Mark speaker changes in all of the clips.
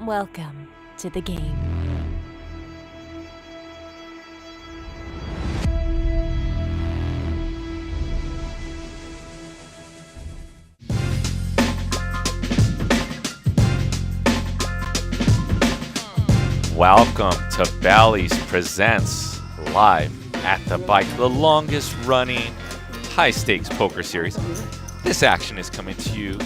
Speaker 1: Welcome to the game.
Speaker 2: Welcome to Bally's Presents Live at the Bike, the longest running high-stakes poker series. This action is coming to you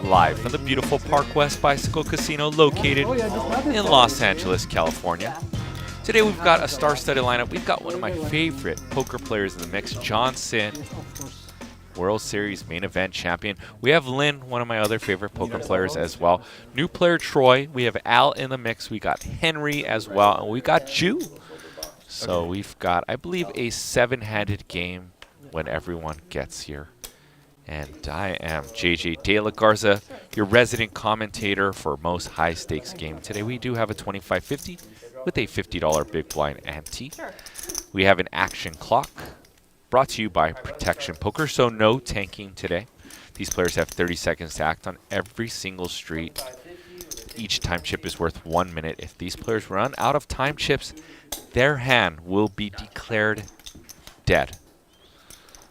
Speaker 2: live from the beautiful Park West Bicycle Casino located in Los Angeles, California. Today we've got a star-studded lineup. We've got one of my favorite poker players in the mix, Cynn, World Series main event champion. We have Lynne, one of my other favorite poker players as well. New player Troy. We have Al in the mix. We got Henry as well. And we got Jew. So we've got, I believe, a 7-handed game when everyone gets here. And I am JJ De La Garza, your resident commentator for most high-stakes game. Today we do have a $25.50 with a $50 big blind ante. We have an action clock. Brought to you by Protection Poker, so no tanking today. These players have 30 seconds to act on every single street. Each time chip is worth 1 minute. If these players run out of time chips, their hand will be declared dead.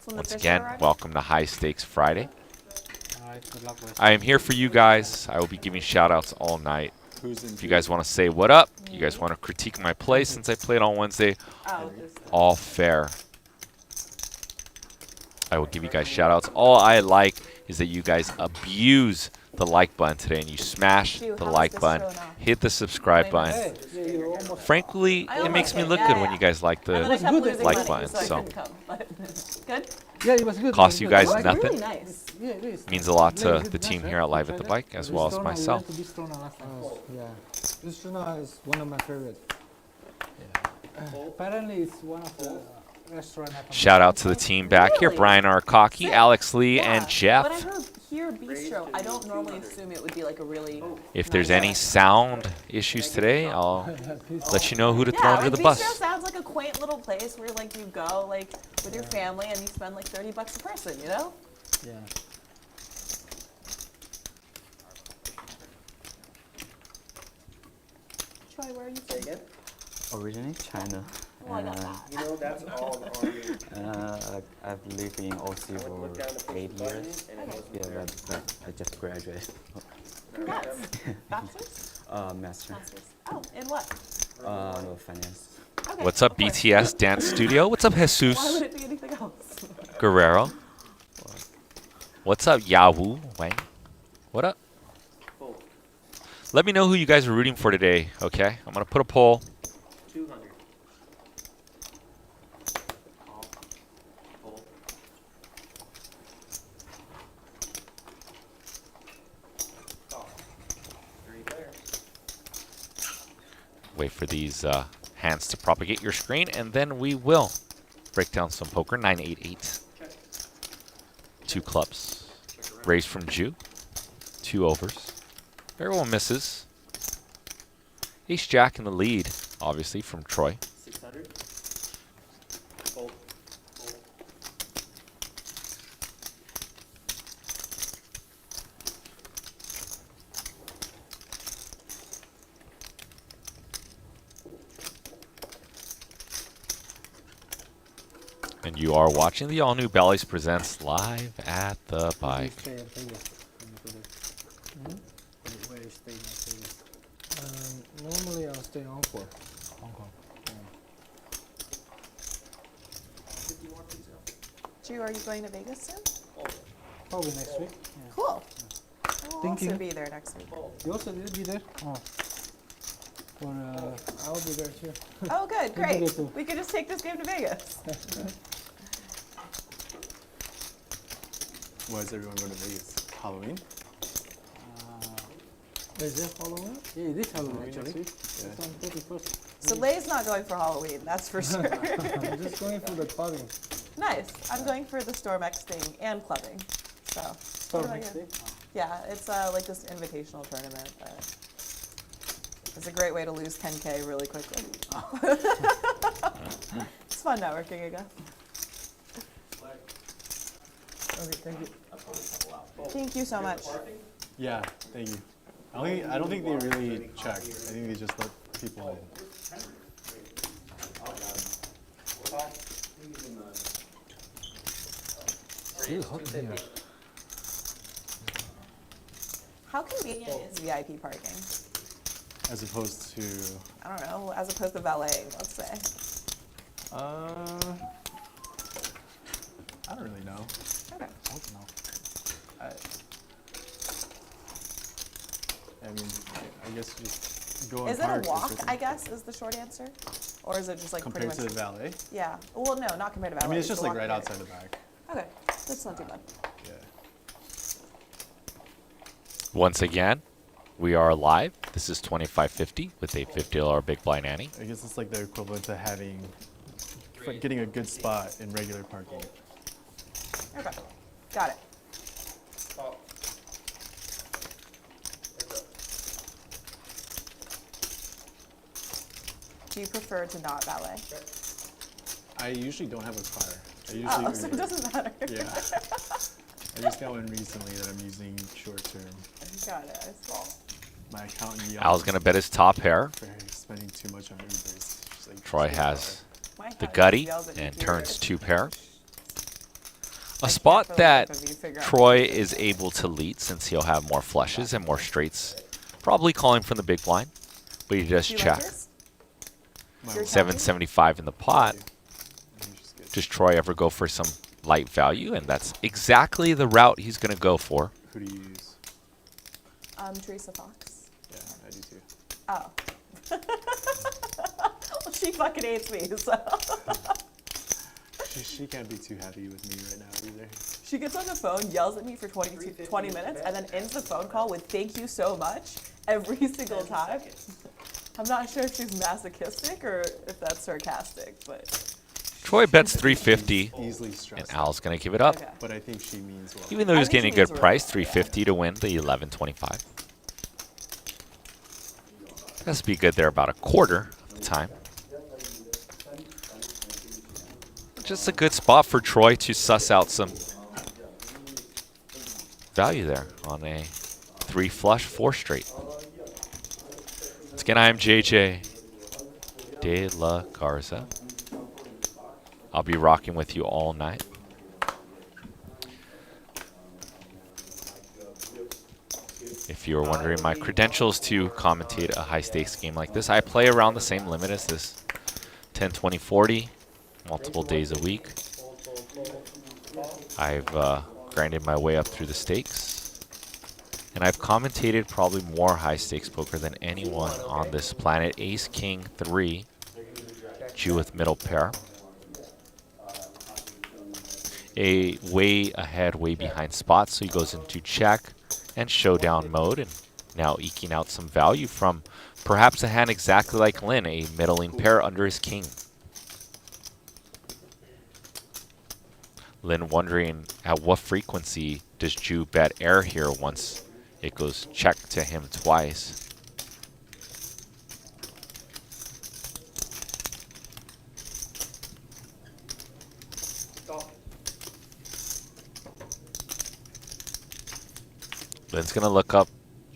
Speaker 2: Once again, welcome to High Stakes Friday. I am here for you guys. I will be giving shout-outs all night. If you guys want to say what up, you guys want to critique my play since I played on Wednesday, all fair. I will give you guys shout-outs. All I like is that you guys abuse the like button today and you smash the like button, hit the subscribe button. Frankly, it makes me look good when you guys like the like button. So,
Speaker 3: Good?
Speaker 4: Yeah, it was good.
Speaker 2: costs you guys
Speaker 3: Really
Speaker 2: nothing.
Speaker 3: nice.
Speaker 4: Yeah, it is.
Speaker 2: Means a lot to the team here at Live at the Bike as well as myself.
Speaker 4: Yeah, this tuna is one of my favorites. Apparently, it's one of the restaurants.
Speaker 2: Shout out to the team back here,
Speaker 3: Really?
Speaker 2: Brian Arkaki, Alex Lee,
Speaker 3: Yeah.
Speaker 2: and Jeff.
Speaker 3: When I heard here bistro, I don't normally assume it would be like a really.
Speaker 2: If there's any sound issues today, I'll let you know who to throw
Speaker 3: Yeah,
Speaker 2: under
Speaker 3: like
Speaker 2: the
Speaker 3: bistro
Speaker 2: bus.
Speaker 3: sounds like a quaint little place where like you go like with your family and you spend like $30 a person, you know?
Speaker 4: Yeah.
Speaker 3: Troy, where are you from?
Speaker 5: Originally China.
Speaker 3: Oh, I got that.
Speaker 6: You know, that's all on
Speaker 5: I've lived in OC for 8 years. Yeah, but I just graduated.
Speaker 3: Congrats. Bachelor's?
Speaker 5: Master.
Speaker 3: Masters. Oh, in what?
Speaker 5: No, finance.
Speaker 3: Okay,
Speaker 2: What's up,
Speaker 3: of course.
Speaker 2: BTS Dance Studio? What's up,
Speaker 3: Why would
Speaker 2: Jesus
Speaker 3: it be anything else?
Speaker 2: Guerrero? What's up, Yahoo Wang? What up? Let me know who you guys are rooting for today, okay? I'm going to put a poll.
Speaker 6: 200.
Speaker 2: Wait for these hands to propagate your screen, and then we will break down some poker. 9-8-8. 2 clubs. Raise from Jew. 2 overs. Everyone misses. Ace-Jack in the lead, obviously, from Troy.
Speaker 6: 600. Fold. Fold.
Speaker 2: And you are watching the all-new Bally's Presents Live at the Bike.
Speaker 4: Where you stay in Vegas? Normally I'll stay in Hong Kong.
Speaker 3: Drew, are you going to Vegas soon?
Speaker 4: Probably next week. Yeah.
Speaker 3: Cool. I'll also
Speaker 4: Thinking.
Speaker 3: be there next week.
Speaker 4: You also need to be there? Oh. I'll be there too.
Speaker 3: Oh, good,
Speaker 4: We'll be there
Speaker 3: great.
Speaker 4: too.
Speaker 3: We could just take this game to Vegas.
Speaker 7: Why is everyone going to Vegas? Halloween?
Speaker 4: Is that Halloween? Yeah, it is Halloween actually.
Speaker 7: Yeah.
Speaker 4: It's on 31st.
Speaker 3: So Lay's not going for Halloween, that's for sure.
Speaker 4: I'm just going for the clubbing.
Speaker 3: Nice. I'm going for the Stormex thing and clubbing. So.
Speaker 4: Start
Speaker 3: what about
Speaker 4: next
Speaker 3: you?
Speaker 4: day.
Speaker 3: Yeah, it's like this invitational tournament. It's a great way to lose 10K really quickly. It's fun networking, I guess.
Speaker 4: Okay, thank you.
Speaker 3: Thank you so much.
Speaker 7: Yeah, thank you. I don't think they really check. I think they just let people in.
Speaker 4: Too hot here.
Speaker 3: How convenient is VIP parking?
Speaker 7: As opposed to,
Speaker 3: I don't know, as opposed to valet, let's say.
Speaker 7: I don't really know.
Speaker 3: Okay.
Speaker 7: I mean, I guess you just go and
Speaker 3: Is it a
Speaker 7: park.
Speaker 3: walk, I guess, is the short answer? Or is it just like
Speaker 7: Compared
Speaker 3: pretty
Speaker 7: to
Speaker 3: much?
Speaker 7: the valet?
Speaker 3: Yeah. Well, no, not compared to valet.
Speaker 7: I mean, it's just
Speaker 3: the
Speaker 7: like
Speaker 3: walk
Speaker 7: right
Speaker 3: period.
Speaker 7: outside the back.
Speaker 3: Okay, that's not too bad.
Speaker 7: Yeah.
Speaker 2: Once again, we are live. This is 2550 with a $50 Big Blind Annie.
Speaker 7: I guess it's like the equivalent to getting a good spot in regular parking.
Speaker 3: Okay, got it.
Speaker 6: Stop. Heads up.
Speaker 3: Do you prefer to not valet?
Speaker 7: I usually don't have a car. I usually
Speaker 3: Oh, so it doesn't matter.
Speaker 7: Yeah. I just got one recently that I'm using short term.
Speaker 3: Got it, I saw.
Speaker 7: My accountant yelled
Speaker 2: Al's going to bet his top hair.
Speaker 7: for spending too much on Ubers. She's like,
Speaker 2: Troy
Speaker 7: "Just
Speaker 2: has
Speaker 3: My
Speaker 2: the
Speaker 3: husband
Speaker 2: gutty
Speaker 3: yells at me
Speaker 2: and
Speaker 3: too.
Speaker 2: turns 2 pair.
Speaker 3: I
Speaker 2: A
Speaker 3: can't
Speaker 2: spot
Speaker 3: for the
Speaker 2: that
Speaker 3: life of me figure out
Speaker 2: Troy
Speaker 3: what it
Speaker 2: is able to lead since he'll have more flushes and more straights. Probably calling from the big blind, but he does
Speaker 3: Do you like
Speaker 2: check.
Speaker 3: yours?
Speaker 7: My
Speaker 3: Your
Speaker 7: wife-
Speaker 2: 775 in the pot.
Speaker 7: She's good.
Speaker 2: Does Troy ever go for some light value? And that's exactly the route he's going to go for.
Speaker 7: Who do you use?
Speaker 3: Teresa Fox.
Speaker 7: Yeah, I do too.
Speaker 3: Oh. Well, she fucking hates me, so.
Speaker 7: She can't be too happy with me right now either.
Speaker 3: She gets on the phone, yells at me for 20 minutes, and then ends the phone call with "thank you so much" every single time. I'm not sure if she's masochistic or if that's sarcastic, but
Speaker 2: Troy bets 350,
Speaker 7: Easily
Speaker 2: and
Speaker 7: stressed.
Speaker 2: Al's going to give it up.
Speaker 3: okay.
Speaker 7: But I think she means well.
Speaker 2: Even though he was
Speaker 3: I think
Speaker 2: getting a
Speaker 3: she
Speaker 2: good
Speaker 3: means
Speaker 2: price,
Speaker 3: really well,
Speaker 2: 350 to win the 1125. Has to be good there about a quarter of the time. Just a good spot for Troy to suss out some value there on a 3 flush 4 straight. Once again, I am JJ De La Garza. I'll be rocking with you all night. If you were wondering my credentials to commentate a high stakes game like this, I play around the same limit as this. 10, 20, 40, multiple days a week. I've grinded my way up through the stakes. And I've commentated probably more high stakes poker than anyone on this planet. Ace, King, 3, Jew with middle pair. A way ahead, way behind spots, so he goes into check and showdown mode, and now eking out some value from perhaps a hand exactly like Lynne, a middling pair under his king. Lynne wondering at what frequency does Jew bet air here once it goes check to him twice.
Speaker 6: Stop.
Speaker 2: Lynne's going to look up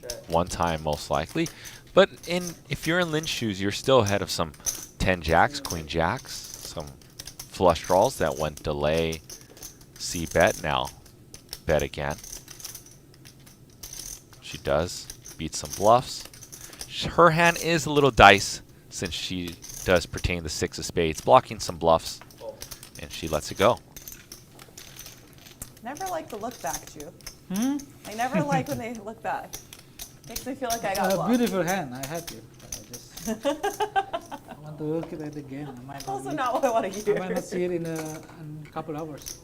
Speaker 6: Check.
Speaker 2: one time most likely. But if you're in Lynne's shoes, you're still ahead of some 10 jacks, queen jacks, some flush draws that went delay, C bet, now bet again. She does beat some bluffs. Her hand is a little dice since she does pertain the 6 of spades, blocking some bluffs, and she lets it go.
Speaker 3: Never like the look back, Jew.
Speaker 4: Hmm?
Speaker 3: I never like when they look back. Makes me feel like I got blocked.
Speaker 4: Beautiful hand. I have you. I want to look at it again. I might
Speaker 3: Also
Speaker 4: not,
Speaker 3: not what I want to hear.
Speaker 4: I might not see it in a couple hours.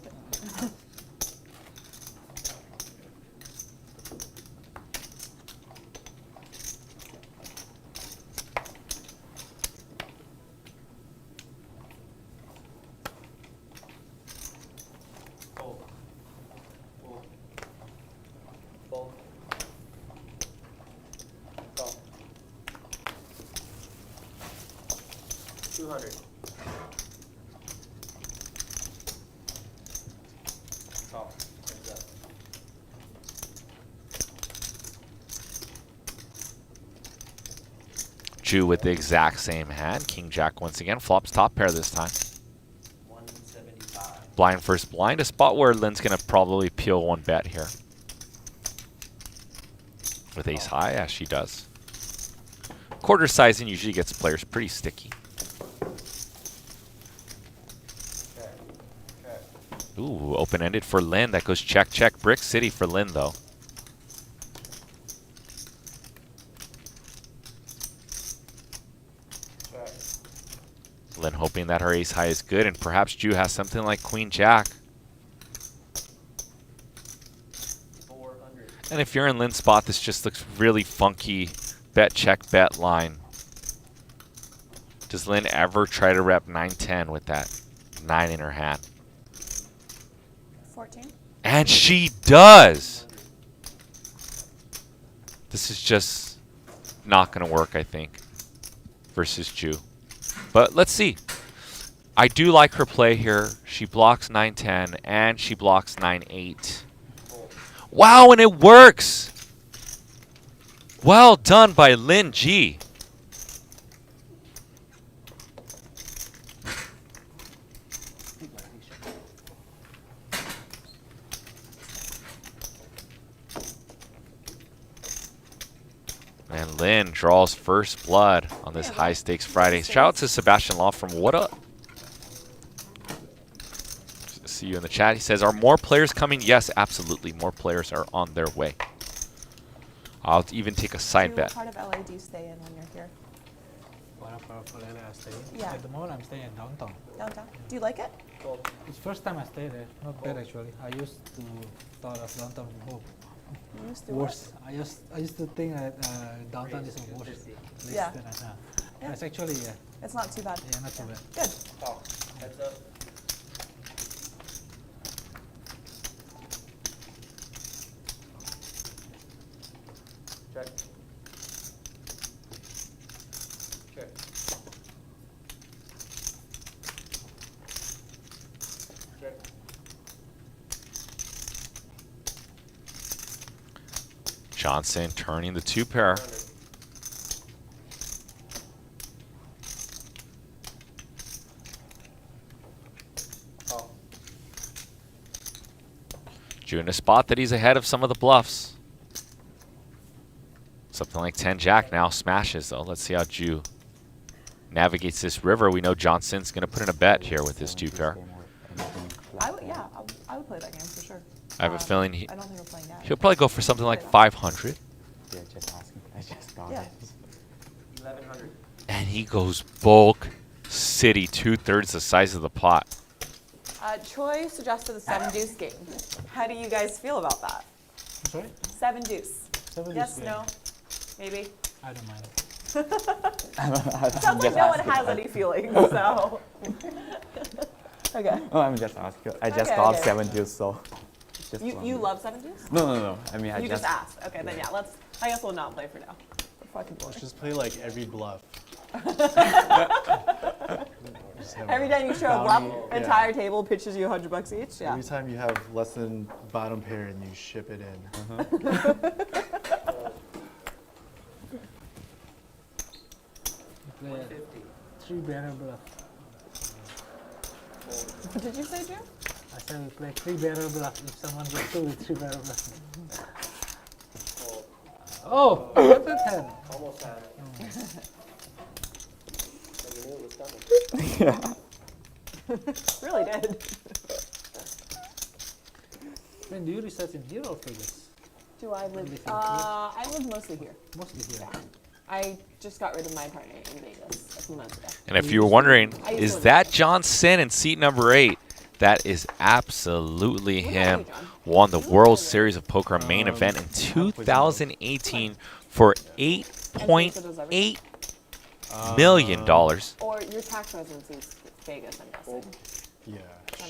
Speaker 6: Fold. Fold. Fold. Stop. 200. Stop. Heads up.
Speaker 2: Ju with the exact same hand. King Jack once again. Flops top pair this time.
Speaker 6: 175.
Speaker 2: Blind first blind. A spot where Lynne's going to probably peel one bet here. With ace high, as she does. Quarter sizing usually gets players pretty sticky.
Speaker 6: Check. Check.
Speaker 2: Ooh, open-ended for Lynne. That goes check, check. Brick City for Lynne, though.
Speaker 6: Check.
Speaker 2: Lynne hoping that her ace high is good, and perhaps Ju has something like Queen Jack.
Speaker 6: 400.
Speaker 2: And if you're in Lynne's spot, this just looks really funky. Bet, check, bet line. Does Lynne ever try to rep 9-10 with that 9 in her hand?
Speaker 3: 14.
Speaker 2: And she does! This is just not going to work, I think, versus Ju. But let's see. I do like her play here. She blocks 9-10 and she blocks 9-8. Wow, and it works! Well done by Lynne G. And Lynne draws first blood on this high stakes Friday. Shout out to Sebastian Law from What Up. See you in the chat. He says, are more players coming? Yes, absolutely. More players are on their way. I'll even take a side bet.
Speaker 3: What part of LA do you stay in when you're here?
Speaker 4: For LA, I stay.
Speaker 3: Yeah.
Speaker 4: At the moment, I'm staying in downtown.
Speaker 3: Downtown. Do you like it?
Speaker 4: It's first time I stay there. Not bad actually. I used to thought of downtown home.
Speaker 3: You used to
Speaker 4: Worse. I used to think that downtown is a worse place
Speaker 3: Yeah.
Speaker 4: than
Speaker 3: Yeah.
Speaker 4: It's actually
Speaker 3: It's not too bad.
Speaker 4: not too bad.
Speaker 3: Good.
Speaker 6: Call. Heads up. Check. Check. Check.
Speaker 2: Johnson turning the 2 pair.
Speaker 6: 400. Call.
Speaker 2: Ju in a spot that he's ahead of some of the bluffs. Something like 10 Jack now smashes though. Let's see how Ju navigates this river. We know Johnson's going to put in a bet here with his 2 pair.
Speaker 3: Yeah, I would play that game for sure.
Speaker 2: I have a feeling
Speaker 3: I don't think we're playing that.
Speaker 2: he'll probably go for something like 500.
Speaker 5: Yeah, just asking. I just got
Speaker 3: Yeah.
Speaker 5: it.
Speaker 6: 1100.
Speaker 2: And he goes bulk city, 2/3 the size of the pot.
Speaker 3: Troy suggested the 7 deuce game. How do you guys feel about that?
Speaker 4: Sorry?
Speaker 3: 7 deuce.
Speaker 4: 7
Speaker 3: Yes,
Speaker 4: deuce,
Speaker 3: no, maybe.
Speaker 4: I don't mind.
Speaker 3: Sounds like no one has any feelings, so. Okay.
Speaker 5: Oh, I'm just asking. I just
Speaker 3: Okay,
Speaker 5: got
Speaker 3: okay.
Speaker 5: 7 deuce, so. Just
Speaker 3: You
Speaker 5: wondering.
Speaker 3: love 7 deuce?
Speaker 5: No. I mean, I
Speaker 3: You just asked. Okay, then yeah, I guess we'll not play for now. We're fucking bored.
Speaker 7: Let's just play like every bluff. Just have
Speaker 3: Every time you show a
Speaker 7: bounty,
Speaker 3: bluff,
Speaker 7: yeah.
Speaker 3: entire table pitches you $100 each. Yeah.
Speaker 7: Every time you have less than bottom pair and you ship it in.
Speaker 4: Play a
Speaker 6: 150.
Speaker 4: 3-barrel bluff.
Speaker 3: What did you say, Jim?
Speaker 4: I said we play 3-barrel bluff. If someone goes 2 with 3-barrel bluff.
Speaker 6: Fold.
Speaker 4: Oh, that's a 10.
Speaker 6: Almost had it. But you knew it was coming.
Speaker 3: Really did.
Speaker 4: When do you research in here or Vegas?
Speaker 3: Do I live?
Speaker 4: Live in
Speaker 3: I live mostly here.
Speaker 4: Mostly here.
Speaker 3: I just got rid of my apartment in Vegas a few months ago.
Speaker 2: And if you were wondering,
Speaker 3: I used
Speaker 2: is
Speaker 3: to live
Speaker 2: that John Cynn in seat number 8? That is absolutely
Speaker 3: Look at
Speaker 2: him.
Speaker 3: you, John.
Speaker 2: Won the World Series of Poker main event in 2018 for $8.8 million.
Speaker 3: Or your tax residency is Vegas, I'm guessing.
Speaker 7: Yeah,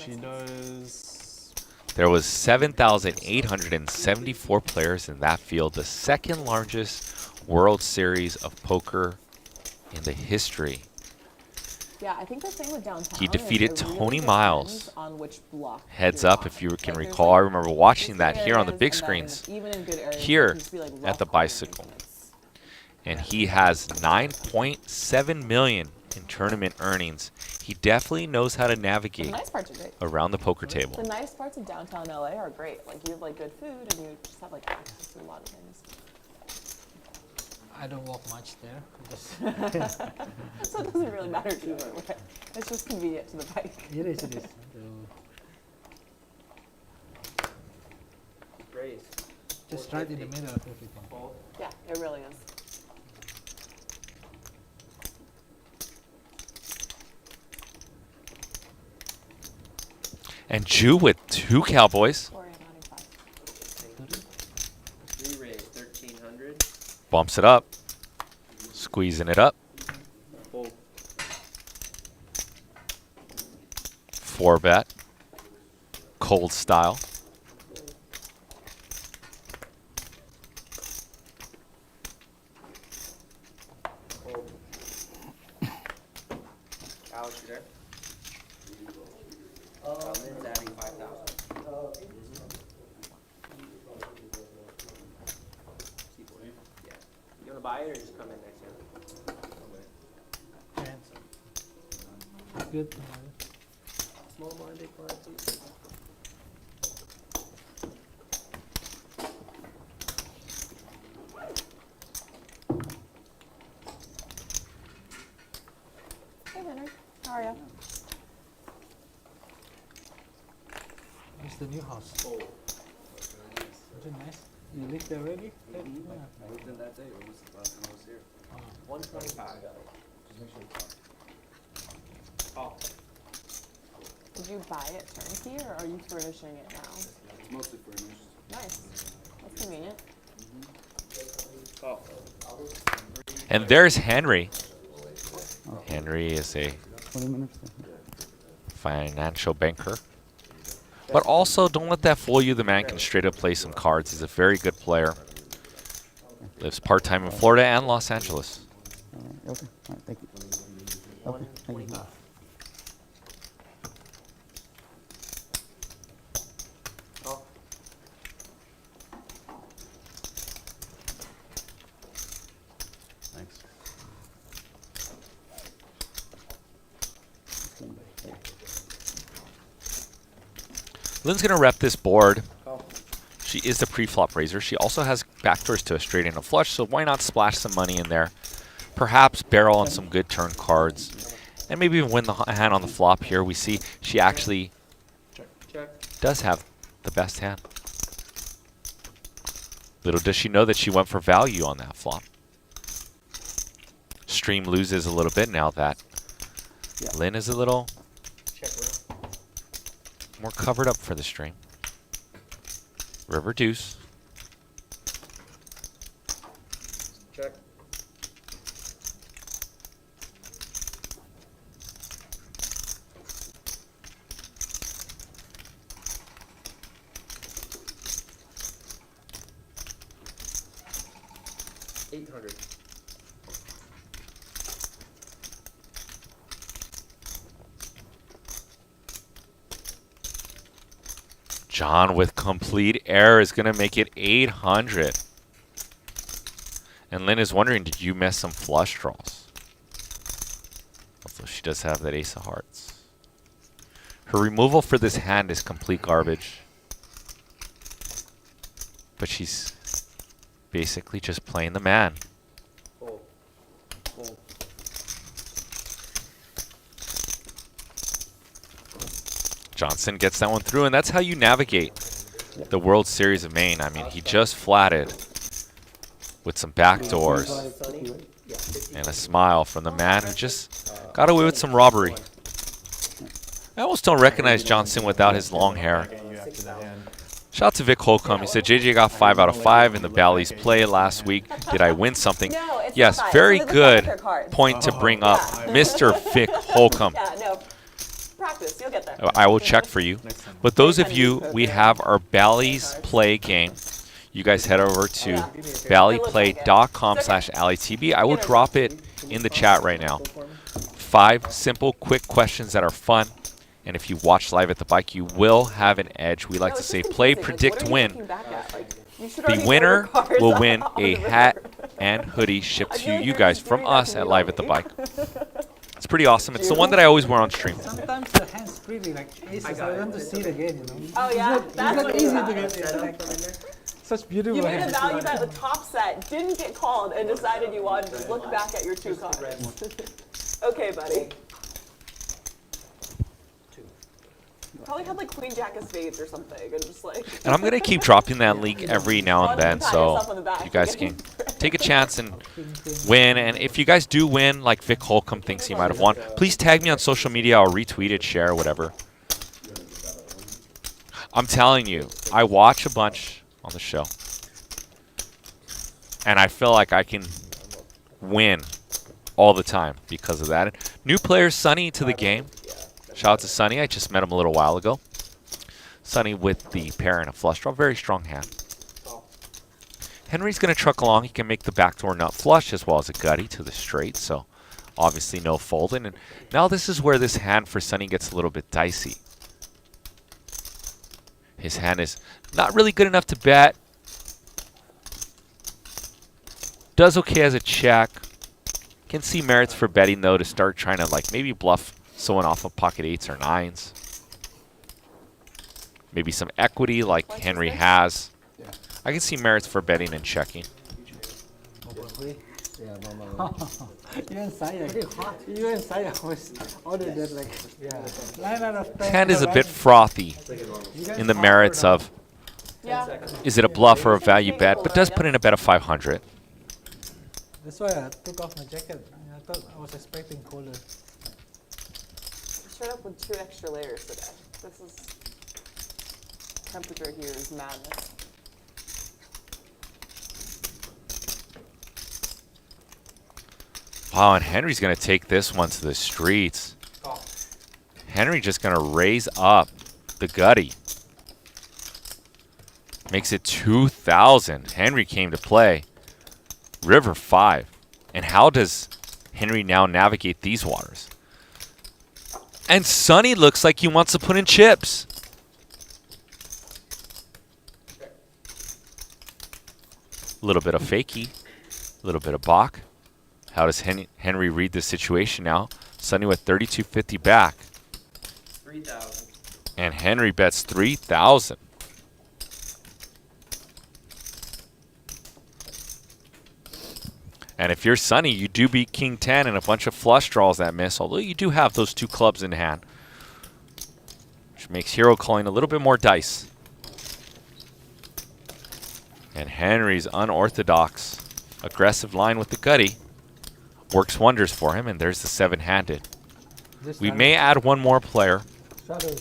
Speaker 7: she
Speaker 3: makes
Speaker 7: does.
Speaker 2: There was 7,874 players in that field, the second largest World Series of Poker in the history.
Speaker 3: Yeah, I think the thing with downtown.
Speaker 2: He
Speaker 3: is
Speaker 2: defeated
Speaker 3: it really
Speaker 2: Tony
Speaker 3: depends
Speaker 2: Miles.
Speaker 3: On which block
Speaker 2: Heads
Speaker 3: you're
Speaker 2: up
Speaker 3: on.
Speaker 2: if you can
Speaker 3: Like, there's,
Speaker 2: recall. I
Speaker 3: like,
Speaker 2: remember watching that
Speaker 3: decent
Speaker 2: here on the
Speaker 3: areas
Speaker 2: big
Speaker 3: and then
Speaker 2: screens
Speaker 3: even in good areas,
Speaker 2: here
Speaker 3: there can just be, like,
Speaker 2: at
Speaker 3: rough
Speaker 2: the
Speaker 3: corners
Speaker 2: bicycle.
Speaker 3: and it's-
Speaker 2: and he has 9.7 million in tournament earnings. He definitely knows how to
Speaker 3: The
Speaker 2: navigate
Speaker 3: nice parts are great.
Speaker 2: around the poker table.
Speaker 3: The nice parts of downtown LA are great. Like you have like good food and you just have like access to a lot of things.
Speaker 4: I don't walk much there. Just
Speaker 3: So it doesn't really matter to you. Right? It's just convenient to the bike.
Speaker 4: it is. It is. Just right in the middle of everything.
Speaker 3: Yeah, it really is.
Speaker 2: And Jew with 2 cowboys.
Speaker 3: Or I'm adding 5.
Speaker 6: 3 raise, 1300.
Speaker 2: Bumps it up. Squeezing it up.
Speaker 6: Fold.
Speaker 2: 4 bet. Cold style.
Speaker 6: Fold. Alex, you there? Lynn's adding 5,000. Yeah. You want to buy it or just come in next year?
Speaker 4: Good.
Speaker 6: Small blind, big blind, please.
Speaker 3: Hey Henry, how are you?
Speaker 4: It's the new house. Is it nice? You lived there already? Yeah.
Speaker 6: I moved in that day. When was the last time I was here? 125. Oh,
Speaker 3: Did you buy it turnkey or are you furnishing it now?
Speaker 6: it's mostly furnished.
Speaker 3: Nice. That's convenient.
Speaker 6: Oh.
Speaker 2: And there's Henry. Henry is a
Speaker 5: 20 minutes.
Speaker 2: financial banker. But also, don't let that fool you. The man can straight up play some cards. He's a very good player. Lives part-time in Florida and Los Angeles.
Speaker 5: Okay. All right. Thank you. Okay. Thank you.
Speaker 6: Oh.
Speaker 5: Thanks.
Speaker 2: Lynn's going to rep this board. She is the pre-flop raiser. She also has backdoors to a straight and a flush, so why not splash some money in there? Perhaps barrel on some good turn cards. And maybe even win the hand on the flop here. We see she actually
Speaker 6: Check.
Speaker 2: does have the best hand. Little does she know that she went for value on that flop. Stream loses a little bit now that Lynn is a little
Speaker 6: Check around.
Speaker 2: more covered up for the stream. River deuce.
Speaker 6: Check. $800.
Speaker 2: John with complete error is going to make it 800. And Lynn is wondering, did you miss some flush draws? Although she does have that ace of hearts. Her removal for this hand is complete garbage. But she's basically just playing the man.
Speaker 6: Fold. Fold.
Speaker 2: Johnson gets that one through, and that's how you navigate the World Series of Maine. I mean, he just flatted with some backdoors and a smile from the man who just got away with some robbery. I almost don't recognize Johnson without his long hair.
Speaker 7: You after the hand.
Speaker 2: Shout out to Vic Holcomb. He said, JJ got 5 out of 5 in the Bally's play last week. Did I win something?
Speaker 3: No, it's
Speaker 2: Yes,
Speaker 3: not 5.
Speaker 2: very
Speaker 3: It's the
Speaker 2: good
Speaker 3: collector cards.
Speaker 2: point to bring up. Mr. Vic Holcomb.
Speaker 3: Yeah, no. Practice, you'll get there.
Speaker 2: I will check for you. But those of you, we have our Bally's play game. You guys head over to ballyplay.com/AlleyTB. I will drop it in the chat right now. 5 simple, quick questions that are fun. And if you watch live at the bike, you will have an edge. We like
Speaker 3: No,
Speaker 2: to
Speaker 3: it's
Speaker 2: say
Speaker 3: just
Speaker 2: play,
Speaker 3: confusing. Like,
Speaker 2: predict,
Speaker 3: what are you
Speaker 2: win.
Speaker 3: looking back at? Like, you should
Speaker 2: The
Speaker 3: already
Speaker 2: winner
Speaker 3: order cards
Speaker 2: will
Speaker 3: on
Speaker 2: win
Speaker 3: the
Speaker 2: a
Speaker 3: river.
Speaker 2: hat and hoodie shipped
Speaker 3: I
Speaker 2: to
Speaker 3: feel like
Speaker 2: you
Speaker 3: you're
Speaker 2: guys
Speaker 3: just
Speaker 2: from
Speaker 3: doing that
Speaker 2: us
Speaker 3: to
Speaker 2: at
Speaker 3: me,
Speaker 2: Live at the
Speaker 3: Ollie.
Speaker 2: Bike. It's pretty awesome. It's the one that I always wear on stream.
Speaker 4: Sometimes the hands pretty like aces. I want to see it again, you know.
Speaker 3: Oh yeah,
Speaker 4: It's
Speaker 3: that's
Speaker 4: not
Speaker 3: what
Speaker 4: easy
Speaker 3: you
Speaker 4: to
Speaker 3: got.
Speaker 4: get it. Like, such beautiful
Speaker 3: You made a
Speaker 4: hands.
Speaker 3: value bet with top set, didn't get called, and decided you wanted to look back at your 2 cards. Okay, buddy. Probably had like Queen Jack of Spades or something, and just like.
Speaker 2: And I'm going to keep dropping that link every now and then, so you guys can take a chance and win. And if you guys do win, like Vic Holcomb thinks he might have won, please tag me on social media or retweet it, share, whatever. I'm telling you, I watch a bunch on the show, and I feel like I can win all the time because of that. New player Sonny to the game. Shout out to Sonny. I just met him a little while ago. Sonny with the pair and a flush draw. Very strong hand. Henry's going to truck along. He can make the backdoor nut flush as well as a gutty to the straight. So obviously no folding. And now this is where this hand for Sonny gets a little bit dicey. His hand is not really good enough to bet. Does okay as a check. Can see merits for betting though to start trying to like maybe bluff someone off of pocket 8s or 9s. Maybe some equity like Henry has. I can see merits for betting and checking.
Speaker 4: You and Saya always ordered that like 9 out of 10.
Speaker 2: Hand is a bit frothy in the merits of is it a bluff or a value bet, but does put in a bet of 500.
Speaker 4: That's why I took off my jacket. I thought I was expecting colder.
Speaker 3: Showed up with 2 extra layers today. This is temperature here is madness.
Speaker 2: Wow, and Henry's going to take this one to the streets. Henry just going to raise up the gutty. Makes it 2,000. Henry came to play. River 5. And how does Henry now navigate these waters? And Sonny looks like he wants to put in chips. A little bit of fakie. A little bit of Bach. How does Henry read this situation now? Sonny with 3250 back.
Speaker 5: 3,000.
Speaker 2: And Henry bets 3,000. And if you're Sonny, you do beat King 10 and a bunch of flush draws that miss, although you do have those 2 clubs in hand, which makes hero calling a little bit more dice. And Henry's unorthodox, aggressive line with the gutty works wonders for him, and there's the 7-handed. We may add one more player.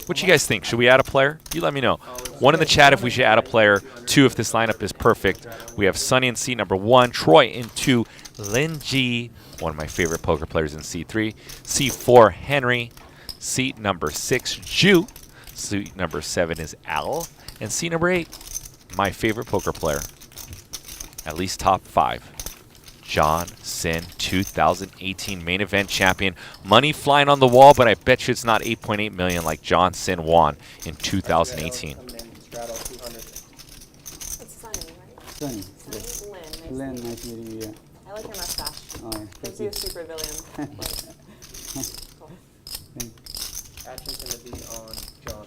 Speaker 2: What you guys think? Should we add a player? You let me know. 1 in the chat if we should add a player. 2 if this lineup is perfect. We have Sonny in seat number 1, Troy in 2, Lynne G, one of my favorite poker players in seat 3, C4 Henry, seat number 6 Jew, seat number 7 is Al, and seat number 8, my favorite poker player, at least top 5. John Cynn, 2018 main event champion. Money flying on the wall, but I bet you it's not 8.8 million like John Cynn won in 2018.
Speaker 3: It's Sunny, right?
Speaker 6: Sunny.
Speaker 3: Sunny Lynn.
Speaker 6: Lynn, nice meeting you.
Speaker 3: I like your mustache.
Speaker 6: Oh,
Speaker 3: Gives you a super villain. Cool.
Speaker 5: Action's going to be on John.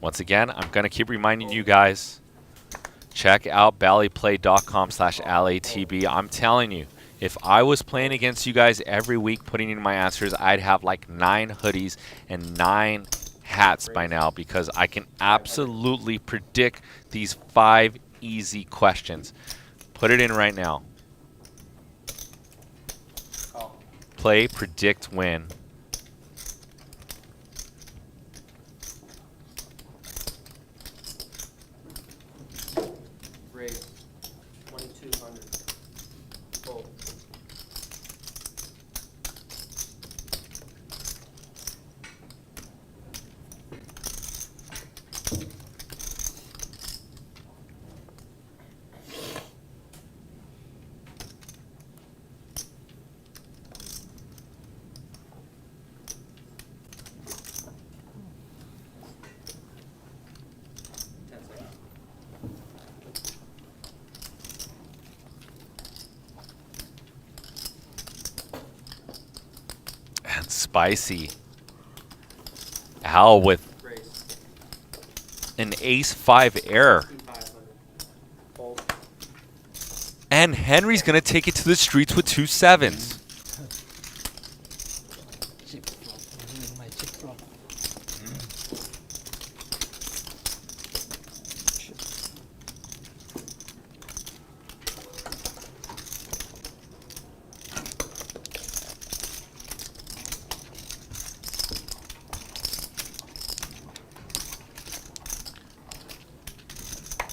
Speaker 2: Once again, I'm going to keep reminding you guys, check out ballyplay.com/LATB. I'm telling you, if I was playing against you guys every week, putting in my answers, I'd have like 9 hoodies and 9 hats by now because I can absolutely predict these 5 easy questions. Put it in right now. Play, predict, win.
Speaker 5: Raise 2,200. Fold.
Speaker 2: spicy. Al with an ace-5 error. And Henry's going to take it to the streets with 2 sevens.
Speaker 4: Chip flop. I'm doing my chip flop.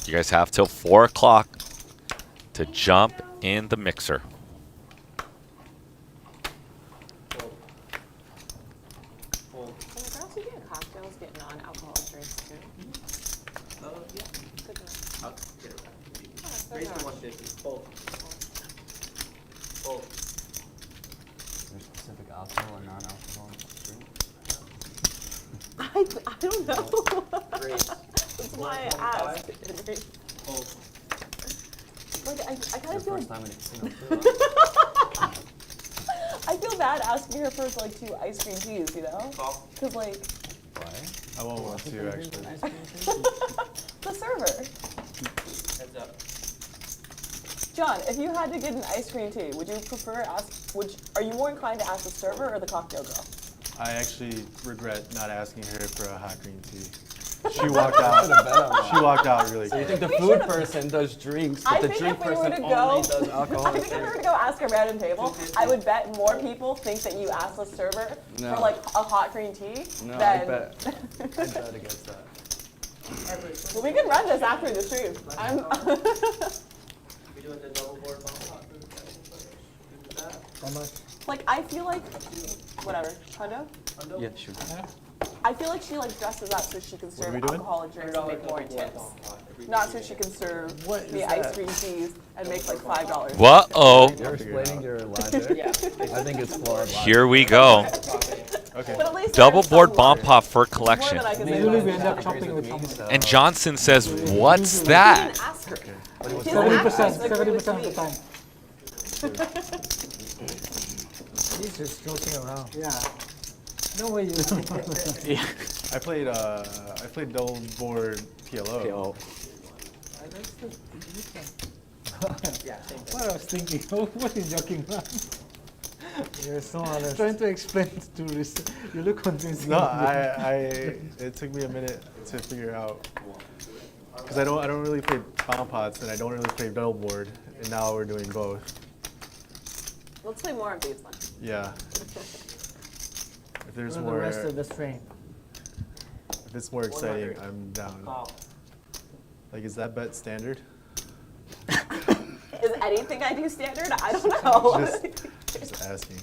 Speaker 2: You guys have till 4 o'clock to jump in the mixer.
Speaker 3: Can the girls who get cocktails get non-alcoholic drinks too? Yeah. Good to know.
Speaker 6: Raise to 150. Fold. Fold.
Speaker 5: There's specific alcohol or non-alcohol drink?
Speaker 3: I don't know.
Speaker 6: Raise.
Speaker 3: That's why I asked.
Speaker 6: Fold.
Speaker 3: Like, I kind of feel.
Speaker 5: First time in a casino.
Speaker 3: I feel bad asking her for like 2 ice cream teas, you know?
Speaker 6: Call.
Speaker 3: Cause like
Speaker 5: Why?
Speaker 7: I want one too, actually.
Speaker 3: the server.
Speaker 6: Heads up.
Speaker 3: John, if you had to get an ice cream tea, would you prefer are you more inclined to ask the server or the cocktail girl?
Speaker 7: I actually regret not asking her for a hot green tea. She walked out. She walked out really
Speaker 5: So you
Speaker 7: quick.
Speaker 5: think the food person does drinks,
Speaker 3: I
Speaker 5: but the
Speaker 3: think
Speaker 5: drink
Speaker 3: if we were
Speaker 5: person
Speaker 3: to
Speaker 5: only
Speaker 3: go,
Speaker 5: does alcohol?
Speaker 3: I think if we were to go ask a random table, I would bet more people think that you asked the server
Speaker 5: No.
Speaker 3: for like a hot green tea
Speaker 5: No, I
Speaker 3: than.
Speaker 5: bet. I bet against that.
Speaker 3: Well, we can run this after the stream.
Speaker 6: We doing the double board ball?
Speaker 4: How much?
Speaker 3: Like I feel like, whatever, Hundo.
Speaker 5: Yeah, sure.
Speaker 3: I feel like she like dresses up so she can serve
Speaker 7: we doing?
Speaker 3: alcoholic drinks and make more tips, not so she can serve the ice cream teas and make like $5.
Speaker 2: Whoa-oh.
Speaker 5: You're explaining your logic.
Speaker 6: Yeah.
Speaker 5: I think it's flawed logic.
Speaker 2: Here we go.
Speaker 7: Okay.
Speaker 3: But at least
Speaker 2: Double
Speaker 3: there's
Speaker 2: board
Speaker 3: some
Speaker 2: bomb
Speaker 3: work.
Speaker 2: pop for
Speaker 3: More
Speaker 2: collection.
Speaker 3: than I can say
Speaker 4: Usually
Speaker 3: about
Speaker 4: we end up
Speaker 3: that.
Speaker 4: chopping with someone.
Speaker 2: And Johnson says, what's
Speaker 3: You
Speaker 2: that?
Speaker 3: didn't ask her.
Speaker 7: What was
Speaker 3: His
Speaker 7: that?
Speaker 3: 70%,
Speaker 4: Seventy percent of the time.
Speaker 8: He's just joking around.
Speaker 4: Yeah. No way you.
Speaker 7: I played double board PLO.
Speaker 5: PLO.
Speaker 6: Yeah, same thing.
Speaker 4: What I was thinking, what is joking around?
Speaker 8: You're so honest.
Speaker 4: Trying to explain to this. You look convincing.
Speaker 7: No, it took me a minute to figure out because I don't really play bomb pots and I don't really play double board, and now we're doing both.
Speaker 3: Let's play more of these then.
Speaker 7: Yeah. If there's
Speaker 8: For the
Speaker 7: more,
Speaker 8: rest of the stream.
Speaker 7: if it's more exciting, I'm down.
Speaker 6: Call.
Speaker 7: Like, is that bet standard?
Speaker 3: Is anything I do standard? I don't know.
Speaker 7: Just asking.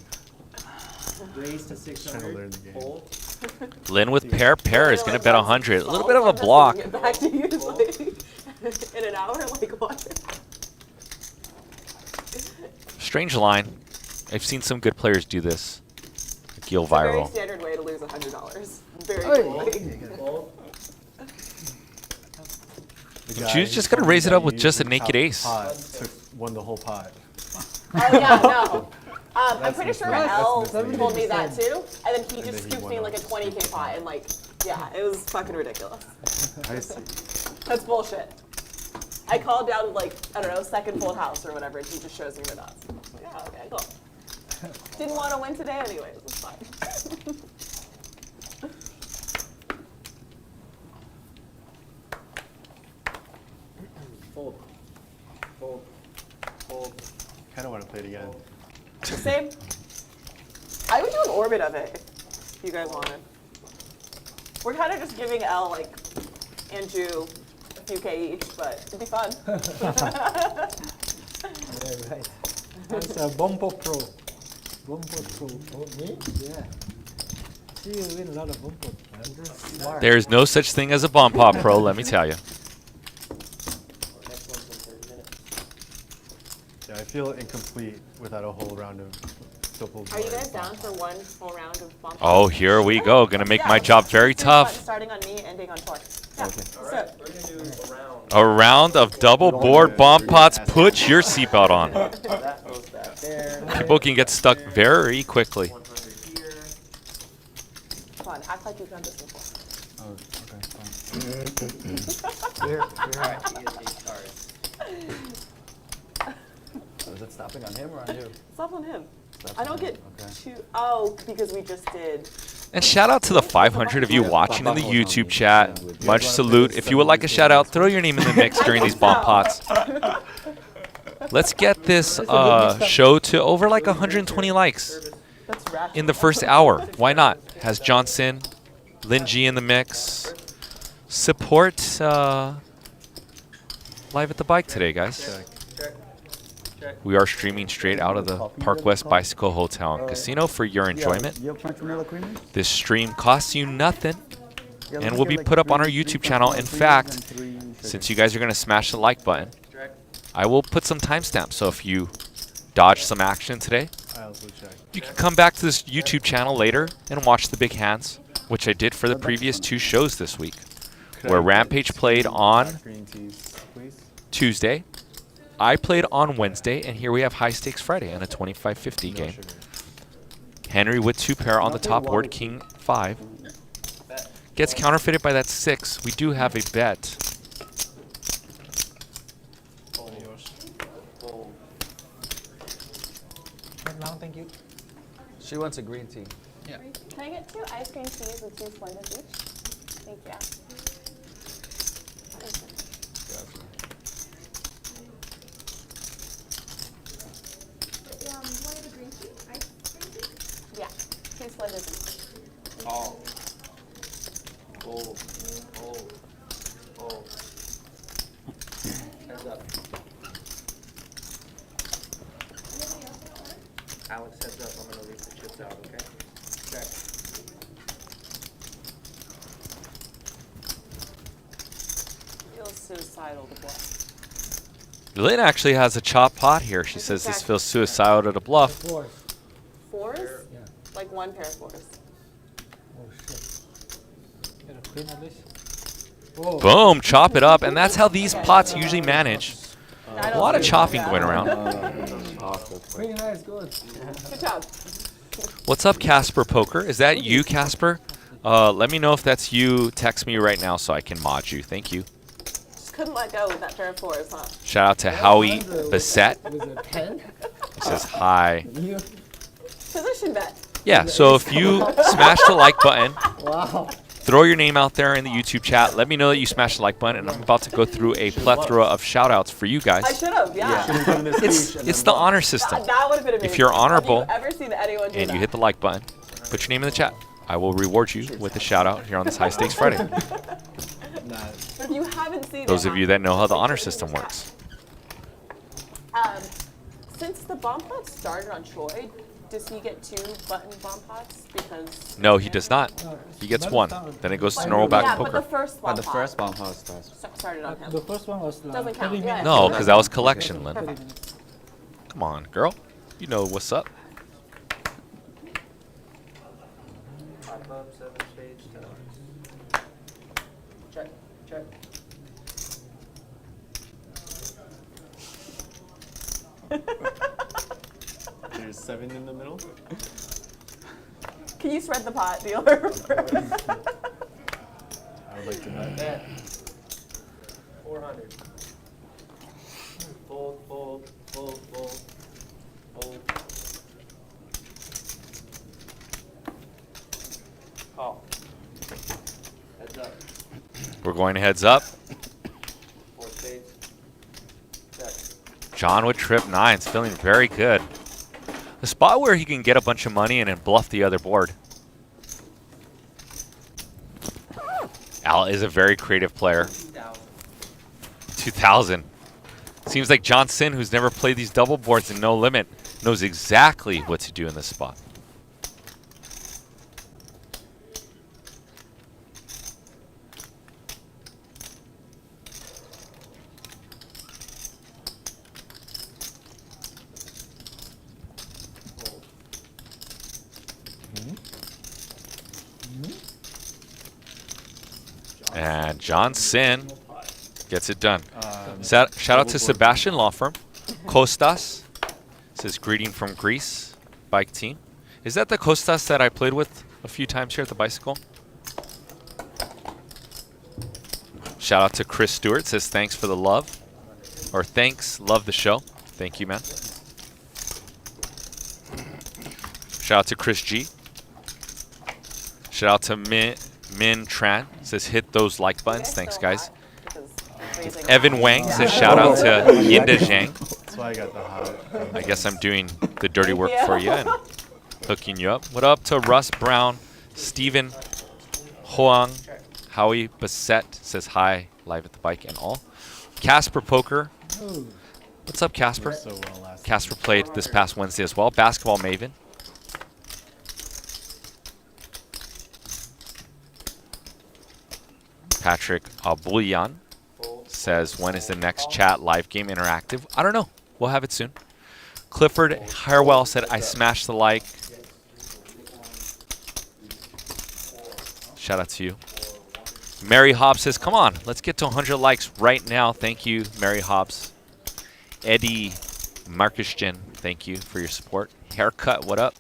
Speaker 6: Raise to
Speaker 7: Trying to learn
Speaker 6: 600.
Speaker 7: the game.
Speaker 6: Fold.
Speaker 2: Lynn with pair is going to bet 100. A little bit of a block.
Speaker 3: Get back to you like, in an hour, like what?
Speaker 2: Strange line. I've seen some good players do this. Gil
Speaker 3: It's a very
Speaker 2: viral.
Speaker 3: standard way to lose $100. Very quickly.
Speaker 6: Fold.
Speaker 7: The
Speaker 2: And
Speaker 7: guy
Speaker 2: she was
Speaker 7: who
Speaker 2: just gonna
Speaker 7: told me
Speaker 2: raise it
Speaker 7: that
Speaker 2: up with
Speaker 7: he
Speaker 2: just a
Speaker 7: used
Speaker 2: naked
Speaker 7: top
Speaker 2: ace.
Speaker 7: pot won the whole pot.
Speaker 3: Oh yeah, no. I'm
Speaker 7: That's
Speaker 3: pretty sure
Speaker 7: misleading.
Speaker 3: L
Speaker 7: That's misleading.
Speaker 3: told me that too, and then he
Speaker 7: And
Speaker 3: just
Speaker 7: then he
Speaker 3: scooped
Speaker 7: won
Speaker 3: me like a
Speaker 7: up.
Speaker 3: 20K pot, and like, yeah, it was fucking ridiculous.
Speaker 7: I see.
Speaker 3: That's bullshit. I called down like, I don't know, second full house or whatever, and he just shows me the nuts. Yeah, okay, cool. Didn't want to win today anyways, it's fine.
Speaker 6: Fold. Fold. Fold.
Speaker 7: Kind of want to play it again.
Speaker 3: Same. I would do an orbit of it if you guys wanted. We're kind of just giving L like and Ju a few K each, but it'd be fun.
Speaker 8: Yeah, right.
Speaker 4: That's a Bompo Pro. Bompo Pro.
Speaker 8: Oh, me?
Speaker 4: Yeah. See, you win a lot of Bompo.
Speaker 8: I'm just smart.
Speaker 2: There's no such thing as a bomb pop pro, let me tell you.
Speaker 6: Next one's in 30 minutes.
Speaker 7: Yeah, I feel incomplete without a whole round of double board.
Speaker 3: Are you guys down for one full round of bomb?
Speaker 2: Oh, here we go. Gonna make my job very
Speaker 3: let's do one,
Speaker 2: tough.
Speaker 3: Starting on me, ending on Tor. Yeah.
Speaker 5: Okay.
Speaker 6: All right, we're gonna do a round.
Speaker 2: A round of double board bomb pots. Put your seatbelt on.
Speaker 6: That goes back there.
Speaker 2: People can get stuck very quickly.
Speaker 6: 100 here.
Speaker 3: Act like you've done this before.
Speaker 4: Oh, okay, fine.
Speaker 8: Here.
Speaker 5: So is it stopping on him or on you?
Speaker 3: Stop on him.
Speaker 5: Stops
Speaker 3: I don't
Speaker 5: on
Speaker 3: get
Speaker 5: him, okay.
Speaker 3: too. Oh, because we just did.
Speaker 2: And shout out to the 500 of you watching in the YouTube chat. Much salute. If you would like a shout out, throw your name in the mix during these bomb pots. Let's get this show to over like 120 likes
Speaker 3: That's ratchet.
Speaker 2: in the first hour. Why not? Has Johnson, Lynne G in the mix. Support Live at the Bike today, guys. We are streaming straight out of the Park West Bicycle Hotel and Casino for your enjoyment. This stream costs you nothing and will be put up on our YouTube channel. In fact, since you guys are going to smash the like button, I will put some timestamps. So if you dodge some action today,
Speaker 7: I also checked.
Speaker 2: you can come back to this YouTube channel later and watch the big hands, which I did for the previous 2 shows this week, where Rampage played on
Speaker 7: Green teas, please.
Speaker 2: Tuesday. I played on Wednesday, and here we have High Stakes Friday and a 25-50
Speaker 7: No
Speaker 2: game.
Speaker 7: sugar.
Speaker 2: Henry with 2 pair on the top board, King 5. Gets counterfeited by that 6. We do have a bet.
Speaker 8: Now, thank you.
Speaker 5: She wants a green tea.
Speaker 3: Can I get 2 ice cream teas with 2 Splendors each? Thank you. Yeah, 2 Splendors each.
Speaker 5: Oh. Heads up. Alex, heads up. I'm gonna leave the chips out, okay? Check.
Speaker 3: Feels suicidal to bluff.
Speaker 2: Lynne actually has a chop pot here. She says this feels suicidal to bluff.
Speaker 8: Fours.
Speaker 3: 4s?
Speaker 8: Yeah.
Speaker 3: Like 1 pair of 4s.
Speaker 8: Oh shit. Get a queen at least. Oh.
Speaker 2: Boom, chop it up. And that's how these pots usually manage.
Speaker 3: I
Speaker 2: A
Speaker 3: don't
Speaker 2: lot of
Speaker 3: think
Speaker 2: chopping
Speaker 3: that.
Speaker 2: going around.
Speaker 8: Queen high is good.
Speaker 3: Good job.
Speaker 2: What's up, Casper Poker? Is that you, Casper? Let me know if that's you. Text me right now so I can mod you. Thank you.
Speaker 3: Just couldn't let go with that pair of 4s, huh?
Speaker 2: Shout out to Howie Bissett.
Speaker 8: Was it 10?
Speaker 2: He says hi.
Speaker 8: You.
Speaker 3: Position bet.
Speaker 2: Yeah, so if you smash the like button,
Speaker 8: Wow.
Speaker 2: throw your name out there in the YouTube chat. Let me know that you smashed the like button, and I'm about to go through a plethora of shout-outs for you
Speaker 3: I
Speaker 2: guys.
Speaker 3: should have, yeah.
Speaker 2: It's the honor system.
Speaker 3: That would have been amazing.
Speaker 2: If you're honorable
Speaker 3: Have you ever seen anyone do
Speaker 2: and
Speaker 3: that?
Speaker 2: you hit the like button, put your name in the chat. I will reward you with a shout-out here on this High Stakes Friday.
Speaker 3: But if you haven't seen
Speaker 2: Those
Speaker 3: it,
Speaker 2: of you that know how the honor system works.
Speaker 3: Since the bomb pot started on Troy, does he get 2 button bomb pots? Because
Speaker 2: No, he does not. He gets 1. Then it goes to normal back
Speaker 3: yeah,
Speaker 2: poker.
Speaker 3: but the first bomb
Speaker 5: The
Speaker 3: pot
Speaker 5: first bomb house starts.
Speaker 3: started on him.
Speaker 8: The first one was like
Speaker 3: Doesn't
Speaker 8: 30
Speaker 3: count, yeah.
Speaker 8: minutes.
Speaker 2: No, because that was collection, Lynn.
Speaker 8: 30 minutes.
Speaker 2: Come on, girl. You know what's up.
Speaker 5: 5 up, 7 spades, 10 hearts. Check, check.
Speaker 7: There's 7 in the middle.
Speaker 3: Can you spread the pot, dealer?
Speaker 7: I would like to bet.
Speaker 5: 400. Fold, fold, fold, fold, fold. Call. Heads up.
Speaker 2: We're going heads up.
Speaker 5: 4 spades. Check.
Speaker 2: John with trip 9's feeling very good. A spot where he can get a bunch of money and then bluff the other board. Al is a very creative player. 2,000. Seems like John Cynn, who's never played these double boards in No Limit, knows exactly what to do in this spot. And John Cynn gets it done. Shout out to Sebastian Law Firm. Kostas says greeting from Greece bike team. Is that the Kostas that I played with a few times here at the bicycle? Shout out to Chris Stewart. Says thanks for the love. Or thanks, love the show. Thank you, man. Shout out to Chris G. Shout out to Min Tran. Says hit those like buttons. Thanks, guys. Evan Wang says shout out to Yinda Zhang.
Speaker 7: That's why I got the hot.
Speaker 2: I guess I'm doing the dirty work for you and hooking you up. What up to Russ Brown, Steven Huang, Howie Bassett says hi, live at the bike and all. Casper Poker. What's up, Casper?
Speaker 7: So well last
Speaker 2: Casper played this past Wednesday as well. Basketball Maven. Patrick Aboulian says, when is the next chat live game interactive? I don't know. We'll have it soon. Clifford Harwell said, I smashed the like. Shout out to you. Mary Hobbs says, come on, let's get to 100 likes right now. Thank you, Mary Hobbs. Eddie Markusjan, thank you for your support. Haircut, what up?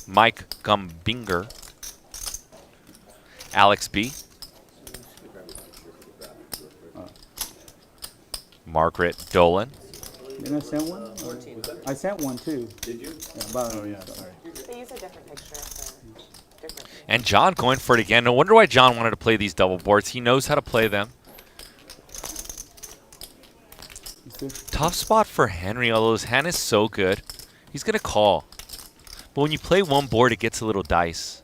Speaker 2: Mike Gumbinger. Alex B. Margaret Dolan.
Speaker 6: Didn't I send one? I sent one too. Did you? Yeah,
Speaker 7: Oh yeah, sorry.
Speaker 3: They use a different picture for different.
Speaker 2: And John going for it again. No wonder why John wanted to play these double boards. He knows how to play them. Tough spot for Henry, although his hand is so good. He's going to call. But when you play one board, it gets a little dice.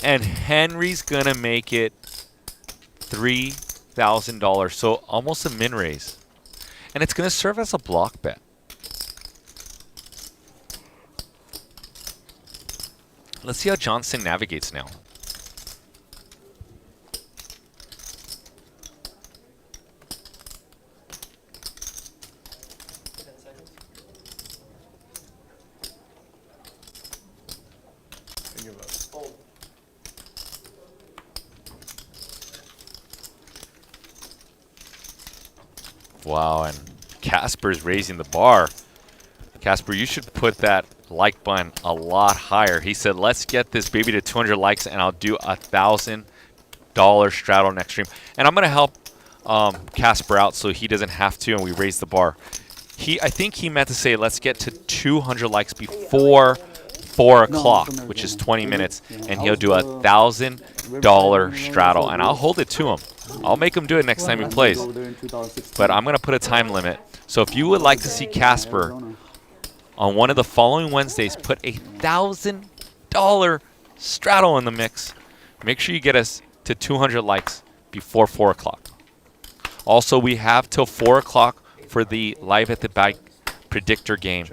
Speaker 2: And Henry's going to make it $3,000. So almost a min raise. And it's going to serve as a block bet. Let's see how Johnson navigates now.
Speaker 7: I give up.
Speaker 2: Wow, and Casper's raising the bar. Casper, you should put that like button a lot higher. He said, let's get this baby to 200 likes and I'll do $1,000 straddle next stream. And I'm going to help Casper out so he doesn't have to and we raise the bar. I think he meant to say, let's get to 200 likes before 4 o'clock, which is 20 minutes, and he'll do $1,000 straddle. And I'll hold it to him. I'll make him do it next time he plays. But I'm going to put a time limit. So if you would like to see Casper on one of the following Wednesdays, put $1,000 straddle in the mix. Make sure you get us to 200 likes before 4 o'clock. Also, we have till 4 o'clock for the live at the bike predictor game.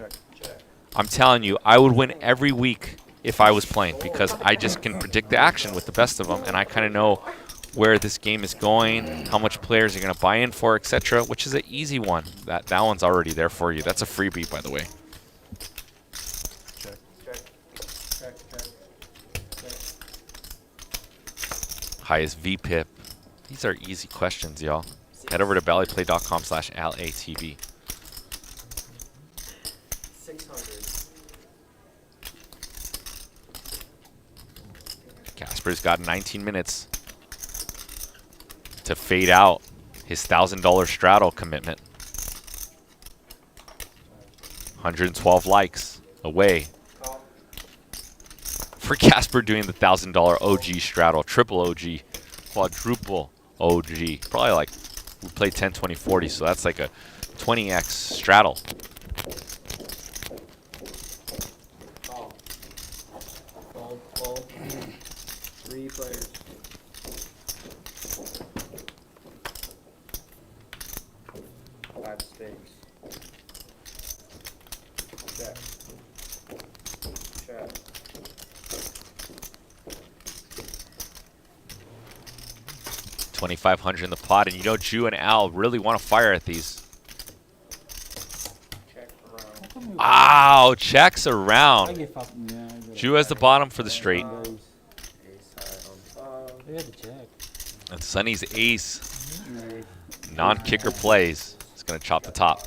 Speaker 2: I'm telling you, I would win every week if I was playing because I just can predict the action with the best of them, and I kind of know where this game is going, how much players are going to buy in for, etc., which is an easy one. That one's already there for you. That's a freebie, by the way. Highest VPIP. These are easy questions, y'all. Head over to ballyplay.com/LATV.
Speaker 5: 600.
Speaker 2: Casper's got 19 minutes to fade out his $1,000 straddle commitment. 112 likes away for Casper doing the $1,000 OG straddle, triple OG, quadruple OG. Probably like we played 10, 20, 40, so that's like a 20x straddle.
Speaker 5: Fold. 3 players. Five stakes. Check.
Speaker 2: 2,500 in the pot, and you know Jew and Al really want to fire at these.
Speaker 5: Check around.
Speaker 2: Wow, checks
Speaker 4: I
Speaker 2: around.
Speaker 4: give up.
Speaker 2: Jew has the bottom for the straight.
Speaker 5: Ace high on 5.
Speaker 4: They had to check.
Speaker 2: And Sonny's ace. Non-kicker plays. It's going to chop the top.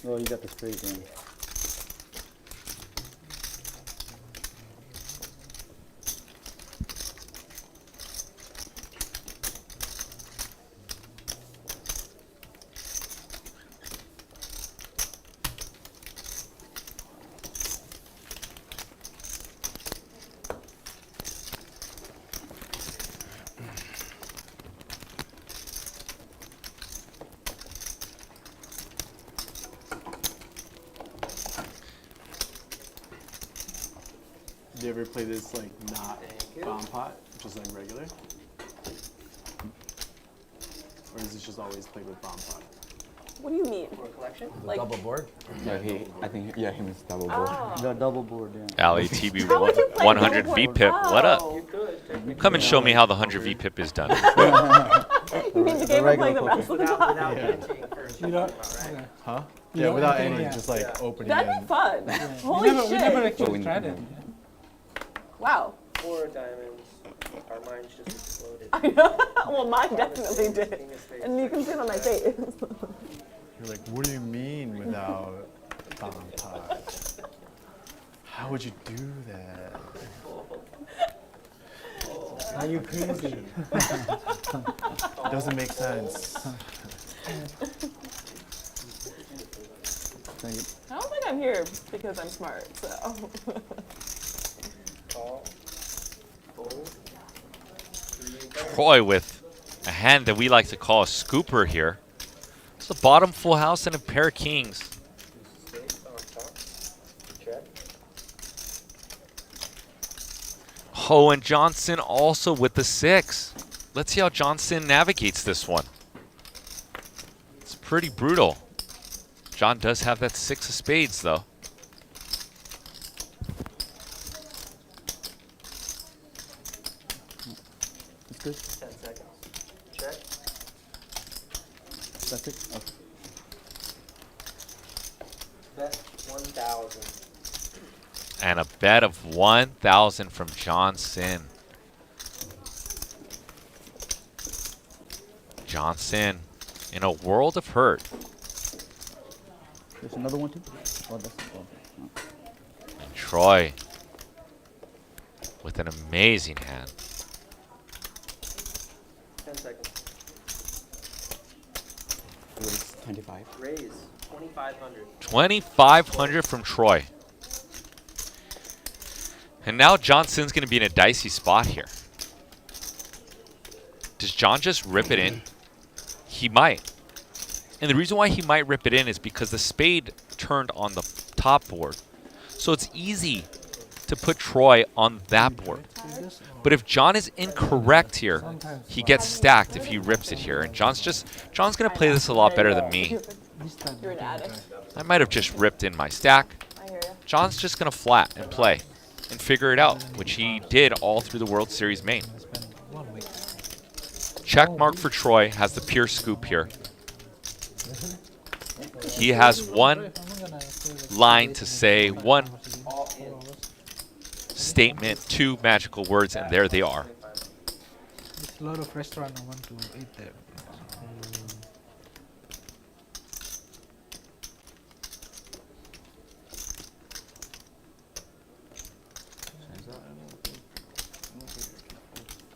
Speaker 6: Oh, you got the straight then.
Speaker 7: you ever play this like not bomb pot, just like regular? Or is this just always played with bomb pot?
Speaker 3: What do you mean? Like,
Speaker 6: Double board?
Speaker 5: Yeah, I think he means double board.
Speaker 6: The double board, yeah.
Speaker 2: Ali TB
Speaker 3: How would you play
Speaker 2: 100
Speaker 3: double
Speaker 2: VPIP.
Speaker 3: board?
Speaker 2: What up?
Speaker 3: Oh.
Speaker 2: Come and show me how the 100 VPIP is done.
Speaker 3: You mean the game of playing the mouse with the top?
Speaker 4: You don't. Okay.
Speaker 7: Huh?
Speaker 4: You
Speaker 7: Yeah,
Speaker 4: know
Speaker 7: without
Speaker 4: anything,
Speaker 7: any,
Speaker 4: yeah.
Speaker 7: just like opening
Speaker 3: That'd be
Speaker 7: and
Speaker 3: fun.
Speaker 4: We
Speaker 3: Holy
Speaker 4: never
Speaker 3: shit.
Speaker 4: actually
Speaker 5: we
Speaker 4: tried
Speaker 5: know.
Speaker 4: it.
Speaker 3: Wow.
Speaker 9: 4 diamonds. Our minds just exploded.
Speaker 3: I know. Well, mine definitely did. And you can see it on my face.
Speaker 7: you're like, what do you mean without bomb pot? How would you do that?
Speaker 4: Are you crazy?
Speaker 7: It doesn't make sense.
Speaker 6: Thank you.
Speaker 3: I don't think I'm here because I'm smart, so.
Speaker 9: Call. Fold.
Speaker 2: Troy with a hand that we like to call a scooper here. It's the bottom full house and a pair of kings.
Speaker 9: Spades on top. Check.
Speaker 2: Oh, and Johnson also with the 6. Let's see how Johnson navigates this one. It's pretty brutal. John does have that 6 of spades, though.
Speaker 6: It's good.
Speaker 9: 10 seconds. Check.
Speaker 6: That's it. Okay.
Speaker 9: Bet 1,000.
Speaker 2: And a bet of 1,000 from Johnson. Johnson in a world of hurt.
Speaker 6: There's another one too. Oh, that's oh, no.
Speaker 2: And Troy with an amazing hand.
Speaker 9: 10 seconds.
Speaker 5: It was 25.
Speaker 9: Raise 2,500.
Speaker 2: 2,500 from Troy. And now Johnson's going to be in a dicey spot here. Does John just rip it in? He might. And the reason why he might rip it in is because the spade turned on the top board. So it's easy to put Troy on that board. But if John is incorrect here, he gets stacked if he rips it here. And John's going to play this a lot better than me.
Speaker 4: This time.
Speaker 3: You're an addict.
Speaker 2: I might have just ripped in my stack.
Speaker 3: I hear ya.
Speaker 2: John's just going to flat and play and figure it out, which he did all through the World Series main.
Speaker 4: I spent 1 week.
Speaker 2: Check mark for Troy has the pure scoop here. He has one line to say, one statement, 2 magical words, and there they are.
Speaker 4: There's a lot of restaurants I want to eat there.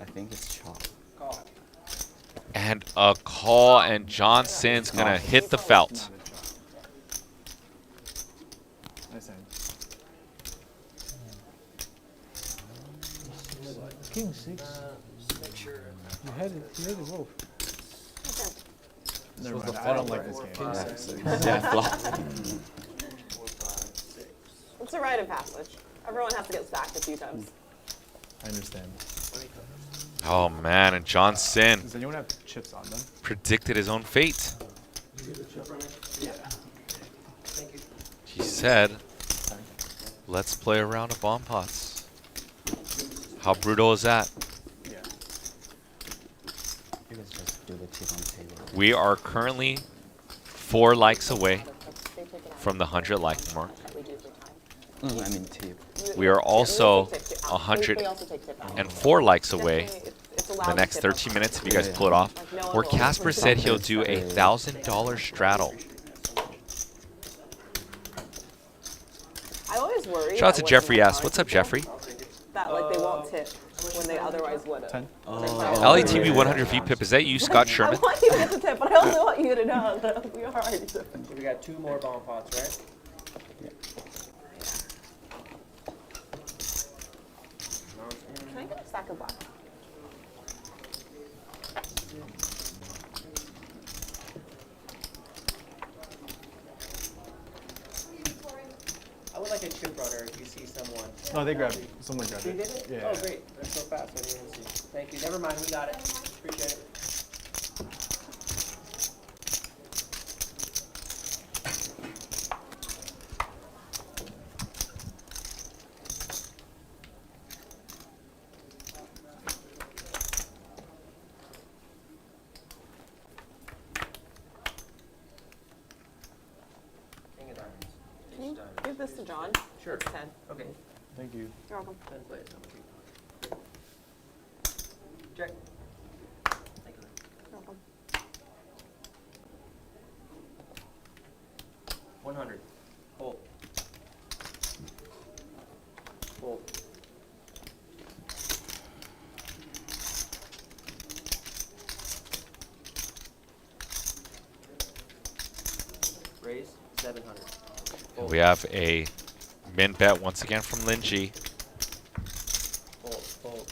Speaker 5: I think it's chalk.
Speaker 9: Call.
Speaker 2: And a call, and Johnson's going to hit the felt.
Speaker 7: Nice hand.
Speaker 4: King 6.
Speaker 9: Make sure.
Speaker 4: You had it both.
Speaker 7: Never mind. I don't like this game.
Speaker 5: Yeah, flop.
Speaker 9: 4, 5, 6.
Speaker 3: It's a rite of passage. Everyone has to get stacked a few times.
Speaker 7: I understand.
Speaker 2: Oh, man, and Johnson
Speaker 7: Does anyone have chips on them?
Speaker 2: predicted his own fate. He said, let's play a round of bomb pots. How brutal is that?
Speaker 7: Yeah.
Speaker 5: You guys just do the tip on the table.
Speaker 2: We are currently 4 likes away from the 100 like mark.
Speaker 5: I mean tip.
Speaker 2: We are also 104 likes away in the next 13 minutes if you guys pull it off. Where Casper said he'll do a $1,000 straddle.
Speaker 3: I always worry.
Speaker 2: Shout out to
Speaker 3: that when
Speaker 2: Jeffrey
Speaker 3: I'm
Speaker 2: S. What's up, Jeffrey?
Speaker 3: That like they won't tip when they otherwise would have.
Speaker 7: 10?
Speaker 2: LATV 100 VPIP, is that you, Scott
Speaker 3: I
Speaker 2: Sherman?
Speaker 3: want you to get the tip, but I also want you to know that we are already tipping.
Speaker 9: So we got 2 more bomb pots, right?
Speaker 3: Can I get a stack of black?
Speaker 9: I would like like a chip runner if you see someone.
Speaker 7: No, they grabbed. Someone grabbed
Speaker 9: They
Speaker 7: it.
Speaker 9: did it?
Speaker 7: Yeah.
Speaker 9: Oh, great. They're so fast. I didn't even see. Thank you. Never mind. We got it. Appreciate it. King of diamonds.
Speaker 3: Can you give this to John?
Speaker 9: Sure.
Speaker 3: It's 10.
Speaker 9: Okay.
Speaker 7: Thank you.
Speaker 3: You're welcome.
Speaker 9: Then play it. Check. Thank you.
Speaker 3: You're welcome.
Speaker 9: 100. Hold. Hold. Raise 700. Hold.
Speaker 2: We have a min bet once again from Lynne G.
Speaker 9: Hold. Hold.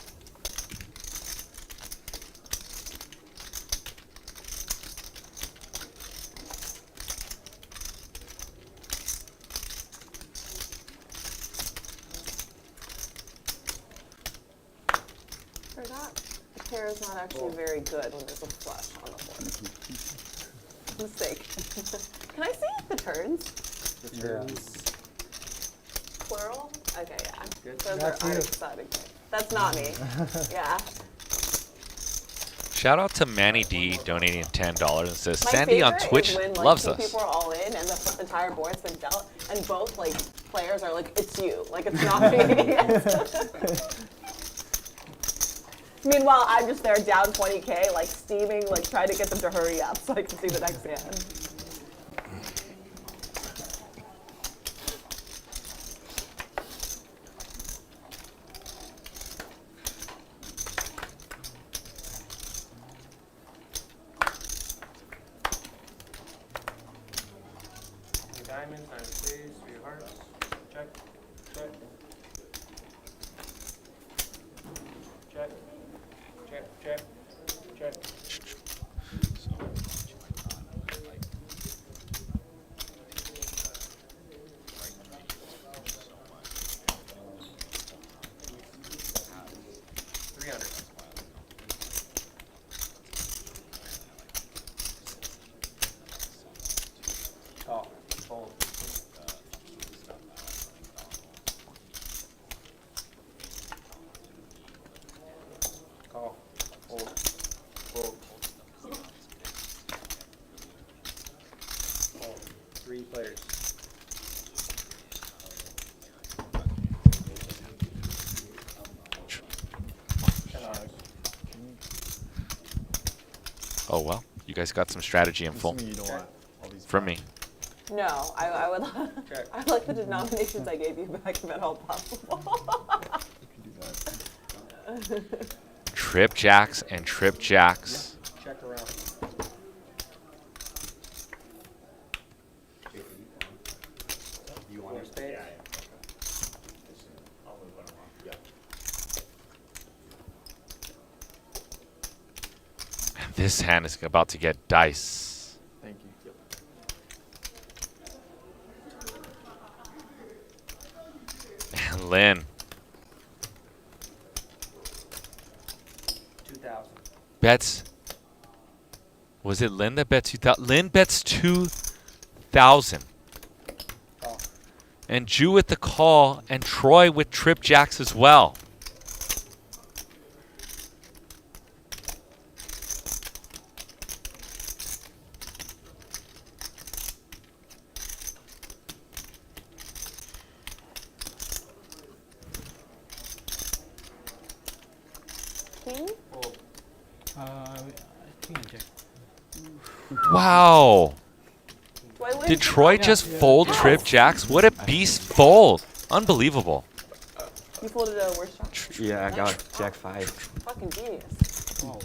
Speaker 3: For that, the pair is not actually very good when there's a flush on the board. Mistake. Can I see the turns? Plural? Okay, yeah.
Speaker 9: Good.
Speaker 3: Those
Speaker 8: That's
Speaker 3: are
Speaker 8: you.
Speaker 3: unexciting. That's not me. Yeah.
Speaker 2: Shout out to Manny D donating $10 and says
Speaker 3: My
Speaker 2: Sandy on
Speaker 3: favorite
Speaker 2: Twitch
Speaker 3: is when, like,
Speaker 2: loves
Speaker 3: two
Speaker 2: us.
Speaker 3: people are all in and the entire board's been dealt, and both like players are like, "It's you," like it's not me. Meanwhile, I'm just there down 20K, like steaming, like trying to get them to hurry up so I can see the next hand.
Speaker 9: Three diamonds, 9 of spades, 3 of hearts. Check. Check. Check. Check. Check. Check. Call. Fold. Call. Fold. Fold. Fold. 3 players.
Speaker 2: Oh well, you guys got some strategy in full
Speaker 7: Assuming you don't want all these.
Speaker 2: from me.
Speaker 3: No, I would.
Speaker 9: Check.
Speaker 3: I like the denominations I gave you back if at all possible.
Speaker 7: You can do that.
Speaker 2: Trip jacks and trip jacks.
Speaker 9: Check around. You want 4 spades?
Speaker 2: This hand is about to get dice.
Speaker 7: Thank you.
Speaker 2: And Lynn
Speaker 9: 2,000.
Speaker 2: bets. Was it Lynn that bet 2,000? Lynn bets 2,000.
Speaker 9: Call.
Speaker 2: And Jew with the call, and Troy with trip jacks as well.
Speaker 3: King?
Speaker 9: Fold.
Speaker 8: I think I check.
Speaker 2: Wow.
Speaker 3: Do I win?
Speaker 2: Did Troy
Speaker 8: Yeah,
Speaker 2: just
Speaker 8: yeah.
Speaker 2: fold trip jacks? What a beast fold. Unbelievable.
Speaker 3: You folded a worse shot.
Speaker 5: Yeah, I got Jack 5.
Speaker 3: Fucking genius.
Speaker 8: Oh,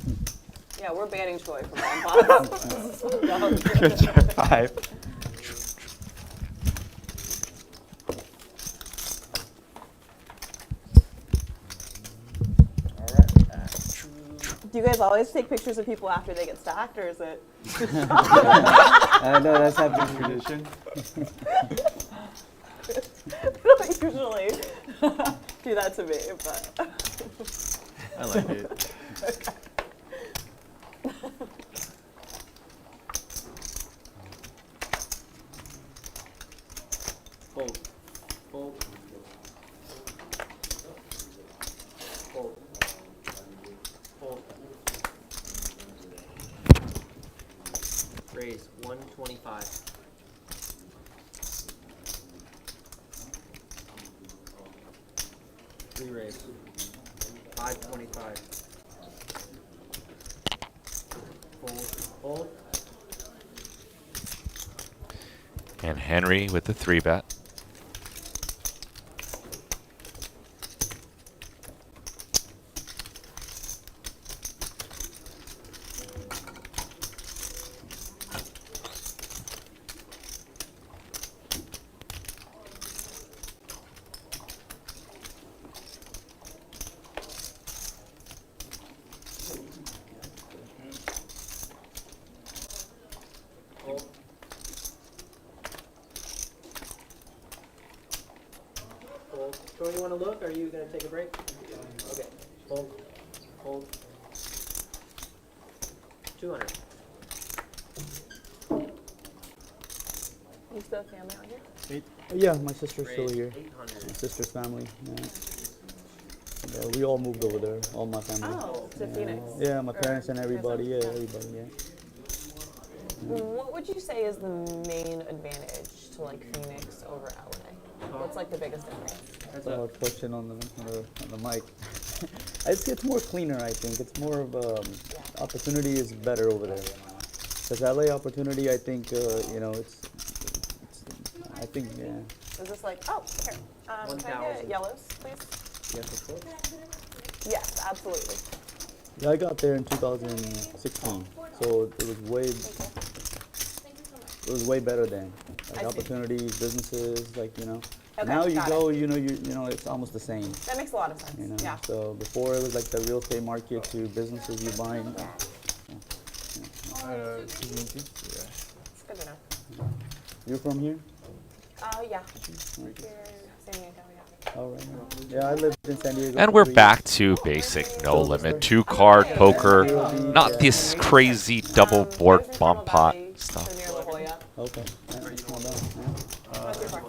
Speaker 3: Yeah, we're banning Troy from Bon Pots.
Speaker 5: Jack 5.
Speaker 9: Alright.
Speaker 3: Do you guys always take pictures of people after they get stacked, or is it?
Speaker 5: No, that's happened tradition.
Speaker 3: usually do that to me, but
Speaker 7: I like it.
Speaker 9: Fold. Fold. Fold. Fold. Raise 125. Re-raise 525. Fold. Fold.
Speaker 2: And Henry with the 3-bet.
Speaker 9: Fold. Fold. Troy, you want to look? Or are you going to take a break? Okay. Fold. Fold. 200.
Speaker 3: you still have family on here?
Speaker 6: Yeah, my sister's still
Speaker 9: Raise
Speaker 6: here.
Speaker 9: 800.
Speaker 6: My sister's family. Yeah. Yeah, we all moved over there, all my family.
Speaker 3: Oh, to Phoenix.
Speaker 6: Yeah, my
Speaker 3: Or
Speaker 6: parents and everybody. Yeah,
Speaker 3: yeah.
Speaker 6: everybody. Yeah.
Speaker 3: What would you say is the main advantage to like Phoenix over LA? What's like the biggest difference?
Speaker 9: That's
Speaker 6: That's a hard question on the mic. It's more cleaner, I think. It's more of opportunity is better over there. Because LA opportunity, I think it's I think
Speaker 3: Is this like, oh, here, can I
Speaker 9: 1,000.
Speaker 3: get yellows, please?
Speaker 9: Yes, of course.
Speaker 3: Yes, absolutely.
Speaker 6: yeah. I got there in 2016, so it was way better then.
Speaker 3: I
Speaker 6: Like
Speaker 3: see.
Speaker 6: opportunities, businesses, like
Speaker 3: Okay,
Speaker 6: now you
Speaker 3: got
Speaker 6: go,
Speaker 3: it.
Speaker 6: it's almost the same.
Speaker 3: That makes a lot of sense. Yeah.
Speaker 6: So before it was like the real estate market to businesses you buying.
Speaker 7: Community? Yeah.
Speaker 3: It's good to know.
Speaker 6: You're from here?
Speaker 3: Yeah. Here, San Diego, yeah.
Speaker 6: All right. Yeah, I lived in San Diego.
Speaker 2: And
Speaker 6: for
Speaker 2: we're
Speaker 6: 3
Speaker 2: back to basic no limit 2-card poker, not this crazy double board
Speaker 3: There's
Speaker 2: bump
Speaker 3: Central
Speaker 2: pot
Speaker 3: Valley,
Speaker 2: stuff.
Speaker 3: So near La Jolla.
Speaker 6: years. Okay. Yeah, it's not bad, yeah.
Speaker 3: Not too far.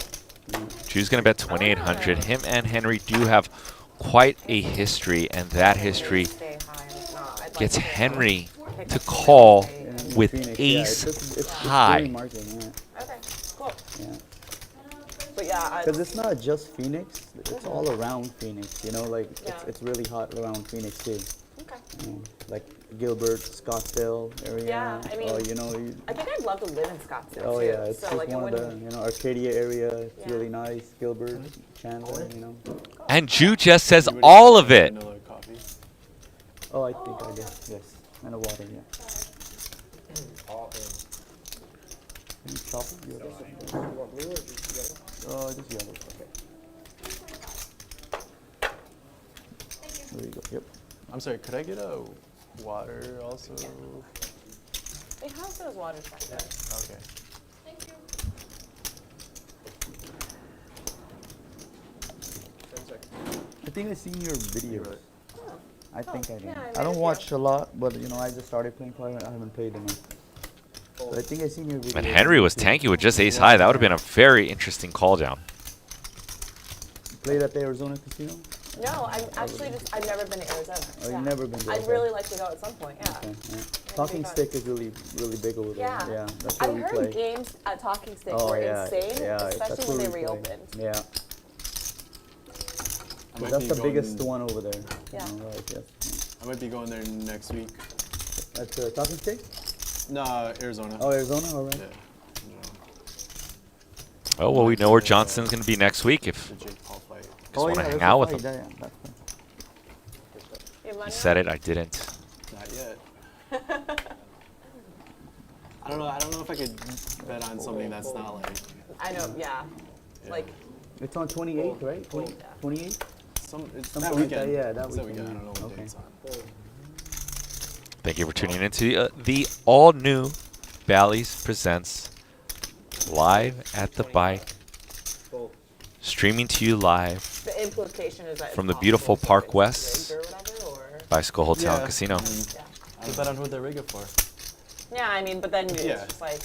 Speaker 2: Drew's gonna bet 2,800. Him and Henry do have quite a history, and that history
Speaker 3: Stay high and not. I'd like
Speaker 2: gets
Speaker 3: to
Speaker 2: Henry
Speaker 3: pick
Speaker 2: to
Speaker 3: up
Speaker 2: call
Speaker 3: stay-
Speaker 6: In
Speaker 2: with
Speaker 6: Phoenix,
Speaker 2: ace
Speaker 6: it's
Speaker 2: high.
Speaker 6: very market, yeah.
Speaker 3: Okay, cool.
Speaker 6: Yeah.
Speaker 3: But yeah,
Speaker 6: Because it's not just Phoenix, it's all around Phoenix, like
Speaker 3: Yeah.
Speaker 6: it's really hot around Phoenix too.
Speaker 3: okay.
Speaker 6: Like Gilbert, Scottsdale area.
Speaker 3: Yeah, I mean,
Speaker 6: you
Speaker 3: I think I'd love to live in Scottsdale
Speaker 6: oh
Speaker 3: too.
Speaker 6: yeah, it's
Speaker 3: so
Speaker 6: just
Speaker 3: like it
Speaker 6: one of
Speaker 3: wouldn't.
Speaker 6: the, Arcadia area, it's
Speaker 3: Yeah.
Speaker 6: really nice. Gilbert, Chandler,
Speaker 2: And Drew just says
Speaker 7: You would
Speaker 2: all
Speaker 7: just
Speaker 2: of it.
Speaker 7: Vanilla coffee.
Speaker 6: Oh, I think I did, yes. And a water, yeah.
Speaker 9: All in.
Speaker 6: Can you chop it?
Speaker 9: You want blue or just yellow?
Speaker 6: Just yellow. There you go, yep.
Speaker 7: I'm sorry, could I get a water also?
Speaker 3: They have those waters back there.
Speaker 7: Okay.
Speaker 6: I think I seen your videos. I think I did.
Speaker 3: yeah, I
Speaker 6: I don't
Speaker 3: made a
Speaker 6: watch a lot, but I just started playing card. I haven't played enough. But I think I seen your videos.
Speaker 2: And Henry was tanky with just ace high. That would have been a very interesting call down.
Speaker 6: Played at the Arizona casino?
Speaker 3: No, I've never been to Arizona.
Speaker 6: Oh,
Speaker 3: yeah.
Speaker 6: you've never been there?
Speaker 3: I'd really like to go at some point. Yeah.
Speaker 6: Okay, yeah. Talking
Speaker 3: fun.
Speaker 6: Stick is really big over there.
Speaker 3: Yeah.
Speaker 6: Yeah, that's where
Speaker 3: I
Speaker 6: we
Speaker 3: heard
Speaker 6: play.
Speaker 3: games at Talking Stick
Speaker 6: Oh
Speaker 3: were
Speaker 6: yeah,
Speaker 3: insane,
Speaker 6: yeah, that's
Speaker 3: especially
Speaker 6: where
Speaker 3: when they
Speaker 6: we play.
Speaker 3: reopened.
Speaker 6: Yeah.
Speaker 7: I
Speaker 6: But
Speaker 7: might
Speaker 6: that's
Speaker 7: be
Speaker 6: the
Speaker 7: going-
Speaker 6: biggest one over there.
Speaker 3: Yeah.
Speaker 6: Right, yes.
Speaker 7: I might be going there next week.
Speaker 6: At Talking Stick?
Speaker 7: Nah, Arizona.
Speaker 6: Oh, Arizona, all right.
Speaker 7: Yeah.
Speaker 2: Oh, well, we know where Johnson's going to be next week if
Speaker 7: The Jake Paul fight.
Speaker 2: you want to
Speaker 6: there's
Speaker 2: hang
Speaker 6: a
Speaker 2: out with
Speaker 6: fight,
Speaker 2: him.
Speaker 6: yeah, that's fine.
Speaker 2: You said it, I didn't.
Speaker 7: Not yet. I don't know if I could bet on something that's not like
Speaker 3: I know, yeah. Like,
Speaker 6: It's on 28th, right? 28th?
Speaker 7: it's
Speaker 6: Something
Speaker 7: that
Speaker 6: like
Speaker 7: weekend.
Speaker 6: that, yeah, that
Speaker 7: It's that
Speaker 6: weekend,
Speaker 7: weekend. I don't know what
Speaker 6: okay.
Speaker 7: day it's on.
Speaker 2: Thank you for tuning into the all-new Bally's Presents Live at the Bike Streaming to you live
Speaker 3: The implication is that
Speaker 2: from
Speaker 3: it's
Speaker 2: the beautiful
Speaker 3: possible
Speaker 2: Park
Speaker 3: it's
Speaker 2: West
Speaker 3: rigged or whatever, or
Speaker 2: Bicycle Hotel and
Speaker 7: Yeah.
Speaker 2: Casino.
Speaker 3: yeah.
Speaker 6: Depend on who they rig it for.
Speaker 3: Yeah, I mean, but then it's
Speaker 7: Yeah.
Speaker 3: just like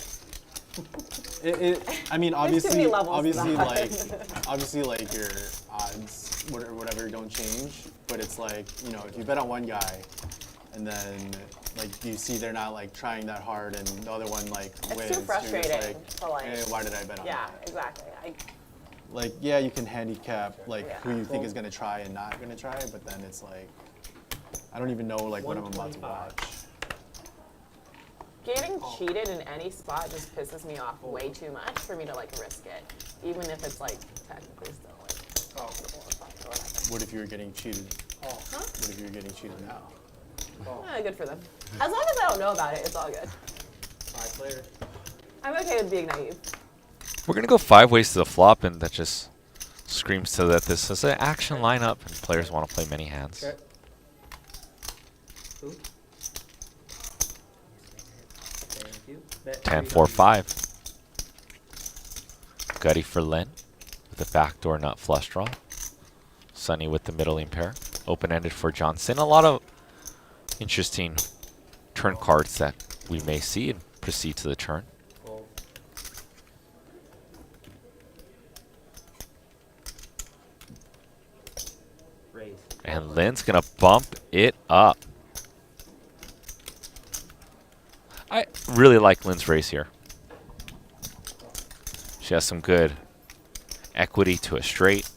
Speaker 7: I mean,
Speaker 3: There's too many
Speaker 7: obviously,
Speaker 3: levels to that.
Speaker 7: obviously, like your odds, whatever, don't change. But it's like, you know, if you bet on one guy, and then like you see they're not like trying that hard, and the other one like wins,
Speaker 3: it's too frustrating
Speaker 7: you're just
Speaker 3: to like.
Speaker 7: like, why did I bet on
Speaker 3: Yeah,
Speaker 7: that?
Speaker 3: exactly.
Speaker 7: Like, yeah, you can handicap like
Speaker 3: Yeah.
Speaker 7: who you think is gonna try and not gonna try, but then it's like, I don't even know like what I'm about to
Speaker 9: 125.
Speaker 7: watch.
Speaker 3: Getting cheated in any spot just pisses me off way too much for me to like risk it, even if it's like technically still like profitable or fun or whatever.
Speaker 7: What if you were getting cheated?
Speaker 3: Huh?
Speaker 7: What if you were getting cheated now?
Speaker 3: Good for them. As long as I don't know about it, it's all good.
Speaker 9: 5 players.
Speaker 3: I'm okay with being naive.
Speaker 2: We're going to go 5 ways to the flop, and that just screams to that this is an action lineup, and players want to play many hands.
Speaker 9: Okay. Who? Thank you. Bet
Speaker 2: 10,
Speaker 9: 300.
Speaker 2: 4, 5. Gutty for Lynne with a backdoor nut flush draw. Sunny with the middling pair. Open-ended for Cynn. A lot of interesting turn cards that we may see and proceed to the turn.
Speaker 9: Fold. Raise.
Speaker 2: And Lynne's going to bump it up. I really like Lynne's raise here. She has some good equity to a straight.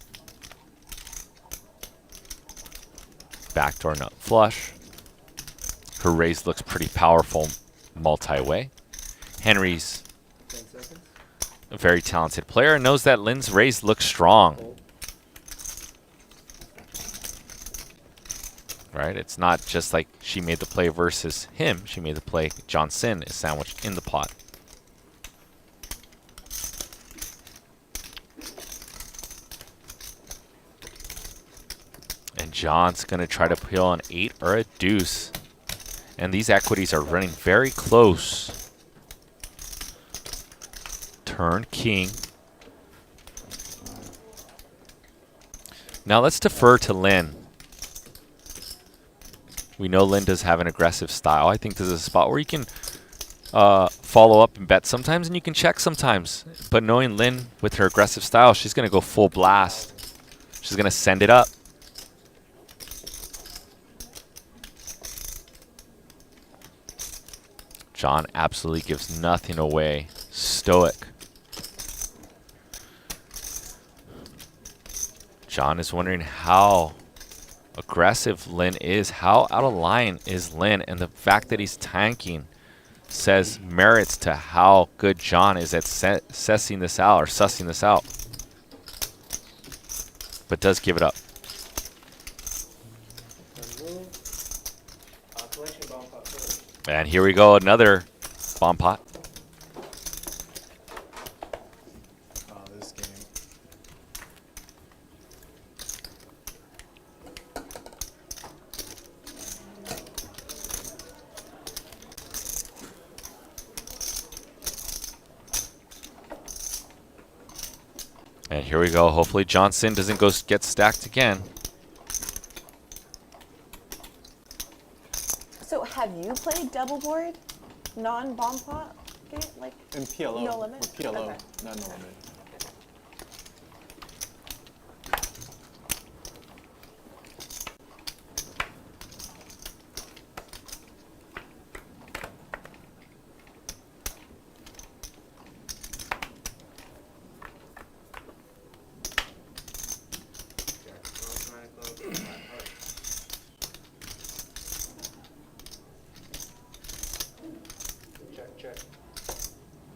Speaker 2: Backdoor nut flush. Her raise looks pretty powerful multi-way. Henry's
Speaker 9: 10 seconds.
Speaker 2: a very talented player and knows that Lynne's raise looks strong.
Speaker 9: Fold.
Speaker 2: Right? It's not just like she made the play versus him. She made the play. Cynn is sandwiched in the pot. And John's going to try to peel an 8 or a deuce. And these equities are running very close. Turn king. Now let's defer to Lynne. We know Lynne does have an aggressive style. I think this is a spot where you can follow up and bet sometimes, and you can check sometimes. But knowing Lynne with her aggressive style, she's going to go full blast. She's going to send it up. John absolutely gives nothing away. Stoic. John is wondering how aggressive Lynne is. How out of line is Lynne? And the fact that he's tanking says merits to how good John is at sussing this out or sussing this out. But does give it up.
Speaker 9: Collection bomb pot first.
Speaker 2: And here we go, another bomb pot.
Speaker 7: Oh, this game.
Speaker 2: And here we go. Hopefully Cynn doesn't go get stacked again.
Speaker 3: So have you played double board, non-bomb pot game? Like
Speaker 7: In PLO.
Speaker 3: No limit?
Speaker 7: With PLO,
Speaker 3: Okay.
Speaker 7: not no limit.
Speaker 9: Check, check.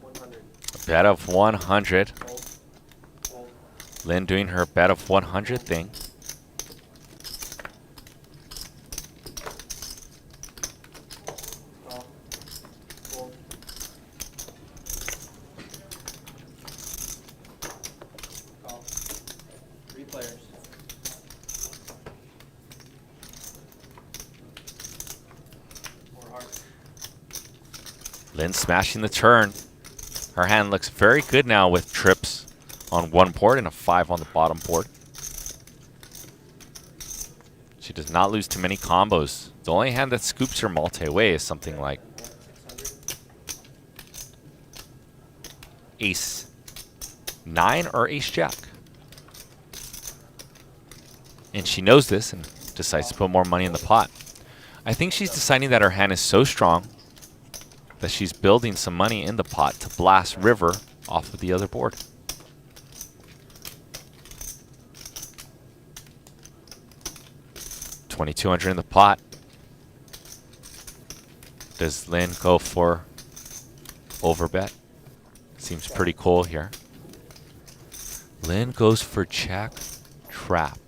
Speaker 9: 100.
Speaker 2: Bet of 100.
Speaker 9: Fold. Fold.
Speaker 2: Lynne doing her bet of 100 thing.
Speaker 9: Call. Fold. Call. 3 players. More hearts.
Speaker 2: Lynne smashing the turn. Her hand looks very good now with trips on one board and a 5 on the bottom board. She does not lose too many combos. The only hand that scoops her multi-way is something like Ace 9 or Ace Jack. And she knows this and decides to put more money in the pot. I think she's deciding that her hand is so strong that she's building some money in the pot to blast river off of the other board. $2,200 in the pot. Does Lynn go for overbet? Seems pretty cool here. Lynn goes for check trap.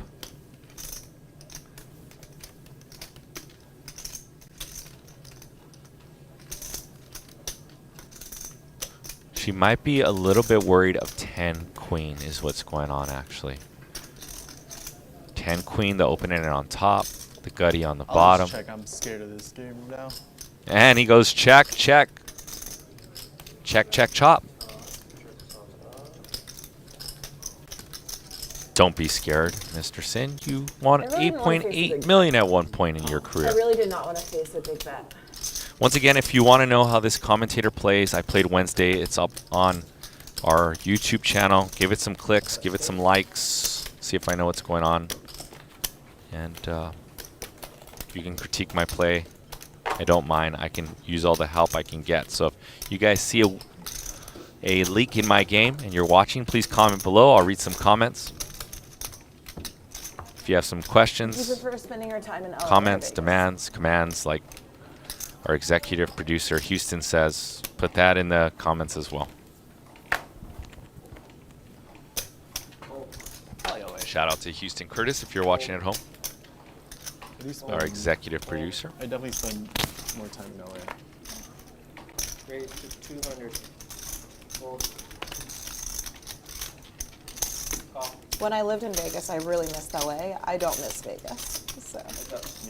Speaker 2: She might be a little bit worried of 10 queen is what's going on actually. 10 queen, the opening on top, the gutty on the bottom.
Speaker 7: Just check. I'm scared of this game now.
Speaker 2: And he goes check, check. Check, check, chop. Don't be scared, Mr. Cynn. You won
Speaker 3: I really didn't wanna face the
Speaker 2: $8.8
Speaker 3: big
Speaker 2: million at one point in your career.
Speaker 3: I really did not want to face a big bet.
Speaker 2: Once again, if you want to know how this commentator plays, I played Wednesday. It's up on our YouTube channel. Give it some clicks, give it some likes, see if I know what's going on. And you can critique my play. I don't mind. I can use all the help I can get. So if you guys see a leak in my game and you're watching, please comment below. I'll read some comments. If you have some
Speaker 3: Do you
Speaker 2: questions,
Speaker 3: prefer spending your time in LA or
Speaker 2: comments,
Speaker 3: Vegas?
Speaker 2: demands, commands, like our executive producer Houston says, put that in the comments as well. Shout out to Houston Curtis if you're watching at home. Our executive producer.
Speaker 7: I definitely spend more time in LA.
Speaker 9: Raise to 200. Fold. Call.
Speaker 3: When I lived in Vegas, I really missed LA. I don't miss Vegas. So
Speaker 7: Yeah, I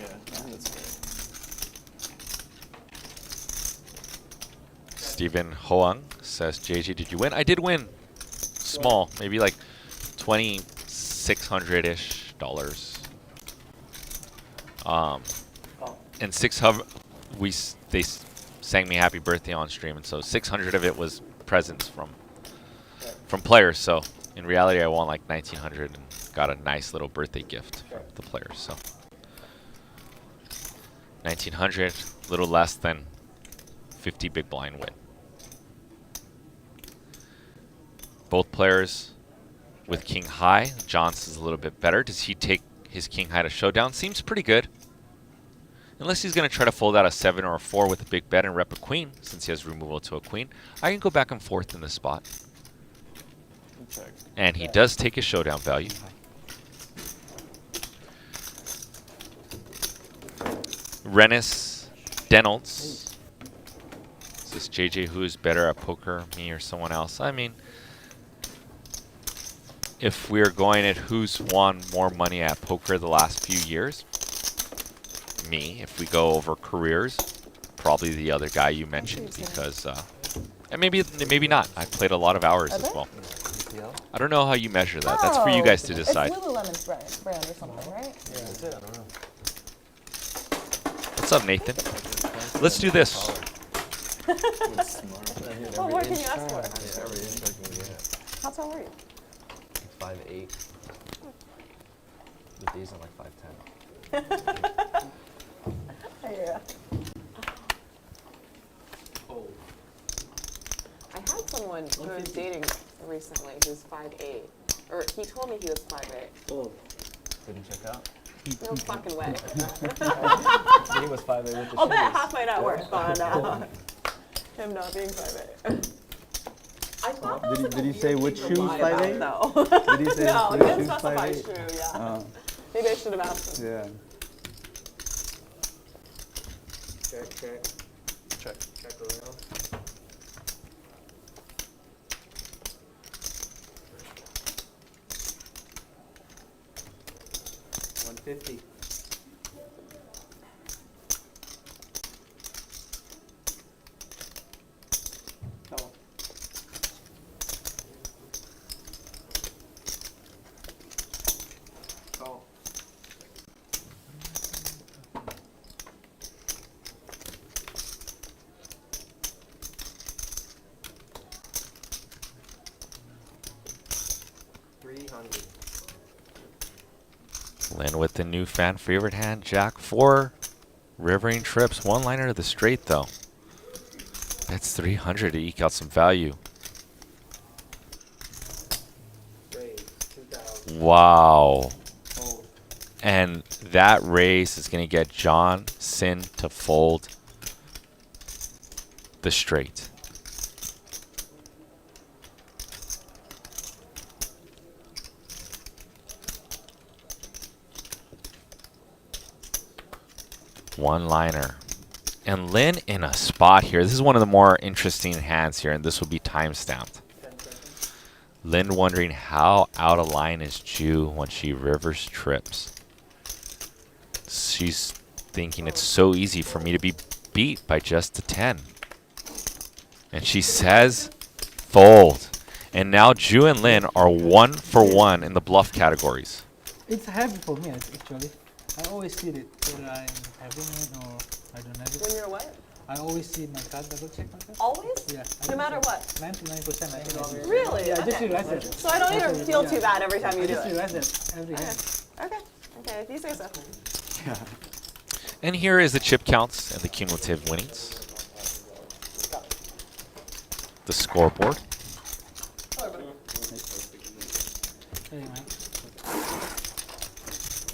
Speaker 7: think that's great.
Speaker 2: Stephen Hoang says, JJ, did you win? I did win. Small, maybe like $2,600-ish. And 600, they sang me happy birthday on stream, and so 600 of it was presents from players. So in reality, I won like 1,900 and got a nice little birthday gift from the players. So 1,900, a little less than 50 big blind win. Both players with king high. Johnson's a little bit better. Does he take his king high to showdown? Seems pretty good. Unless he's going to try to fold out a 7 or a 4 with a big bet and rep a queen, since he has removal to a queen. I can go back and forth in this spot.
Speaker 7: Check.
Speaker 2: And he does take his showdown value. Rennis Denolds says, JJ, who is better at poker, me or someone else? I mean, if we're going at who's won more money at poker the last few years, me. If we go over careers, probably the other guy you mentioned, because and maybe not. I played a lot of hours as well. I don't know how you measure that. That's for you guys to decide.
Speaker 3: It's Lululemon's brand or something, right?
Speaker 5: Yeah, that's it. I don't know.
Speaker 2: What's up, Nathan? Let's do this.
Speaker 3: Well, what can you ask for?
Speaker 5: Yeah, every inch I can get.
Speaker 3: How tall are you?
Speaker 5: 5'8". With these, I'm like 5'10".
Speaker 3: Yeah.
Speaker 10: I had someone who I was dating recently who's 5'8", or he told me he was 5'8".
Speaker 5: Oh. Didn't check out?
Speaker 10: No fucking way.
Speaker 5: He was 5'8" with the
Speaker 10: I'll bet
Speaker 5: shoes.
Speaker 10: half my net worth on him not being 5'8". I thought that was
Speaker 6: Did he say which shoes,
Speaker 10: lie about,
Speaker 6: 5'8"?
Speaker 10: though.
Speaker 6: Did he say
Speaker 10: No, he
Speaker 6: which
Speaker 10: didn't
Speaker 6: shoes,
Speaker 10: specify
Speaker 6: 5'8"?
Speaker 10: shoe, yeah. Maybe I should have asked him.
Speaker 6: Yeah.
Speaker 9: Check, check.
Speaker 7: Check.
Speaker 9: Check around. 150. Call.
Speaker 2: Lynne with the new fan favorite hand, Jack 4. Rivering trips, one liner to the straight though. That's 300 to eke out some value. Wow. And that raise is going to get John Cynn to fold the straight. One liner. And Lynne in a spot here. This is one of the more interesting hands here, and this will be time stamped. Lynne wondering how out of line is Ju when she rivers trips. She's thinking it's so easy for me to be beat by just a 10. And she says fold. And now Ju and Lynne are 1 for 1 in the bluff categories.
Speaker 4: It's heavy for me actually. I always see it whether I'm having it or I don't have it.
Speaker 10: When you're what?
Speaker 4: I always see my card, double check my card.
Speaker 10: Always?
Speaker 4: Yeah.
Speaker 10: No matter what?
Speaker 4: 99% I think I do.
Speaker 10: Really?
Speaker 4: Yeah, I just
Speaker 10: Okay.
Speaker 4: realized it.
Speaker 10: So I don't even feel too bad every time you
Speaker 4: I
Speaker 10: do
Speaker 4: just
Speaker 10: it.
Speaker 4: realized it every
Speaker 10: Okay.
Speaker 4: hand.
Speaker 10: Okay. Okay, if you say so.
Speaker 2: And here is the chip counts and the cumulative winnings. The scoreboard.
Speaker 4: Hey, man.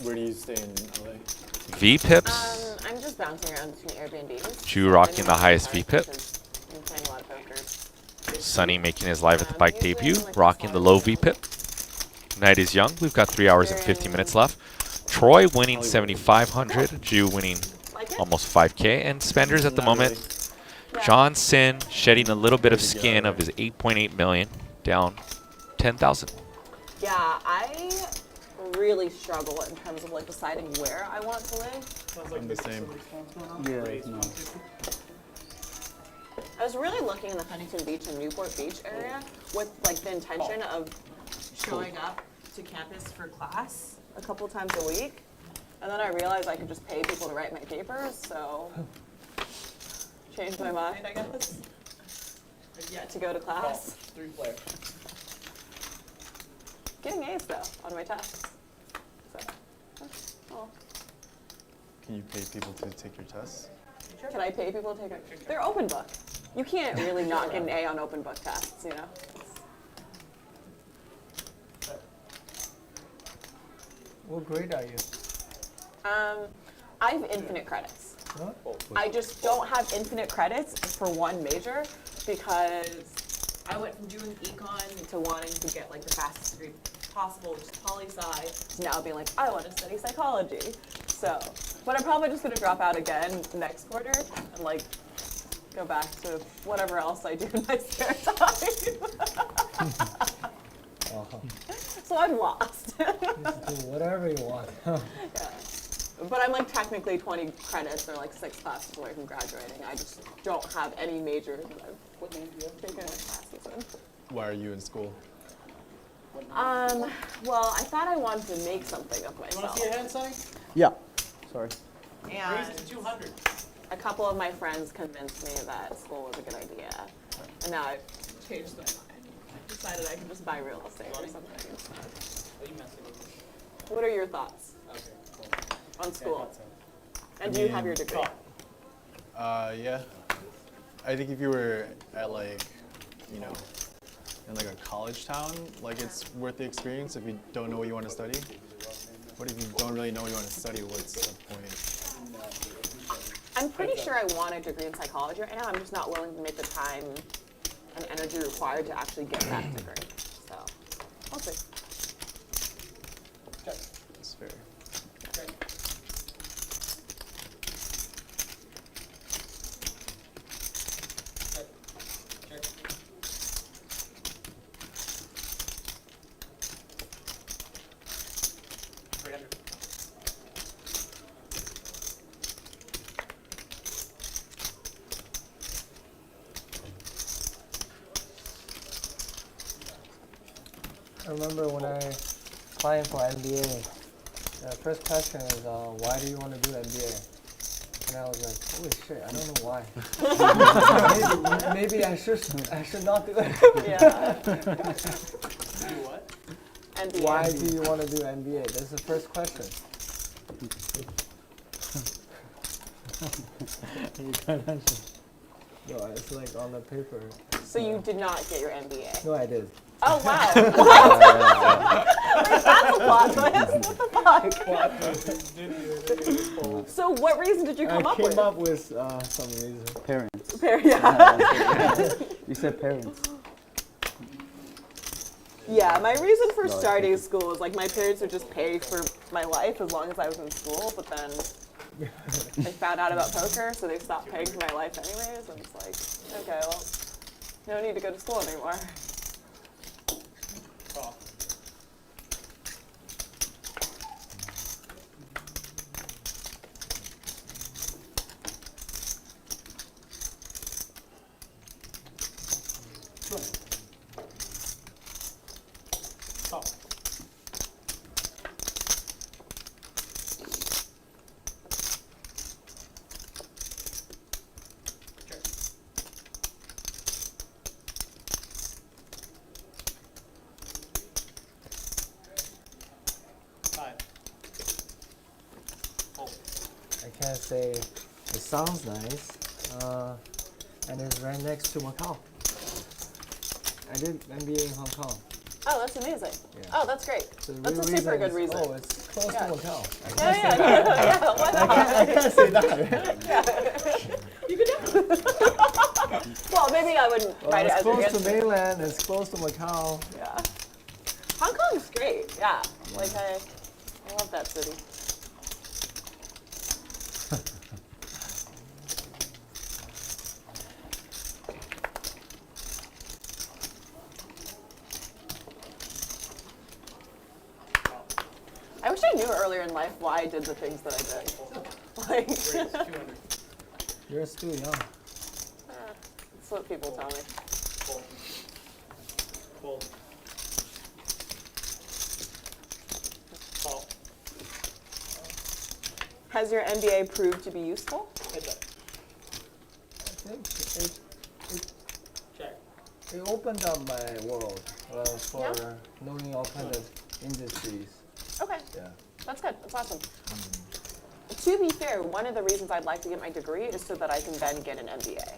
Speaker 7: Where do you stay in LA?
Speaker 2: V pips.
Speaker 10: I'm just bouncing around between Airbnbs.
Speaker 2: Ju rocking the highest V pip.
Speaker 10: I'm playing a lot of poker.
Speaker 2: Sunny making his live at the bike debut, rocking the low V pip. Night is young. We've got 3 hours and 50 minutes left. Troy winning 7,500. Ju winning almost 5K. And spenders at the moment. John Cynn shedding a little bit of skin of his 8.8 million, down 10,000.
Speaker 10: Yeah, I really struggle in terms of like deciding where I want to live.
Speaker 7: I'm the same.
Speaker 6: Yeah, no.
Speaker 10: I was really looking in the Huntington Beach and Newport Beach area with like the intention of showing up to campus for class a couple times a week. And then I realized I could just pay people to write my papers, so changed my mind, I guess. Yet to go to class. Getting A's though on my tests. So, oh.
Speaker 7: Can you pay people to take your tests?
Speaker 10: Can I pay people to take it? They're open book. You can't really not get an A on open book tests, you know?
Speaker 4: What grade are you?
Speaker 10: I have infinite credits.
Speaker 4: What?
Speaker 10: I just don't have infinite credits for one major because I went from doing econ to wanting to get like the fastest degree possible, which is poli-sci, to now being like, I want to study psychology. So, but I'm probably just going to drop out again next quarter and like go back to whatever else I do in my spare time. So I'm lost.
Speaker 4: Just do whatever you want.
Speaker 10: Yeah. But I'm like technically 20 credits or like 6 classes away from graduating. I just don't have any major that I've taken any classes in.
Speaker 7: Why are you in school?
Speaker 10: Well, I thought I wanted to make something of myself.
Speaker 9: You want to see a hand sign?
Speaker 6: Yeah. Sorry.
Speaker 10: And
Speaker 9: Raise it to 200.
Speaker 10: a couple of my friends convinced me that school was a good idea. And now I've changed my mind. Decided I could just buy real estate or something instead. What are your thoughts on school? And do you have your degree?
Speaker 7: Yeah. I think if you were at like, you know, in like a college town, like it's worth the experience if you don't know what you want to study. But if you don't really know what you want to study, what's the point?
Speaker 10: I'm pretty sure I want a degree in psychology right now. I'm just not willing to make the time and energy required to actually get that degree. So, I'll see.
Speaker 7: That's fair.
Speaker 8: I remember when I applied for MBA, the first question is, why do you want to do MBA? And I was like, holy shit, I don't know why. maybe I should not do it.
Speaker 10: Yeah.
Speaker 9: Do what?
Speaker 10: MBA.
Speaker 8: Why do you want to do MBA? That's the first question.
Speaker 4: You can't answer.
Speaker 8: No, it's like on the paper.
Speaker 10: So you did not get your MBA?
Speaker 8: No, I did.
Speaker 10: Oh, wow. Wait, that's a plot twist. What the fuck? So what reason did you come up with?
Speaker 8: I came up with some reason.
Speaker 6: Parents.
Speaker 10: Yeah.
Speaker 6: You said parents.
Speaker 10: Yeah, my reason for starting school was like my parents would just pay for my life as long as I was in school, but then I found out about poker, so they stopped paying for my life anyways, and it's like, okay, well, no need to go to school anymore.
Speaker 8: I can't say it sounds nice, and it's right next to Macau. I did MBA in Hong Kong.
Speaker 10: Oh, that's amazing.
Speaker 8: Yeah.
Speaker 10: Oh, that's great.
Speaker 8: So the
Speaker 10: That's a
Speaker 8: real
Speaker 10: super good
Speaker 8: is-
Speaker 10: reason.
Speaker 8: Oh, it's close
Speaker 10: Yeah.
Speaker 8: to Macau.
Speaker 10: Yeah, why not?
Speaker 8: I can't say that.
Speaker 10: You could do Well, maybe I wouldn't write it
Speaker 8: It's
Speaker 10: as your
Speaker 8: close to
Speaker 10: answer.
Speaker 8: mainland. It's close to Macau.
Speaker 10: Yeah. Hong Kong's great. Yeah. Like I love that city. I wish I knew earlier in life why I did the things that I did. Like,
Speaker 8: You're still young.
Speaker 10: that's what people tell me. Has your MBA proved to be useful?
Speaker 8: I think it opened up my world for knowing all kinds of industries.
Speaker 10: Okay.
Speaker 8: Yeah.
Speaker 10: That's good. That's awesome. To be fair, one of the reasons I'd like to get my degree is so that I can then get an MBA.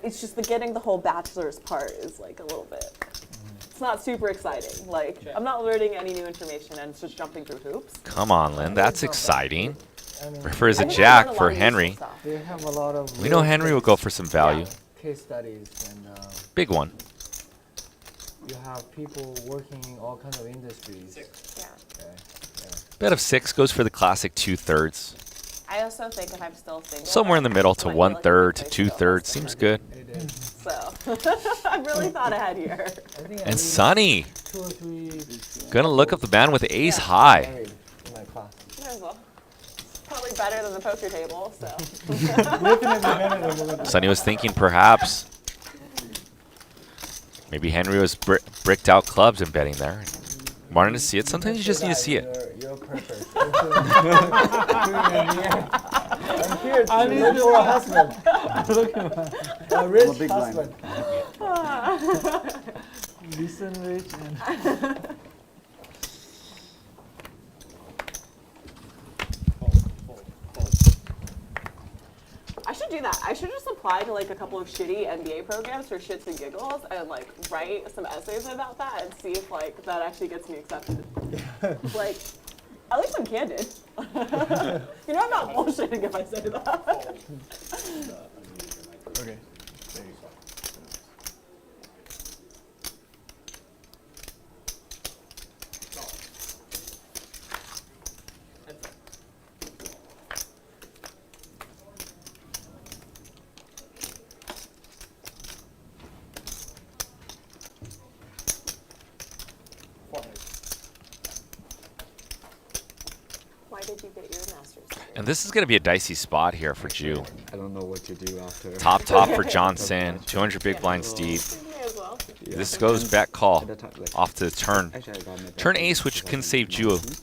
Speaker 10: It's just the getting the whole bachelor's part is like a little bit. It's not super exciting. Like I'm not learning any new information and it's just jumping through hoops.
Speaker 2: Come on, Lynn. That's exciting.
Speaker 8: I mean,
Speaker 2: Refers
Speaker 10: I
Speaker 2: a
Speaker 10: think I learned
Speaker 2: jack
Speaker 10: a
Speaker 2: for
Speaker 10: lot of useful
Speaker 2: Henry.
Speaker 10: stuff.
Speaker 8: they have a lot of.
Speaker 2: We know
Speaker 8: real
Speaker 2: Henry will go for some value.
Speaker 8: case studies, and
Speaker 2: Big one.
Speaker 8: you have people working in all kinds of industries.
Speaker 10: Yeah.
Speaker 8: Okay.
Speaker 2: Bet of 6 goes for the classic 2/3.
Speaker 10: I also think if I'm still single,
Speaker 2: Somewhere in the middle to
Speaker 10: might be like a
Speaker 2: 1/3
Speaker 10: good
Speaker 2: to
Speaker 10: place to go
Speaker 2: 2/3
Speaker 10: for
Speaker 2: seems
Speaker 10: summer.
Speaker 2: good.
Speaker 8: It is.
Speaker 10: So I really thought ahead here.
Speaker 8: I think at
Speaker 2: And
Speaker 8: least
Speaker 2: Sunny,
Speaker 8: 2 or 3
Speaker 2: gonna look up the man with ace high.
Speaker 8: married in my class.
Speaker 10: Might as well. Probably better than the poker table. So
Speaker 2: Sunny was thinking perhaps maybe Henry was bricked out clubs and betting there. Wanted to see it. Sometimes you just need to see it.
Speaker 8: You're perfect. I'm here to look for a husband. A rich
Speaker 6: I'm a big blind.
Speaker 8: husband.
Speaker 4: Decent rich and
Speaker 10: I should do that. I should just apply to like a couple of shitty MBA programs for shits and giggles and like write some essays about that and see if like that actually gets me accepted. Like, at least I'm candid. You know I'm not bullshitting if I say that.
Speaker 7: Okay. There you go.
Speaker 10: Why did you get your master's degree?
Speaker 2: And this is gonna be a dicey spot here for Jew.
Speaker 5: I don't know what to do after.
Speaker 2: Top for John Cynn. 200 big blind Steve.
Speaker 10: May as well.
Speaker 5: Yeah.
Speaker 2: This goes bet call
Speaker 5: At that time, like,
Speaker 2: off to the turn.
Speaker 5: actually, I got my
Speaker 2: Turn
Speaker 5: bachelor's
Speaker 2: ace, which
Speaker 5: in
Speaker 2: can save Jew
Speaker 5: 2019,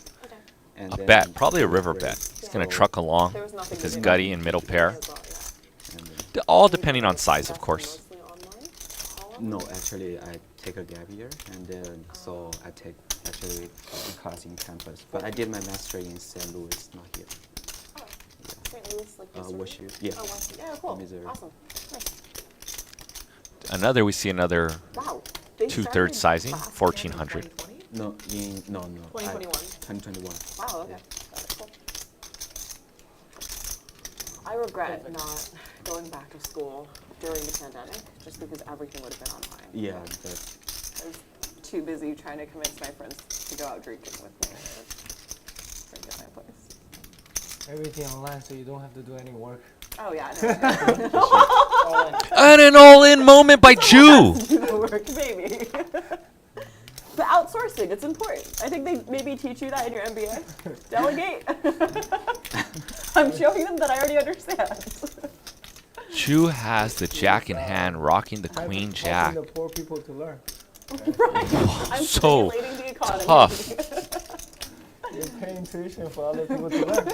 Speaker 5: and
Speaker 2: a
Speaker 5: then
Speaker 2: bet, probably a
Speaker 5: it was
Speaker 2: river
Speaker 5: great.
Speaker 2: bet. He's gonna
Speaker 10: Yeah.
Speaker 2: truck along
Speaker 10: There was nothing
Speaker 2: with his
Speaker 10: to do.
Speaker 2: gutty and middle pair.
Speaker 10: May as well, yeah.
Speaker 5: And then
Speaker 2: All depending on size, of course.
Speaker 10: Mostly online.
Speaker 5: No, actually, I take a gap year, and then so I take actually a class in campus. But I did my master in St. Louis, not here.
Speaker 10: Oh, St. Louis, like
Speaker 5: WSU, yeah.
Speaker 10: Oh, Washington. Yeah, cool.
Speaker 5: Missouri.
Speaker 10: Awesome. Nice.
Speaker 2: We see another
Speaker 10: Wow. They
Speaker 2: 2/3
Speaker 10: started
Speaker 2: sizing,
Speaker 10: class
Speaker 2: 1400.
Speaker 10: in 2020?
Speaker 5: No, no.
Speaker 10: 2021.
Speaker 5: 2021.
Speaker 10: Wow, okay. Cool. I regret not going back to school during the pandemic, just because everything would have been online.
Speaker 5: Yeah,
Speaker 10: I was too busy trying to convince my friends to go out drinking with me or drink at my place.
Speaker 8: Everything online, so you don't have to do any work.
Speaker 10: Oh yeah, no.
Speaker 2: And an all-in moment by Jew.
Speaker 10: Do the work, baby. But outsourcing, it's important. I think they maybe teach you that in your MBA. Delegate. I'm showing them that I already understand.
Speaker 2: Jew has the jack in hand, rocking the queen jack.
Speaker 8: Helping the poor people to learn.
Speaker 10: Right. I'm
Speaker 2: So
Speaker 10: stimulating the economy.
Speaker 2: tough.
Speaker 8: You're paying tuition for other people to learn.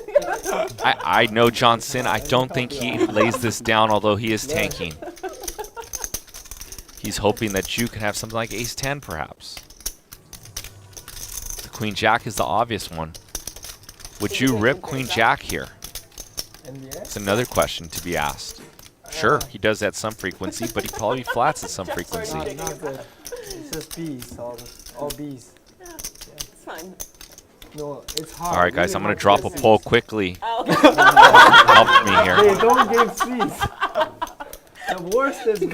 Speaker 2: I know John Cynn. I don't think he lays this down, although he is tanking. He's hoping that Jew can have something like ace 10, perhaps. The queen jack is the obvious one. Would you rip queen jack here?
Speaker 8: NBA?
Speaker 2: It's another question to be asked. Sure, he does at some frequency, but he probably flats at some frequency.
Speaker 8: Not good. It's just bees, all bees.
Speaker 10: It's fine.
Speaker 8: No, it's hard.
Speaker 2: All right, guys,
Speaker 8: Really
Speaker 2: I'm going
Speaker 8: hard
Speaker 2: to drop a
Speaker 8: get
Speaker 2: poll
Speaker 8: Cs.
Speaker 2: quickly.
Speaker 10: Oh, okay.
Speaker 2: Help me here.
Speaker 8: They don't give C's. The worst is B.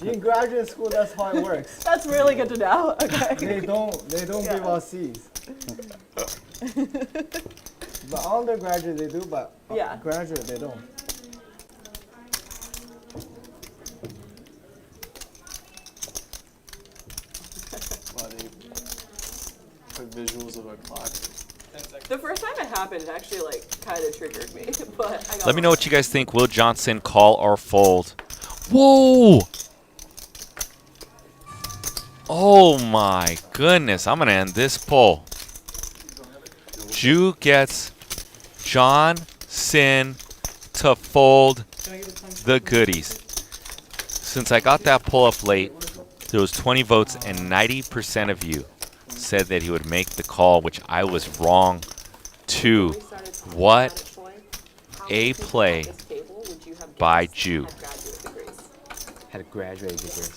Speaker 8: In graduate school, that's how it works.
Speaker 10: That's really good to know. Okay.
Speaker 8: They don't give us C's. But undergraduate they do, but
Speaker 10: Yeah.
Speaker 8: graduate they don't.
Speaker 7: Wow, they put visuals of a clock.
Speaker 10: The first time it happened, it actually like kind of triggered me, but I got
Speaker 2: Let me know what you guys think. Will Johnson call or fold? Whoa! Oh my goodness. I'm going to end this poll. Jew gets John Cynn to fold the goodies. Since I got that poll up late, there was 20 votes and 90% of you said that he would make the call, which I was wrong too. What a play by Jew.
Speaker 5: Had graduate degrees.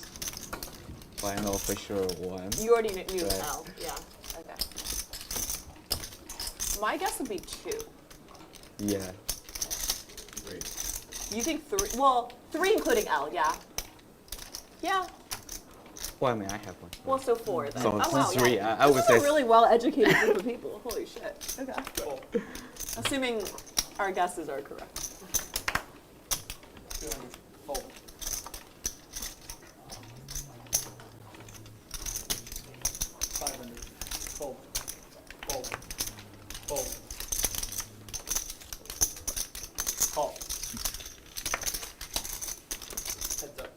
Speaker 5: Well, I know for sure one.
Speaker 10: You already knew
Speaker 5: Right.
Speaker 10: L. Yeah. Okay. My guess would be 2.
Speaker 5: Yeah.
Speaker 10: You think 3? Well, 3 including L. Yeah. Yeah.
Speaker 5: Well, I mean, I have one.
Speaker 10: Well, so 4 then.
Speaker 5: So
Speaker 10: Oh wow.
Speaker 5: 3,
Speaker 10: Yeah.
Speaker 5: I would
Speaker 10: This
Speaker 5: say.
Speaker 10: is a really well-educated group of people. Holy shit. Okay. Assuming our guesses are correct.
Speaker 9: 500. Fold. Fold. Fold. Call. Heads up.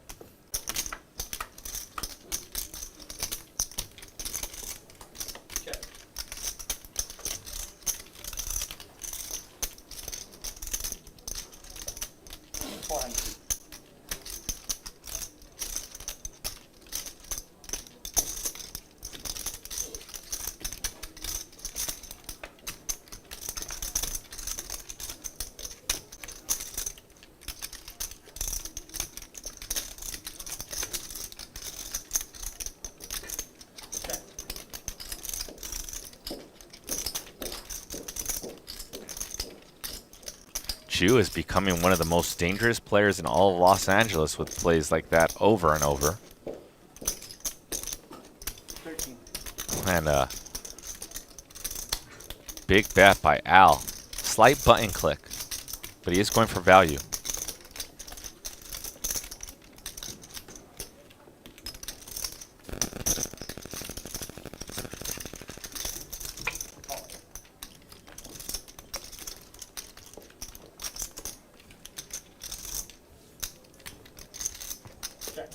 Speaker 9: Check. $400. Check.
Speaker 2: Jew is becoming one of the most dangerous players in all of Los Angeles with plays like that over and over.
Speaker 9: 13.
Speaker 2: And big bet by Al. Slight button click, but he is going for value.
Speaker 9: Check.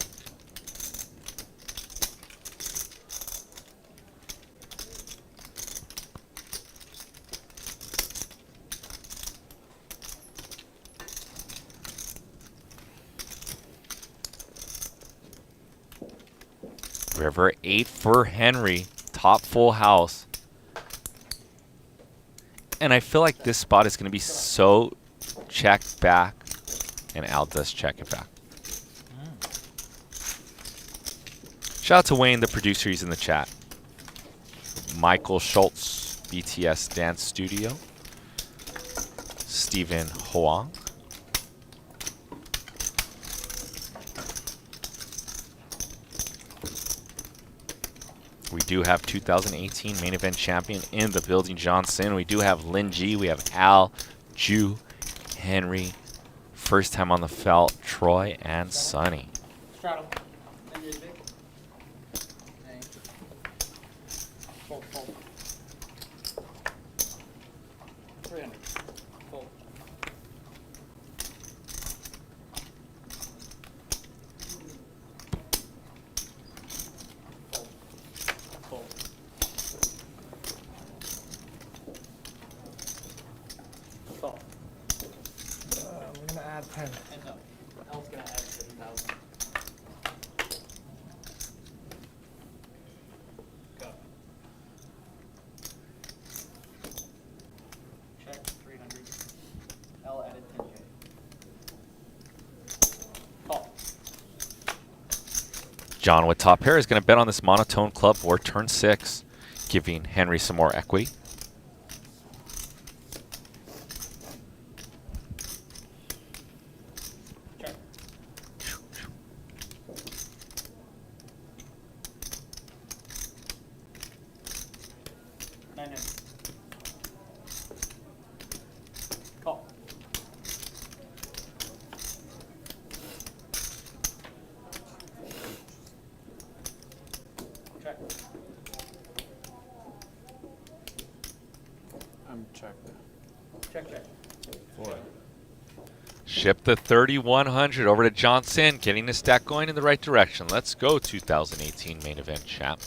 Speaker 2: River 8 for Henry. Top full house. And I feel like this spot is going to be so checked back. And Al does check it back. Shout out to Wayne, the producer. He's in the chat. Michael Schultz, BTS Dance Studio. Stephen Hoang. We do have 2018 main event champion in the building, John Cynn. We do have Lynne G. We have Al, Ju, Henry. First time on the felt, Troy and Sonny.
Speaker 9: Straddle. Then you're big. Fold, fold. 300. Fold. Fold. Fold.
Speaker 8: We're gonna add 10.
Speaker 9: And no. El's gonna add 7,000. Go. Check 300. L added 10K. Call.
Speaker 2: John with top pair is going to bet on this monotone club or turn 6, giving Henry some more equity.
Speaker 9: Check. Nine. Call. Check.
Speaker 7: I'm checked.
Speaker 9: Check, check.
Speaker 2: Ship the 3,100 over to John Cynn, getting the stack going in the right direction. Let's go, 2018 main event champ.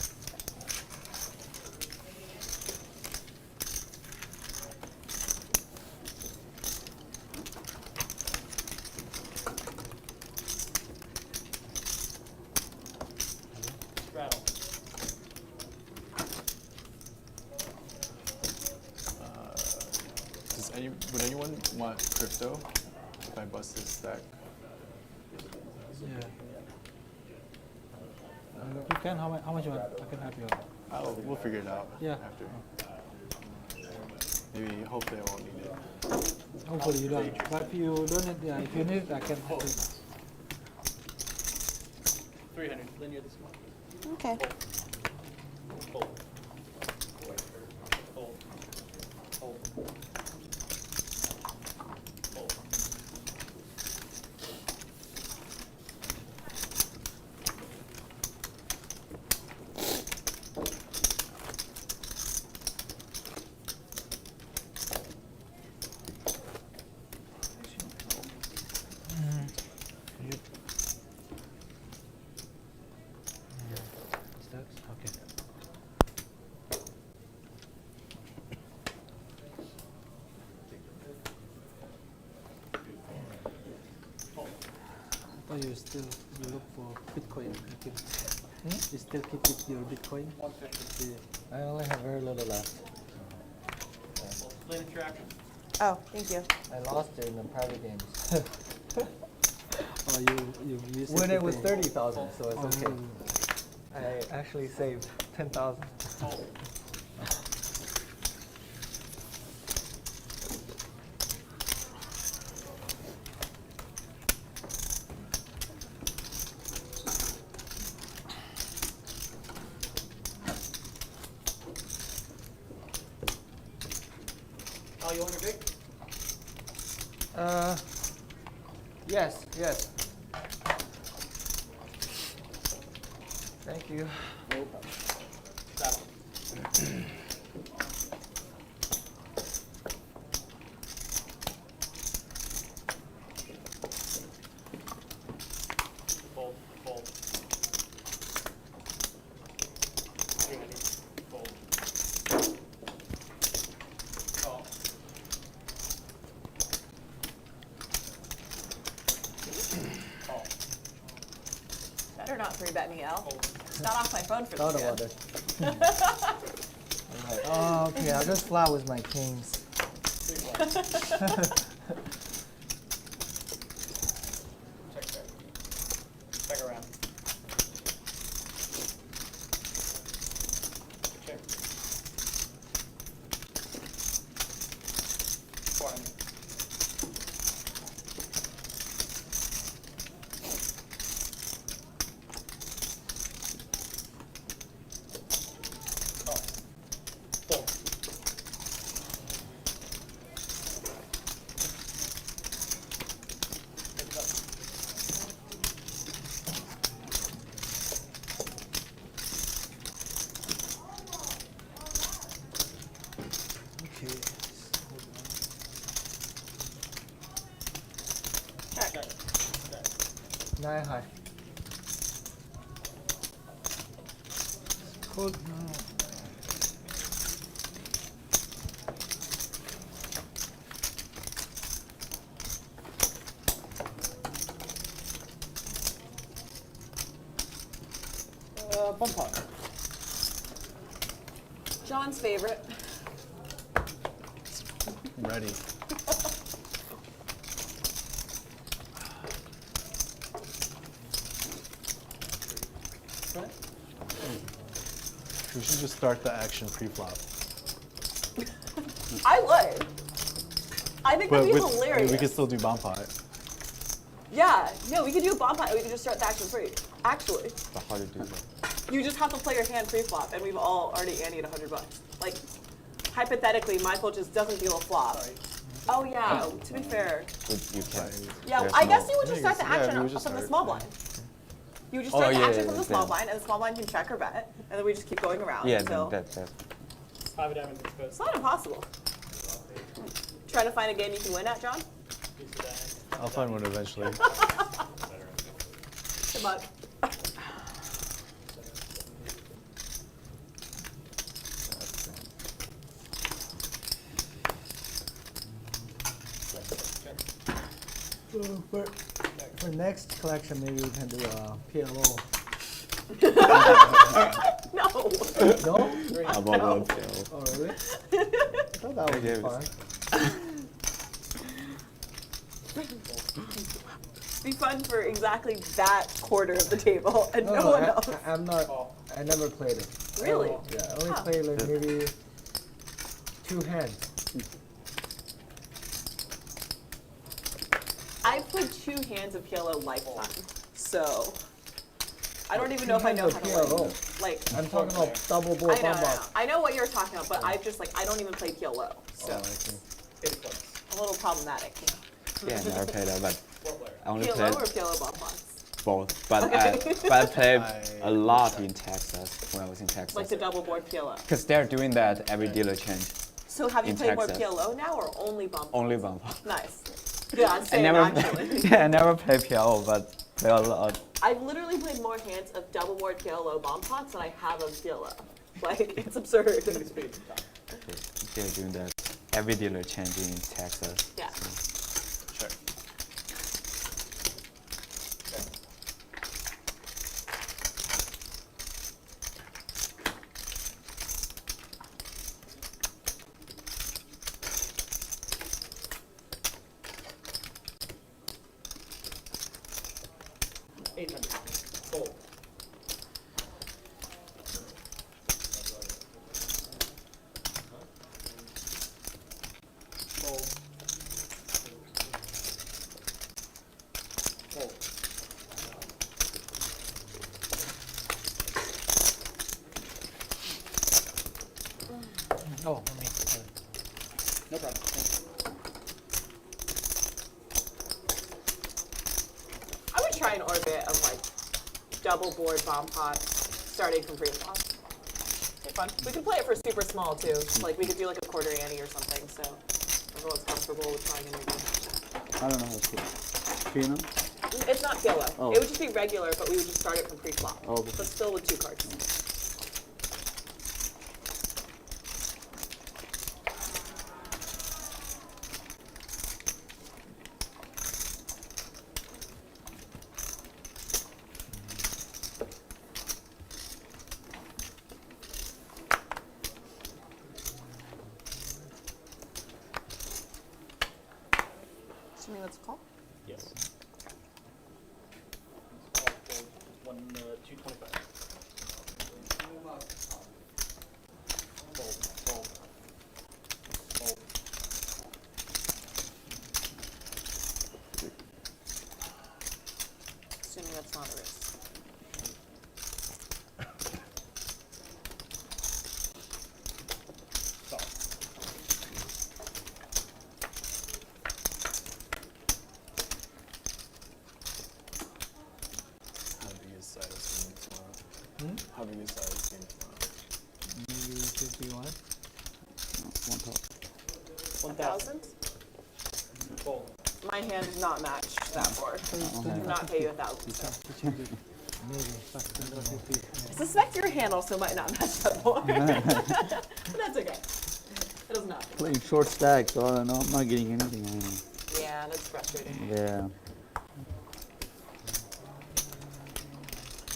Speaker 9: Straddle.
Speaker 7: Would anyone want crypto if I bust this stack?
Speaker 4: Yeah. You can, how much you want? I can help you out.
Speaker 7: We'll figure it out
Speaker 4: Yeah.
Speaker 7: after. Maybe, hopefully I won't need it.
Speaker 4: Hopefully you don't. But if you don't need, yeah, if you need it, I can help you.
Speaker 9: 300. Linear this one.
Speaker 10: Okay.
Speaker 9: Fold. Fold. Fold. Fold.
Speaker 4: Stacks? Okay. Oh, you look for Bitcoin. I think. You still keep it your Bitcoin?
Speaker 9: 150.
Speaker 4: Yeah. I only have very little left.
Speaker 9: Lynne, your action.
Speaker 10: Oh, thank you.
Speaker 8: I lost it in the private games.
Speaker 4: Oh, you used
Speaker 8: When
Speaker 4: to
Speaker 8: it was
Speaker 4: pay.
Speaker 8: 30,000, so it's okay.
Speaker 4: Oh.
Speaker 8: I actually saved 10,000.
Speaker 9: Oh, you want your big?
Speaker 8: Yes, yes. Thank you.
Speaker 9: Straddle. Fold, fold. 300. Fold. Call. Call.
Speaker 10: Better not 3-bet me, Al. Not off my phone for
Speaker 8: Thought
Speaker 10: this
Speaker 8: about
Speaker 10: hand.
Speaker 8: it. Oh, okay, I'll just flat with my kings.
Speaker 9: Check around. Check. 400. Call. Fold. Pick it up.
Speaker 8: Okay.
Speaker 10: Check.
Speaker 9: Check. Check.
Speaker 8: 9 high. Cold. No.
Speaker 9: Bump pot.
Speaker 10: John's favorite.
Speaker 7: I'm ready. We should just start the action pre-flop.
Speaker 10: I would. I think that'd be
Speaker 7: we
Speaker 10: hilarious.
Speaker 7: could still do bomb pot.
Speaker 10: Yeah, no, we could do a bomb pot and we could just start the action free. Actually,
Speaker 5: But how to do that?
Speaker 10: you just have to play your hand pre-flop and we've all already anteed $100. Like, hypothetically, Michael just doesn't deal a flop. Oh yeah, to be fair.
Speaker 5: You can.
Speaker 10: Yeah,
Speaker 5: There's
Speaker 10: I guess
Speaker 5: no-
Speaker 10: you would just start the
Speaker 7: Yeah,
Speaker 10: action
Speaker 7: we would just
Speaker 10: from the
Speaker 7: start,
Speaker 10: small
Speaker 7: yeah.
Speaker 10: blind. You would just start the
Speaker 5: yeah,
Speaker 10: action
Speaker 5: yeah,
Speaker 10: from the small
Speaker 5: then-
Speaker 10: blind and the small blind can check or bet and then we just keep going around
Speaker 5: Yeah,
Speaker 10: until...
Speaker 5: then that's
Speaker 9: 5 of diamonds exposed.
Speaker 10: It's not impossible. Trying to find a game you can win at, John?
Speaker 9: Piece of diamonds.
Speaker 7: I'll find one eventually.
Speaker 10: Good luck.
Speaker 8: For next collection, maybe we can do a PLO.
Speaker 10: No.
Speaker 8: No?
Speaker 5: How about one pill?
Speaker 8: Oh, really? I thought that would be
Speaker 5: Yeah,
Speaker 8: fun.
Speaker 10: Be fun for exactly that quarter of the table and no,
Speaker 8: No,
Speaker 10: one else.
Speaker 8: I'm not. I never played it.
Speaker 10: Really?
Speaker 8: Yeah, I only
Speaker 10: Huh.
Speaker 8: played like maybe 2 hands.
Speaker 10: I've played 2 hands of PLO lifetime, so I don't even know if I know how to
Speaker 8: PLO.
Speaker 10: win. Like,
Speaker 8: I'm talking about double board
Speaker 10: I know,
Speaker 8: bomb box.
Speaker 10: I know what you're talking about, but I just like I don't even play PLO, so
Speaker 8: Oh, I see.
Speaker 9: 80 points.
Speaker 10: a little problematic.
Speaker 5: Yeah, I never played that, but
Speaker 9: What player?
Speaker 5: I only
Speaker 10: PLO
Speaker 5: played
Speaker 10: or PLO bomb box?
Speaker 5: both. But
Speaker 10: Okay.
Speaker 5: I played
Speaker 7: I-
Speaker 5: a lot in Texas when I was in Texas.
Speaker 10: Like the double board PLO.
Speaker 5: Because they're doing that every dealer change.
Speaker 10: So have you
Speaker 5: In
Speaker 10: played more
Speaker 5: Texas.
Speaker 10: PLO now or only bomb box?
Speaker 5: Only bump.
Speaker 10: Nice. Yeah,
Speaker 5: I
Speaker 10: same
Speaker 5: never,
Speaker 10: actually.
Speaker 5: yeah, I never play PLO, but play a lot.
Speaker 10: I've literally played more hands of double board PLO bomb pots than I have of PLO. Like, it's absurd.
Speaker 5: They're doing that every dealer change in Texas.
Speaker 10: Yeah.
Speaker 7: Check.
Speaker 9: Fold. Fold. Fold.
Speaker 4: Oh, let me.
Speaker 9: No problem.
Speaker 10: I would try an orbit of like double board bomb pots starting from pre-flop. It'd be fun. We could play it for super small too. Like we could do like a quarter ante or something, so everyone's comfortable with trying a new game.
Speaker 6: I don't know how to play. Do you know?
Speaker 10: It's not PLO.
Speaker 6: Oh.
Speaker 10: It would just be regular, but we would just start it from pre-flop.
Speaker 6: Oh, okay.
Speaker 10: But still with 2 cards.
Speaker 9: on 225. Fold, fold, fold.
Speaker 10: Assuming that's not a risk.
Speaker 9: Stop.
Speaker 7: How big is Silas game tomorrow? How big is Silas game tomorrow?
Speaker 4: Maybe 51.
Speaker 6: One top.
Speaker 10: 1,000?
Speaker 9: Fold.
Speaker 10: My hand does not match that board. I do not pay you 1,000.
Speaker 4: Maybe 50.
Speaker 10: I suspect your hand also might not match that board. But that's okay. It does not.
Speaker 6: Playing short stack, so I don't know. I'm not getting anything.
Speaker 10: Yeah, that's frustrating.
Speaker 6: Yeah.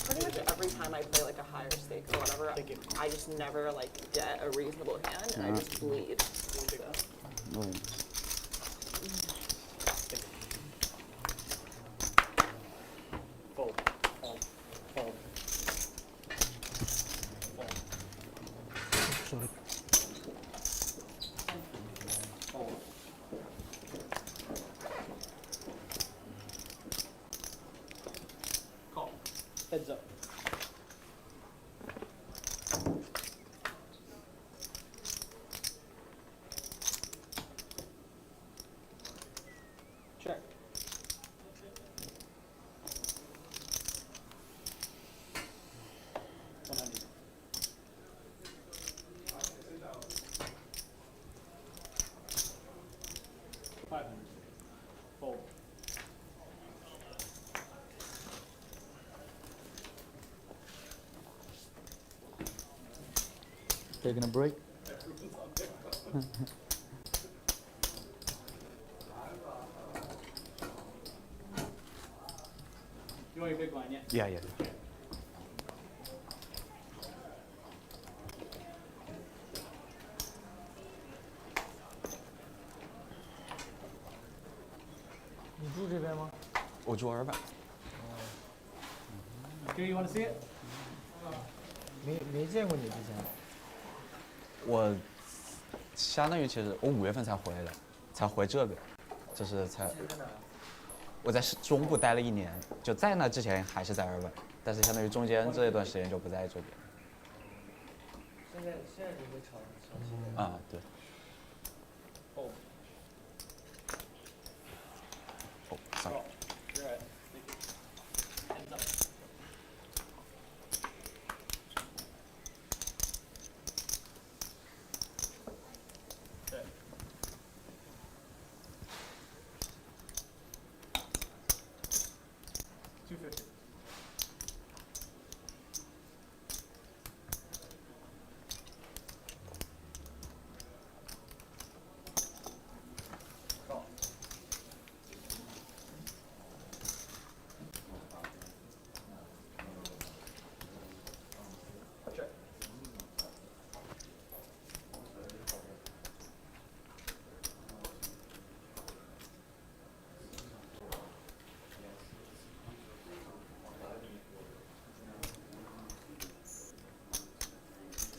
Speaker 10: Pretty much every time I play like a higher stake or whatever, I just never like get a reasonable hand and I just bleed. So.
Speaker 6: Oh.
Speaker 9: Fold, fold, fold. Fold,
Speaker 4: Sorry.
Speaker 9: fold. Call. Heads up. Check. $100. $500. Fold.
Speaker 6: Taking a break.
Speaker 9: You want your big blind, yeah?
Speaker 5: Yeah, yeah.
Speaker 4: You do this, Emma?
Speaker 5: 我住200。
Speaker 9: Okay, you want to see it?
Speaker 4: 没见过你之前。
Speaker 5: 我相当于其实我5月份才回来的，才回这边，就是才。我在中部待了1年，就在那之前还是在200，但是相当于中间这一段时间就不在这边。
Speaker 8: 现在你会长期的。
Speaker 5: 啊，对。
Speaker 9: Fold.
Speaker 5: 哦，sorry。
Speaker 9: Call. You're at. Thank you. Heads up. Okay. $250. Call. Check.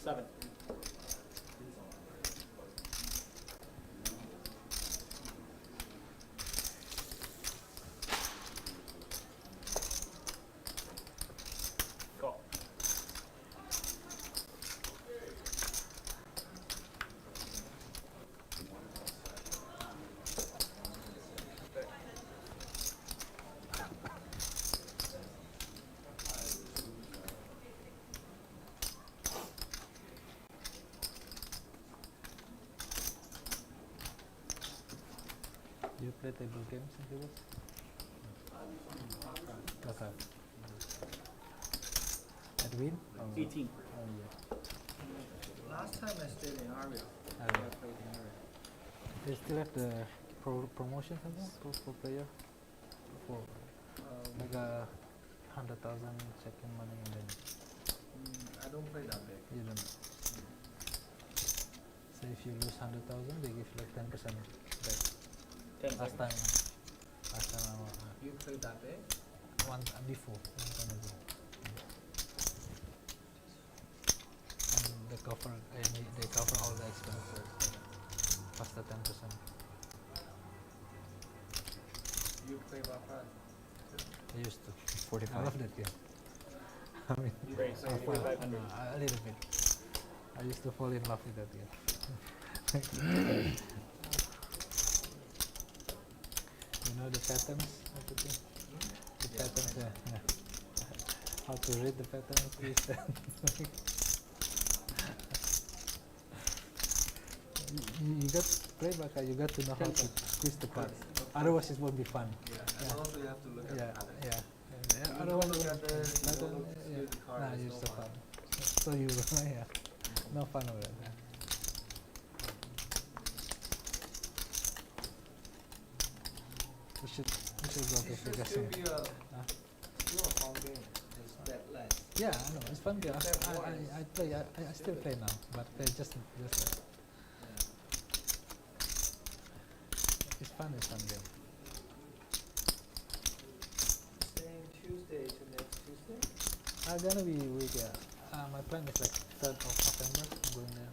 Speaker 9: Seven. Call.
Speaker 4: Do you play table games in tables? Okay. At win?
Speaker 9: 18.
Speaker 4: Oh yeah.
Speaker 8: Last time I stayed in Aria. I played in Aria.
Speaker 4: They still have the promotion something for player? For like a 100,000 second money and then
Speaker 8: I don't play that big.
Speaker 4: you don't. So if you lose 100,000, they give you like 10% back.
Speaker 9: 10
Speaker 4: Last
Speaker 9: seconds.
Speaker 4: time, I
Speaker 8: You play that big?
Speaker 4: one before, long time ago. cover they cover all the expenses plus the 10%.
Speaker 8: You play Baccarat?
Speaker 4: I used to.
Speaker 5: 45.
Speaker 4: I love that game. I mean,
Speaker 9: Great, so
Speaker 4: I
Speaker 9: you
Speaker 4: fall-
Speaker 9: 4500.
Speaker 4: a little bit. I used to fall in love with that game. You know the patterns, everything. The patterns, yeah. How to read the patterns, please. You got play back. You got to know how to squeeze the cards. Otherwise, it won't be fun.
Speaker 8: And also you have to look at the pattern.
Speaker 4: Yeah.
Speaker 8: You
Speaker 4: Otherwise,
Speaker 8: don't look at the
Speaker 4: pattern,
Speaker 8: you don't look at the card,
Speaker 4: Nah,
Speaker 8: there's
Speaker 4: use
Speaker 8: no
Speaker 4: the
Speaker 8: fun.
Speaker 4: fun. So you, yeah, no fun with it. Yeah. We should go to
Speaker 8: It should
Speaker 4: Vegas.
Speaker 8: still
Speaker 4: soon.
Speaker 8: be still a fun game. It's bet less.
Speaker 4: Yeah, I know it's fun game.
Speaker 8: Bet more.
Speaker 4: I play. I still play now, but just like, it's fun. It's fun game.
Speaker 9: Same Tuesday to next Tuesday.
Speaker 4: I'm gonna be with my plan is like 3rd of November. I'm going there.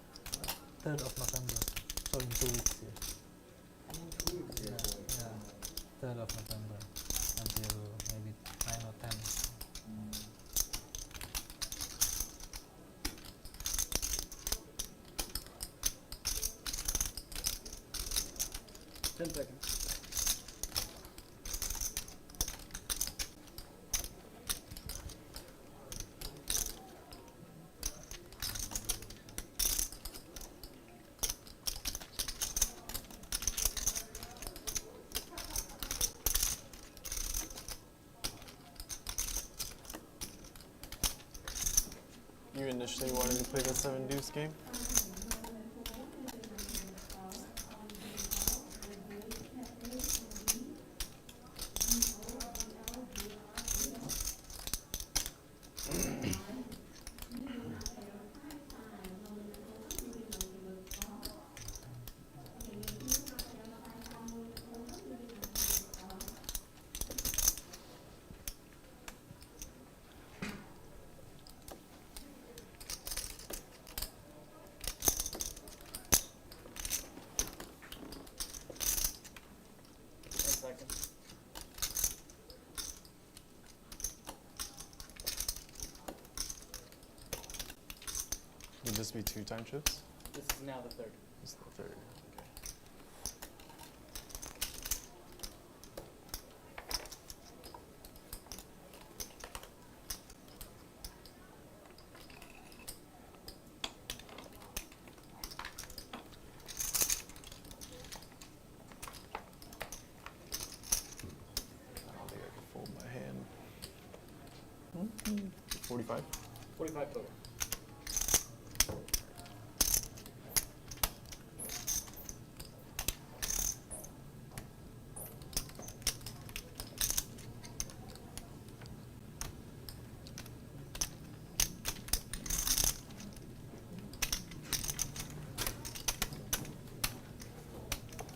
Speaker 4: 3rd of November. So in 2 weeks. Yeah.
Speaker 8: In 2 weeks.
Speaker 4: Yeah. 3rd of November until maybe 9 or 10.
Speaker 6: 10 seconds.
Speaker 7: You initially wanted to play the 7 deuce game? Would this be 2 time shifts?
Speaker 9: This is now the 3rd.
Speaker 7: This is the 3rd. I don't think I can fold my hand. 45?
Speaker 9: 45 total.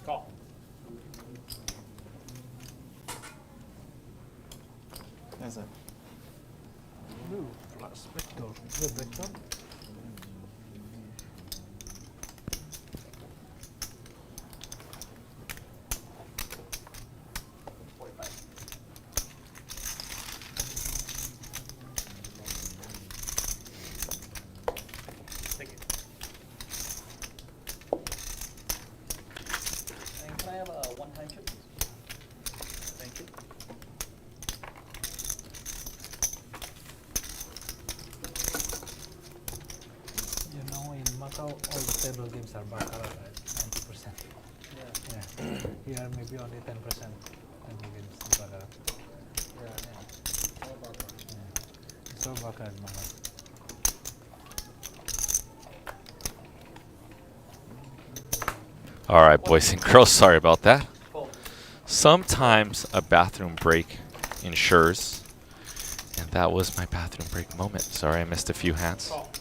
Speaker 9: Call.
Speaker 7: That's it.
Speaker 4: Blue plus vector. Good vector.
Speaker 9: Thank you. And can I have a one-time chip, please? Thank you.
Speaker 4: You know, in Macau, all the table games are baccarat, right? 90%. Yeah. Here, maybe only 10% table games are baccarat.
Speaker 8: Yeah. All about that.
Speaker 4: Yeah. It's all baccarat, Macau.
Speaker 2: All right, boys and girls, sorry about that.
Speaker 9: Fold.
Speaker 2: Sometimes a bathroom break ensures, and that was my bathroom break moment. Sorry I missed a few hands.
Speaker 9: Call.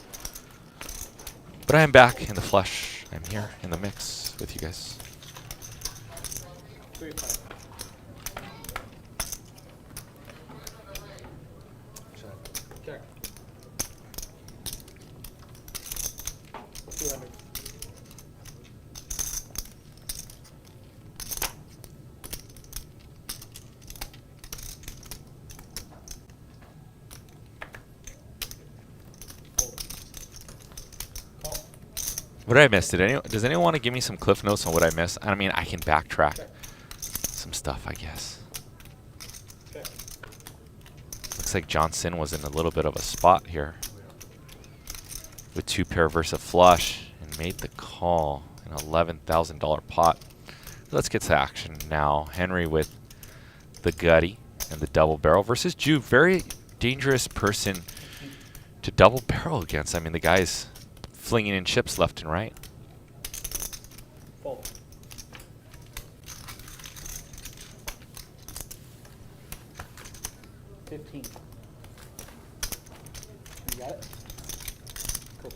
Speaker 2: But I am back in the flesh. I'm here in the mix with you guys.
Speaker 9: 3-5. Check. 200.
Speaker 2: What did I miss? Does anyone want to give me some cliff notes on what I missed? I mean, I can backtrack some stuff, I guess.
Speaker 9: Okay.
Speaker 2: Looks like Cynn was in a little bit of a spot here with 2 pair versus a flush and made the call, an $11,000 pot. Let's get to action now. Henry with the gutty and the double barrel versus Jude. Very dangerous person to double barrel against. I mean, the guy's flinging in chips left and right.
Speaker 9: Fold. $15. You got it? Cool.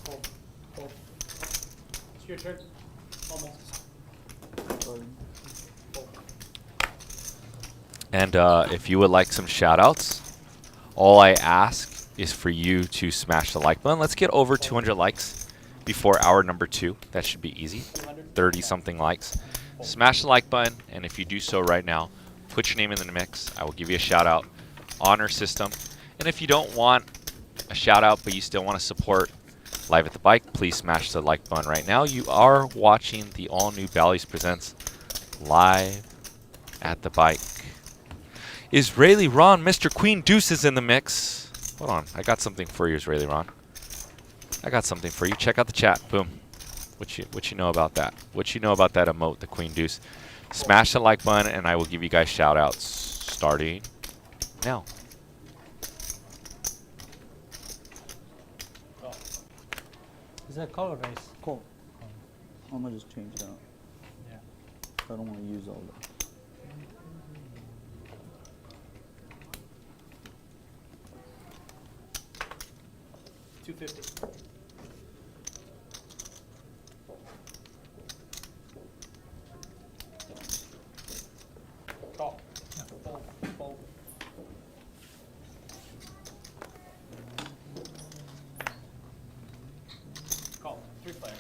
Speaker 9: Hold. Hold. It's your turn. Almost.
Speaker 2: And if you would like some shout outs, all I ask is for you to smash the like button. Let's get over 200 likes before hour number 2. That should be easy. 30 something likes. Smash the like button, and if you do so right now, put your name in the mix. I will give you a shout out on our system. And if you don't want a shout out but you still want to support Live at the Bike, please smash the like button right now. You are watching the all new Bally's Presents Live at the Bike. Israeli Ron, Mr. Queen Deuce is in the mix. Hold on, I got something for you, Israeli Ron. I got something for you. Check out the chat. Boom. What you know about that? What you know about that emote, the Queen Deuce? Smash the like button, and I will give you guys shout outs starting now.
Speaker 4: Is that call or raise?
Speaker 6: Call. I'm gonna just change it out.
Speaker 4: Yeah.
Speaker 6: I don't want to use all that.
Speaker 9: $250. Call. Fold. Fold. Call. 3 player.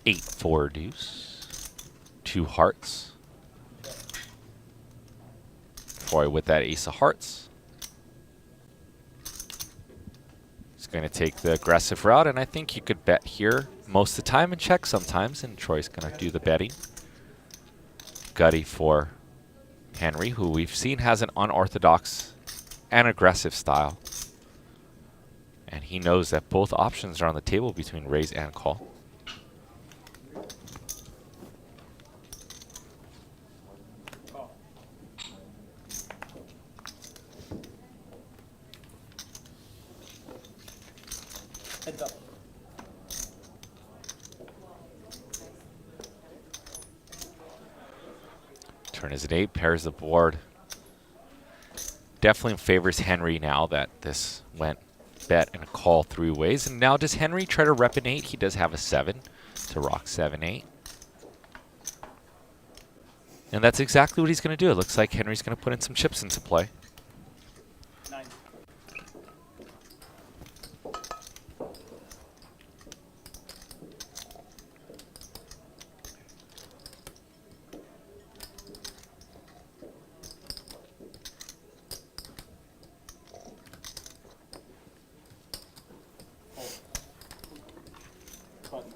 Speaker 2: Eight, 4 deuce. 2 hearts. Boy, with that ace of hearts. He's going to take the aggressive route, and I think you could bet here most of the time and check sometimes, and Troy's going to do the betting. Gutty for Henry, who we've seen has an unorthodox and aggressive style. And he knows that both options are on the table between raise and call.
Speaker 9: Call. Heads up.
Speaker 2: Turn is an 8, pairs the board. Definitely favors Henry now that this went bet and call 3 ways. And now does Henry try to rep an 8? He does have a 7 to rock 7-8. And that's exactly what he's going to do. It looks like Henry's going to put in some chips into play.
Speaker 9: 9. Button.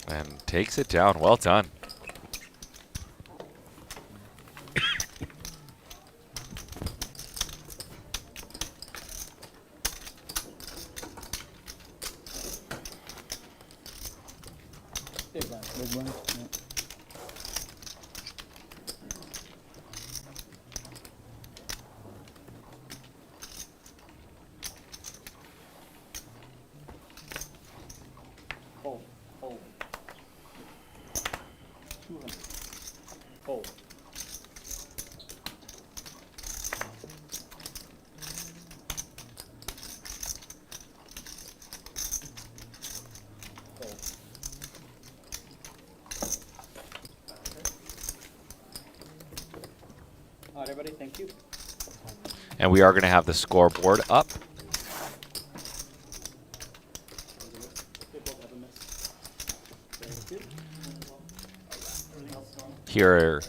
Speaker 2: And takes it down. Well done.
Speaker 9: Big blind.
Speaker 6: Big blind? Yeah.
Speaker 9: buddy. Thank you.
Speaker 2: And we are going to have the scoreboard up.
Speaker 9: They both have a miss. Thank you. Everything else is on.
Speaker 2: Here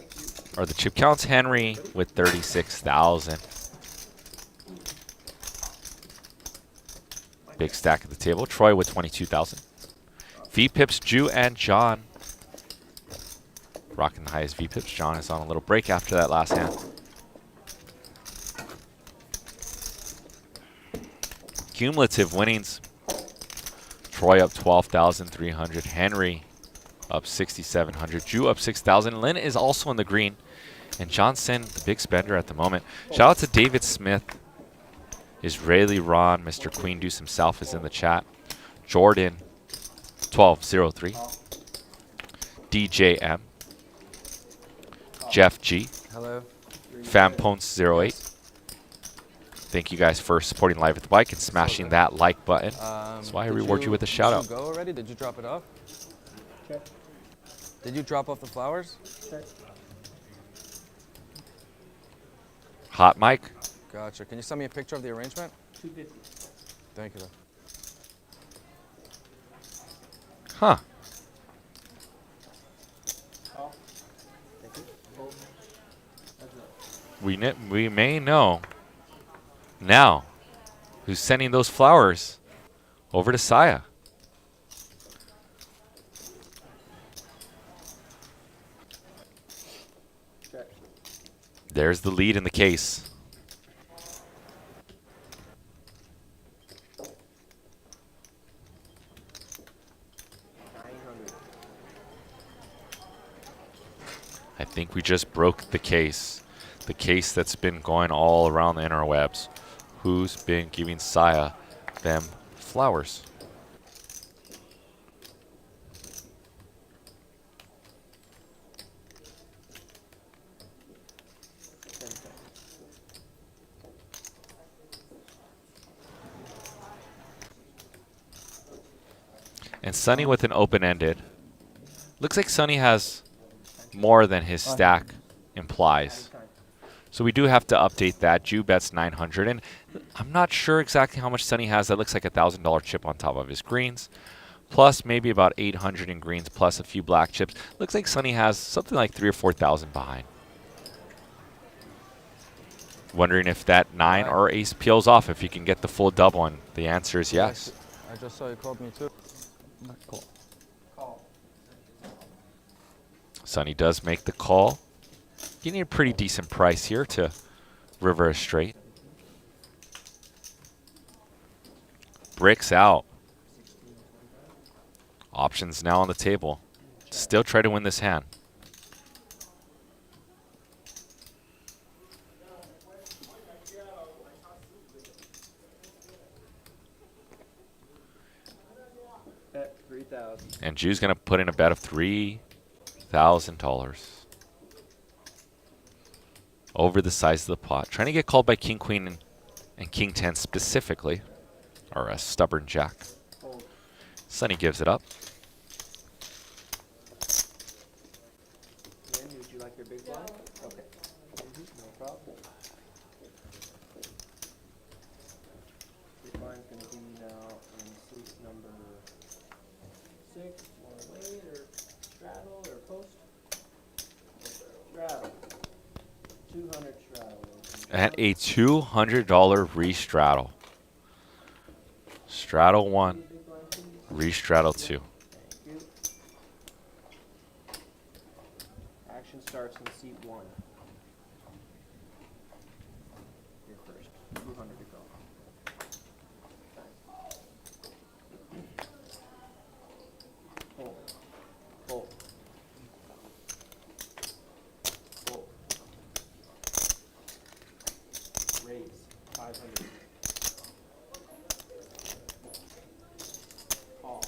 Speaker 2: are the chip counts. Henry with 36,000. Big stack at the table. Troy with 22,000. V-Pips, Jew, and John. Rocking the highest V-Pips. John is on a little break after that last hand. Cumulative winnings. Troy up 12,300. Henry up 6,700. Jew up 6,000. Lynne is also in the green. And John Cynn, the big spender at the moment. Shout out to David Smith. Israeli Ron, Mr. Queen Deuce himself is in the chat. Jordan, 1203. DJM. Jeff G.
Speaker 11: Hello.
Speaker 2: Famponce08. Thank you guys for supporting Live at the Bike and smashing that like button. That's why I reward you with a shout out.
Speaker 11: Did you go already? Did you drop it off?
Speaker 9: Okay.
Speaker 11: Did you drop off the flowers?
Speaker 9: Okay.
Speaker 2: Hot mic.
Speaker 11: Gotcha. Can you send me a picture of the arrangement?
Speaker 9: 250.
Speaker 11: Thank you.
Speaker 2: Huh.
Speaker 9: Call. Thank you. Fold. Heads up.
Speaker 2: We may know now who's sending those flowers over to Saya.
Speaker 9: Check.
Speaker 2: There's the lead in the case. I think we just broke the case. The case that's been going all around the interwebs. Who's been giving Saya them flowers? And Sonny with an open-ended. Looks like Sonny has more than his stack implies. So we do have to update that. Jew bets 900. And I'm not sure exactly how much Sonny has. That looks like a $1,000 chip on top of his greens. Plus maybe about 800 in greens plus a few black chips. Looks like Sonny has something like 3,000 or 4,000 behind. Wondering if that 9 or ace peels off, if you can get the full double. And the answer is yes.
Speaker 11: I just saw you called me too.
Speaker 9: Call.
Speaker 2: Sonny does make the call. Getting a pretty decent price here to river a straight. Bricks out. Options now on the table. Still try to win this hand.
Speaker 9: Bet 3,000.
Speaker 2: And Jew's going to put in a bet of $3,000. Over the size of the pot. Trying to get called by King, Queen, and King 10 specifically. Or a stubborn jack.
Speaker 9: Fold.
Speaker 2: Sonny gives it up.
Speaker 9: Lynn, would you like your big blind? Okay. No problem. Big blind's going to be now in suite number 6. Want to wait or straddle or post? Straddle. 200 straddle.
Speaker 2: And a $200 re-straddle. Straddle 1, re-straddle 2.
Speaker 9: Thank you. Action starts in seat 1. You're first. 200 to go. Pull. Pull. Pull. Raise. 500. Call.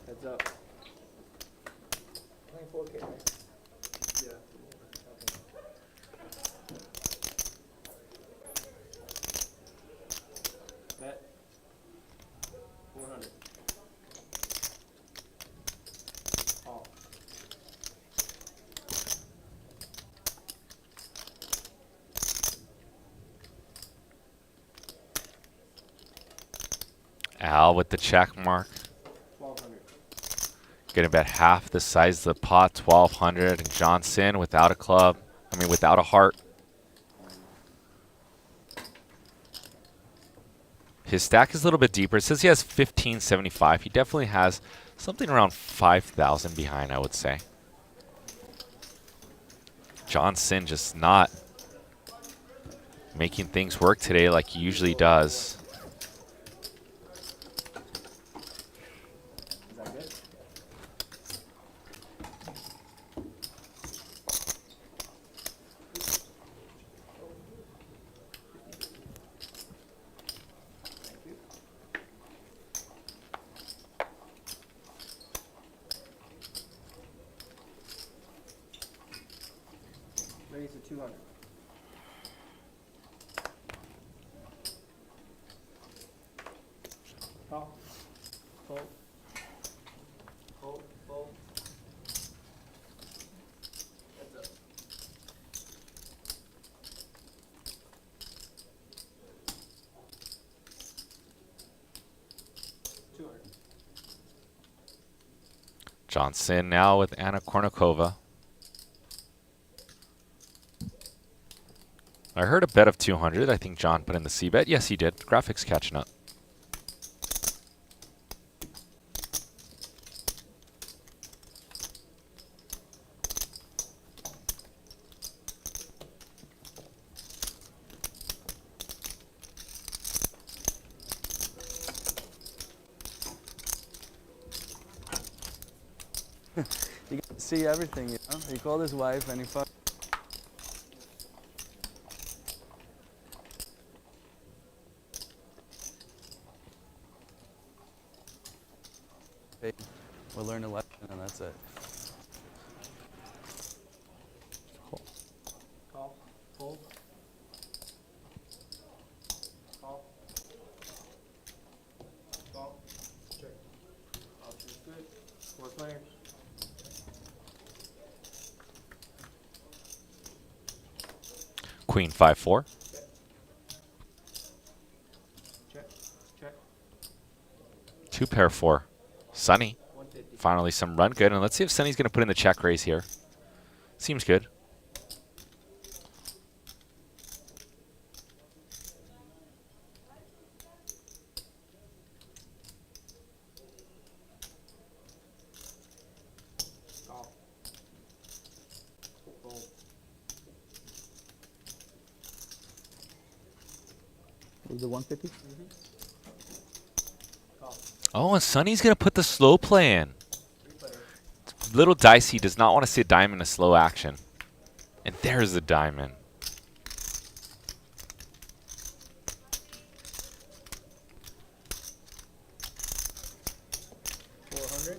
Speaker 9: Heads up. Playing 4K, right? Yeah.
Speaker 2: Al with the check mark.
Speaker 9: 1200.
Speaker 2: Getting about half the size of the pot, 1,200. And John Cynn without a club. I mean, without a heart. His stack is a little bit deeper. It says he has 1575. He definitely has something around 5,000 behind, I would say. John Cynn just not making things work today like he usually does.
Speaker 9: Is that good? Thank you. Raise to 200. Call. Fold. Fold. Fold. Heads up.
Speaker 2: John Cynn now with Anna Kournikova. I heard a bet of 200. I think John put in the C bet. Yes, he did. Graphics catching up.
Speaker 11: You get to see everything, you know? He called his wife and he fucked. We'll learn a lesson and that's it.
Speaker 9: Call. Fold. Call. Call. Check. Option's good. 4 players.
Speaker 2: Queen 5-4.
Speaker 9: Check. Check.
Speaker 2: 2 pair 4. Sonny.
Speaker 9: 150.
Speaker 2: Finally some run good. And let's see if Sonny's going to put in the check raise here. Seems good.
Speaker 9: Call. Fold.
Speaker 6: Was it 150?
Speaker 9: Call.
Speaker 2: Oh, and Sonny's going to put the slow play in.
Speaker 9: 3 players.
Speaker 2: Little dicey. Does not want to see a diamond in a slow action. And there's the diamond.
Speaker 9: $400.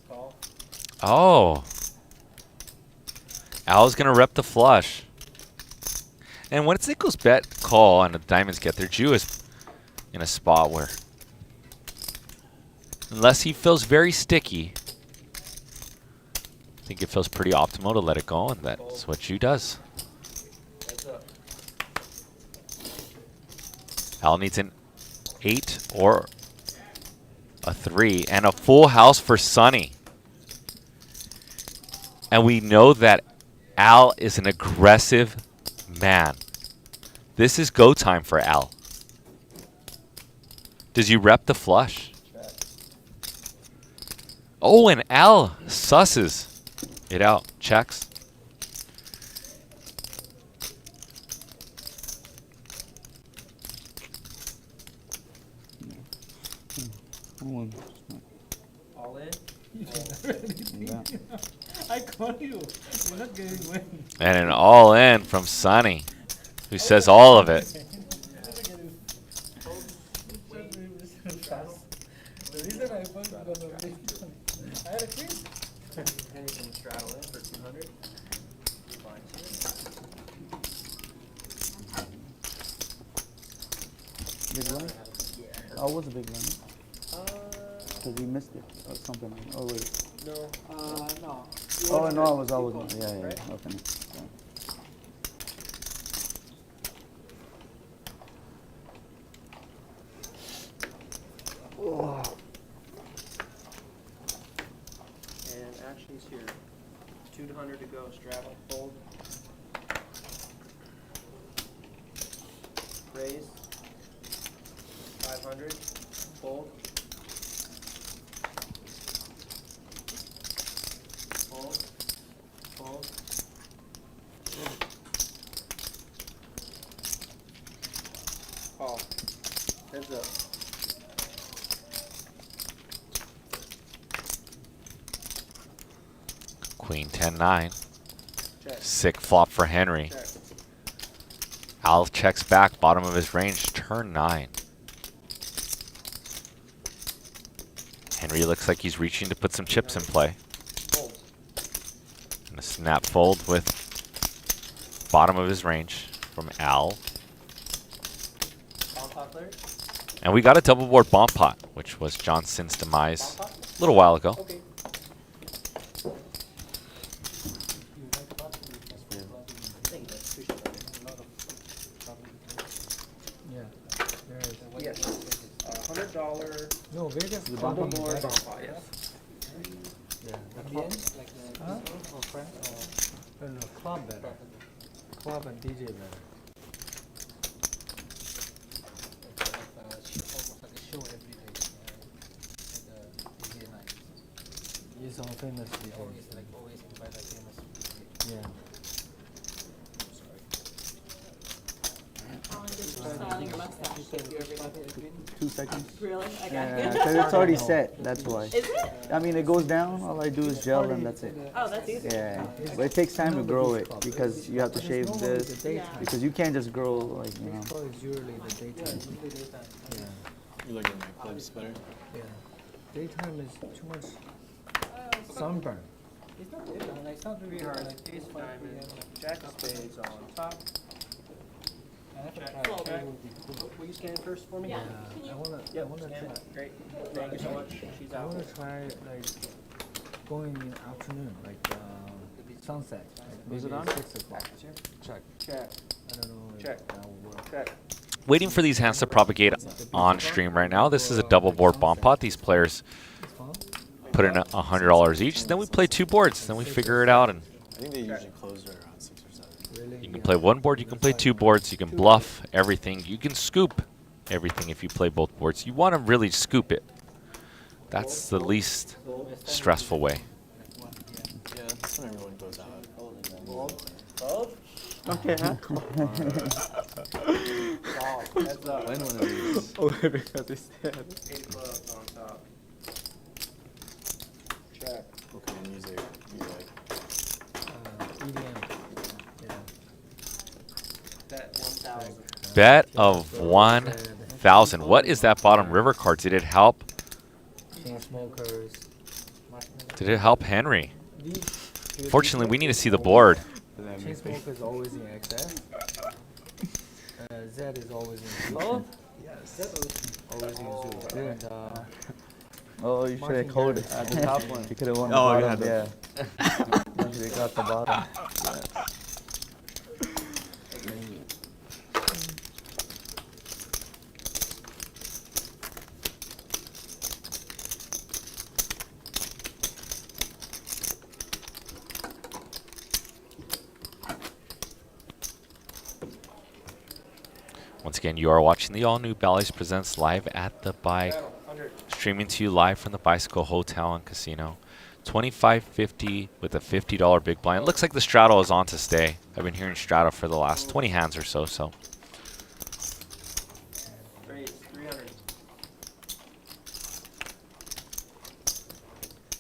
Speaker 9: Call.
Speaker 2: Oh. Al's going to rep the flush. And when it's Nichols bet call and the diamonds get there, Jew is in a spot where, unless he feels very sticky, I think it feels pretty optimal to let it go, and that's what Jew does.
Speaker 9: Heads up.
Speaker 2: Al needs an 8 or a 3 and a full house for Sonny. And we know that Al is an aggressive man. This is go time for Al. Does you rep the flush?
Speaker 9: Check.
Speaker 2: Oh, and Al susses it out. Checks.
Speaker 9: All in.
Speaker 6: Yeah.
Speaker 4: I called you. You're not getting away.
Speaker 2: And an all in from Sonny, who says all of it.
Speaker 4: The reason I phoned because of this. I had a queen.
Speaker 9: And you can straddle in for 200. Fine.
Speaker 6: Big line? Oh, it was a big line. Because we missed it or something. Oh, wait.
Speaker 9: No.
Speaker 8: No.
Speaker 6: Oh, no, I was always, yeah. Okay.
Speaker 9: And actions here. 200 to go. Straddle, fold. Raise. 500. Fold. Fold. Fold. Call. Heads up.
Speaker 2: Queen 10-9.
Speaker 9: Check.
Speaker 2: Sick flop for Henry.
Speaker 9: Check.
Speaker 2: Al checks back, bottom of his range, turn 9. Henry looks like he's reaching to put some chips in play.
Speaker 9: Fold.
Speaker 2: And a snap fold with bottom of his range from Al.
Speaker 9: Bomb pot clear.
Speaker 2: And we got a double board bomb pot, which was Johnson's demise a little while ago.
Speaker 9: Okay.
Speaker 4: Yeah. There is.
Speaker 9: Yes. $100
Speaker 4: No, Vegas is
Speaker 9: double
Speaker 4: bomb
Speaker 9: board
Speaker 4: pot.
Speaker 9: bomb pot. Yes.
Speaker 4: Yeah. The club, huh? Or friend? Or no, club better. Club and DJ better. He's all famous DJ. Yeah.
Speaker 10: Styling your mustache.
Speaker 6: 2 seconds.
Speaker 10: Really? Okay.
Speaker 6: Yeah, because it's already set, that's why.
Speaker 10: Is it?
Speaker 6: I mean, it goes down, all I do is gel and that's it.
Speaker 10: Oh, that's easy.
Speaker 6: Yeah, but it takes time to grow it because you have to shave this, because you can't just grow like, you know.
Speaker 4: Club is usually the daytime. Yeah.
Speaker 7: You look at my clips better.
Speaker 4: Yeah. Daytime is too much sunburn.
Speaker 9: It's not difficult. It's not really hard. Like ace of diamonds, jack of spades on top. Check. Check. Will you scan first for me?
Speaker 10: Yeah.
Speaker 4: I wanna
Speaker 9: Yep,
Speaker 4: try.
Speaker 9: scan. Great. Thank you so much. She's
Speaker 4: I
Speaker 9: out.
Speaker 4: wanna try like going in afternoon, like sunset. Like
Speaker 6: Was it
Speaker 4: maybe
Speaker 6: on?
Speaker 4: 6 o'clock. Check.
Speaker 9: Check.
Speaker 4: I don't know. if
Speaker 9: Check.
Speaker 4: that will work.
Speaker 9: Check.
Speaker 2: Waiting for these hands to propagate on stream right now. This is a double board bomb pot. These players
Speaker 4: It's fun.
Speaker 2: put in $100 each. Then we play 2 boards. Then we figure it out. And
Speaker 7: I think they usually close right around 6 or 7.
Speaker 4: Really?
Speaker 2: you can play 1 board. You can play 2 boards. You can bluff everything. You can scoop everything if you play both boards. You want to really scoop it. That's the least stressful way.
Speaker 7: Yeah, that's when everyone goes out.
Speaker 9: Fold.
Speaker 6: Okay, huh?
Speaker 9: Call. Heads up.
Speaker 7: When one of these.
Speaker 6: Oh, because it's dead.
Speaker 9: 8 clubs on top. Check.
Speaker 7: What kind of music you like?
Speaker 4: EDM. Yeah.
Speaker 9: Bet 1,000.
Speaker 2: Bet of 1,000. What is that bottom river card? Did it help?
Speaker 4: Chain smokers.
Speaker 2: Did it help Henry?
Speaker 4: These
Speaker 2: Fortunately, we need to see the board.
Speaker 4: chain smoker is always in XS. Z is always in zoo.
Speaker 9: Both?
Speaker 4: Yes. Always in zoo. And
Speaker 6: Oh, you should
Speaker 4: Martin
Speaker 6: have called it.
Speaker 4: Garrix.
Speaker 6: The top one. You could have won the
Speaker 7: Oh, you
Speaker 6: bottom,
Speaker 7: had
Speaker 6: yeah. You should have got the bottom.
Speaker 2: Once again, you are watching the all-new Bally's Presents live at the Bike.
Speaker 9: 100.
Speaker 2: Streaming to you live from the Bicycle Hotel and Casino. $25.50 with a $50 big blind. Looks like the straddle is on to stay. I've been hearing straddle for the last 20 hands or so.
Speaker 9: Raise 300.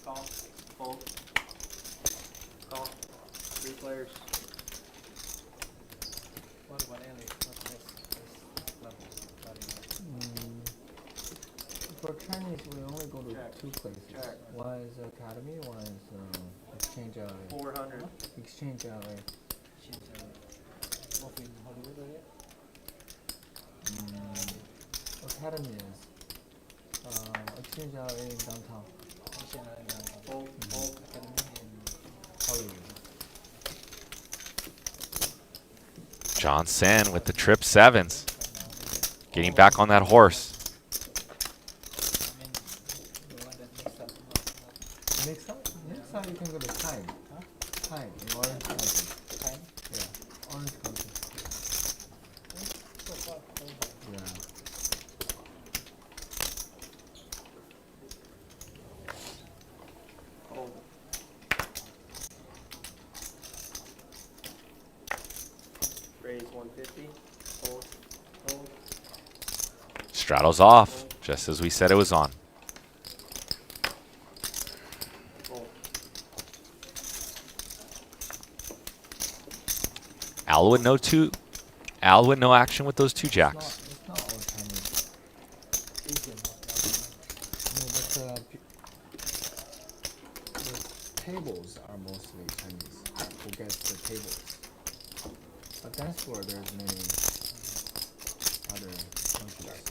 Speaker 9: Call. Fold. Call. 3 players.
Speaker 4: what about Ellie? What's this level? For Chinese, we only go to
Speaker 9: Check.
Speaker 4: 2 places.
Speaker 9: Check.
Speaker 4: One is Academy, one is Exchange LA.
Speaker 9: 400.
Speaker 4: Exchange LA. Academy is Exchange LA in downtown.
Speaker 9: Fold. Fold.
Speaker 2: John Cynn with the trip sevens. Getting back on that horse.
Speaker 8: Next time you can go to time. Huh? Time in Orange County. Time? Yeah. Orange County. Yeah.
Speaker 9: Hold. Raise 150. Hold. Hold.
Speaker 2: Straddles off, just as we said it was on.
Speaker 9: Hold.
Speaker 2: Al with no two. Al with no action with those two jacks.
Speaker 8: It's not all Chinese. No, but the tables are mostly Chinese. Who gets the tables? But dance floor, there's many other countries.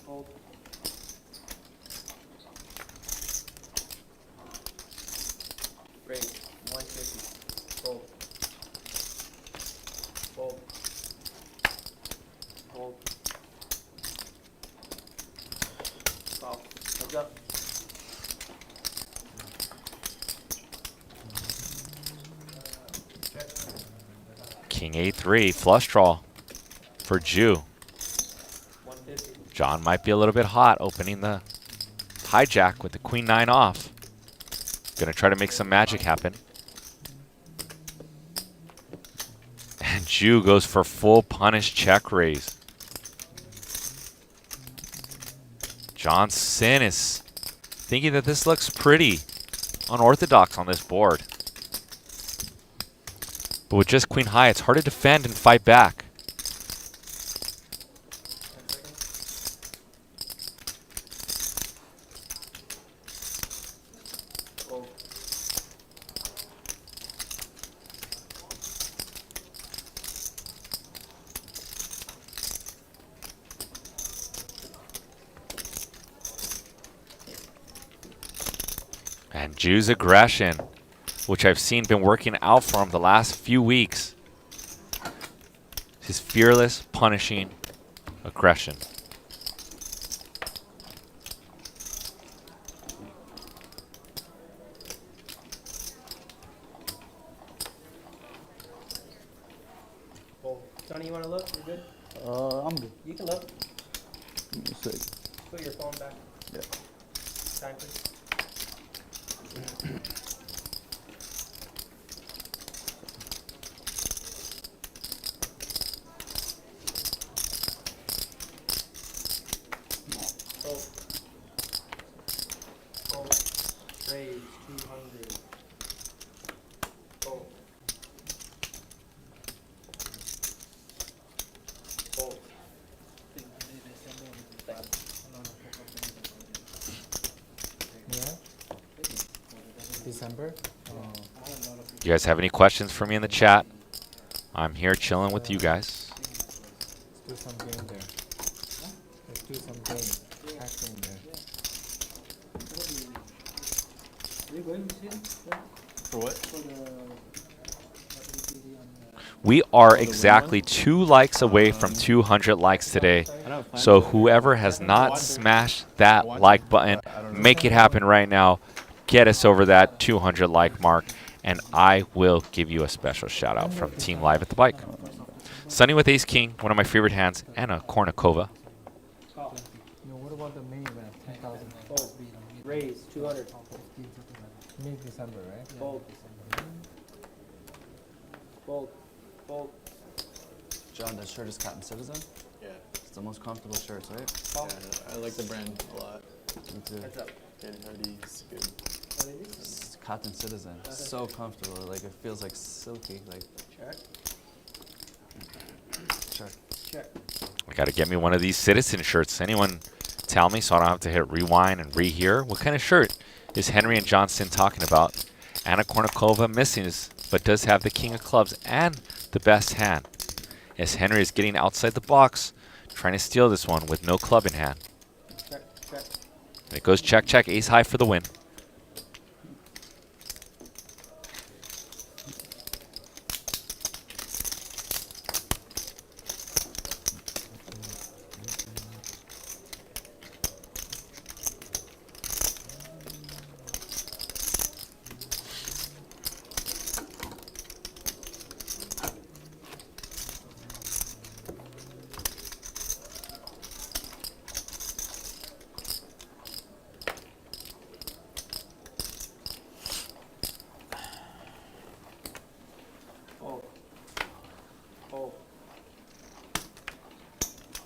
Speaker 9: Hold. Raise 150. Hold. Hold. Hold. Stop. Heads up.
Speaker 2: King A3, flush draw for Jew.
Speaker 9: 150.
Speaker 2: John might be a little bit hot opening the hijack with the queen nine off. Gonna try to make some magic happen. And Jew goes for full punish check raise. John Cynn is thinking that this looks pretty unorthodox on this board. But with just queen high, it's hard to defend and fight back.
Speaker 9: 10 seconds. Hold.
Speaker 2: And Jew's aggression, which I've seen been working out for him the last few weeks. His fearless, punishing aggression.
Speaker 9: Hold. Sonny, you want to look? You're good?
Speaker 6: I'm good.
Speaker 9: You can look.
Speaker 6: Give me a sec.
Speaker 9: Put your phone back.
Speaker 6: Yeah.
Speaker 9: Time, please. Hold. Hold. Raise 200. Hold. Hold.
Speaker 8: Yeah. December.
Speaker 2: You guys have any questions for me in the chat? I'm here chilling with you guys.
Speaker 8: Let's do some game there. Let's do some game. Acting there.
Speaker 7: For what?
Speaker 2: We are exactly 2 likes away from 200 likes today. So whoever has not smashed that like button, make it happen right now. Get us over that 200 like mark, and I will give you a special shout out from Team Live at the Bike. Sunny with Ace King, one of my favorite hands, and a Kornikova.
Speaker 8: No, what about the main event? 10,000.
Speaker 9: Hold. Raise 200.
Speaker 8: Mid-December, right?
Speaker 9: Hold. Hold. Hold.
Speaker 5: John, that shirt is Cotton Citizen.
Speaker 7: Yeah.
Speaker 5: It's the most comfortable shirts, right?
Speaker 7: Yeah, I like the brand a lot.
Speaker 5: Me too.
Speaker 9: Heads up.
Speaker 7: And hoodie's good.
Speaker 5: It's Cotton Citizen. So comfortable. Like it feels like silky. Like
Speaker 9: Check.
Speaker 5: check.
Speaker 9: Check.
Speaker 2: I got to get me one of these Citizen shirts. Anyone tell me so I don't have to hit rewind and rehear? What kind of shirt is Henry and John Cynn talking about? Anna Kornikova misses, but does have the King of Clubs and the best hand. As Henry is getting outside the box, trying to steal this one with no club in hand.
Speaker 9: Check. Check.
Speaker 2: And it goes check, check, ace high for the win.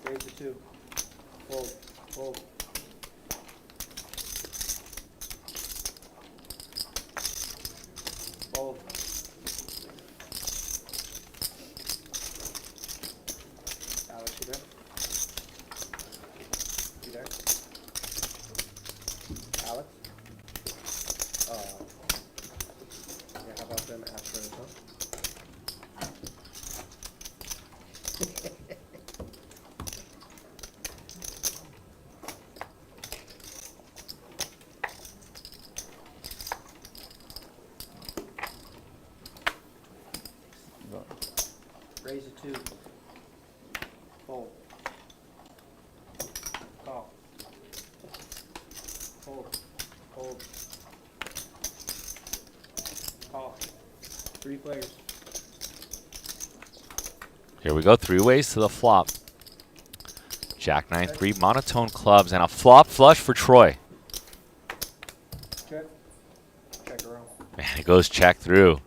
Speaker 9: Raise the 2. Fold. Fold. Fold. Alex, you there? You there? Alex? Yeah, how about them Astros, huh? Raise a 2. Fold. Call. Fold. Fold. Call. 3 players.
Speaker 2: Here we go, 3 ways to the flop. Jack 9-3, monotone clubs, and a flop flush for Troy.
Speaker 9: Check. Check around.
Speaker 2: And it goes check through.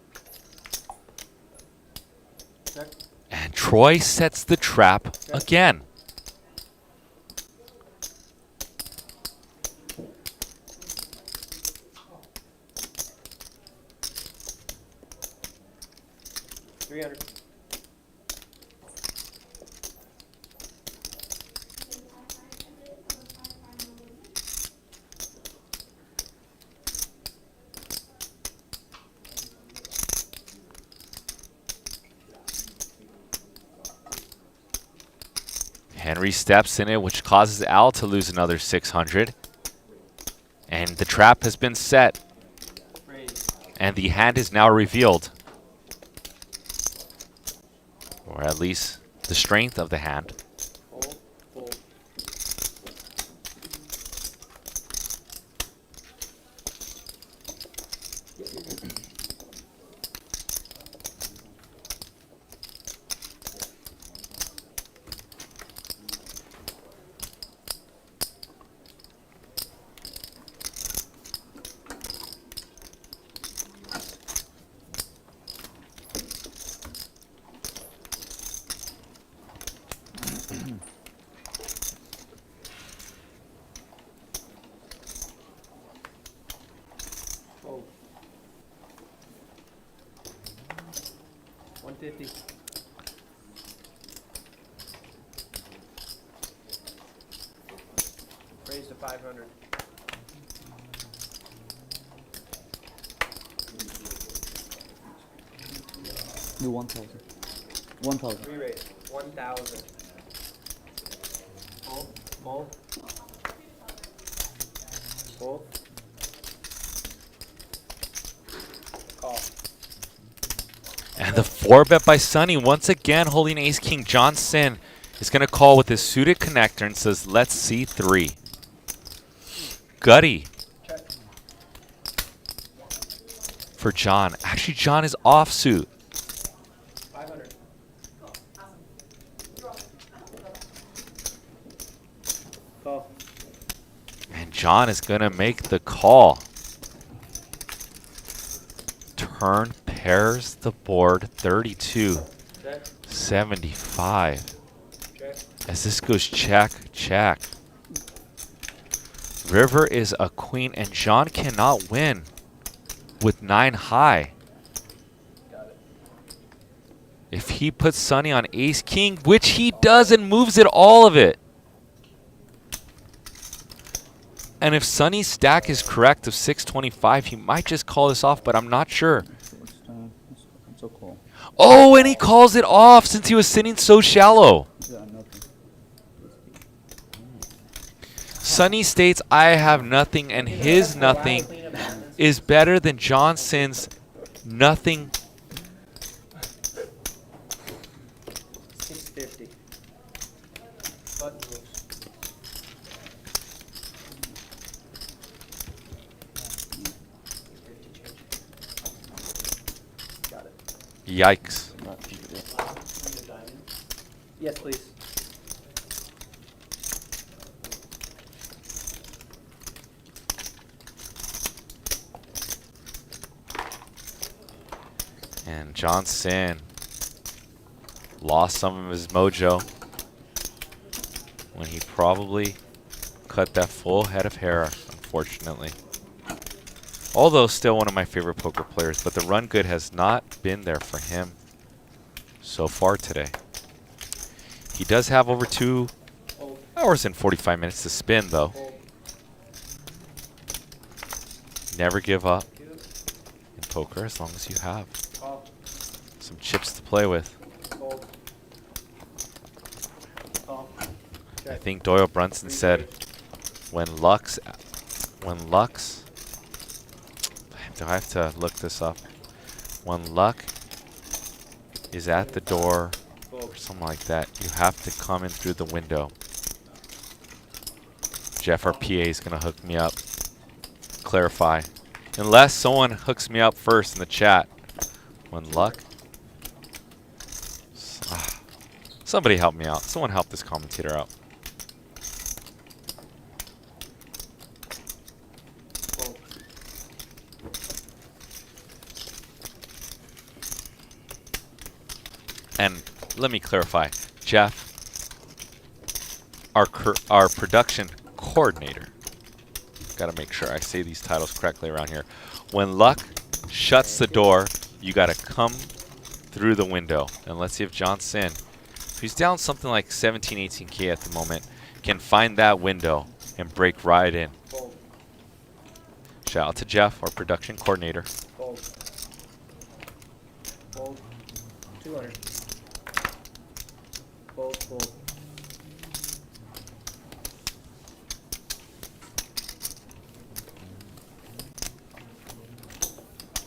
Speaker 9: Check.
Speaker 2: And Troy sets the trap again.
Speaker 9: $300.
Speaker 2: Henry steps in it, which causes Al to lose another 600. And the trap has been set.
Speaker 9: Raise.
Speaker 2: And the hand is now revealed. Or at least the strength of the hand.
Speaker 9: Fold. Fold. Fold. 150. Raise to 500.
Speaker 6: Do 1,000. 1,000.
Speaker 9: Re-raise. 1,000. Fold. Fold. Fold. Call.
Speaker 2: And the 4-bet by Sonny, once again holding ace-king. John Cynn is going to call with his suited connector and says, let's see 3. Gutty
Speaker 9: Check.
Speaker 2: for John. Actually, John is offsuit.
Speaker 9: 500. Call.
Speaker 2: And John is going to make the call. Turn pairs the board 32,
Speaker 9: Check.
Speaker 2: 75.
Speaker 9: Check.
Speaker 2: As this goes check, check. River is a queen, and John cannot win with 9 high.
Speaker 9: Got it.
Speaker 2: If he puts Sonny on ace king, which he does and moves it all of it. And if Sonny's stack is correct of 625, he might just call this off, but I'm not sure.
Speaker 6: It's so cool.
Speaker 2: Oh, and he calls it off since he was sitting so shallow.
Speaker 6: Yeah, nothing.
Speaker 2: Sonny states, I have nothing, and his nothing is better than John Cynn's nothing.
Speaker 9: 650. Button moves. Got it.
Speaker 2: Yikes.
Speaker 9: Yes, please.
Speaker 2: And John Cynn lost some of his mojo. when he probably cut that full head of hair, unfortunately. Although still one of my favorite poker players, but the run good has not been there for him so far today. He does have over 2 hours and 45 minutes to spin, though. Never give up in poker as long as you have some chips to play with. I think Doyle Brunson said, when Lux, do I have to look this up? When luck is at the door, or something like that, you have to come in through the window. Jeff, our PA, is going to hook me up. Clarify. Unless someone hooks me up first in the chat. When luck. Somebody help me out. Someone help this commentator out. And let me clarify, Jeff, our production coordinator. Got to make sure I say these titles correctly around here. When luck shuts the door, you got to come through the window. And let's see if John Cynn, who's down something like 17, 18K at the moment, can find that window and break right in. Shout out to Jeff, our production coordinator.
Speaker 9: Fold. 200. Fold.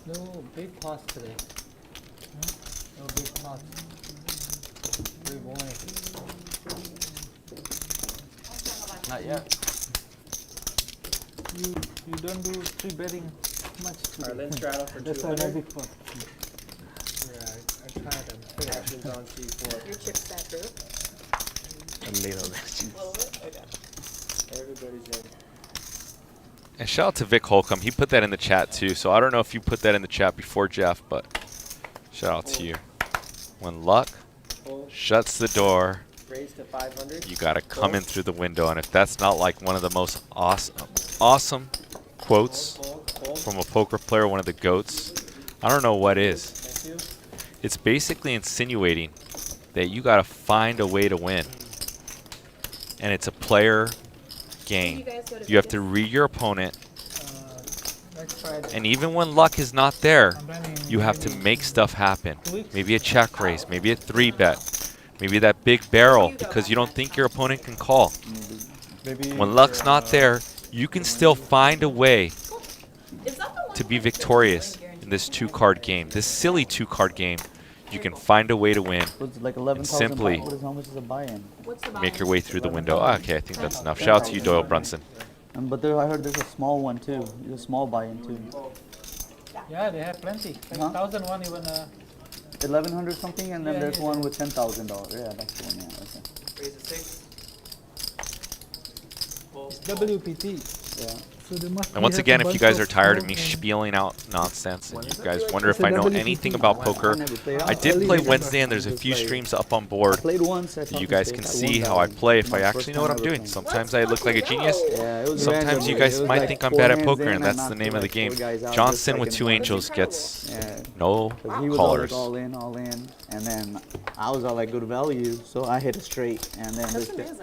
Speaker 8: No big pots today. No big pots. Very boring.
Speaker 5: Not yet.
Speaker 4: You don't do 3-betting much today.
Speaker 9: Alright, Lynne straddle for
Speaker 4: That's why no
Speaker 9: 200.
Speaker 4: big pot.
Speaker 8: Yeah, I tried them.
Speaker 9: Actions on C4.
Speaker 10: Your chip stat group.
Speaker 5: A little bit.
Speaker 10: A little bit? Okay.
Speaker 9: Everybody's in.
Speaker 2: And shout out to Vic Holcomb. He put that in the chat too. So I don't know if you put that in the chat before, Jeff, but shout out to you. When luck
Speaker 9: Fold.
Speaker 2: shuts the door,
Speaker 9: Raise to 500.
Speaker 2: you got to come in through the window. And if that's not like one of the most awesome quotes
Speaker 9: Fold.
Speaker 2: from a poker player, one of the GOATs, I don't know what is.
Speaker 9: Thank you.
Speaker 2: It's basically insinuating that you got to find a way to win. And it's a player game. You have to read your opponent.
Speaker 8: Next Friday.
Speaker 2: And even when luck is not there,
Speaker 4: I'm running
Speaker 2: you have to
Speaker 4: maybe
Speaker 2: make stuff happen.
Speaker 4: 2 weeks.
Speaker 2: Maybe a check raise, maybe a 3-bet, maybe that big barrel because you don't think your opponent can call.
Speaker 7: Maybe
Speaker 2: When luck's not there, you can still find a way to be victorious in this 2-card game. This silly 2-card game, you can find a way to win.
Speaker 6: It's like 11,000
Speaker 2: simply
Speaker 6: baht. How much is a buy-in?
Speaker 2: Make your way through the window. Okay, I think that's enough. Shout out to you, Doyle Brunson.
Speaker 6: But there, I heard there's a small one too. There's a small buy-in too.
Speaker 4: Yeah, they have plenty. Like
Speaker 6: Huh?
Speaker 4: 1,001 even.
Speaker 6: 1,100 something, and then
Speaker 4: Yeah,
Speaker 6: there's
Speaker 4: yeah,
Speaker 6: one
Speaker 4: yeah.
Speaker 6: with $10,000. Yeah, that's the one. Yeah, okay.
Speaker 9: Raise to 6. Fold.
Speaker 4: WPT.
Speaker 6: Yeah.
Speaker 4: So they must
Speaker 2: And once
Speaker 4: have
Speaker 2: again,
Speaker 4: a
Speaker 2: if you
Speaker 4: bunch
Speaker 2: guys are
Speaker 4: of
Speaker 2: tired of me
Speaker 4: smoke and-
Speaker 2: spieling out nonsense and you guys wonder
Speaker 4: It's
Speaker 2: if
Speaker 4: a
Speaker 2: I know
Speaker 4: WPT.
Speaker 2: anything about poker,
Speaker 6: never played.
Speaker 2: I did
Speaker 4: Early
Speaker 2: play
Speaker 4: November.
Speaker 2: Wednesday and there's a
Speaker 6: Just
Speaker 2: few
Speaker 6: like-
Speaker 2: streams up on
Speaker 6: I
Speaker 2: board.
Speaker 6: played once. At
Speaker 2: You
Speaker 6: Talking
Speaker 2: guys
Speaker 6: State.
Speaker 2: can
Speaker 6: I
Speaker 2: see
Speaker 6: won
Speaker 2: how I
Speaker 6: that
Speaker 2: play
Speaker 6: one.
Speaker 2: if
Speaker 6: My
Speaker 2: I
Speaker 6: first
Speaker 2: actually know
Speaker 6: time
Speaker 2: what I'm
Speaker 6: ever
Speaker 2: doing.
Speaker 6: playing.
Speaker 2: Sometimes I look like a genius.
Speaker 6: Yeah, it was
Speaker 2: Sometimes
Speaker 6: random.
Speaker 2: you
Speaker 6: It
Speaker 2: guys
Speaker 6: was
Speaker 2: might
Speaker 6: like
Speaker 2: think I'm
Speaker 6: 4
Speaker 2: bad at
Speaker 6: hands
Speaker 2: poker,
Speaker 6: in,
Speaker 2: and
Speaker 6: I
Speaker 2: that's the
Speaker 6: knocked
Speaker 2: name of the
Speaker 6: like 4
Speaker 2: game.
Speaker 6: guys out just
Speaker 2: Johnson
Speaker 6: like
Speaker 2: with
Speaker 6: in
Speaker 2: 2
Speaker 6: one.
Speaker 2: angels gets
Speaker 6: Yeah.
Speaker 2: no
Speaker 6: 'Cause he was
Speaker 2: callers.
Speaker 6: all in, and then I was all like good value, so I hit a straight, and then
Speaker 10: That's
Speaker 6: this.
Speaker 10: amazing.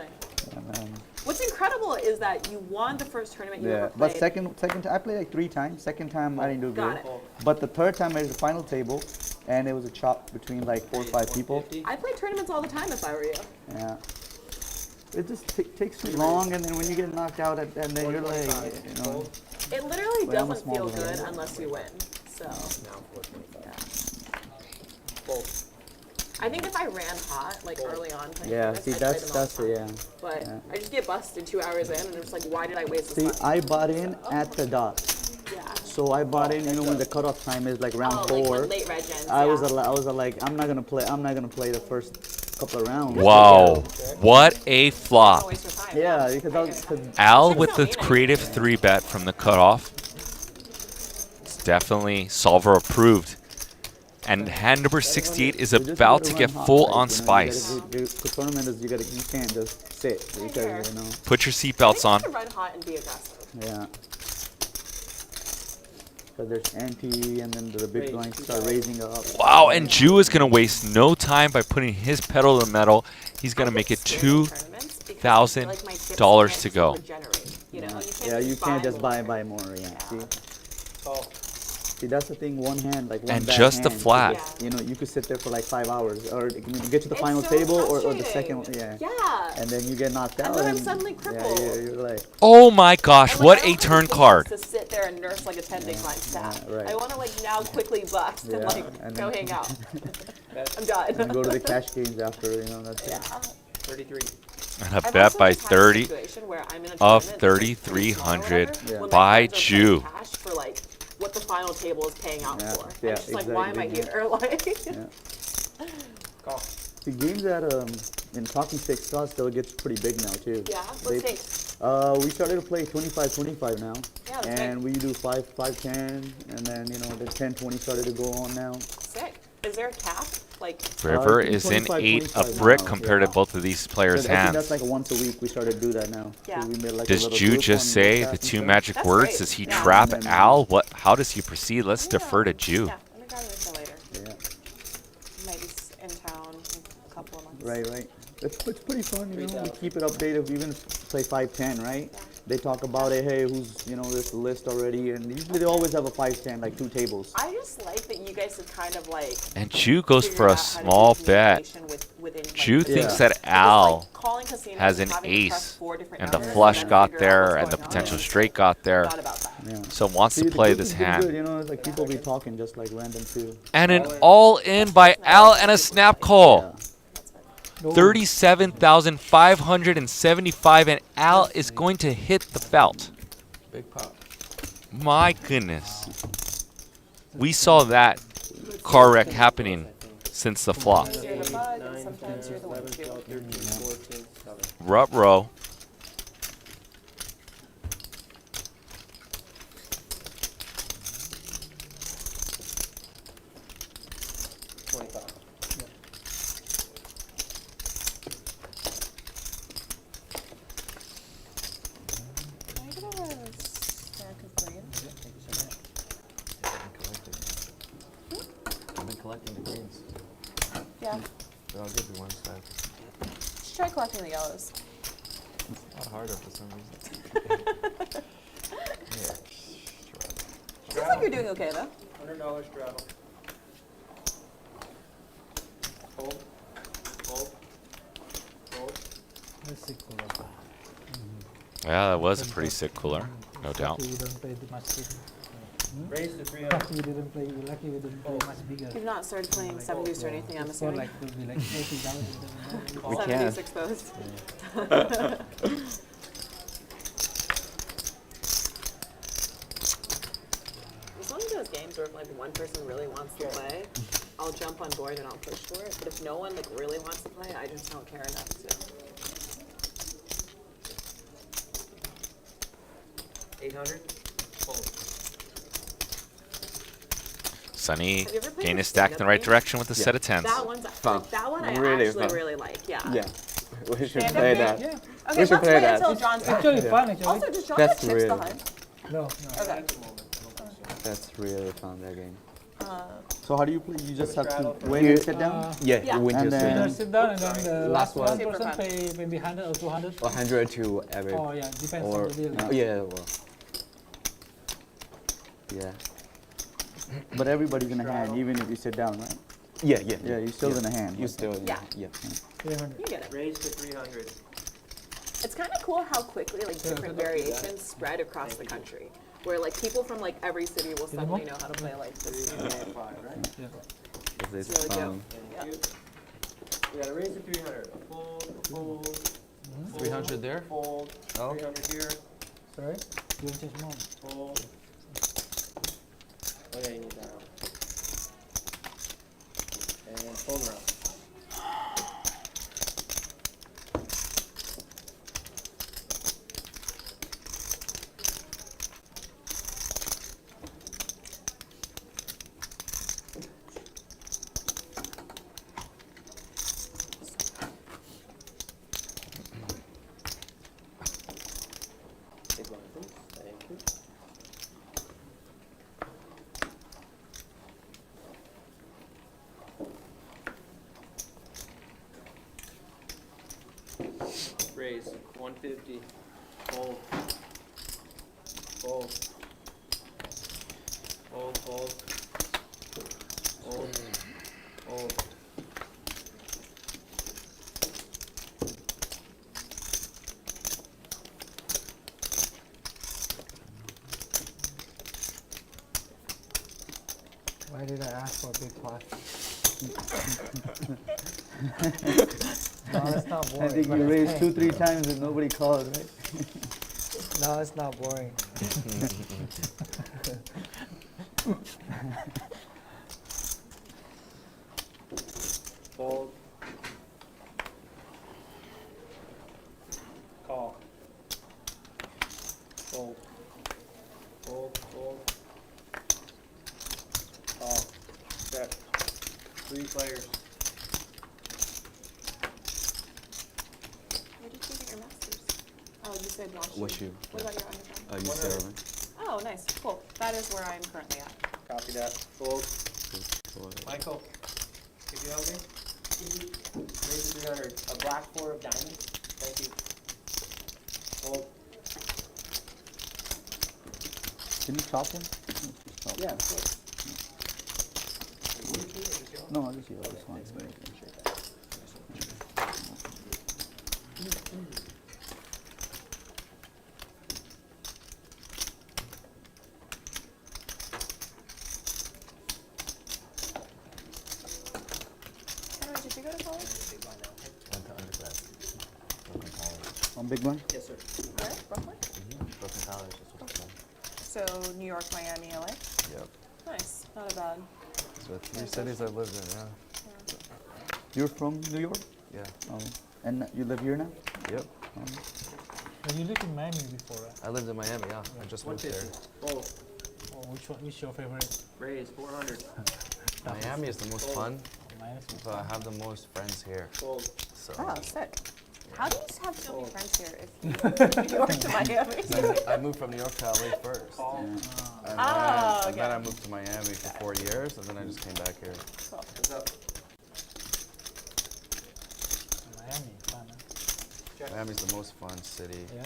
Speaker 6: And then,
Speaker 10: What's incredible is that you won the first tournament you
Speaker 6: yeah,
Speaker 10: ever
Speaker 6: but
Speaker 10: played.
Speaker 6: second time I played like 3 times. Second time I didn't do
Speaker 10: Got
Speaker 6: good,
Speaker 10: it.
Speaker 6: but the third time I was the final table, and it was a chop between like 4 or 5 people.
Speaker 10: I play tournaments all the time if I were you.
Speaker 6: Yeah. It just takes too long, and then when you get knocked out, and then you're like, you know.
Speaker 10: It literally
Speaker 6: Wait, I'm a
Speaker 10: doesn't
Speaker 6: small
Speaker 10: feel
Speaker 6: guy.
Speaker 10: good unless you win. So
Speaker 9: Now 425.
Speaker 10: yeah. I think if I ran hot like early on playing
Speaker 6: Yeah,
Speaker 10: tennis,
Speaker 6: see,
Speaker 10: I'd play them all
Speaker 6: that's
Speaker 10: the
Speaker 6: it,
Speaker 10: time.
Speaker 6: yeah.
Speaker 10: But
Speaker 6: Yeah.
Speaker 10: I just get busted 2 hours in, and it's like, why did I waste
Speaker 6: See,
Speaker 10: this money?
Speaker 6: I bought in at the dot.
Speaker 10: Yeah.
Speaker 6: So I bought in, you know, when the cutoff time is like round
Speaker 10: Oh,
Speaker 6: 4.
Speaker 10: like late reg ends,
Speaker 6: I was
Speaker 10: yeah.
Speaker 6: like, I'm not gonna play the first couple of rounds.
Speaker 2: Wow, what a flop.
Speaker 10: Don't waste your time.
Speaker 6: Yeah, because I was. 'cause
Speaker 2: Al with the creative 3-bet from the cutoff. It's definitely solver approved. And hand number 68 is
Speaker 6: You just
Speaker 2: about
Speaker 6: gotta
Speaker 2: to get
Speaker 6: run hot,
Speaker 2: full
Speaker 6: like,
Speaker 2: on
Speaker 6: you know,
Speaker 2: spice.
Speaker 6: The tournament is you can't just sit because you know.
Speaker 2: Put your
Speaker 10: I
Speaker 2: seatbelts
Speaker 10: think
Speaker 2: on.
Speaker 10: you can run hot and be aggressive.
Speaker 6: Yeah. Because there's ante and then the big blinds start raising up.
Speaker 2: Wow, and Ju is going to waste no time by putting his pedal to the metal. He's going to make it $2,000 to go.
Speaker 6: Yeah, you can't just buy more. Yeah. See, that's the thing. One hand, like one
Speaker 2: And
Speaker 6: bad
Speaker 2: just the
Speaker 6: hand,
Speaker 2: flat.
Speaker 6: You know, you could sit there for like 5 hours, or you get to the final table, or the second one. Yeah.
Speaker 10: Yeah.
Speaker 6: And then you get knocked out.
Speaker 10: And then I'm suddenly crippled.
Speaker 6: Yeah, you're like.
Speaker 2: Oh my gosh,
Speaker 10: And, like,
Speaker 2: what
Speaker 10: I
Speaker 2: a
Speaker 10: don't have
Speaker 2: turn
Speaker 10: the
Speaker 2: card.
Speaker 10: patience to sit there and nurse like attending my staff.
Speaker 6: right.
Speaker 10: I want to like now quickly bust and
Speaker 6: Yeah,
Speaker 10: like
Speaker 6: and
Speaker 10: go
Speaker 6: then-
Speaker 10: hang out. I'm done.
Speaker 6: And go to the cash games after, you know, that's it.
Speaker 9: 33.
Speaker 2: And a
Speaker 10: I've
Speaker 2: bet
Speaker 10: also
Speaker 2: by
Speaker 10: just had a
Speaker 2: 30
Speaker 10: situation where I'm in a
Speaker 2: of
Speaker 10: tournament that's, like, pretty small or
Speaker 2: 3,300
Speaker 10: whatever, when my
Speaker 2: by
Speaker 10: friends are playing
Speaker 2: Ju.
Speaker 10: cash for like what the final table is paying out
Speaker 6: Yeah,
Speaker 10: for. And
Speaker 6: yeah,
Speaker 10: it's just like, why am I
Speaker 6: exactly,
Speaker 10: here? Like,
Speaker 9: Call.
Speaker 6: The games that in Talking Sticks Sauce still gets pretty big now too.
Speaker 10: yeah,
Speaker 6: They-
Speaker 10: what's stakes?
Speaker 6: We started to play 25-25 now.
Speaker 10: Yeah, that's
Speaker 6: And we do 5-10, and then you know the 10-20 started to go on now.
Speaker 10: Sick. Is there a cap? Like,
Speaker 2: River
Speaker 6: I think
Speaker 2: is in
Speaker 6: 25,
Speaker 2: 8 a
Speaker 6: 25
Speaker 2: brick
Speaker 6: now,
Speaker 2: compared
Speaker 6: yeah.
Speaker 2: to both of these
Speaker 6: So
Speaker 2: players'
Speaker 6: I think
Speaker 2: hands.
Speaker 6: that's like once a week we started to do that now.
Speaker 10: Yeah.
Speaker 6: So we made like a
Speaker 2: Does
Speaker 6: little
Speaker 2: Ju
Speaker 6: group
Speaker 2: just
Speaker 6: on
Speaker 2: say
Speaker 6: WhatsApp
Speaker 2: the
Speaker 6: and
Speaker 2: two
Speaker 6: stuff.
Speaker 2: magic
Speaker 10: That's
Speaker 2: words?
Speaker 10: great.
Speaker 2: Does he
Speaker 10: Yeah.
Speaker 2: trap
Speaker 6: And then,
Speaker 2: Al? How does he proceed? Let's defer to Ju.
Speaker 10: yeah, let me grab your info later.
Speaker 6: Yeah.
Speaker 10: Might be in town in a couple of months.
Speaker 6: Right. It's pretty fun, you know. We keep it updated. We even play 5-10, right? They talk about it. Hey, who's this list already? And usually they always have a 5-10, like 2 tables.
Speaker 10: I just like that you guys have kind of like.
Speaker 2: And Ju goes
Speaker 10: figured
Speaker 2: for a
Speaker 10: out how to do
Speaker 2: small bet.
Speaker 10: communication within, like,
Speaker 2: Ju
Speaker 10: the
Speaker 2: thinks
Speaker 10: group.
Speaker 2: that
Speaker 10: Because,
Speaker 2: Al
Speaker 10: like, calling casinos
Speaker 2: has
Speaker 10: and
Speaker 2: an
Speaker 10: having to press
Speaker 2: ace,
Speaker 10: 4 different
Speaker 2: and the
Speaker 10: numbers
Speaker 2: flush
Speaker 10: then
Speaker 2: got
Speaker 10: figure out
Speaker 2: there,
Speaker 10: what's
Speaker 2: and the
Speaker 10: going on.
Speaker 2: potential straight got there.
Speaker 10: Thought about that.
Speaker 6: Yeah.
Speaker 2: So wants
Speaker 6: See,
Speaker 2: to
Speaker 6: the
Speaker 2: play
Speaker 6: group
Speaker 2: this
Speaker 6: is pretty
Speaker 2: hand.
Speaker 6: Good, you know, it's like people be talking just like random too.
Speaker 2: And an all-in by Al and a snap call. 37,575, and Al is going to hit the belt.
Speaker 11: Big pop.
Speaker 2: My goodness. We saw that car wreck happening since the flop.
Speaker 10: You're the bug, and
Speaker 9: 9,
Speaker 10: sometimes
Speaker 9: 10,
Speaker 10: you're the one
Speaker 9: 11,
Speaker 10: too.
Speaker 9: 12, 13, 14, 7.
Speaker 2: Ruh-roh.
Speaker 10: Can I get a stack of green?
Speaker 11: I've been collecting the greens.
Speaker 10: Yeah.
Speaker 11: So I'll give you one stack.
Speaker 10: Just try collecting the yellows.
Speaker 11: It's a lot harder for some reason.
Speaker 10: Seems like you're doing okay though.
Speaker 9: $100 straddle. Hold. Hold. Hold.
Speaker 4: Let's see, cooler.
Speaker 2: Yeah, that was a pretty sick cooler, no doubt.
Speaker 4: Lucky we don't play much bigger.
Speaker 9: Raise to 300.
Speaker 4: Lucky we didn't play. Lucky we didn't play much bigger.
Speaker 10: You've not started playing 7 deuce or anything, I'm
Speaker 4: So
Speaker 10: assuming.
Speaker 4: like it would be like 80,000.
Speaker 5: We
Speaker 10: 7
Speaker 5: can.
Speaker 10: deuce exposed. It's one of those games where if like one person really wants to play, I'll jump on board and I'll push for it. But if no one like really wants to play, I just don't care enough to.
Speaker 9: 800. Hold.
Speaker 2: Sunny
Speaker 10: Have you ever played
Speaker 2: gained
Speaker 10: the
Speaker 2: his stack in the
Speaker 10: stand-up
Speaker 2: right
Speaker 10: game?
Speaker 2: direction with a set of tens.
Speaker 10: That one's
Speaker 5: Fun.
Speaker 10: like, that one I
Speaker 5: Really
Speaker 10: actually
Speaker 5: fun.
Speaker 10: really like. Yeah.
Speaker 5: Yeah. We should
Speaker 10: Stand-up
Speaker 5: play
Speaker 10: game?
Speaker 5: that.
Speaker 4: Yeah.
Speaker 10: Okay,
Speaker 5: We
Speaker 10: let's
Speaker 5: should play
Speaker 10: wait
Speaker 5: that.
Speaker 10: until John's back.
Speaker 4: Actually fun actually.
Speaker 10: Also, does John
Speaker 5: That's
Speaker 10: have chips
Speaker 5: really-
Speaker 10: behind?
Speaker 4: No.
Speaker 10: Okay.
Speaker 5: That's really fun, that game.
Speaker 6: So how do you play? You just have to
Speaker 9: straddle
Speaker 6: win and sit down.
Speaker 5: Yeah,
Speaker 10: Yeah.
Speaker 5: you win
Speaker 6: And
Speaker 5: to
Speaker 6: then-
Speaker 4: Winner sit down and then the
Speaker 5: Last
Speaker 4: last
Speaker 5: one.
Speaker 4: one
Speaker 10: Super
Speaker 4: person
Speaker 10: fun.
Speaker 4: pay maybe 100 or 200.
Speaker 5: 100 to every.
Speaker 4: Oh yeah, depends
Speaker 5: Or
Speaker 4: on the deal.
Speaker 5: yeah, well. Yeah.
Speaker 6: But everybody's in a hand, even if you sit down, right?
Speaker 5: Yeah.
Speaker 6: Yeah, you're still in a hand.
Speaker 5: You still.
Speaker 10: Yeah.
Speaker 5: Yeah.
Speaker 4: 300.
Speaker 10: You get it.
Speaker 9: Raise to 300.
Speaker 10: It's kind of cool how quickly like different variations spread across the country, where like people from like every city will suddenly know how to play like this.
Speaker 9: 5, right?
Speaker 5: This
Speaker 10: It's
Speaker 5: is
Speaker 10: really
Speaker 5: fun.
Speaker 10: Yeah.
Speaker 9: We gotta raise to 300. Fold, fold,
Speaker 11: 300 there?
Speaker 9: fold,
Speaker 11: Oh.
Speaker 9: 300 here,
Speaker 4: Sorry? You want to change more?
Speaker 9: fold. Oh yeah, you need that out. And fold around. raise, 150. Fold. Fold. Fold, fold. Fold. Fold.
Speaker 8: Why did I ask for a big pot? No, it's not boring.
Speaker 6: I think
Speaker 8: but
Speaker 6: you
Speaker 8: it's
Speaker 6: raised
Speaker 8: paying.
Speaker 6: 2-3 times and nobody called, right?
Speaker 8: No, it's not boring.
Speaker 9: Fold. Call. Fold. Fold, fold. Call. Check. 3 players.
Speaker 10: Where did you get your master's? Oh, you said Washington.
Speaker 5: WSOP.
Speaker 10: What about your undergrad?
Speaker 5: UCLA.
Speaker 10: Oh, nice. Cool. That is where I'm currently at.
Speaker 9: Copy that. Fold. Michael, could you help me? Raise the 300. A black 4 of diamonds. Thank you. Fold.
Speaker 6: Can you chop him? Chop him.
Speaker 9: Yeah, of course.
Speaker 6: No, I'll just use this one.
Speaker 10: Henry, did you go to college?
Speaker 12: Went to undergrad. Brooklyn College.
Speaker 6: One big one?
Speaker 9: Yes, sir.
Speaker 10: Where? Brooklyn?
Speaker 12: Brooklyn College, that's what it's called.
Speaker 10: So New York, Miami, LA.
Speaker 12: Yep.
Speaker 10: Nice. Not a bad.
Speaker 12: So 3 cities I've lived in, yeah.
Speaker 6: You're from New York?
Speaker 12: Yeah.
Speaker 6: And you live here now?
Speaker 12: Yep.
Speaker 4: But you lived in Miami before, right?
Speaker 12: I lived in Miami, yeah. I just moved there.
Speaker 9: 150. Fold.
Speaker 4: Oh, which your favorite?
Speaker 9: Raise 400.
Speaker 12: Miami is the most fun,
Speaker 4: Minus
Speaker 12: but I have the most friends here.
Speaker 9: Fold.
Speaker 12: So
Speaker 10: Oh, sick. How do you have so many friends here if you moved from New York to Miami?
Speaker 12: I moved from New York to LA first.
Speaker 9: Call.
Speaker 12: And,
Speaker 10: Oh,
Speaker 12: and then
Speaker 10: okay.
Speaker 12: I moved to Miami for 4 years, and then I just came back here.
Speaker 10: Cool.
Speaker 9: What's up?
Speaker 4: Miami, fun, huh?
Speaker 12: Miami's the most fun city.
Speaker 4: Yeah?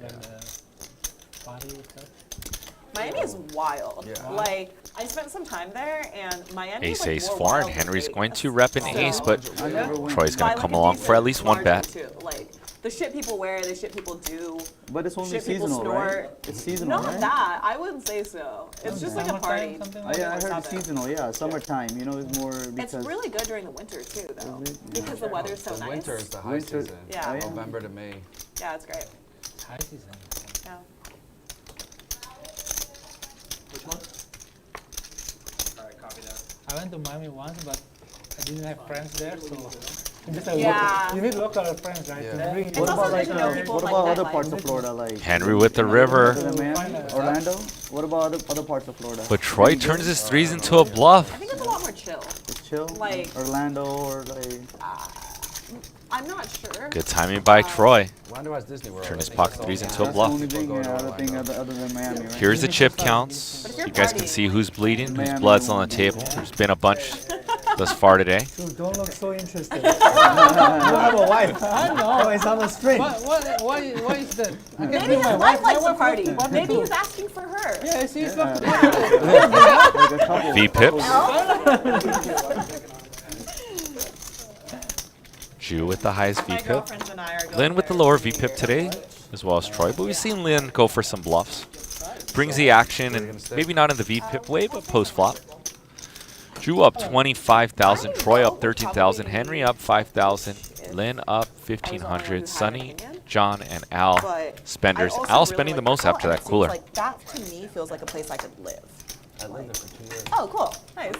Speaker 4: Like the party stuff?
Speaker 10: Miami is wild.
Speaker 12: Yeah.
Speaker 10: Like, I spent some time there, and Miami is
Speaker 2: Ace
Speaker 10: like
Speaker 2: ace
Speaker 10: more
Speaker 2: foreign.
Speaker 10: wild than
Speaker 2: Henry's
Speaker 10: Vegas.
Speaker 2: going to rep an ace, but
Speaker 6: I never went.
Speaker 2: Troy's
Speaker 10: By,
Speaker 2: going to
Speaker 10: like,
Speaker 2: come
Speaker 10: a
Speaker 2: along for at
Speaker 10: decent
Speaker 2: least one
Speaker 10: margin,
Speaker 2: bet.
Speaker 10: Too. Like, the shit people wear, the shit people do.
Speaker 6: But it's only
Speaker 10: Shit people
Speaker 6: seasonal, right?
Speaker 10: snort.
Speaker 6: It's seasonal,
Speaker 10: Not
Speaker 6: right?
Speaker 10: that. I wouldn't say so. It's just like a
Speaker 4: Summertime,
Speaker 10: party.
Speaker 4: something
Speaker 6: Oh,
Speaker 4: like
Speaker 6: yeah, I
Speaker 4: that?
Speaker 6: heard it's
Speaker 10: Stop it.
Speaker 6: seasonal, yeah. Summertime, you know, it's more because...
Speaker 10: It's really good during the winter, too, though.
Speaker 6: Is it?
Speaker 10: Because the weather's so
Speaker 12: The
Speaker 10: nice.
Speaker 12: winter is the high
Speaker 6: Winter-
Speaker 12: season.
Speaker 10: Yeah. Oh, yeah.
Speaker 12: November to May.
Speaker 10: Yeah, it's great.
Speaker 4: High season.
Speaker 10: Yeah.
Speaker 9: Which one? Alright, copy that.
Speaker 4: I went to Miami once, but I didn't have friends there, so just
Speaker 10: Yeah.
Speaker 4: you need local friends, right?
Speaker 12: Yeah.
Speaker 4: To bring
Speaker 10: It's
Speaker 6: What
Speaker 10: also
Speaker 6: about
Speaker 10: good
Speaker 6: like,
Speaker 10: to know people
Speaker 6: what
Speaker 10: like
Speaker 6: about
Speaker 10: that
Speaker 6: other
Speaker 10: life.
Speaker 6: parts of Florida, like...
Speaker 2: Henry with the
Speaker 6: Other
Speaker 2: river.
Speaker 6: than Miami? Orlando? What about other parts of Florida?
Speaker 2: But Troy turns his threes into a bluff.
Speaker 10: I think it's a lot more chill.
Speaker 6: It's chill?
Speaker 10: like-
Speaker 6: Orlando or like...
Speaker 10: I'm not sure.
Speaker 2: Good timing by Troy.
Speaker 12: Orlando has Disney World.
Speaker 2: Turn
Speaker 12: I
Speaker 2: his
Speaker 12: think
Speaker 2: pocket
Speaker 12: that's
Speaker 2: threes
Speaker 12: all-
Speaker 2: into a
Speaker 6: That's the
Speaker 2: bluff.
Speaker 6: only thing,
Speaker 12: People go to
Speaker 6: other thing
Speaker 12: Orlando.
Speaker 6: other than Miami, right?
Speaker 2: Here's the chip counts.
Speaker 10: But if
Speaker 2: You
Speaker 10: you're
Speaker 2: guys can
Speaker 10: partying-
Speaker 2: see who's bleeding, whose
Speaker 6: Miami
Speaker 2: blood's on
Speaker 6: won't
Speaker 2: the
Speaker 6: be.
Speaker 2: table. There's been a bunch thus far today.
Speaker 8: Dude, don't look so interested. You have a wife. I know. It's on the string.
Speaker 4: Why is that? I can
Speaker 10: Maybe
Speaker 4: bring
Speaker 10: his
Speaker 4: my
Speaker 10: wife likes to
Speaker 4: work
Speaker 10: party.
Speaker 4: with me.
Speaker 10: Maybe he's asking for her.
Speaker 4: Yeah, see, it's not
Speaker 6: Like a couple.
Speaker 2: V pips. Jew with the highest V
Speaker 10: My
Speaker 2: pip.
Speaker 10: girlfriends and I are going
Speaker 2: Lynn with the
Speaker 10: there
Speaker 2: lower
Speaker 10: every
Speaker 2: V pip
Speaker 10: year.
Speaker 2: today, as well as Troy. But we've seen Lynn go for some bluffs. Brings the action, and maybe not in the V pip way, but post flop. Jew up 25,000. Troy up 13,000. Henry up 5,000. Lynn up 1,500. Sonny, John, and Al
Speaker 10: But
Speaker 2: spenders.
Speaker 10: I also
Speaker 2: Al
Speaker 10: really
Speaker 2: spending the
Speaker 10: like
Speaker 2: most
Speaker 10: Brooklyn,
Speaker 2: after
Speaker 10: and
Speaker 2: that
Speaker 10: it seems
Speaker 2: cooler.
Speaker 10: Like that to me feels like a place I could live.
Speaker 12: I lived there for 2 years.
Speaker 10: Oh, cool. Nice.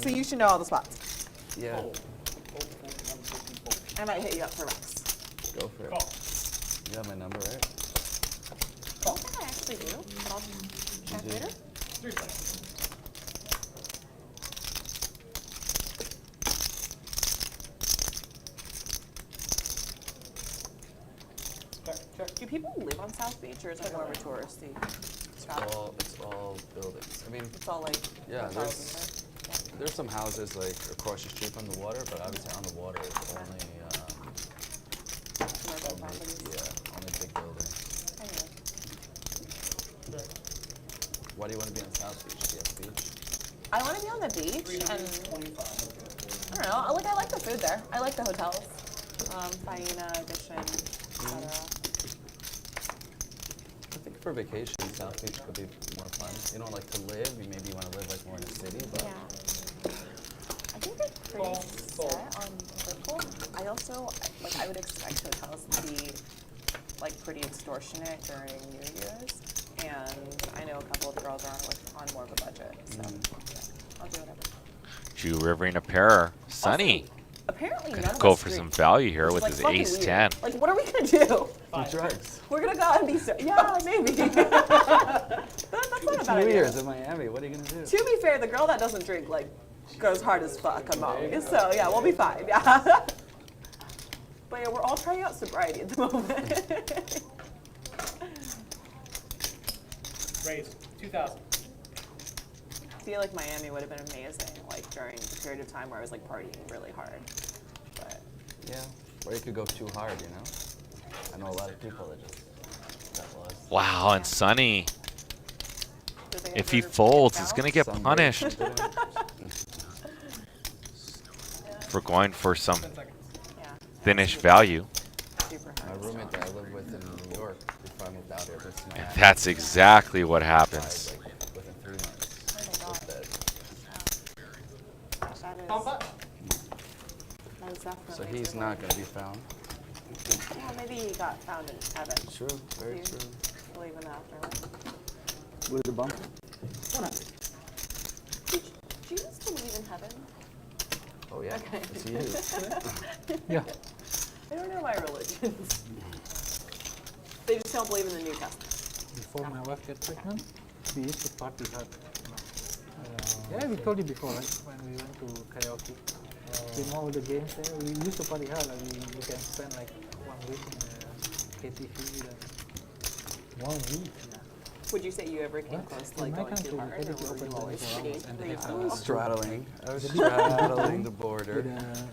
Speaker 10: So you should know all the spots.
Speaker 12: Yeah,
Speaker 10: I might hit you up for Rex.
Speaker 12: go for it. You have my number, right?
Speaker 10: I don't think I actually do, but I'll check
Speaker 12: You do?
Speaker 10: later. Do people live on South Beach, or is it more of a touristy spot?
Speaker 12: It's all buildings. I mean,
Speaker 10: It's all like
Speaker 12: yeah,
Speaker 10: hotels
Speaker 12: there's some houses like across the street from the water, but obviously on the water it's only
Speaker 10: properties.
Speaker 12: Yeah, only big building.
Speaker 10: Anyway.
Speaker 12: Why do you want to be on South Beach? CS Beach?
Speaker 10: I want to be on the beach, and I don't know. I like the food there. I like the hotels, Faena, Edition, etc.
Speaker 12: I think for vacation, South Beach could be more fun. You don't like to live. You maybe want to live like more in a city, but
Speaker 10: Yeah. I think they're pretty set on purple. I also I would expect hotels to be like pretty extortionate during New Year's, and I know a couple of girls are on more of a budget, so yeah, I'll do whatever.
Speaker 2: Jew Rivering a pair. Sunny.
Speaker 10: Also, apparently none
Speaker 2: Gonna
Speaker 10: of
Speaker 2: go
Speaker 10: us
Speaker 2: for
Speaker 10: drink,
Speaker 2: some value here
Speaker 10: which
Speaker 2: with
Speaker 10: is,
Speaker 2: his
Speaker 10: fucking
Speaker 2: ace
Speaker 10: weird.
Speaker 2: 10.
Speaker 10: Like, what are we gonna do?
Speaker 12: drugs.
Speaker 10: We're gonna go out and be yeah, maybe. That's not a
Speaker 12: It's
Speaker 10: bad
Speaker 12: New
Speaker 10: idea.
Speaker 12: Year's in Miami. What are you gonna do?
Speaker 10: To be fair, the girl that doesn't drink goes hard as fuck on Molly, so yeah, we'll be fine. Yeah. But yeah, we're all trying out sobriety at the moment.
Speaker 9: Raise 2,000.
Speaker 10: I feel like Miami would have been amazing, like during the period of time where I was like partying really hard. But
Speaker 12: Yeah, or you could go too hard, you know? I know a lot of people that just got lost.
Speaker 2: Wow, and Sunny,
Speaker 10: did they
Speaker 2: if he
Speaker 10: ever
Speaker 2: folds,
Speaker 10: bounce?
Speaker 2: he's going to get
Speaker 12: Sunday.
Speaker 2: punished for going for some
Speaker 10: Yeah,
Speaker 2: thinnish value.
Speaker 10: super
Speaker 12: My
Speaker 10: hard.
Speaker 12: roommate that I lived with in New York, before I moved out here, this is my
Speaker 2: And
Speaker 12: ass.
Speaker 2: that's exactly what
Speaker 12: Died,
Speaker 2: happens.
Speaker 12: like, within 3 months.
Speaker 10: Oh my God.
Speaker 12: Was dead.
Speaker 10: That is definitely
Speaker 12: So he's
Speaker 10: too
Speaker 12: not
Speaker 10: hard.
Speaker 12: going to be found.
Speaker 10: Well, maybe he got found in heaven.
Speaker 12: True, very
Speaker 10: You
Speaker 12: true.
Speaker 10: believe in the afterlife.
Speaker 6: With the bump.
Speaker 10: Do you just believe in heaven?
Speaker 12: Oh yeah,
Speaker 10: Okay.
Speaker 12: yes, he is.
Speaker 4: Yeah.
Speaker 10: I don't know my religions. They just don't believe in the New Testament.
Speaker 4: Before my wife got pregnant, we used to party hard. Yeah, we told you before, right? When we went to karaoke. In all the games there, we used to party hard. Like we can spend like 1 week in KTV. Then 1 week? Yeah.
Speaker 10: Would you say you ever came
Speaker 4: What?
Speaker 10: close to
Speaker 4: In
Speaker 10: like
Speaker 4: my
Speaker 10: going too
Speaker 4: country,
Speaker 10: hard,
Speaker 4: we
Speaker 10: or
Speaker 4: had it
Speaker 10: were
Speaker 4: open
Speaker 10: you always
Speaker 4: 24 hours
Speaker 10: pretty
Speaker 4: and
Speaker 10: pretty
Speaker 4: they have
Speaker 10: smooth?
Speaker 12: Straddling. I was
Speaker 4: The big
Speaker 12: straddling
Speaker 4: room
Speaker 12: the border.
Speaker 4: with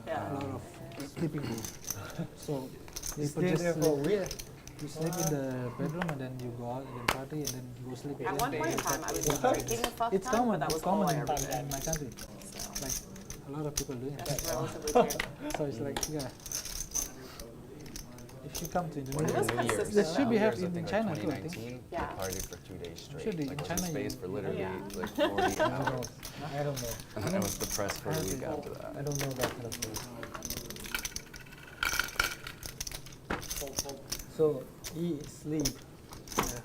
Speaker 10: Yeah.
Speaker 4: a lot of sleeping booths. So
Speaker 8: You
Speaker 4: people
Speaker 8: stay
Speaker 4: just
Speaker 8: there for a week?
Speaker 4: you sleep in the bedroom and then you go out and then party and then go sleep again.
Speaker 10: At one point in time, I was
Speaker 4: Yeah.
Speaker 10: taking a fuck
Speaker 4: It's
Speaker 10: ton,
Speaker 4: common.
Speaker 10: but that
Speaker 4: It's
Speaker 10: was all
Speaker 4: common
Speaker 10: I
Speaker 4: in,
Speaker 10: ever did.
Speaker 4: in my country.
Speaker 10: So
Speaker 4: Like a lot of people doing it.
Speaker 10: that's relatively true.
Speaker 4: So it's like yeah. If you come to
Speaker 10: It
Speaker 4: Indonesia,
Speaker 10: was
Speaker 12: New Year's.
Speaker 10: consistent.
Speaker 4: This should be
Speaker 12: New Year's,
Speaker 4: happening
Speaker 12: I
Speaker 4: in
Speaker 12: think,
Speaker 4: China
Speaker 12: like
Speaker 4: too, I think.
Speaker 12: 2019,
Speaker 10: Yeah.
Speaker 12: we partied for 2 days straight.
Speaker 4: Should be.
Speaker 12: Like
Speaker 4: In
Speaker 12: was
Speaker 4: China
Speaker 12: space
Speaker 4: you-
Speaker 12: for literally
Speaker 10: Yeah.
Speaker 12: like 40 hours.
Speaker 8: I don't know.
Speaker 12: And I was depressed for a week after that.
Speaker 8: I don't know that kind of thing. So eat, sleep,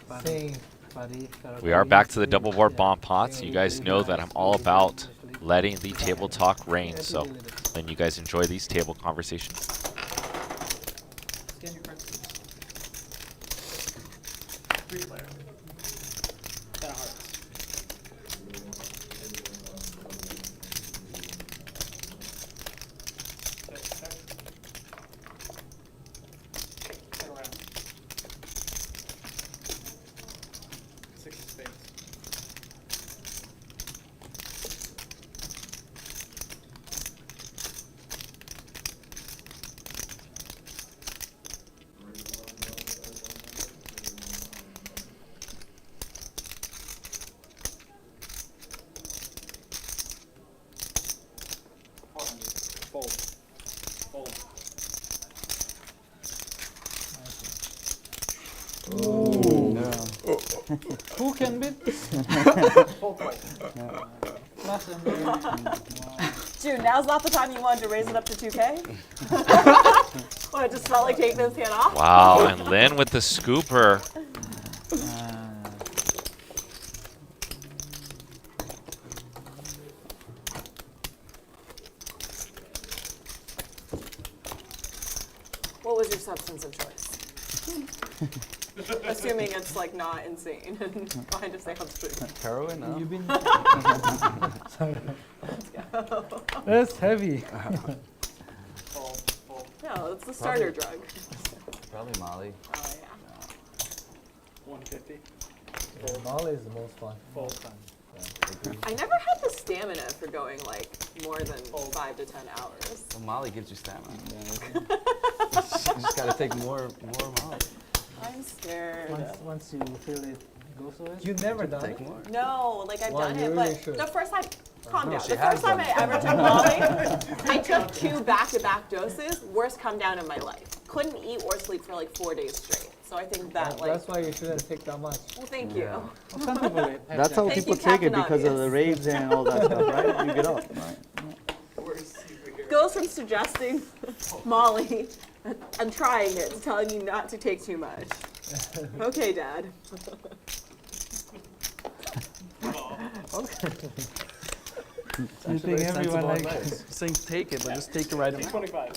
Speaker 4: party,
Speaker 8: sing.
Speaker 4: party, karaoke,
Speaker 2: We are back to the
Speaker 4: sleep.
Speaker 2: double board
Speaker 4: Yeah.
Speaker 2: bomb pots. You guys know that I'm all about letting the table talk reign. So then you guys enjoy these table conversations.
Speaker 9: Scan your cards. 3-player. 10 of hearts. Check. Turn around. 6 of spades. Fold. Fold.
Speaker 4: Who can beat
Speaker 9: Fold twice.
Speaker 4: plus and
Speaker 10: Dude, now's not the time you wanted to raise it up to 2K? When it just felt like taking this hand off?
Speaker 2: Wow, and Lynn with the scooper.
Speaker 10: What was your substance of choice? Assuming it's like not insane and fine to stay on stream.
Speaker 12: Heroin? No?
Speaker 4: you've been
Speaker 10: Let's go.
Speaker 4: that's heavy.
Speaker 9: Fold. Fold.
Speaker 10: No, it's the starter drug.
Speaker 12: Probably Molly.
Speaker 10: Oh yeah.
Speaker 9: 150.
Speaker 8: Molly is the most fun.
Speaker 9: Fold.
Speaker 10: I never had the stamina for going like more than 5 to 10 hours.
Speaker 12: Well, Molly gives you stamina. You just gotta take more Molly.
Speaker 10: I'm scared.
Speaker 4: Once you feel it goes away.
Speaker 8: You never done
Speaker 12: Take
Speaker 8: it?
Speaker 12: more.
Speaker 10: No, like I've
Speaker 8: Well,
Speaker 10: done
Speaker 8: you
Speaker 10: it,
Speaker 8: really
Speaker 10: but
Speaker 8: should.
Speaker 10: the first time, calm down.
Speaker 12: she
Speaker 10: The first
Speaker 12: has
Speaker 10: time
Speaker 12: done
Speaker 10: I ever took Molly, I took 2 back-to-back doses. Worst come down in my life. Couldn't eat or sleep for like 4 days straight. So I think that like.
Speaker 8: That's why you shouldn't take that much.
Speaker 10: Well, thank you.
Speaker 4: Well, some people have
Speaker 6: That's how
Speaker 10: Thank
Speaker 6: people
Speaker 10: you,
Speaker 6: take it
Speaker 10: Captain
Speaker 6: because of the
Speaker 10: Obvious.
Speaker 6: raves and all that stuff, right? You get up, right?
Speaker 10: Goes from suggesting Molly and trying it to telling you not to take too much. Okay, Dad.
Speaker 4: You think everyone like
Speaker 12: saying take it, but just take the right amount.
Speaker 9: 25.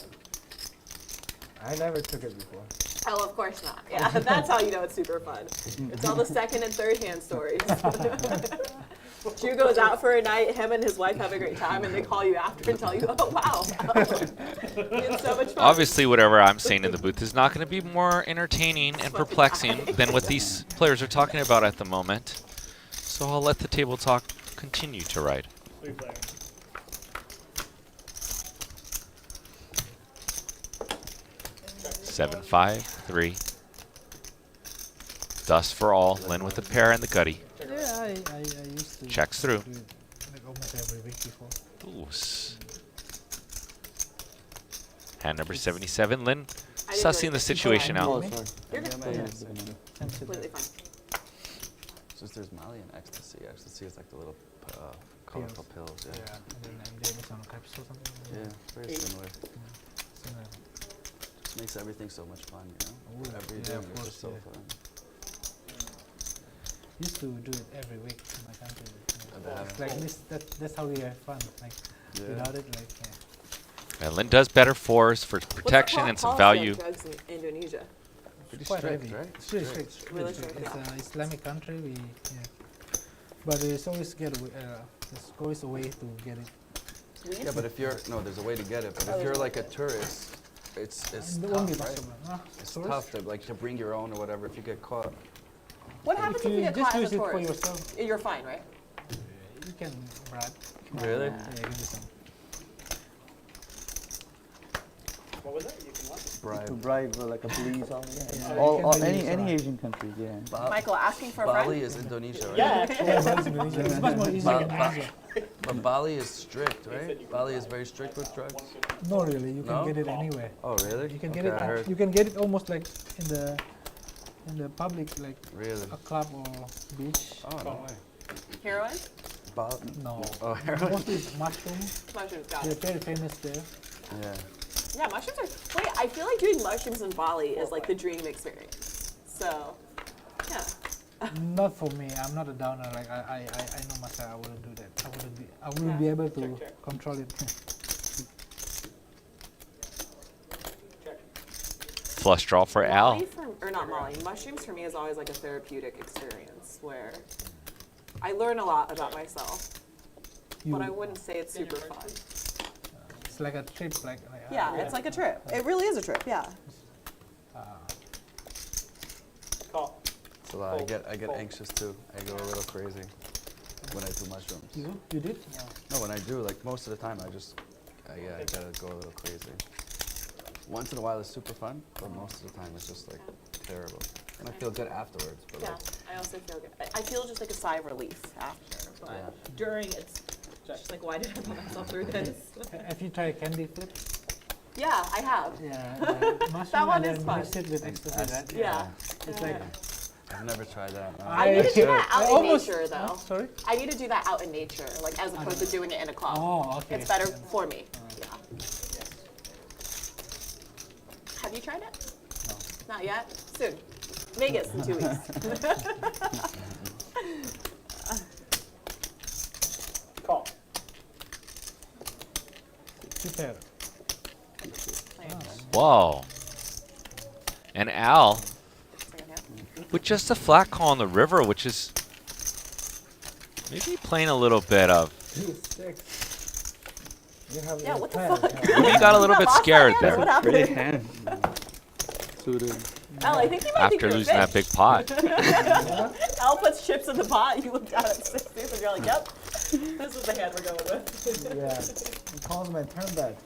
Speaker 8: I never took it before.
Speaker 10: Oh, of course not. Yeah, that's how you know it's super fun. It's all the second and third hand stories. Drew goes out for a night, him and his wife have a great time, and they call you after and tell you, oh, wow. We had so much fun.
Speaker 2: Obviously, whatever I'm saying in the booth is not going to be more entertaining and perplexing than what these players are talking about at the moment. So I'll let the table talk continue to ride.
Speaker 9: 3 players.
Speaker 2: Seven, 5, 3. Dust for all. Lynn with the pair and the gutty.
Speaker 4: Yeah, I used to.
Speaker 2: Checks through.
Speaker 4: Do it like almost every week before.
Speaker 2: Ooh. Hand number 77. Lynn
Speaker 10: I didn't
Speaker 2: sussing
Speaker 10: really
Speaker 2: the
Speaker 10: think
Speaker 2: situation
Speaker 10: about
Speaker 6: Oh,
Speaker 2: out.
Speaker 6: sorry.
Speaker 10: You're good. Completely fine.
Speaker 12: Just there's Molly and ecstasy. Ecstasy is like the little colorful pills.
Speaker 4: Yeah, and then MDMA is on a capsule or something.
Speaker 12: Yeah, very similar.
Speaker 4: Similar.
Speaker 12: Just makes everything so much fun, you know?
Speaker 4: Ooh,
Speaker 12: Every
Speaker 4: yeah,
Speaker 12: day
Speaker 4: of
Speaker 12: is
Speaker 4: course,
Speaker 12: just so
Speaker 4: yeah.
Speaker 12: fun.
Speaker 4: Used to do it every week in my country.
Speaker 12: But they
Speaker 4: It's
Speaker 12: haven't.
Speaker 4: like this. That's how we have fun. Like
Speaker 12: Yeah.
Speaker 4: without it, like
Speaker 2: And Lynn does better for us for protection and some value.
Speaker 10: Drugs in Indonesia.
Speaker 12: Pretty
Speaker 4: quite
Speaker 12: strict,
Speaker 4: heavy.
Speaker 12: right?
Speaker 4: It's really strict.
Speaker 10: Really strict,
Speaker 4: It's
Speaker 10: yeah.
Speaker 4: an Islamic country. But there's always there's always a way to get it.
Speaker 10: Weed?
Speaker 12: Yeah, but if you're there's a way to get it. But if you're like a tourist, it's
Speaker 4: It won't be
Speaker 12: tough, right?
Speaker 4: possible.
Speaker 12: It's tough to bring your own or whatever if you get caught.
Speaker 10: What happens if you get
Speaker 4: just
Speaker 10: caught
Speaker 4: use
Speaker 10: as a
Speaker 4: it for
Speaker 10: tourist?
Speaker 4: yourself,
Speaker 10: You're fine, right?
Speaker 4: you can bribe.
Speaker 12: Really?
Speaker 4: Yeah, you can do some.
Speaker 9: What was it? You can what?
Speaker 6: To
Speaker 12: Bribe.
Speaker 6: bribe like a police officer.
Speaker 4: Yeah,
Speaker 6: All,
Speaker 4: you
Speaker 6: all,
Speaker 4: can
Speaker 6: any
Speaker 4: use
Speaker 6: any
Speaker 4: that.
Speaker 6: Asian countries, yeah.
Speaker 10: Michael, asking for a
Speaker 12: Bali
Speaker 10: friend?
Speaker 12: is Indonesia, right?
Speaker 9: Yeah.
Speaker 4: Yeah, but it's Indonesia. It's much more easier in Asia.
Speaker 12: But Bali is strict, right? Bali is very strict with drugs.
Speaker 4: No, really, you can
Speaker 12: No?
Speaker 4: get it anywhere.
Speaker 12: Oh, really?
Speaker 4: You can
Speaker 12: Okay,
Speaker 4: get
Speaker 12: I
Speaker 4: it.
Speaker 12: heard.
Speaker 4: You can get it almost like in the public, like
Speaker 12: Really?
Speaker 4: a club or beach.
Speaker 12: Oh, no way.
Speaker 10: Heroin?
Speaker 4: No.
Speaker 12: Oh, heroin?
Speaker 4: Mostly it's mushrooms.
Speaker 10: Mushrooms, got
Speaker 4: They're
Speaker 10: it.
Speaker 4: very famous there.
Speaker 12: Yeah.
Speaker 10: Yeah, mushrooms are. Wait, I feel like doing mushrooms in Bali is like the dream experience. So, yeah.
Speaker 4: Not for me. I'm not a downer. Like I know myself. I wouldn't do that. I wouldn't be able to control it.
Speaker 2: Flush draw for Al.
Speaker 10: Molly or not Molly. Mushrooms for me is always like a therapeutic experience where I learn a lot about myself, but I wouldn't say it's super fun.
Speaker 4: It's like a trip. Like
Speaker 10: Yeah, it's like a trip. It really is a trip. Yeah.
Speaker 9: Call.
Speaker 12: It's a lot. I get anxious too. I go a little crazy when I do mushrooms.
Speaker 4: You did?
Speaker 12: No, when I do, like most of the time, I gotta go a little crazy. Once in a while it's super fun, but most of the time it's just like terrible. And I feel good afterwards. But
Speaker 10: Yeah,
Speaker 12: like,
Speaker 10: I also feel good. I feel just like a sigh of relief after, but during it's just like, why did I put myself through this?
Speaker 4: Have you tried candy flip?
Speaker 10: Yeah, I have.
Speaker 4: Yeah.
Speaker 10: That one
Speaker 4: and
Speaker 10: is
Speaker 4: then
Speaker 10: fun.
Speaker 4: mix it with ecstasy, right?
Speaker 10: Yeah.
Speaker 4: It's like
Speaker 12: I've never tried that. No.
Speaker 10: I need to do that out in
Speaker 4: almost-
Speaker 10: nature, though.
Speaker 4: Sorry?
Speaker 10: I need to do that out in nature, like as opposed to doing it in a club.
Speaker 4: Oh, okay.
Speaker 10: It's better for me. Yeah. Have you tried it?
Speaker 4: No.
Speaker 10: Not yet? Soon. Vegas in 2 weeks.
Speaker 9: Call.
Speaker 4: Super.
Speaker 2: Whoa. And Al with just a flat call on the river, which is maybe playing a little bit of.
Speaker 10: Yeah, what the fuck?
Speaker 2: Maybe got a little bit scared there
Speaker 10: What happened?
Speaker 6: Great hand. Suited.
Speaker 10: Al, I think you might think
Speaker 2: after
Speaker 10: you're a
Speaker 2: losing that
Speaker 10: fish.
Speaker 2: big pot.
Speaker 10: Al puts chips in the pot. You look down at 60s and you're like, yep,
Speaker 3: This is the hand we're going with.
Speaker 4: Yeah. He calls my turn bet.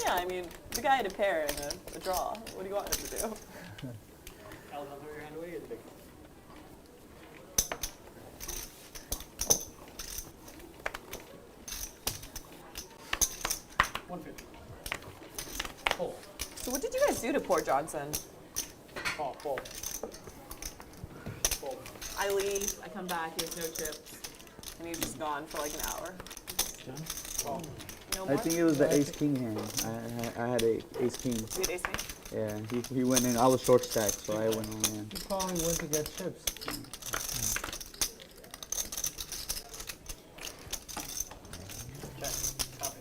Speaker 3: Yeah, I mean, the guy had a pair and a draw. What do you want him to do?
Speaker 9: Al, don't throw your hand away. You're the big. 150. Full.
Speaker 3: So what did you guys do to poor Johnson?
Speaker 9: Full. Full. Full.
Speaker 3: I leave, I come back, he has no chips, and he's just gone for like an hour.
Speaker 9: Full.
Speaker 3: No more?
Speaker 6: I think it was the ace king hand. I had a ace king.
Speaker 3: You had ace king?
Speaker 6: Yeah, he went in. I was short stack, so I went on in.
Speaker 4: He probably went to get chips.
Speaker 9: Check. Copy.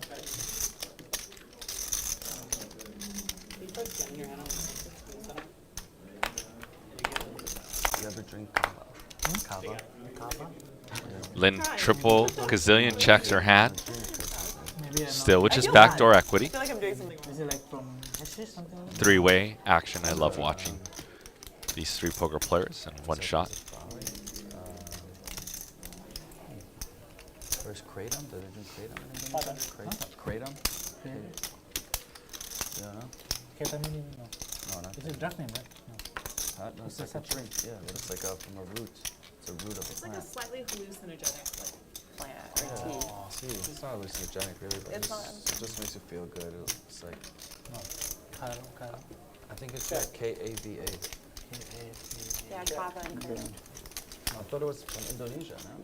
Speaker 9: Check. You try getting your hand on the
Speaker 12: You ever drink kava? Kava?
Speaker 2: Lynn triple gazillion checks her hand,
Speaker 4: Maybe I'm
Speaker 2: still, which
Speaker 3: I
Speaker 2: is
Speaker 3: feel
Speaker 2: backdoor
Speaker 3: bad. I
Speaker 2: equity.
Speaker 3: feel like I'm doing something
Speaker 4: Is it like from hashish something like that?
Speaker 2: Three-way action. I love watching these three poker players in one shot.
Speaker 12: Where's Kratom? Do they drink Kratom? Kratom?
Speaker 4: Yeah.
Speaker 12: You don't know?
Speaker 4: Ketamine? No.
Speaker 12: No, not
Speaker 4: It's a drug name, right? No.
Speaker 12: Huh? No, it's
Speaker 4: It's a
Speaker 12: like a drink. Yeah, but it's like from a root. It's a root of a
Speaker 3: It's like a
Speaker 12: plant.
Speaker 3: slightly hallucinogenic like plant or tea.
Speaker 12: See, it's not hallucinogenic really, but
Speaker 3: It's
Speaker 12: it
Speaker 3: not.
Speaker 12: just makes you feel good. It's like,
Speaker 4: No. Karo.
Speaker 12: I think it's like K-A-V-A.
Speaker 3: Yeah, kava and cream.
Speaker 12: I thought it was from Indonesia, no?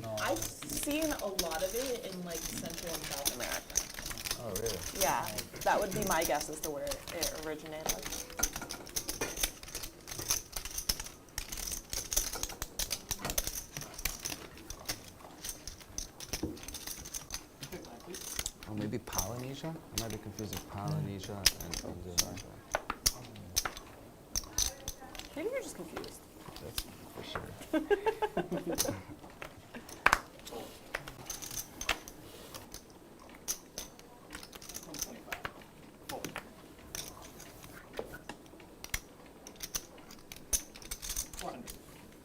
Speaker 4: No.
Speaker 3: I've seen a lot of it in like Central and South America.
Speaker 12: Oh, really?
Speaker 3: Yeah, that would be my guess as to where it originated.
Speaker 12: Or maybe Polynesia? I might be confusing Polynesia and Indonesia.
Speaker 3: Maybe you're just confused.
Speaker 12: That's for sure.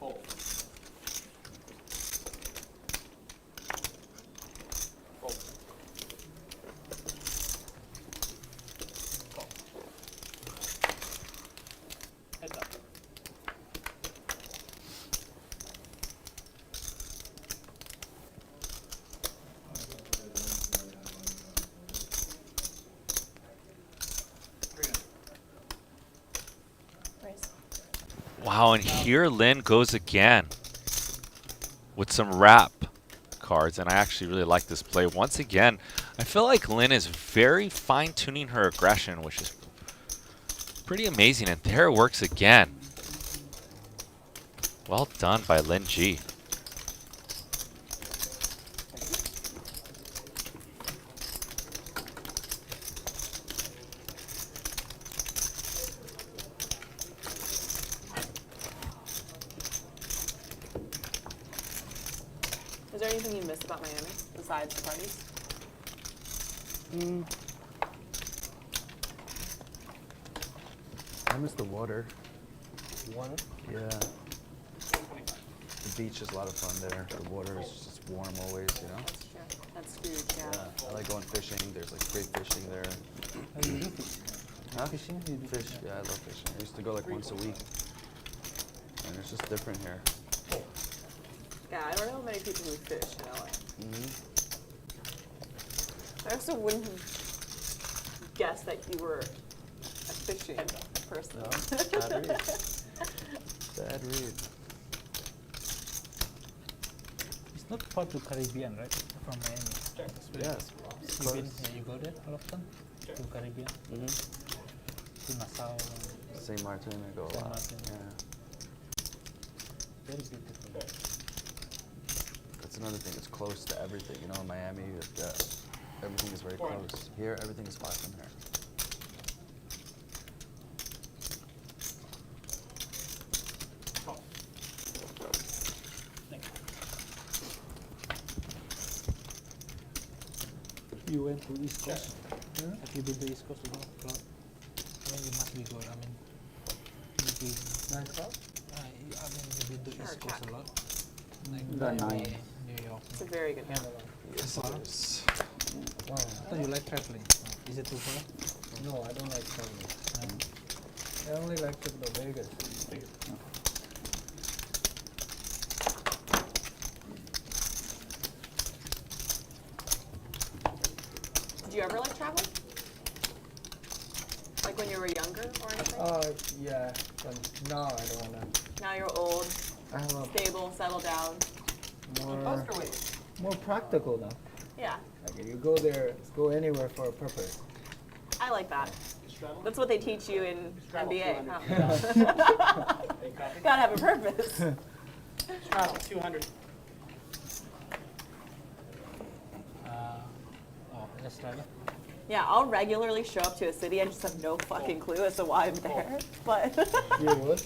Speaker 9: Full. Heads up.
Speaker 2: Wow, and here Lynn goes again with some wrap cards, and I actually really like this play. Once again, I feel like Lynn is very fine-tuning her aggression, which is pretty amazing, and there it works again. Well done by Lynn G.
Speaker 3: Is there anything you missed about Miami besides the parties?
Speaker 12: I miss the water.
Speaker 4: Water?
Speaker 12: Yeah. The beach is a lot of fun there. The water is just warm always, you know?
Speaker 3: That's huge, yeah.
Speaker 12: Yeah. I like going fishing. There's like great fishing there.
Speaker 4: Oh, you do fish?
Speaker 12: Huh?
Speaker 4: Fishing? You do
Speaker 12: Fish, yeah, I love fishing. I used to go like once a week. And it's just different here.
Speaker 3: Yeah, I don't know many people who fish in LA.
Speaker 12: Mm-hmm.
Speaker 3: I also wouldn't have guessed that you were a fishing person.
Speaker 12: No, bad read. Bad read.
Speaker 4: It's not part of Caribbean, right? From Miami.
Speaker 9: Sure.
Speaker 12: Yes.
Speaker 4: You been, you go there often?
Speaker 9: Sure.
Speaker 4: To Caribbean?
Speaker 12: Mm-hmm.
Speaker 4: To Nassau?
Speaker 12: St. Martin, I go a
Speaker 4: St.
Speaker 12: lot.
Speaker 4: Martin.
Speaker 12: Yeah.
Speaker 4: Very beautiful.
Speaker 12: That's another thing. It's close to everything. You know, in Miami, everything is very
Speaker 9: 400.
Speaker 12: close. Here, everything is far from here.
Speaker 9: Call. Thank you.
Speaker 4: You went to East Coast? Have you been to East Coast a lot? I mean, you must be going. I mean, maybe. I mean, you've been to East Coast a lot. Like
Speaker 6: Got
Speaker 4: Miami,
Speaker 6: 9.
Speaker 4: New York.
Speaker 10: It's a very good
Speaker 4: Canada.
Speaker 7: Yes,
Speaker 4: Far?
Speaker 7: it is.
Speaker 4: Wow. I thought you like traveling. Is it too far?
Speaker 8: No, I don't like traveling.
Speaker 4: No.
Speaker 8: I only like to go to Vegas.
Speaker 10: Did you ever like traveling? Like when you were younger or anything?
Speaker 8: Yeah, but now I don't wanna.
Speaker 10: Now you're old,
Speaker 8: I have a
Speaker 10: stable, settle down.
Speaker 8: more practical now.
Speaker 10: Yeah,
Speaker 8: Like if you go there, go anywhere for a purpose.
Speaker 10: I like that. That's what they teach you in MBA. Huh? Gotta have a purpose.
Speaker 9: Travel 200.
Speaker 4: Oh, just travel.
Speaker 10: Yeah, I'll regularly show up to a city and just have no fucking clue as to why I'm there. But
Speaker 8: You would?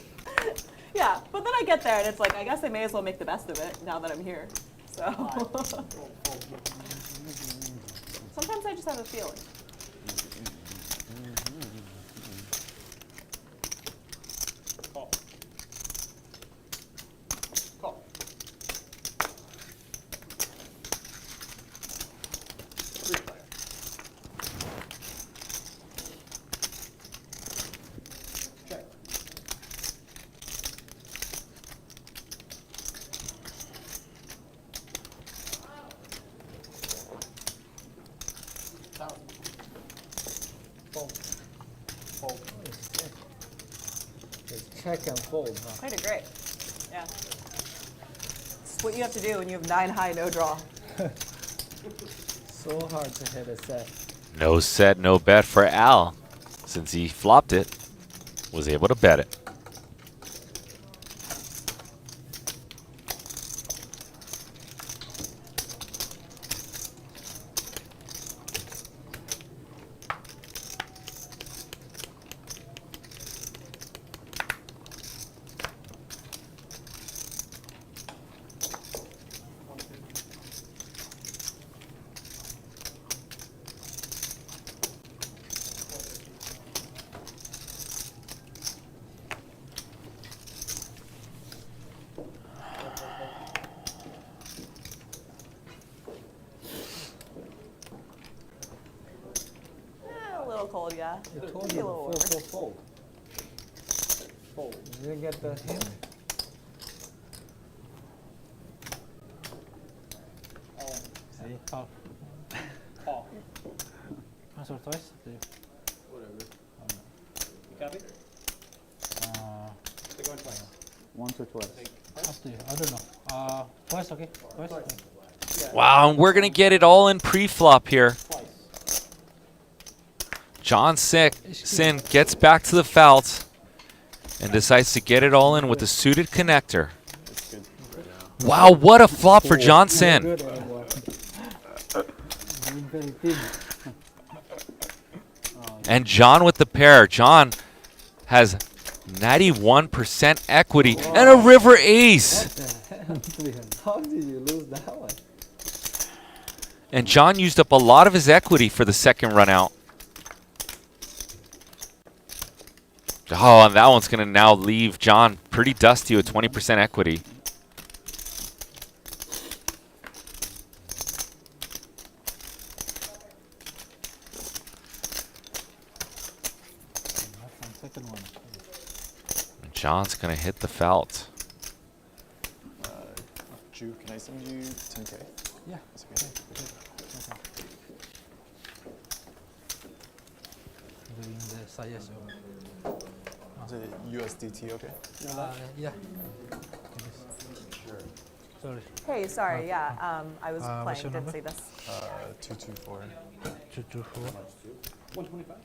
Speaker 10: yeah, but then I get there and it's like, I guess I may as well make the best of it now that I'm here. So sometimes I just have a feeling.
Speaker 9: Call. Call. Three player. Check. Thousand. Fold. Fold.
Speaker 8: Just check and fold, huh?
Speaker 10: Quite a great. Yeah. It's what you have to do when you have 9 high, no draw.
Speaker 8: So hard to hit a set.
Speaker 2: No set, no bet for Al. Since he flopped it, was able to bet it.
Speaker 10: A little cold, yeah.
Speaker 8: I told
Speaker 10: Maybe
Speaker 8: you
Speaker 10: a little
Speaker 8: before,
Speaker 10: warmer.
Speaker 8: fold. You didn't get the hint?
Speaker 4: See? Call.
Speaker 9: Call.
Speaker 4: Answer twice.
Speaker 9: Whatever. You copy? They're going twice.
Speaker 6: Once or twice.
Speaker 4: Up to you. I don't know. Twice, okay? Twice? Okay.
Speaker 2: Wow, and we're going to get it all in pre-flop here.
Speaker 9: Twice.
Speaker 2: John Cynn gets back to the felt and decides to get it all in with the suited connector.
Speaker 7: It's good right now.
Speaker 2: Wow, what a flop for John Cynn.
Speaker 8: Good anymore. Being very thin.
Speaker 2: And John with the pair. John has 91% equity and a river ace.
Speaker 8: How did you lose that one?
Speaker 2: And John used up a lot of his equity for the second run out. Oh, and that one's going to now leave John pretty dusty with 20% equity.
Speaker 4: Second one.
Speaker 2: And John's going to hit the felt.
Speaker 7: Drew, can I send you 10K?
Speaker 4: Yeah.
Speaker 7: That's okay.
Speaker 4: Doing the size.
Speaker 7: Is it USDT okay?
Speaker 4: Yeah.
Speaker 7: Sure.
Speaker 4: Sorry.
Speaker 10: Hey, sorry, yeah. I was
Speaker 4: what's
Speaker 10: playing,
Speaker 4: your
Speaker 10: didn't
Speaker 4: number?
Speaker 10: see this.
Speaker 7: 224.
Speaker 4: 224.
Speaker 9: 125.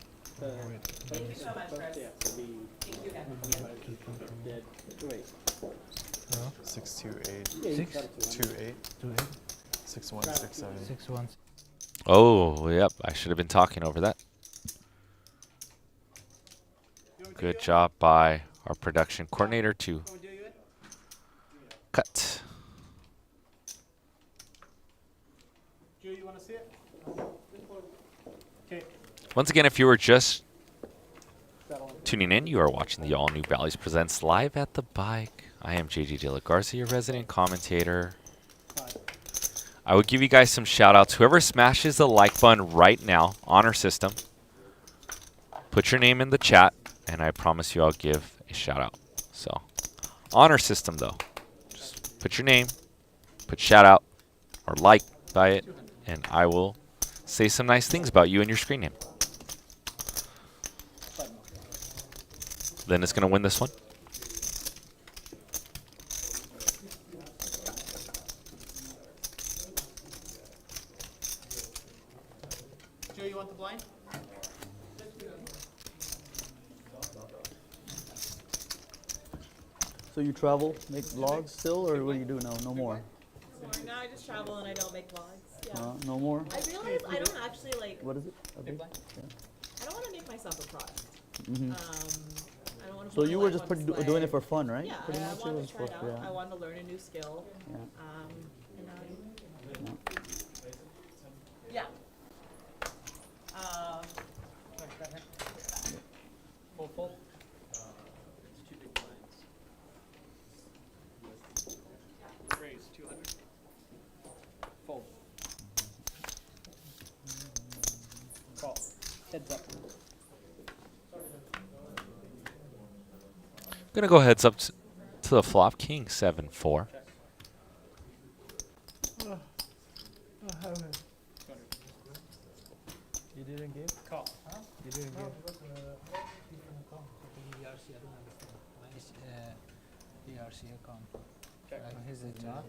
Speaker 10: Thank you so much, Chris.
Speaker 9: Yeah, so we dead. Wait.
Speaker 7: 628.
Speaker 4: 6,
Speaker 7: 28.
Speaker 4: 2, 8,
Speaker 7: 6167.
Speaker 4: 6, 1.
Speaker 2: Oh, yep. I should have been talking over that. Good job by our production coordinator to cut.
Speaker 9: Joe, you want to see it? Okay.
Speaker 2: Once again, if you were just
Speaker 9: Settle in.
Speaker 2: tuning in. You are watching the All New Bally's Presents Live at the Bike. I am JJ De La Garza, your resident commentator. I would give you guys some shout outs. Whoever smashes the like button right now on our system, put your name in the chat, and I promise you I'll give a shout out. So, on our system though, just put your name, put shout out, or like by it, and I will say some nice things about you and your screen name. Lynne is going to win this one.
Speaker 9: Joe, you want the blind?
Speaker 6: So you travel, make vlogs still, or what do you do now? No more.
Speaker 10: No, I just travel and I don't make vlogs. Yeah.
Speaker 6: No more.
Speaker 10: I realize I don't actually like.
Speaker 6: What is it? A big?
Speaker 10: I don't want to make myself a product.
Speaker 6: Mm-hmm.
Speaker 10: I don't want to.
Speaker 6: So you were just doing it for fun, right?
Speaker 10: Yeah,
Speaker 6: Pretty
Speaker 10: I
Speaker 6: much.
Speaker 10: wanted
Speaker 6: It was
Speaker 10: to try it
Speaker 6: for,
Speaker 10: out. I wanted to learn a new skill.
Speaker 6: Yeah.
Speaker 10: And yeah.
Speaker 9: Fold. It's two big blinds. Raise 200. Fold. Call. Heads up.
Speaker 2: Gonna go heads up to the flop. King 7-4.
Speaker 4: You didn't give?
Speaker 9: Call.
Speaker 4: Huh? You didn't give? ERC account.
Speaker 9: Check.
Speaker 4: His is not?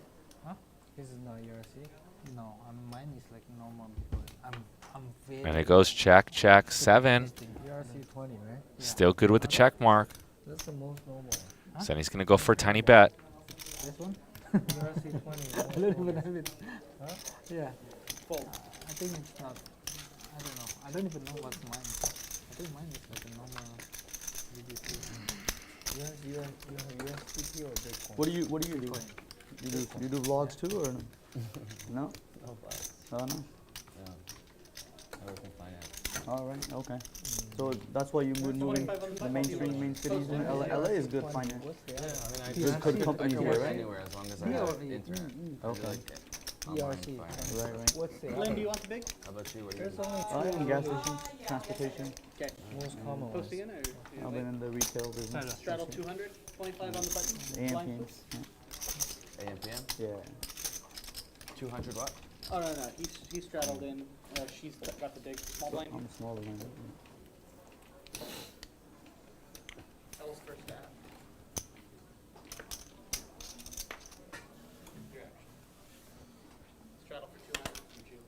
Speaker 4: Huh? His is not ERC? No, mine is like normal because I'm very...
Speaker 2: And it goes check, 7.
Speaker 4: ERC 20, right?
Speaker 2: Still good with the check mark.
Speaker 4: That's the most normal.
Speaker 2: So he's gonna go for a tiny bet.
Speaker 4: This one? ERC 20. I don't even have it. Huh? Yeah.
Speaker 9: Fold.
Speaker 4: I think it's not. I don't know. I don't even know what's mine. I think mine is like a normal BTC. You have USDT or Bitcoin?
Speaker 6: What do you do? You do vlogs too, or no? No?
Speaker 5: No, but
Speaker 6: Oh no.
Speaker 5: yeah, I work in finance.
Speaker 6: All right. Okay. So that's why you would move in the main cities. In LA is good finance.
Speaker 5: Yeah, I mean,
Speaker 6: Good
Speaker 5: I
Speaker 6: companies
Speaker 5: can
Speaker 6: here,
Speaker 5: work
Speaker 6: right?
Speaker 5: anywhere as long as I have internet. I
Speaker 6: Okay.
Speaker 5: like it. Online
Speaker 4: ERC.
Speaker 5: finance.
Speaker 6: Right.
Speaker 4: What's the
Speaker 9: Lynne, do you want the big?
Speaker 5: How about you? What do you
Speaker 4: There's
Speaker 5: do?
Speaker 4: only
Speaker 6: I'm in gas station, transportation.
Speaker 9: Okay.
Speaker 4: most common ones.
Speaker 9: Post again, or do you
Speaker 6: I've been in the retail business.
Speaker 9: straddle 200, 25 on the button?
Speaker 6: AM,
Speaker 9: Blind,
Speaker 6: PM.
Speaker 9: please.
Speaker 5: AM, PM?
Speaker 6: Yeah.
Speaker 5: 200 what?
Speaker 9: Oh, no. He's straddled in. She's got the big small blind.
Speaker 6: I'm a smaller one.
Speaker 9: Tell us first stab. Your action. Straddle for 200 from June.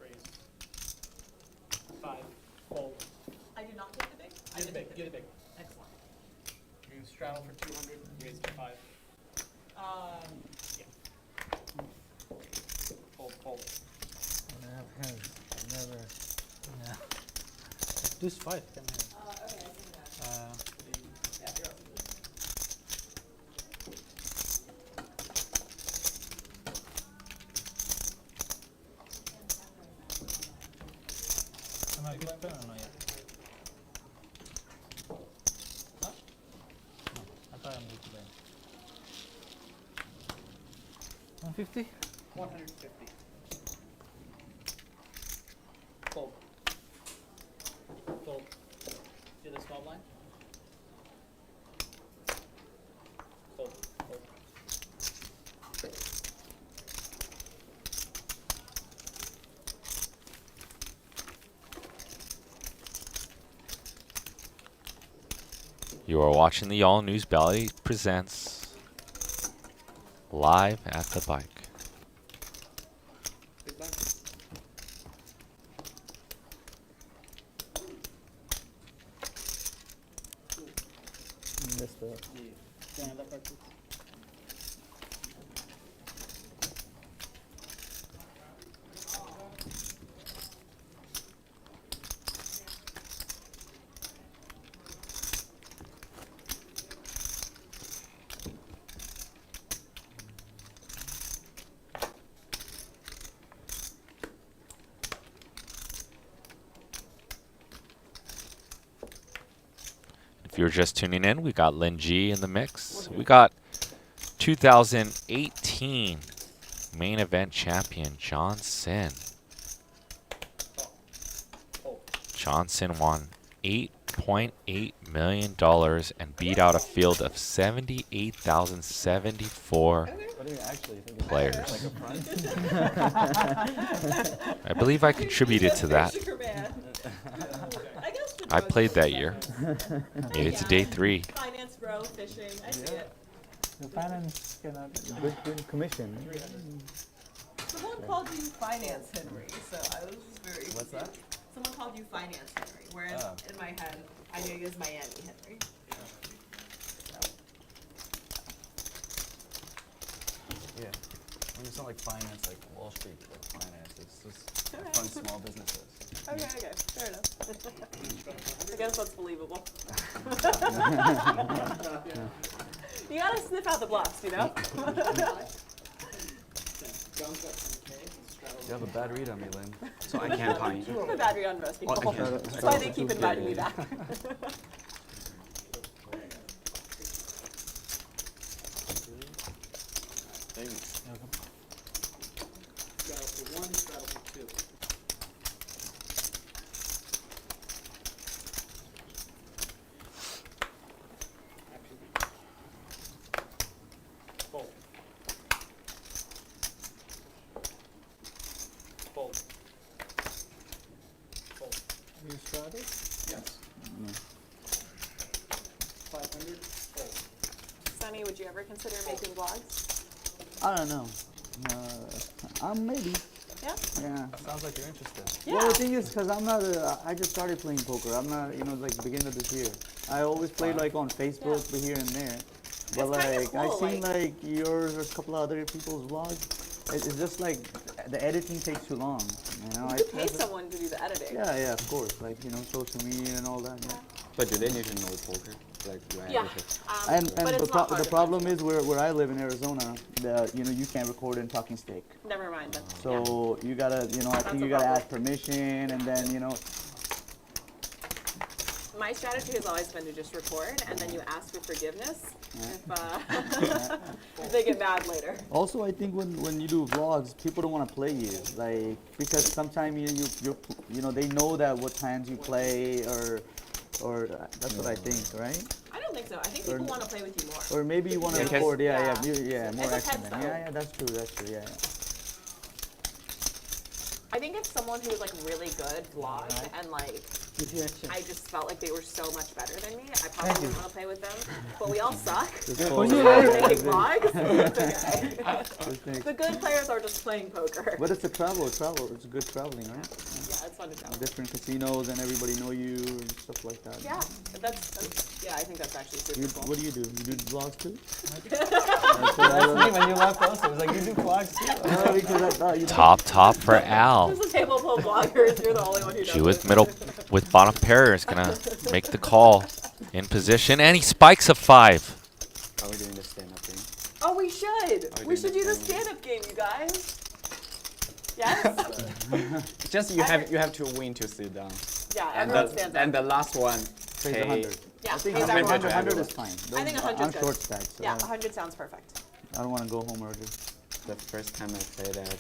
Speaker 9: Raise. 5. Fold.
Speaker 10: I did not take the big.
Speaker 9: Get the big. Get the big.
Speaker 10: Excellent.
Speaker 9: You can straddle for 200. Raise to 5. Yeah. Fold.
Speaker 4: When I have hands, I never. Yeah. This 5 can have.
Speaker 10: Okay, I think that. Yeah, you're up.
Speaker 4: Am I big pen or not yet? Huh? No, I thought I'm big pen. 150?
Speaker 9: 150. Fold. Fold. Do the small blind. Fold. Fold.
Speaker 2: You are watching the All News Bally Presents Live at the Bike.
Speaker 9: Big blind.
Speaker 6: Missed the.
Speaker 9: Can I have that part, please?
Speaker 2: you're just tuning in, we got Lynne G in the mix. We got 2018 main event champion John Cynn. John Cynn won $8.8 million and beat out a field of 78,074 players. I believe I contributed to that. I played that year. Made it to day 3.
Speaker 3: Finance bro, fishing, I see it.
Speaker 4: The finance cannot.
Speaker 6: Good commission.
Speaker 3: Someone called you Finance Henry, so I was just very.
Speaker 12: What's that?
Speaker 3: Someone called you Finance Henry, whereas in my head, I knew you as Miami Henry.
Speaker 12: Yeah. When you sound like finance, like Wall Street finance, it's just
Speaker 3: Okay.
Speaker 12: fun small businesses.
Speaker 3: Okay, fair enough. I guess that's believable. You gotta sniff out the bluffs, you know?
Speaker 12: You have a bad read on me, Lynne.
Speaker 5: So I can't find
Speaker 3: I have a bad read on most people.
Speaker 5: okay.
Speaker 3: That's why they keep inviting me back.
Speaker 9: Straddle for 1, straddle for 2. Fold. Fold. Fold.
Speaker 4: You started?
Speaker 9: Yes. 500. Fold.
Speaker 10: Sunny, would you ever consider making vlogs?
Speaker 6: I don't know. Maybe.
Speaker 10: Yeah?
Speaker 6: Yeah.
Speaker 12: Sounds like you're interested.
Speaker 10: Yeah.
Speaker 6: Well, the thing is, because I'm not I just started playing poker. I'm not, like beginning of this year. I always played like on Facebook, but here and there. But
Speaker 10: It's kinda
Speaker 6: like,
Speaker 10: cool,
Speaker 6: I seen like yours or a couple of other people's vlogs. It's just like the editing takes too long. You know,
Speaker 10: You could pay someone to do the editing.
Speaker 6: Yeah, of course. Like, social media and all that. Yeah.
Speaker 5: But do they need to know poker? Like, do I
Speaker 10: Yeah.
Speaker 5: have to-
Speaker 6: And
Speaker 10: but it's not hard
Speaker 6: the
Speaker 10: to
Speaker 6: problem is where I live in Arizona, you can't record in talking stick.
Speaker 10: Never mind then.
Speaker 6: So you gotta, I think
Speaker 10: a
Speaker 6: you gotta
Speaker 10: problem.
Speaker 6: ask permission, and then
Speaker 10: My strategy has always been to just record and then you ask for forgiveness if they get mad later.
Speaker 6: Also, I think when you do vlogs, people don't want to play you, like, because sometimes they know that what times you play, or that's what I think, right?
Speaker 10: I don't think so. I think people want to play with you more.
Speaker 6: Or maybe you want to
Speaker 5: Because-
Speaker 6: record, more
Speaker 10: It
Speaker 6: action.
Speaker 10: depends,
Speaker 6: Then.
Speaker 10: though.
Speaker 6: Yeah, that's true, yeah.
Speaker 10: I think if someone who was like really good vlogged and like I just felt like they were so much better than me, I probably wouldn't want to play with them. But we all suck. Making vlogs. It's okay. The good players are just playing poker.
Speaker 6: But it's travel. It's good traveling, right?
Speaker 10: Yeah, it's fun to travel.
Speaker 6: Different casinos and everybody know you and stuff like that.
Speaker 10: Yeah, that's I think that's actually super cool.
Speaker 6: What do? You do vlogs too?
Speaker 5: That's me when you left also. It was like, you do vlogs too.
Speaker 6: Because I thought you
Speaker 2: Top for Al.
Speaker 10: There's a table full of vloggers. You're the only one who does
Speaker 2: She
Speaker 10: it.
Speaker 2: with bottom pair is gonna make the call in position, and he spikes a 5.
Speaker 5: Are we doing the stand-up thing?
Speaker 10: Oh, we should.
Speaker 5: Are we
Speaker 10: We
Speaker 5: doing
Speaker 10: should
Speaker 5: the
Speaker 10: do the
Speaker 5: stand-up?
Speaker 10: stand-up game, you guys. Yes?
Speaker 5: Just you have to win to sit down.
Speaker 10: Yeah,
Speaker 5: And
Speaker 10: everyone stands up.
Speaker 5: and the last one,
Speaker 6: Pays
Speaker 5: pay.
Speaker 6: 100.
Speaker 10: Yeah,
Speaker 6: I think
Speaker 10: pays
Speaker 6: 100,
Speaker 10: everyone.
Speaker 6: 100 is fine.
Speaker 10: I think 100 's
Speaker 6: I'm
Speaker 10: good.
Speaker 6: short stack, so
Speaker 10: Yeah, 100 sounds perfect.
Speaker 6: I don't want to go home early.
Speaker 5: The first time I played that,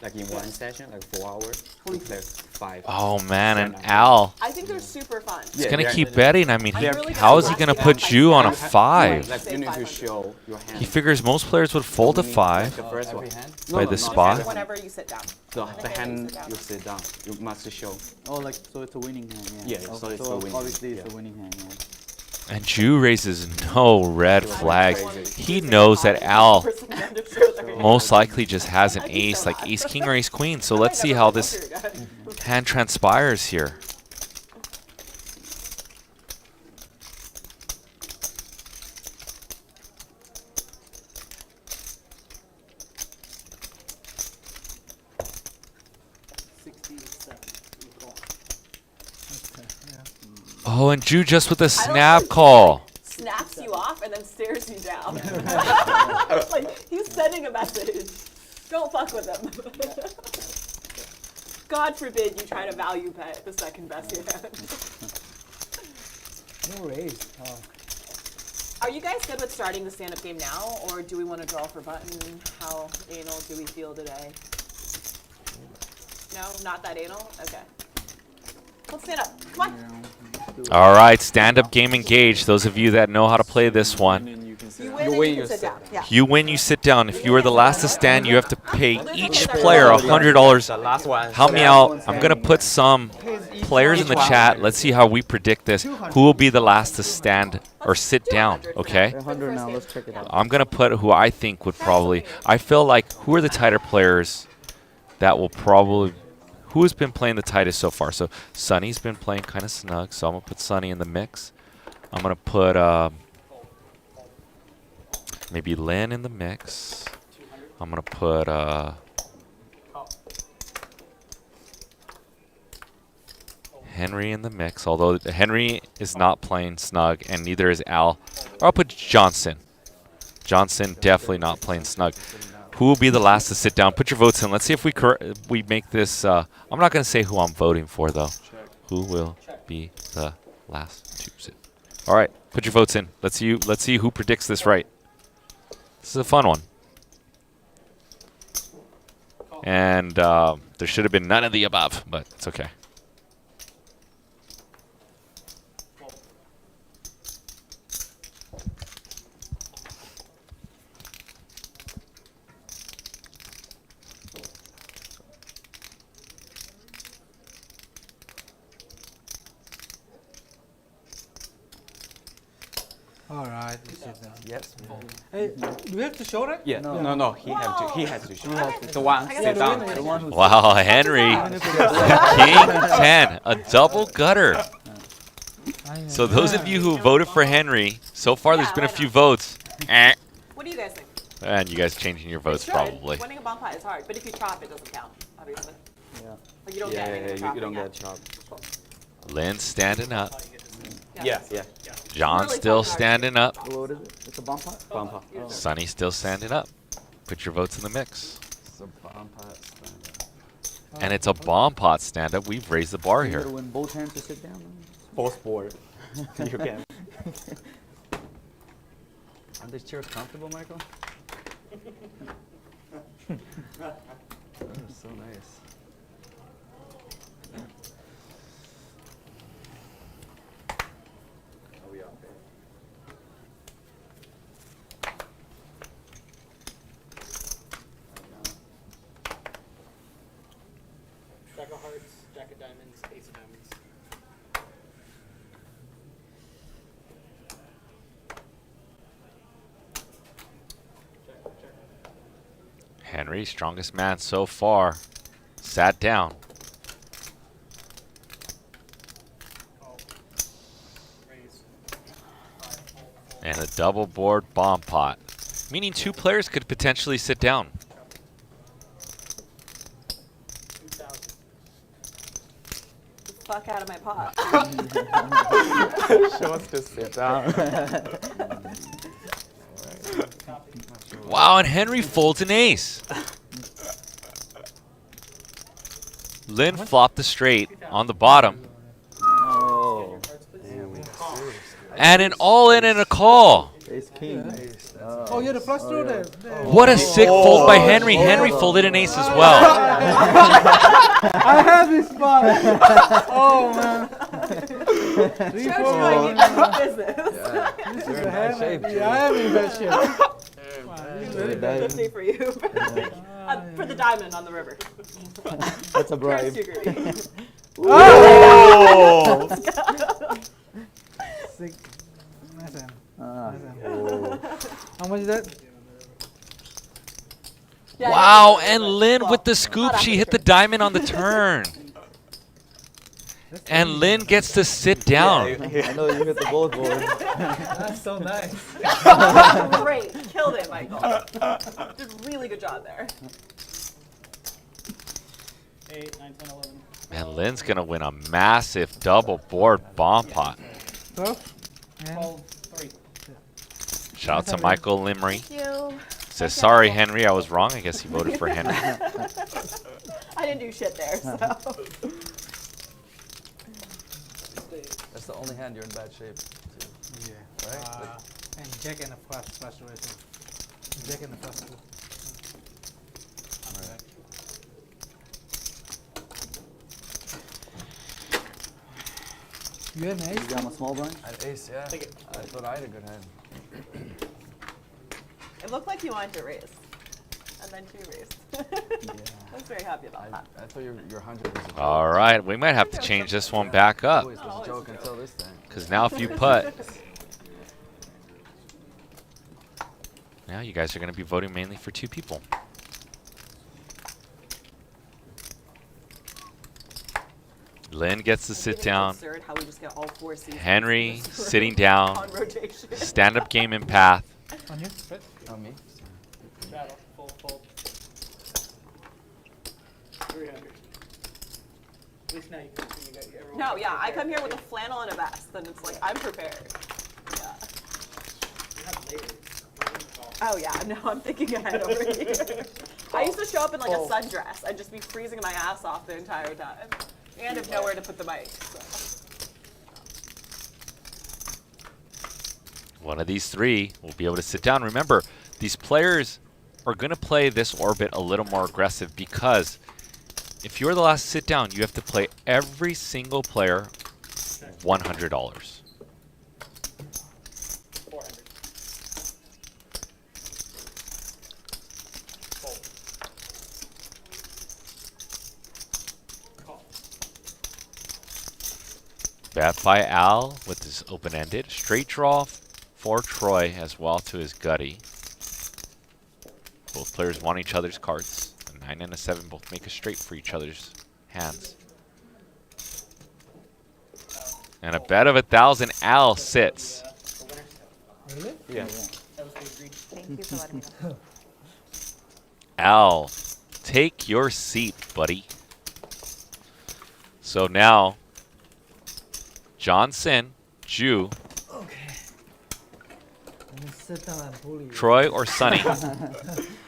Speaker 5: like in one session, like 4 hours, we played 5.
Speaker 2: Oh man, and Al
Speaker 10: I think they're super fun.
Speaker 2: is
Speaker 5: Yeah,
Speaker 2: gonna
Speaker 5: they're-
Speaker 2: keep betting. I mean,
Speaker 10: I'm really
Speaker 2: how is he
Speaker 10: gonna
Speaker 2: gonna
Speaker 10: blast
Speaker 2: put
Speaker 10: it
Speaker 2: you
Speaker 10: out
Speaker 2: on a
Speaker 10: by
Speaker 2: 5?
Speaker 5: Like
Speaker 10: Say
Speaker 5: you need to
Speaker 10: 500.
Speaker 5: show your hand.
Speaker 2: He figures most players would fold a
Speaker 5: Like
Speaker 2: 5
Speaker 5: the first one.
Speaker 2: by the spot.
Speaker 10: Whenever you sit down.
Speaker 5: The
Speaker 10: Whenever you
Speaker 5: hand
Speaker 10: sit down.
Speaker 5: you sit down, you must show.
Speaker 6: Oh, like, so it's a winning hand, yeah.
Speaker 5: Yeah, so it's a winning
Speaker 6: obviously
Speaker 5: hand,
Speaker 6: it's a
Speaker 5: yeah.
Speaker 6: winning hand, yeah.
Speaker 2: And Ju raises no red
Speaker 5: It was
Speaker 2: flags.
Speaker 5: crazy.
Speaker 2: He knows that Al
Speaker 10: For some random show that we
Speaker 2: most likely just has an
Speaker 10: I'd be
Speaker 2: ace,
Speaker 10: so
Speaker 2: like
Speaker 10: mad.
Speaker 2: ace king or ace queen. So
Speaker 10: I
Speaker 2: let's
Speaker 10: might
Speaker 2: see
Speaker 10: never
Speaker 2: how
Speaker 10: play
Speaker 2: this
Speaker 10: poker again.
Speaker 2: hand transpires here. Oh, and Ju just with a snap
Speaker 10: like
Speaker 2: call.
Speaker 10: Snaps you off and then stares you down. Like, he's sending a message. Don't fuck with him. God forbid you try to value bet the second best hand.
Speaker 4: No raise. Oh.
Speaker 10: Are you guys good with starting the stand-up game now, or do we want to draw for button? How anal do we feel today? No, not that anal? Okay. Let's stand up. Come on.
Speaker 2: All right, stand-up game engaged. Those of you that know how to play this one.
Speaker 10: You win, and you can sit down. Yeah.
Speaker 2: You win, you sit down. If you are the last to stand, you have to pay each player $100. Help me out. I'm going to put some players in the chat. Let's see how we predict this. Who will be the last to stand or sit down, okay?
Speaker 6: 100 now. Let's check it out.
Speaker 2: I'm going to put who I think would probably... I feel like who are the tighter players that will probably... Who's been playing the tightest so far? So Sunny's been playing kind of snug, so I'm going to put Sunny in the mix. I'm going to put... maybe Lynne in the mix. I'm going to put... Henry in the mix, although Henry is not playing snug, and neither is Al. Or I'll put Johnson. Johnson definitely not playing snug. Who will be the last to sit down? Put your votes in. Let's see if we make this... I'm not going to say who I'm voting for, though. Who will be the last to sit? All right, put your votes in. Let's see who predicts this right. This is a fun one. And there should have been none of the above, but it's okay.
Speaker 4: All right.
Speaker 12: Yes.
Speaker 4: Hey, do we have to show that?
Speaker 5: Yeah. No. He has to show. The one sit down.
Speaker 2: Wow, Henry. King 10, a double gutter. So those of you who voted for Henry, so far there's been a few votes.
Speaker 10: What do you guys think?
Speaker 2: And you guys changing your votes probably.
Speaker 10: Winning a bomb pot is hard, but if you chop, it doesn't count, obviously.
Speaker 6: Yeah.
Speaker 10: Like you don't get anything for chopping,
Speaker 6: you don't
Speaker 10: yeah.
Speaker 6: get chopped.
Speaker 2: Lynn standing up.
Speaker 5: Yeah.
Speaker 2: John
Speaker 10: Really
Speaker 2: still
Speaker 10: tough
Speaker 2: standing up.
Speaker 6: What is it? It's a bomb pot?
Speaker 5: Bomb pot.
Speaker 6: Oh.
Speaker 2: Sunny still standing up. Put your votes in the mix.
Speaker 12: It's a bomb pot stand-up.
Speaker 2: And it's a bomb pot stand up. We've raised the bar
Speaker 6: You
Speaker 2: here.
Speaker 6: gotta win both hands to sit down.
Speaker 5: Both board. You can.
Speaker 12: Aren't these chairs comfortable, Michael? Oh, so nice.
Speaker 9: Jack of hearts, jack of diamonds, ace of diamonds.
Speaker 2: Henry, strongest man so far. Sat down. And a double board bomb pot. Meaning two players could potentially sit down.
Speaker 10: Fuck out of my pot.
Speaker 5: She wants to sit down.
Speaker 2: Wow, and Henry folds an ace. Lynn flopped the straight on the bottom.
Speaker 6: Oh.
Speaker 2: And an all-in and a call.
Speaker 6: Ace king.
Speaker 4: Oh, yeah, the flush draw there.
Speaker 2: What a sick fold by Henry. Henry folded an ace as well.
Speaker 4: I have this spot. Oh, man.
Speaker 10: Shows you I need business.
Speaker 4: This is a hand. Yeah, I am in bad shape.
Speaker 10: Really bad 50 for you. For the diamond on the river.
Speaker 6: That's a bribe.
Speaker 10: Oh!
Speaker 4: Sick. Nice hand.
Speaker 6: Oh.
Speaker 4: How much is that?
Speaker 10: Yeah,
Speaker 2: Wow, and Lynn with the scoop. She hit the diamond on the turn. And Lynn gets to sit down.
Speaker 6: I know you hit the gold board.
Speaker 4: That's so nice.
Speaker 10: Great. Killed it, Michael. Did a really good job there.
Speaker 9: 8, 9, 10, 11.
Speaker 2: And Lynn's going to win a massive double board bomb pot.
Speaker 4: 12.
Speaker 9: 12, 3.
Speaker 2: Shout out to Michael Limry.
Speaker 10: Thank you.
Speaker 2: Says, sorry, Henry, I was wrong. I guess he voted for Henry.
Speaker 10: I didn't do shit there, so.
Speaker 12: That's the only hand you're in bad shape.
Speaker 4: Yeah.
Speaker 12: Right?
Speaker 4: And Jack and the flush raising. Jack and the flush too.
Speaker 12: Right.
Speaker 4: You had an ace?
Speaker 6: You got my small blind?
Speaker 12: An ace, yeah. I thought I had a good hand.
Speaker 10: It looked like you wanted to raise, and then she raised. I was very happy about that.
Speaker 12: I thought your 100 was a joke.
Speaker 2: All right, we might have to change this one back up.
Speaker 12: Always was a joke until this thing.
Speaker 2: Because now if you putt, now you guys are going to be voting mainly for 2 people. Lynn gets to sit down.
Speaker 10: Absurd how we just get all 4 seasons
Speaker 2: Henry sitting down.
Speaker 10: on rotation.
Speaker 2: Stand-up game in path.
Speaker 4: On you? Right?
Speaker 12: On me?
Speaker 9: Straddle, fold. 300. At least now you can see you got everyone.
Speaker 10: No, yeah, I come here with a flannel and a vest, and it's like I'm prepared. Yeah.
Speaker 9: You have layers.
Speaker 10: Oh yeah, no, I'm thinking ahead over here. I used to show up in like a sundress. I'd just be freezing my ass off the entire time, and have nowhere to put the mic. So.
Speaker 2: One of these 3 will be able to sit down. Remember, these players are going to play this orbit a little more aggressive because if you're the last to sit down, you have to play every single player $100.
Speaker 9: 400. Fold. Call.
Speaker 2: Bet by Al with his open-ended. Straight draw for Troy as well to his gutty. Both players want each other's cards. A 9 and a 7 both make a straight for each other's hands. And a bet of 1,000. Al sits.
Speaker 4: Really?
Speaker 5: Yeah.
Speaker 9: That was the agreed.
Speaker 10: Thank you for letting me know.
Speaker 2: Al, take your seat, buddy. So now, John Cynn, Jew,
Speaker 8: Sit down and bully you.
Speaker 2: Troy, or Sonny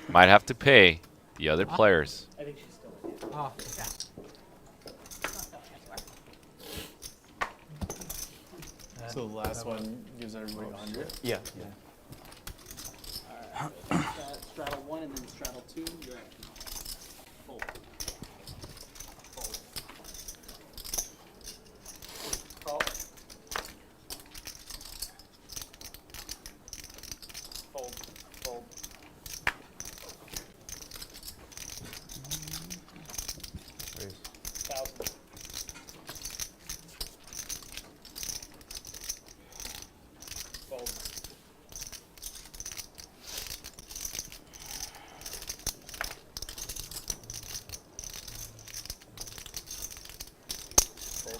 Speaker 2: might have to pay the other players.
Speaker 9: I think she's still with you.
Speaker 4: Oh,
Speaker 7: So the last one gives everybody 100.
Speaker 5: Yeah.
Speaker 9: Alright. Straddle 1 and then straddle 2. You're at fold. Fold. Call. Fold. Fold.
Speaker 12: Raise.
Speaker 9: 1,000. Fold. Fold.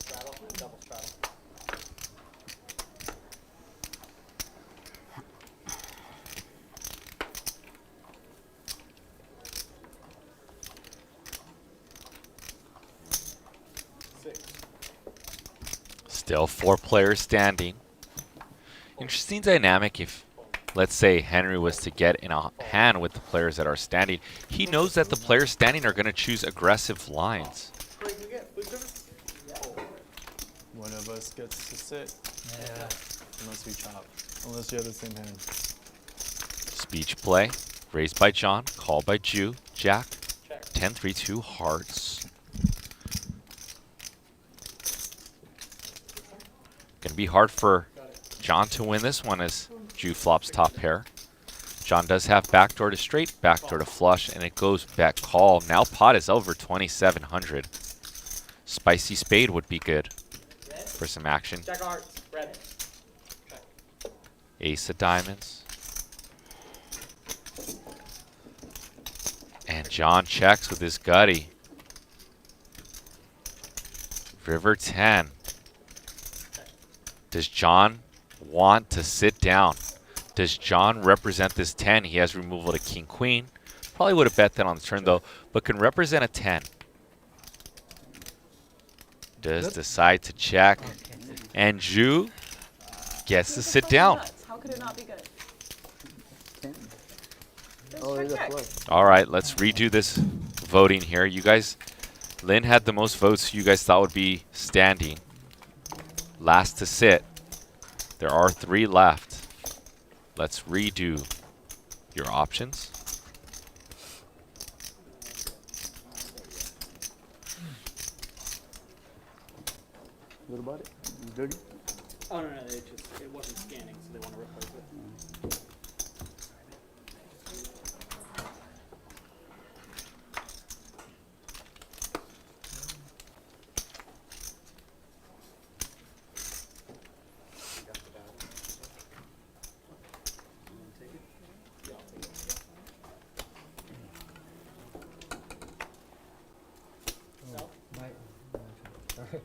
Speaker 9: Straddle and double straddle. Six.
Speaker 2: Still 4 players standing. Interesting dynamic if, let's say, Henry was to get in a hand with the players that are standing. He knows that the players standing are going to choose aggressive lines.
Speaker 9: Troy, can you get food service?
Speaker 7: One of us gets to sit,
Speaker 4: yeah.
Speaker 7: unless we chop. Unless you have the same hand.
Speaker 2: Speech play. Raised by John. Called by Jew. Jack.
Speaker 9: Check.
Speaker 2: 10-3-2 hearts. Going to be hard for John to win this one as Jew flops top pair. John does have backdoor to straight, backdoor to flush, and it goes bet call. Now pot is over 2,700. Spicy spade would be good for some action.
Speaker 9: Jack of hearts. Red. Check.
Speaker 2: Ace of diamonds. And John checks with his gutty. River 10. Does John want to sit down? Does John represent this 10? He has removal to king queen. Probably would have bet that on the turn though, but can represent a 10. does decide to check. And Ju gets to sit down.
Speaker 10: How could it not be good?
Speaker 6: Oh, there's a
Speaker 10: check.
Speaker 6: flush.
Speaker 2: All right, let's redo this voting here. You guys, Lynn had the most votes you guys thought would be standing. Last to sit. There are 3 left. Let's redo your options.
Speaker 6: What about it? Dirty?
Speaker 9: Oh, no, it wasn't scanning, so they want to replace it.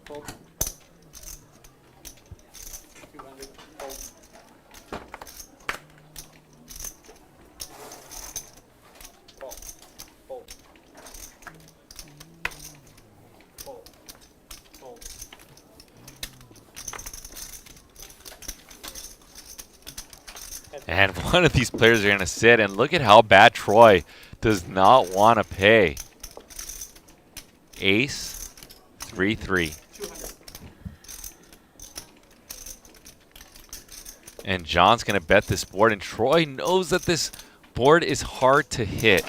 Speaker 9: Fold. 200. Fold. Fold. Fold. Fold. Fold.
Speaker 2: And one of these players are going to sit, and look at how bad Troy does not want to pay. Ace, 3-3.
Speaker 9: 200.
Speaker 2: And John's going to bet this board, and Troy knows that this board is hard to hit.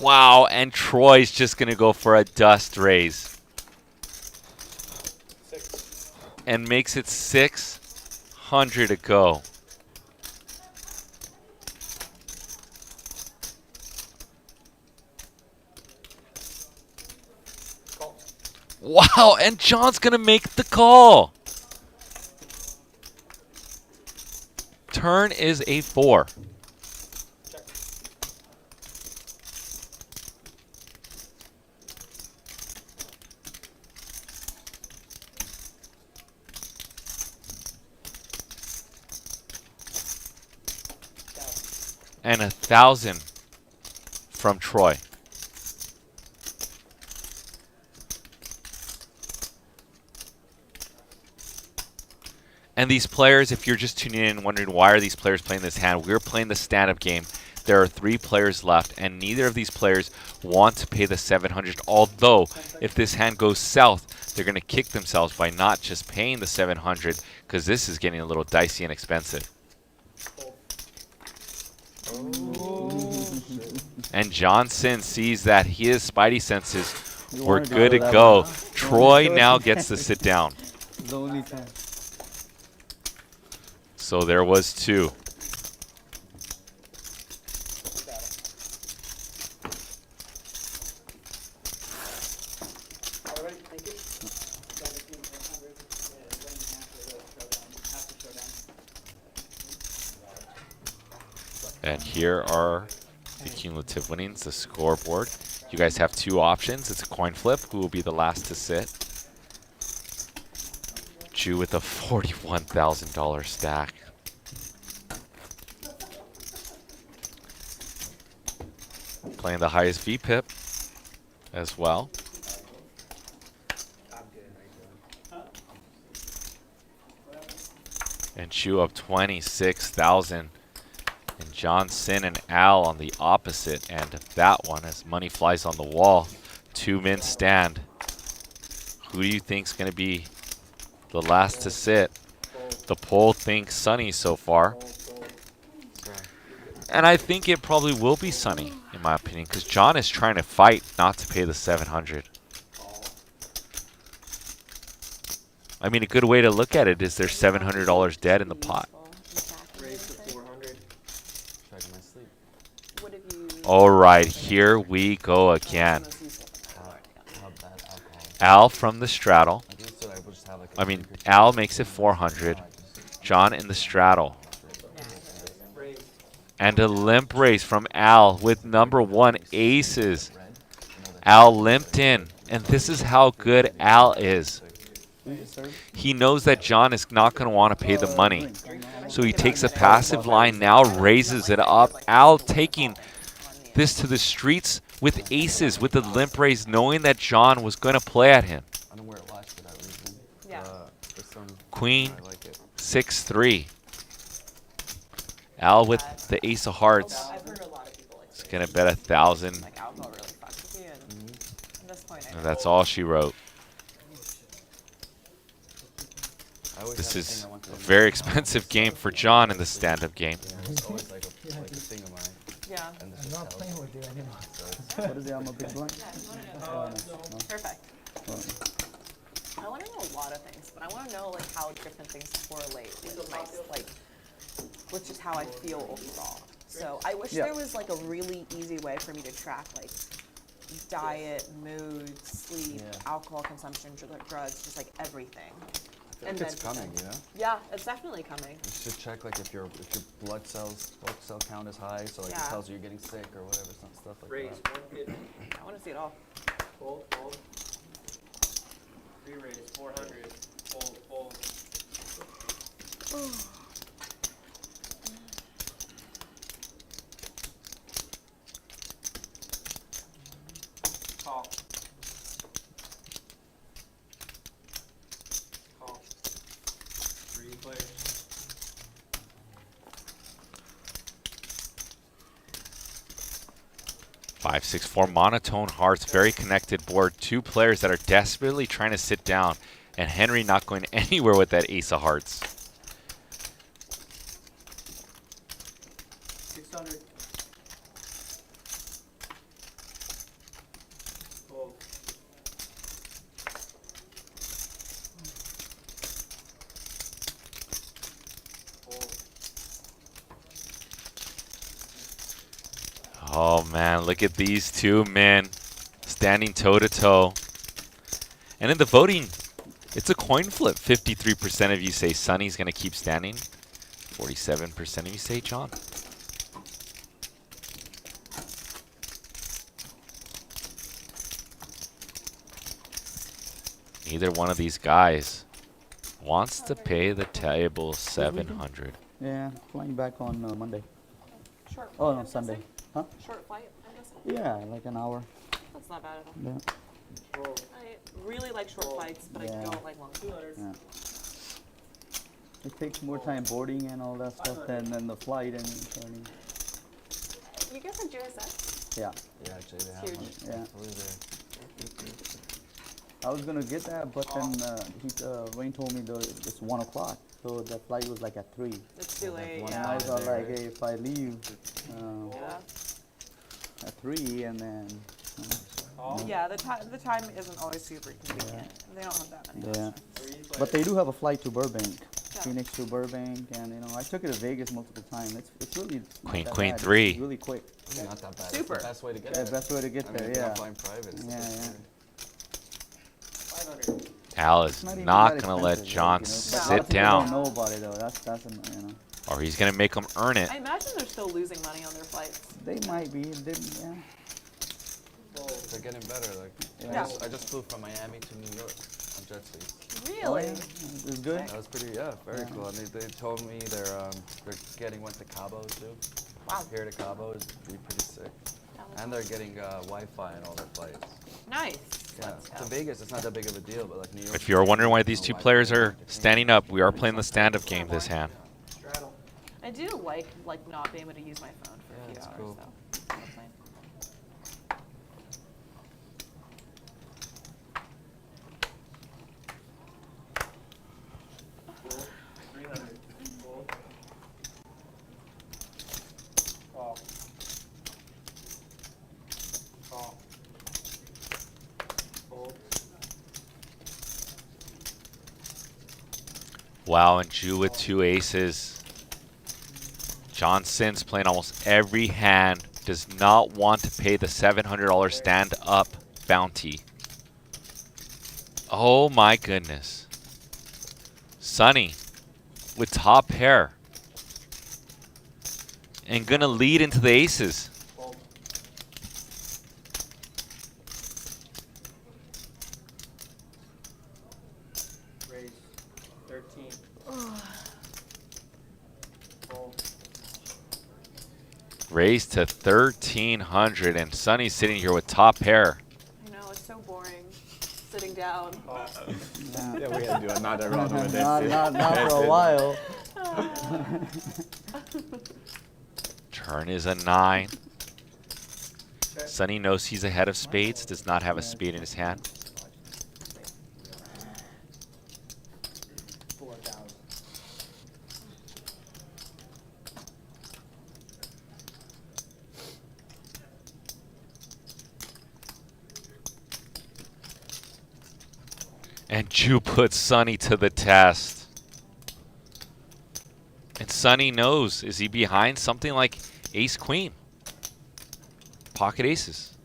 Speaker 2: Wow, and Troy's just going to go for a dust raise.
Speaker 9: 6.
Speaker 2: And makes it 600 to go.
Speaker 9: Call.
Speaker 2: Wow, and John's going to make the call. Turn is a 4.
Speaker 9: Check.
Speaker 2: And 1,000 from Troy. And these players, if you're just tuning in and wondering why are these players playing this hand, we're playing the stand-up game. There are 3 players left, and neither of these players want to pay the 700. Although, if this hand goes south, they're going to kick themselves by not just paying the 700, because this is getting a little dicey and expensive. And John Cynn sees that his spidey senses were good to go. Troy now gets to sit down.
Speaker 6: The only time.
Speaker 2: So there was 2.
Speaker 9: Alright, thank you. 17,100, then after the showdown.
Speaker 2: And here are the cumulative winnings, the scoreboard. You guys have 2 options. It's a coin flip. Who will be the last to sit? Ju with a $41,000 stack. Playing the highest VPIP as well. And Ju up 26,000. And John Cynn and Al on the opposite end of that one as money flies on the wall. 2 men stand. Who do you think's going to be the last to sit? The poll thinks Sunny so far. And I think it probably will be Sunny, in my opinion, because John is trying to fight not to pay the 700. I mean, a good way to look at it is there's $700 dead in the pot.
Speaker 9: Raise to 400.
Speaker 10: What have you?
Speaker 2: All right, here we go again. Al from the straddle. I mean, Al makes it 400. John in the straddle. And a limp raise from Al with number 1 aces. Al limped in, and this is how good Al is. He knows that John is not going to want to pay the money. So he takes a passive line, now raises it up. Al taking this to the streets with aces, with the limp raise, knowing that John was going to play at him.
Speaker 12: I don't wear it last for that reason.
Speaker 10: Yeah.
Speaker 12: For some
Speaker 2: Queen,
Speaker 12: I like it.
Speaker 2: 6-3. Al with the ace of hearts.
Speaker 10: I've heard a lot of people like
Speaker 2: He's going to bet 1,000.
Speaker 10: like alcohol really fucks with you, and at this point, I
Speaker 2: And
Speaker 10: know.
Speaker 2: that's all she wrote.
Speaker 12: I always
Speaker 2: This
Speaker 12: have a
Speaker 2: is
Speaker 12: thing I want to
Speaker 2: a very expensive game for John in the stand-up game.
Speaker 12: Yeah, it's always like a thing of mine.
Speaker 10: Yeah.
Speaker 12: And this
Speaker 4: I'm
Speaker 12: just
Speaker 4: not
Speaker 12: helps.
Speaker 4: playing with you anymore.
Speaker 6: What is it? I'm a big blind.
Speaker 10: Perfect. I want to know a lot of things, but I want to know like how different things correlate with my like, which is how I feel overall. So I wish
Speaker 6: Yeah.
Speaker 10: there was like a really easy way for me to track like diet, mood, sleep, alcohol consumption, drugs, just like everything.
Speaker 12: I feel like it's coming, you know?
Speaker 10: Yeah, it's definitely coming.
Speaker 12: You should check like if your blood cell count is high, so like
Speaker 10: Yeah.
Speaker 12: it tells you you're getting sick or whatever, stuff like
Speaker 9: Raise,
Speaker 12: that.
Speaker 9: 150.
Speaker 10: I want to see it all.
Speaker 9: Fold, fold. Re-raise, 400. Fold, fold. Call. Call. 3 players.
Speaker 2: Five, 6, 4 monotone hearts, very connected board. Two players that are desperately trying to sit down, and Henry not going anywhere with that ace of hearts.
Speaker 9: 600. Fold. Fold.
Speaker 2: Oh man, look at these two men standing toe to toe. And in the voting, it's a coin flip. 53% of you say Sonny's going to keep standing. 47% of you say John. Neither one of these guys wants to pay the table 700.
Speaker 6: Yeah, flying back on Monday.
Speaker 10: Short
Speaker 6: Oh,
Speaker 10: flight,
Speaker 6: no,
Speaker 10: I'm
Speaker 6: Sunday.
Speaker 10: guessing?
Speaker 6: Huh?
Speaker 10: Short flight, I'm guessing.
Speaker 6: Yeah, like an hour.
Speaker 10: That's not bad at all.
Speaker 6: Yeah.
Speaker 9: Fold.
Speaker 10: I really like short flights, but
Speaker 6: Yeah.
Speaker 10: I don't like long flights.
Speaker 6: Yeah. It takes more time boarding and all that stuff than the flight and returning.
Speaker 10: You guys have JSX?
Speaker 6: Yeah,
Speaker 12: Yeah, actually they have
Speaker 10: Huge.
Speaker 12: one.
Speaker 6: yeah.
Speaker 12: Over there.
Speaker 6: I was gonna get that, but then Wayne told me it's 1 o'clock, so the flight was like at 3.
Speaker 10: It's too late,
Speaker 6: And
Speaker 10: yeah.
Speaker 6: I thought like, hey, if I leave
Speaker 10: Yeah.
Speaker 6: at 3 and then
Speaker 10: Yeah, the time isn't always super convenient. They don't have that many.
Speaker 6: yeah,
Speaker 9: Three
Speaker 6: but they do have a flight to Burbank,
Speaker 10: Yeah.
Speaker 6: Phoenix to Burbank, and I took it to Vegas multiple times. It's really not
Speaker 2: Queen,
Speaker 6: that
Speaker 2: queen
Speaker 6: bad. It's
Speaker 2: 3.
Speaker 6: really quick.
Speaker 12: Not that bad.
Speaker 10: Super.
Speaker 12: It's the best way to get
Speaker 6: Yeah,
Speaker 12: there.
Speaker 6: best way to get
Speaker 12: I
Speaker 6: there.
Speaker 12: mean, if you're
Speaker 6: Yeah.
Speaker 12: not flying private. It's the
Speaker 6: Yeah,
Speaker 12: best
Speaker 6: yeah.
Speaker 12: way.
Speaker 9: 500.
Speaker 2: Al is
Speaker 6: Not even
Speaker 2: not
Speaker 6: that
Speaker 2: going to let
Speaker 6: expensive,
Speaker 2: John
Speaker 6: but a lot
Speaker 2: sit
Speaker 6: of people
Speaker 2: down,
Speaker 6: don't know about it though. That's
Speaker 2: or he's going to make him earn it.
Speaker 10: I imagine they're still losing money on their flights.
Speaker 6: they might be. They, yeah.
Speaker 12: They're getting better. Like
Speaker 6: Yeah.
Speaker 12: I just flew from Miami to New York on jet ski.
Speaker 10: Really?
Speaker 6: It's good.
Speaker 12: That was pretty, very cool. And they told me they're getting one to Cabo too.
Speaker 10: Wow.
Speaker 12: Here to Cabo is pretty sick. And they're getting Wi-Fi and all their flights.
Speaker 10: Nice.
Speaker 12: Yeah. To Vegas, it's not that big of a deal, but like New York.
Speaker 2: If you're wondering why these two players are standing up, we are playing the stand-up game this hand.
Speaker 9: Straddle.
Speaker 10: I do like not being able to use my phone for a few
Speaker 12: it's
Speaker 10: hours.
Speaker 12: cool.
Speaker 10: So that's fine.
Speaker 9: Fold. 300. Fold. Call. Call. Fold.
Speaker 2: Wow, and Jew with 2 aces. John Cynn's playing almost every hand. Does not want to pay the $700 stand-up bounty. Oh my goodness. Sonny with top pair. And gonna lead into the aces.
Speaker 9: Fold. Raise. 13. Fold.
Speaker 2: Raised to 1,300, and Sunny's sitting here with top pair.
Speaker 10: I know, it's so boring. Sitting down.
Speaker 5: Yeah, we gotta do another round with this.
Speaker 6: Not for a while.
Speaker 2: Turn is a 9. Sunny knows he's ahead of spades, does not have a spade in his hand. And Ju puts Sunny to the test. And Sunny knows, is he behind something like ace-queen? Pocket aces.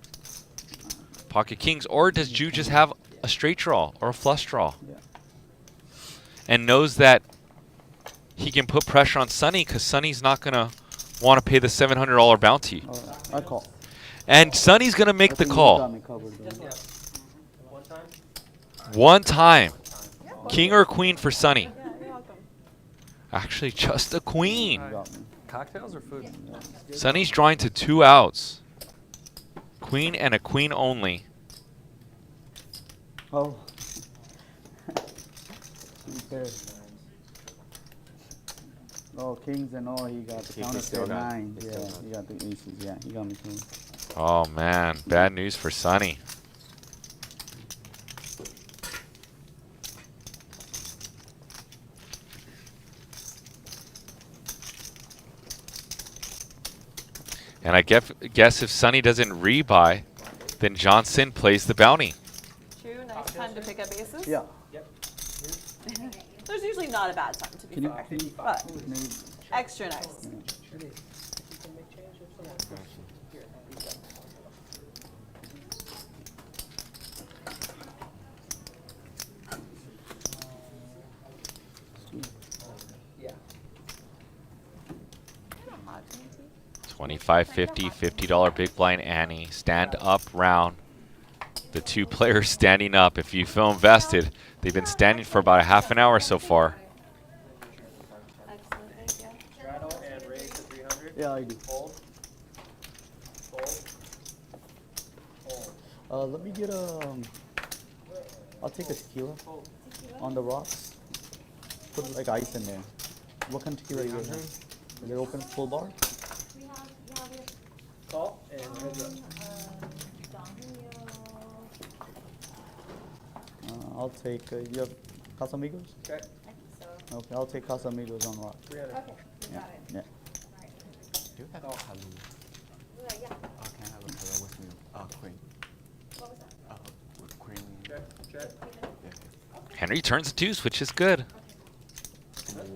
Speaker 2: Pocket kings. Or does Ju just have a straight draw or a flush draw?
Speaker 6: Yeah.
Speaker 2: And knows that he can put pressure on Sunny because Sunny's not going to want to pay the $700 bounty.
Speaker 6: I call.
Speaker 2: And Sunny's going to make
Speaker 6: I
Speaker 2: the
Speaker 6: think you
Speaker 2: call.
Speaker 6: got me covered, though.
Speaker 2: One time. King or queen for Sunny?
Speaker 10: Yeah, you're welcome.
Speaker 2: Actually, just a queen.
Speaker 6: You got me.
Speaker 12: Cocktails or food?
Speaker 2: Sunny's drawing to 2 outs. Queen and a queen only.
Speaker 6: Oh. Okay. Oh, kings and all, he got the
Speaker 5: He
Speaker 6: counter
Speaker 5: still
Speaker 6: to
Speaker 5: got-
Speaker 6: 9.
Speaker 5: he
Speaker 6: Yeah,
Speaker 5: still got-
Speaker 6: he got the aces. Yeah, he got me too.
Speaker 2: Oh man, bad news for Sunny. And I guess if Sunny doesn't rebuy, then Johnson plays the bounty.
Speaker 10: True, nice time to pick up aces.
Speaker 6: Yeah.
Speaker 10: There's usually not a bad time, to be
Speaker 6: Can you,
Speaker 10: fair.
Speaker 6: can you,
Speaker 10: But
Speaker 6: maybe,
Speaker 10: extra nice.
Speaker 9: Yeah.
Speaker 2: 25, 50, $50 big blind Annie. Stand up round. The 2 players standing up. If you feel invested, they've been standing for about a half an hour so far.
Speaker 10: Excellent, thank you.
Speaker 9: Straddle and raise to 300.
Speaker 6: yeah, I do.
Speaker 9: Fold. Fold. Fold.
Speaker 6: Let me get a, I'll take a tequila on the rocks. Put like ice in there. What kind of tequila you guys have? Is it open full bar?
Speaker 9: Call and heads up.
Speaker 6: I'll take, you have Casamigos?
Speaker 9: Okay.
Speaker 6: Okay, I'll take Casamigos on rocks.
Speaker 9: 300.
Speaker 6: Yeah, yeah.
Speaker 5: Do you have Kalu? Oh, can I have a Kalu with me? Queen. What was that? With queen.
Speaker 9: Check. Check.
Speaker 5: Yeah,
Speaker 2: Henry turns a deuce, which is good.
Speaker 5: okay.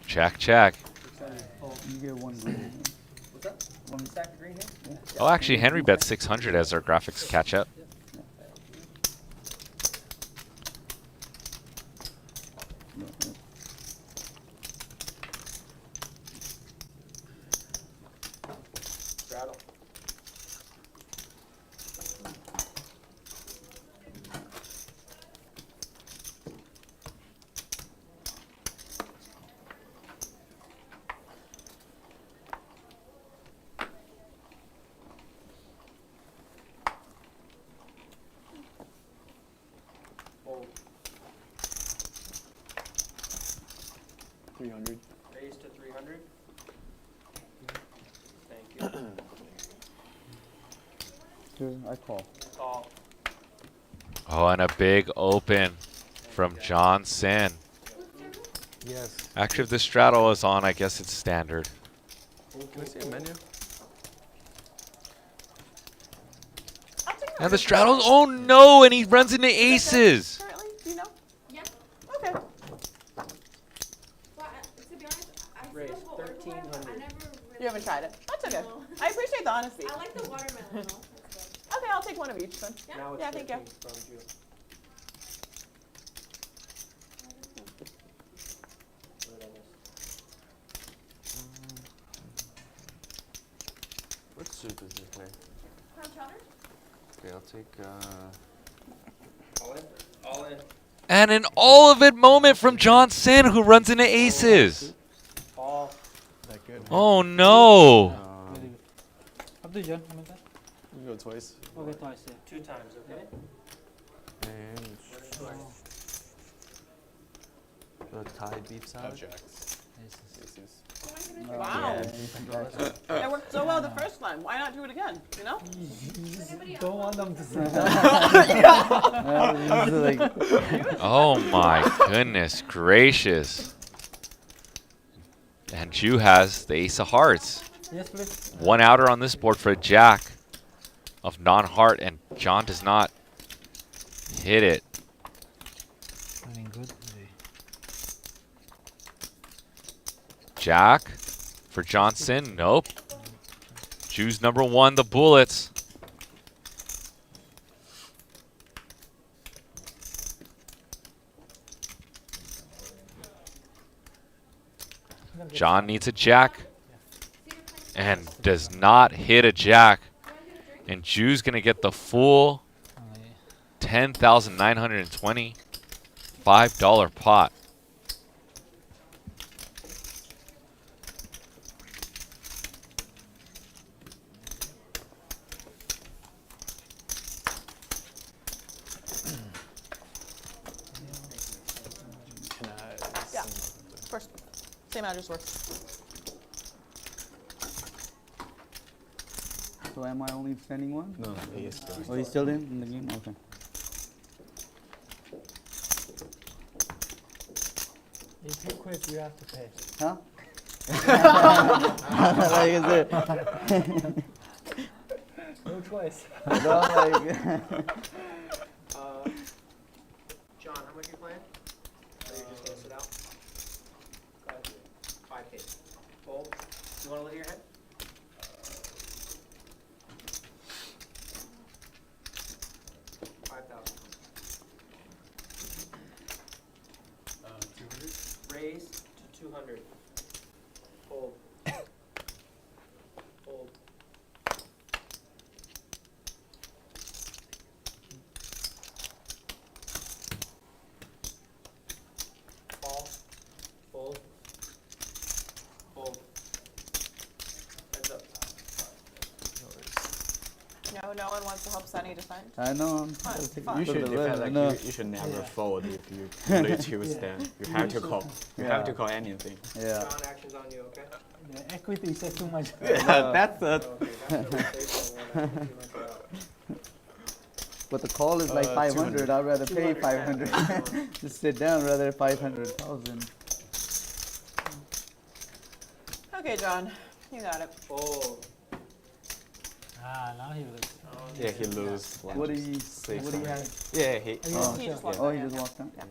Speaker 2: Check, check.
Speaker 6: You get one green.
Speaker 9: What's that?
Speaker 6: One
Speaker 9: Stack of green here?
Speaker 2: Oh, actually, Henry bet 600 as our graphics catch up.
Speaker 9: Straddle. Fold.
Speaker 7: 300.
Speaker 9: Raise to 300. Thank you.
Speaker 6: Here, I call.
Speaker 9: Call.
Speaker 2: Oh, and a big open from John Cynn.
Speaker 12: Yes.
Speaker 2: Actually, if the straddle is on, I guess it's standard.
Speaker 12: Can I see a menu?
Speaker 10: I'll take
Speaker 2: And the straddle, oh no, and he runs into aces.
Speaker 10: currently, do you know?
Speaker 13: Yeah.
Speaker 10: Okay.
Speaker 13: Well, to be honest, I
Speaker 9: Raise,
Speaker 13: still go order water, but I
Speaker 9: 1300.
Speaker 13: never really.
Speaker 10: You haven't tried it. That's okay.
Speaker 13: No.
Speaker 10: I appreciate the honesty.
Speaker 13: I like the watermelon though. That's good.
Speaker 10: Okay, I'll take one of each then.
Speaker 9: Now it's
Speaker 10: Yeah, thank you.
Speaker 9: 13 from Ju. What did I miss?
Speaker 12: What soup does this play?
Speaker 13: Crown chowder?
Speaker 12: Okay, I'll take,
Speaker 9: All in? All in.
Speaker 2: And an all of it moment from Cynn, who runs into aces.
Speaker 9: Ball.
Speaker 7: That good.
Speaker 2: Oh no.
Speaker 4: Very good. Up to John, how many times?
Speaker 7: You go twice.
Speaker 4: Okay, twice, yeah.
Speaker 9: 2 times, okay?
Speaker 12: And the Thai beef
Speaker 7: Have
Speaker 12: salad.
Speaker 7: jacks. Aces.
Speaker 10: Wow.
Speaker 6: Yeah.
Speaker 10: It worked so well the first time. Why not do it again? You know?
Speaker 4: Don't want them to say
Speaker 2: Oh my goodness gracious. And Ju has the ace of hearts.
Speaker 4: Yes, please.
Speaker 2: One outer on this board for a jack of non-heart, and John does not hit it.
Speaker 4: Running good.
Speaker 2: Jack for Cynn. Nope. Ju's number 1, the bullets. John needs a jack and does not hit a jack. And Ju's going to get the full $10,925 pot.
Speaker 7: Can I?
Speaker 10: Yeah. First. Same address works.
Speaker 6: So am I only sending one?
Speaker 5: No, he is still.
Speaker 6: Oh, he's still in the game? Okay.
Speaker 8: If you quit, you have to pay.
Speaker 6: Huh? Like, is it?
Speaker 8: No choice.
Speaker 6: No, like,
Speaker 9: John, how much you playing? Or you just gonna sit out? 5K. Fold. You wanna look at your head? Raise to 200. Fold. Fold. Fall. Fold. Fold. Heads up.
Speaker 10: No one wants to help Sunny defend.
Speaker 6: I know.
Speaker 5: You should defend, like, you should never fold if you lose choose then. You have to call. You have to call anything.
Speaker 6: Yeah.
Speaker 9: John, action's on you, okay?
Speaker 4: The equity says too much.
Speaker 5: That's a.
Speaker 9: Okay, that's a safe one. We're not too much out.
Speaker 6: But the call is like 500.
Speaker 7: 200.
Speaker 6: I'd rather pay
Speaker 9: 200.
Speaker 6: 500. Just sit down rather 500,000.
Speaker 10: Okay, John. You got it.
Speaker 9: Fold.
Speaker 4: Ah, now he looks.
Speaker 5: Yeah, he lose. Like,
Speaker 6: What do you?
Speaker 5: six
Speaker 6: What do you
Speaker 5: or-
Speaker 6: have?
Speaker 5: Yeah, he.
Speaker 6: Oh,
Speaker 10: He just walked
Speaker 6: oh,
Speaker 10: out,
Speaker 6: he
Speaker 10: yeah.
Speaker 6: just walked out.
Speaker 10: Yeah.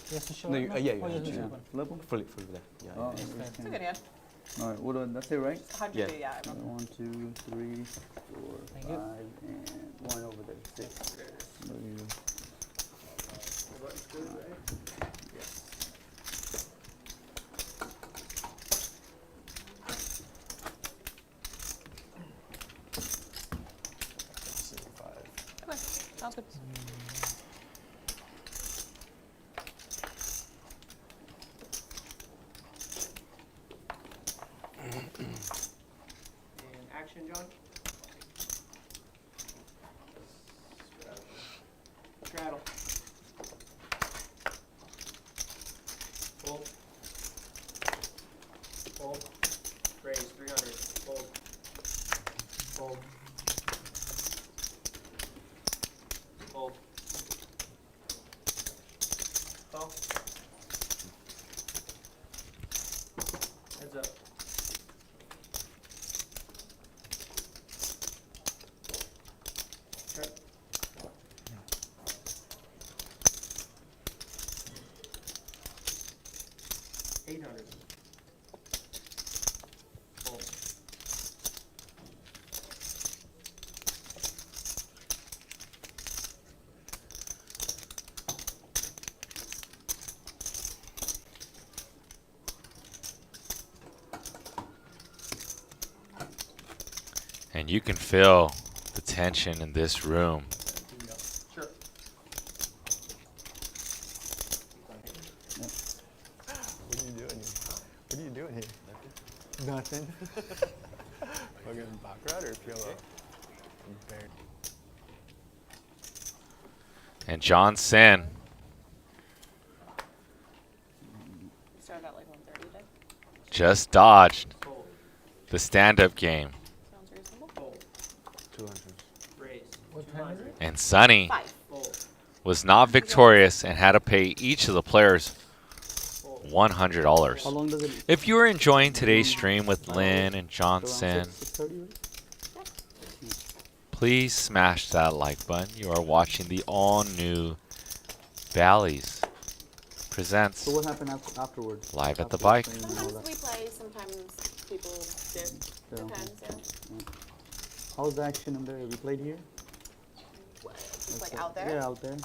Speaker 4: Just to show
Speaker 5: No,
Speaker 4: it
Speaker 5: you-
Speaker 4: now?
Speaker 5: yeah, you
Speaker 4: Or
Speaker 5: have
Speaker 4: just
Speaker 5: to.
Speaker 6: Yeah.
Speaker 4: open?
Speaker 6: Flip him.
Speaker 5: Fully there. Yeah.
Speaker 6: Oh,
Speaker 5: yeah.
Speaker 10: It's a good hand.
Speaker 6: all right. What? That's it, right?
Speaker 10: 100
Speaker 5: Yeah.
Speaker 10: yeah, I remember.
Speaker 6: 1, 2, 3, 4,
Speaker 4: Thank
Speaker 6: 5,
Speaker 4: you.
Speaker 6: and 1 over there. 6. So you-
Speaker 9: The button's good, right?
Speaker 10: Okay, sounds good.
Speaker 9: And action, John. Straddle. Fold. Fold. Raise 300. Fold. Fold. Fold. Call. Heads up. Check. $800. Fold.
Speaker 2: And you can feel the tension in this room.
Speaker 9: Sure.
Speaker 8: Nothing.
Speaker 7: Fucking baccarat or PLO? Very.
Speaker 2: And John Cynn.
Speaker 10: Started at like 1:30 today.
Speaker 2: Just dodged the stand-up game.
Speaker 10: Sounds reasonable.
Speaker 9: Fold.
Speaker 12: 200.
Speaker 9: Raise.
Speaker 8: What time is it?
Speaker 2: And Sonny
Speaker 10: 5.
Speaker 9: Fold.
Speaker 2: was not victorious and had to pay each of the players
Speaker 6: How
Speaker 2: $100.
Speaker 6: long does it?
Speaker 2: If you are enjoying today's stream with Lynn and John Cynn,
Speaker 6: 6:30.
Speaker 2: please smash that like button. You are watching the all-new Bally's Presents
Speaker 6: So what happened afterwards?
Speaker 2: Live at the
Speaker 6: After
Speaker 2: bike.
Speaker 6: training and all
Speaker 10: Sometimes
Speaker 6: that?
Speaker 10: we play, sometimes people dip.
Speaker 6: Yeah.
Speaker 10: Depends, yeah.
Speaker 6: How's the action in there? Have you played here?
Speaker 10: Just like out there?
Speaker 6: Yeah, out there.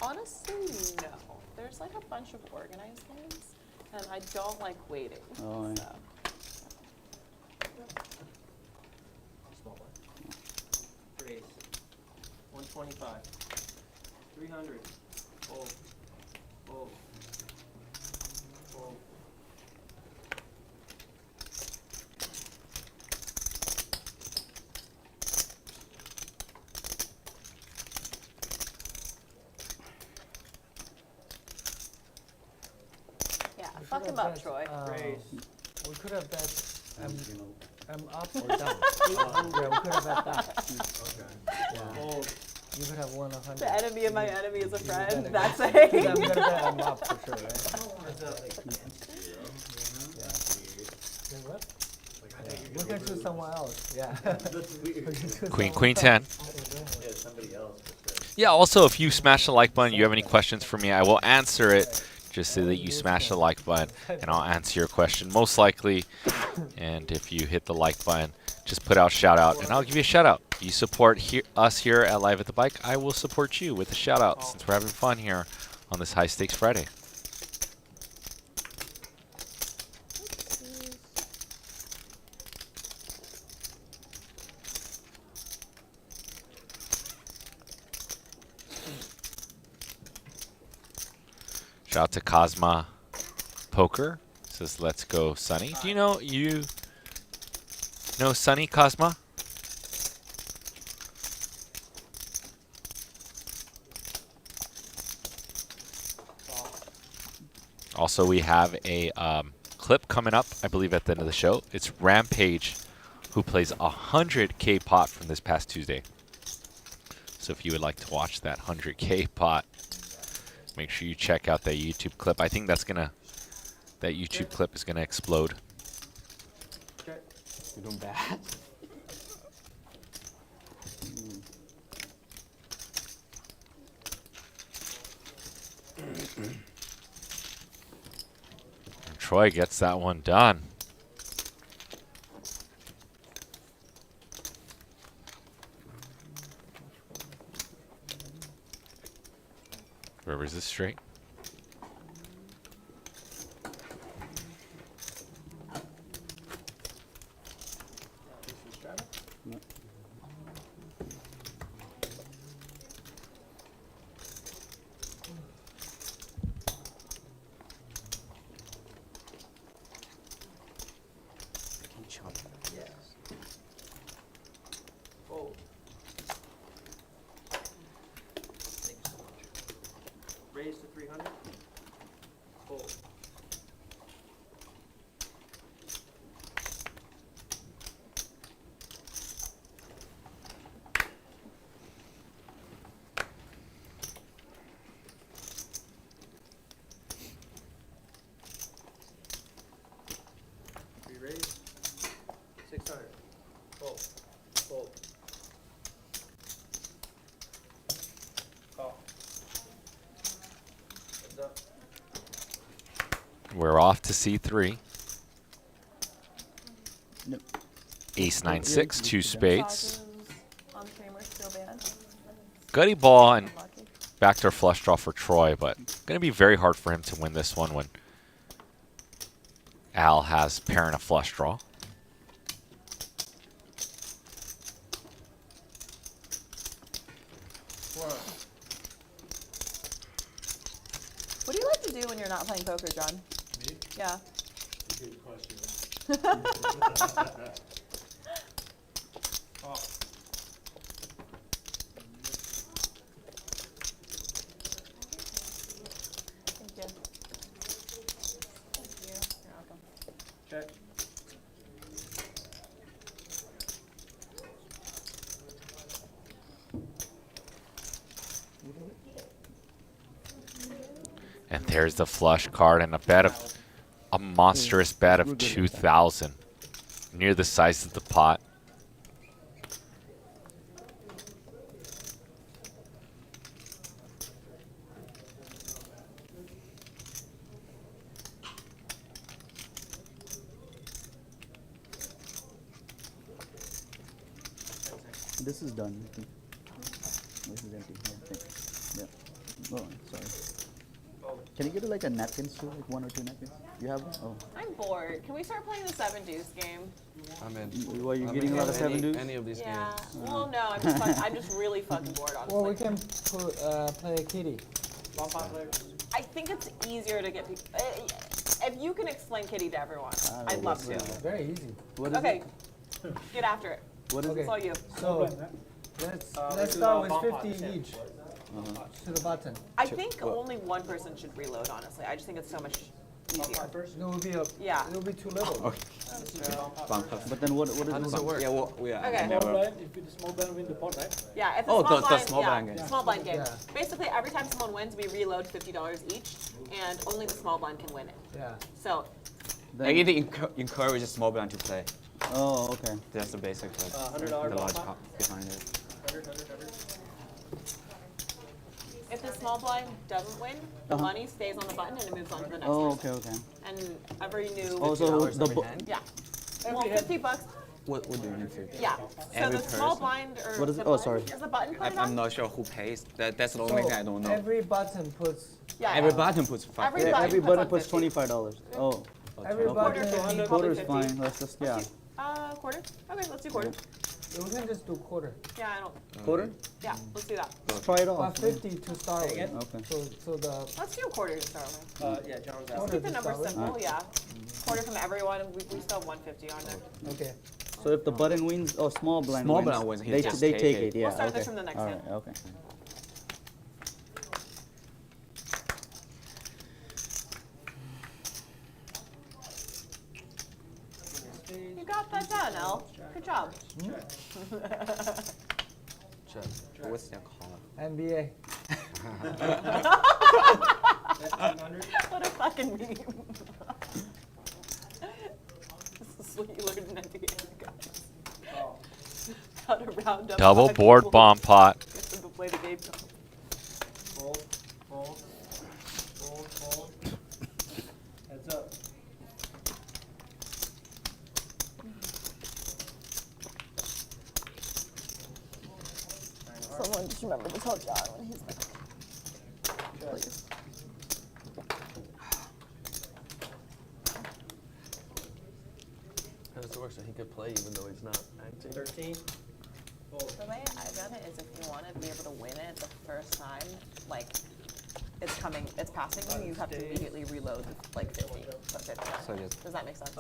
Speaker 10: Honestly, no. There's like a bunch of organized games, and I don't like waiting.
Speaker 6: Oh, yeah.
Speaker 10: So.
Speaker 9: Small one. Raise. 125. 300. Fold. Fold. Fold.
Speaker 10: Yeah, fuck him up, Troy.
Speaker 9: Raise.
Speaker 8: We could have bet. I'm up or down. 800. We could have bet that. Yeah.
Speaker 9: Fold.
Speaker 8: You could have won 100.
Speaker 10: The enemy of my enemy is a friend.
Speaker 8: better.
Speaker 10: That's
Speaker 8: I'm
Speaker 10: it.
Speaker 8: gonna bet I'm up for sure, right? We can choose someone else. Yeah.
Speaker 2: Queen 10. Yeah, also, if you smash the like button, you have any questions for me, I will answer it. Just say that you smash the like button, and I'll answer your question most likely. And if you hit the like button, just put out shout out, and I'll give you a shout out. You support us here at Live at the Bike, I will support you with a shout out since we're having fun here on this High Stakes Friday. Shout out to Cosma Poker. Says, let's go, Sonny. Do you know Sonny, Cosma? Also, we have a clip coming up, I believe, at the end of the show. It's Rampage, who plays 100K pot from this past Tuesday. So if you would like to watch that 100K pot, make sure you check out that YouTube clip. I think that YouTube clip is gonna explode.
Speaker 5: You're doing bad.
Speaker 2: And Troy gets that one done. River's is straight.
Speaker 9: Fold. Thank you so much. Raise to 300. Fold. Raise. 600. Fold. Fold. Call. Heads up.
Speaker 2: We're off to C3.
Speaker 6: Nope.
Speaker 2: Ace 9-6, two spades.
Speaker 3: On stream are still banned.
Speaker 2: Gutty ball and
Speaker 3: Unlucky.
Speaker 2: backdoor flush draw for Troy, but going to be very hard for him to win this one when Al has pair and a flush draw.
Speaker 3: What do you like to do when you're not playing poker, John?
Speaker 14: Me?
Speaker 3: Yeah.
Speaker 14: Good question.
Speaker 10: Thank you. Thank you. You're welcome.
Speaker 9: Check.
Speaker 2: And there's the flush card and a monstrous bet of 2,000, near the size of the pot.
Speaker 6: This is done. I think. This is empty. Yeah. Oh, sorry. Can you get like a napkins too, like 1 or 2 napkins? You have one? Oh.
Speaker 10: I'm bored. Can we start playing the 7 Deuce game?
Speaker 12: I'm in.
Speaker 6: Why you
Speaker 12: I'm
Speaker 6: getting
Speaker 12: in
Speaker 6: a lot of 7 Deuce?
Speaker 12: any of these
Speaker 10: Yeah.
Speaker 12: games.
Speaker 10: Well, no, I'm just really fucking bored, honestly.
Speaker 8: Well, we can play a kitty.
Speaker 9: Bomb pot players.
Speaker 10: I think it's easier to get people. If you can explain Kitty to everyone, I'd love to.
Speaker 8: Very easy.
Speaker 6: What is
Speaker 10: Okay, get after it.
Speaker 6: What is
Speaker 8: Okay.
Speaker 10: It's all you.
Speaker 8: So let's start with 50 each to the button.
Speaker 10: I think only one person should reload, honestly. I just think it's so much easier.
Speaker 8: It will be
Speaker 10: Yeah.
Speaker 8: It will be too little.
Speaker 6: But then what is
Speaker 12: How does it work?
Speaker 5: Yeah, well, yeah.
Speaker 10: Okay.
Speaker 11: If the small blind win the pot, right?
Speaker 10: Yeah, it's a
Speaker 5: Oh,
Speaker 10: small
Speaker 5: the
Speaker 10: blind,
Speaker 5: small
Speaker 10: yeah,
Speaker 5: blind game.
Speaker 10: small blind game.
Speaker 8: Yeah.
Speaker 10: Basically, every time someone wins, we reload $50 each, and only the small blind can win it.
Speaker 8: Yeah.
Speaker 10: So,
Speaker 5: I need to encourage small blind to play.
Speaker 6: Oh, okay.
Speaker 5: That's the basic, like,
Speaker 9: $100
Speaker 5: the
Speaker 9: bomb
Speaker 5: logic
Speaker 9: pot.
Speaker 5: behind it.
Speaker 9: 100.
Speaker 10: if the small blind doesn't win, the money stays on the button and it moves on to the next
Speaker 6: Oh,
Speaker 10: person.
Speaker 6: okay.
Speaker 10: And every new,
Speaker 6: Oh, so the
Speaker 10: yeah. Well, $50.
Speaker 5: What do you need to?
Speaker 10: Yeah. So
Speaker 5: Every
Speaker 10: the small
Speaker 5: person?
Speaker 10: blind or
Speaker 6: What is
Speaker 10: the
Speaker 6: it? Oh,
Speaker 10: button,
Speaker 6: sorry.
Speaker 10: Is the button put it
Speaker 5: I'm
Speaker 10: on?
Speaker 5: not sure who pays. That's the only thing I don't know.
Speaker 8: Every button puts.
Speaker 10: Yeah.
Speaker 5: Every button puts 5.
Speaker 10: Every
Speaker 6: yeah,
Speaker 10: button
Speaker 6: every
Speaker 10: puts
Speaker 6: button
Speaker 10: on
Speaker 6: puts
Speaker 10: 50.
Speaker 6: $25. Oh.
Speaker 8: Every
Speaker 6: Okay.
Speaker 8: button.
Speaker 10: Quarter,
Speaker 6: Quarter is
Speaker 10: 50.
Speaker 6: fine. Let's just yeah.
Speaker 10: Quarter? Okay, let's do quarter.
Speaker 8: We can just do quarter.
Speaker 10: Yeah, I don't.
Speaker 6: Quarter?
Speaker 10: Yeah, let's do that.
Speaker 6: Let's try it
Speaker 8: But
Speaker 6: off.
Speaker 8: 50 to start with.
Speaker 6: Okay.
Speaker 8: So the
Speaker 10: Let's do a quarter to start with.
Speaker 9: Yeah, John's
Speaker 10: Let's
Speaker 9: out.
Speaker 10: keep the
Speaker 8: to
Speaker 10: number
Speaker 8: start with.
Speaker 10: simple, yeah. Quarter from everyone, and we still have 150 on there.
Speaker 8: Okay.
Speaker 6: So if the button wins, oh, small blind
Speaker 5: Small
Speaker 6: wins,
Speaker 5: blind wins, he
Speaker 6: they
Speaker 5: just
Speaker 6: they
Speaker 5: take
Speaker 6: take
Speaker 5: it.
Speaker 6: it. Yeah.
Speaker 10: We'll start
Speaker 6: okay.
Speaker 10: this from the next
Speaker 6: All
Speaker 10: hand.
Speaker 6: right. Okay.
Speaker 10: You got that done, El. Good job.
Speaker 5: Check. What's that called?
Speaker 8: NBA.
Speaker 10: What a fucking meme. This is what you learned in NBA, guys. How to round up
Speaker 2: Double
Speaker 10: five
Speaker 2: board
Speaker 10: people.
Speaker 2: bomb pot.
Speaker 10: Get them to play the game.
Speaker 9: Fold. Heads up.
Speaker 10: Someone just remember to tell John when he's back. Please.
Speaker 12: How does it work so he could play even though he's not acting?
Speaker 9: 13.
Speaker 10: The way I've done it is if you want to be able to win it the first time, like, it's passing you, you have to immediately reload like 50.
Speaker 5: So just
Speaker 10: Does that make sense?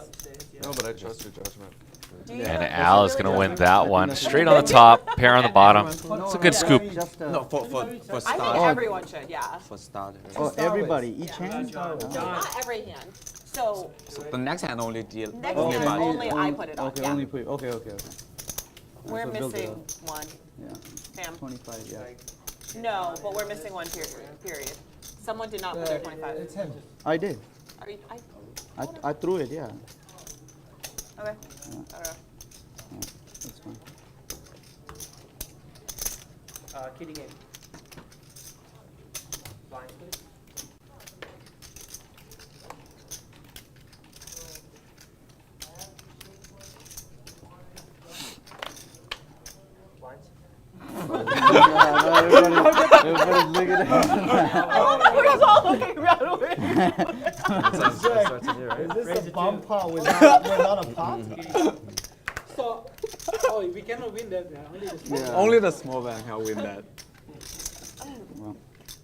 Speaker 12: No, but I trust your judgment.
Speaker 10: Do you
Speaker 2: And
Speaker 10: know-
Speaker 2: Al is going to win that one. Straight on the top, pair on the bottom. It's a good scoop.
Speaker 6: Just
Speaker 5: no for
Speaker 10: I think
Speaker 5: starters.
Speaker 10: everyone should, yeah.
Speaker 5: For starters.
Speaker 6: Oh, everybody, each hand.
Speaker 10: No, not every hand. So
Speaker 5: So the next hand only deal.
Speaker 10: next
Speaker 5: only
Speaker 10: hand
Speaker 5: button.
Speaker 10: only I put it on.
Speaker 6: Okay,
Speaker 10: Yeah.
Speaker 6: only put. Okay.
Speaker 10: We're
Speaker 6: So build it
Speaker 10: missing
Speaker 6: up.
Speaker 10: one.
Speaker 6: Yeah.
Speaker 10: Sam.
Speaker 6: 25. Yeah.
Speaker 10: No, but we're missing one period. Someone did not put their 25.
Speaker 8: It's him.
Speaker 6: I did.
Speaker 10: Are you,
Speaker 6: I threw it. Yeah.
Speaker 10: okay.
Speaker 6: That's fine.
Speaker 9: Kitty game. Blinds, please. Blinds.
Speaker 6: Everybody's looking at
Speaker 10: We're all looking around over here.
Speaker 12: That's what you, right?
Speaker 8: Is this a bomb pot without a pot? So, we cannot win that.
Speaker 5: Only the small man can win that.
Speaker 6: Well,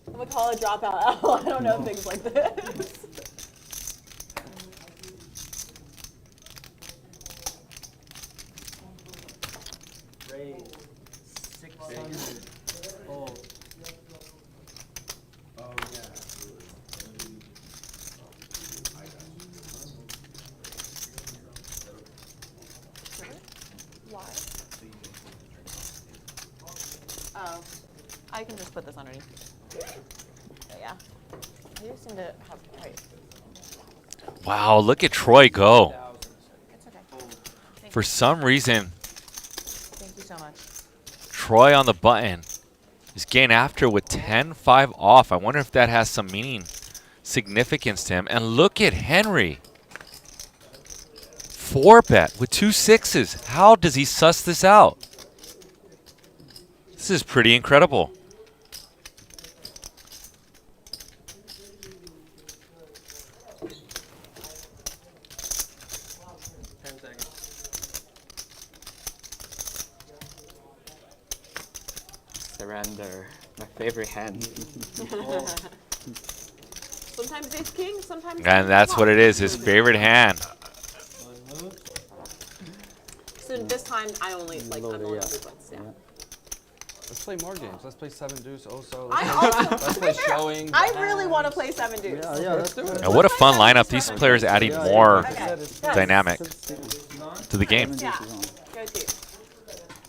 Speaker 10: I'm gonna call a dropout. I don't know things like this.
Speaker 9: Oh.
Speaker 10: Why? Oh, I can just put this underneath. But yeah. You seem to have quite.
Speaker 2: Wow, look at Troy go.
Speaker 10: It's okay. Thank
Speaker 2: For
Speaker 10: you.
Speaker 2: some reason,
Speaker 10: Thank you so much.
Speaker 2: Troy on the button is getting after with 10-5 off. I wonder if that has some meaning, significance to him. And look at Henry. 4-bet with 2 6s. How does he suss this out? This is pretty incredible.
Speaker 9: Surrender. My favorite hand.
Speaker 10: Sometimes ace king, sometimes.
Speaker 2: And that's what it is, his favorite hand.
Speaker 10: So this time I only like I'm only sequence. Yeah.
Speaker 12: Let's play more games. Let's play 7 deuce also.
Speaker 10: I
Speaker 12: Let's
Speaker 10: also,
Speaker 12: play showing.
Speaker 10: I really want to play 7 deuce.
Speaker 6: Yeah, let's do it.
Speaker 2: And what a fun lineup. These players adding more
Speaker 10: Okay.
Speaker 2: dynamic to the game.
Speaker 10: Yeah. Go to.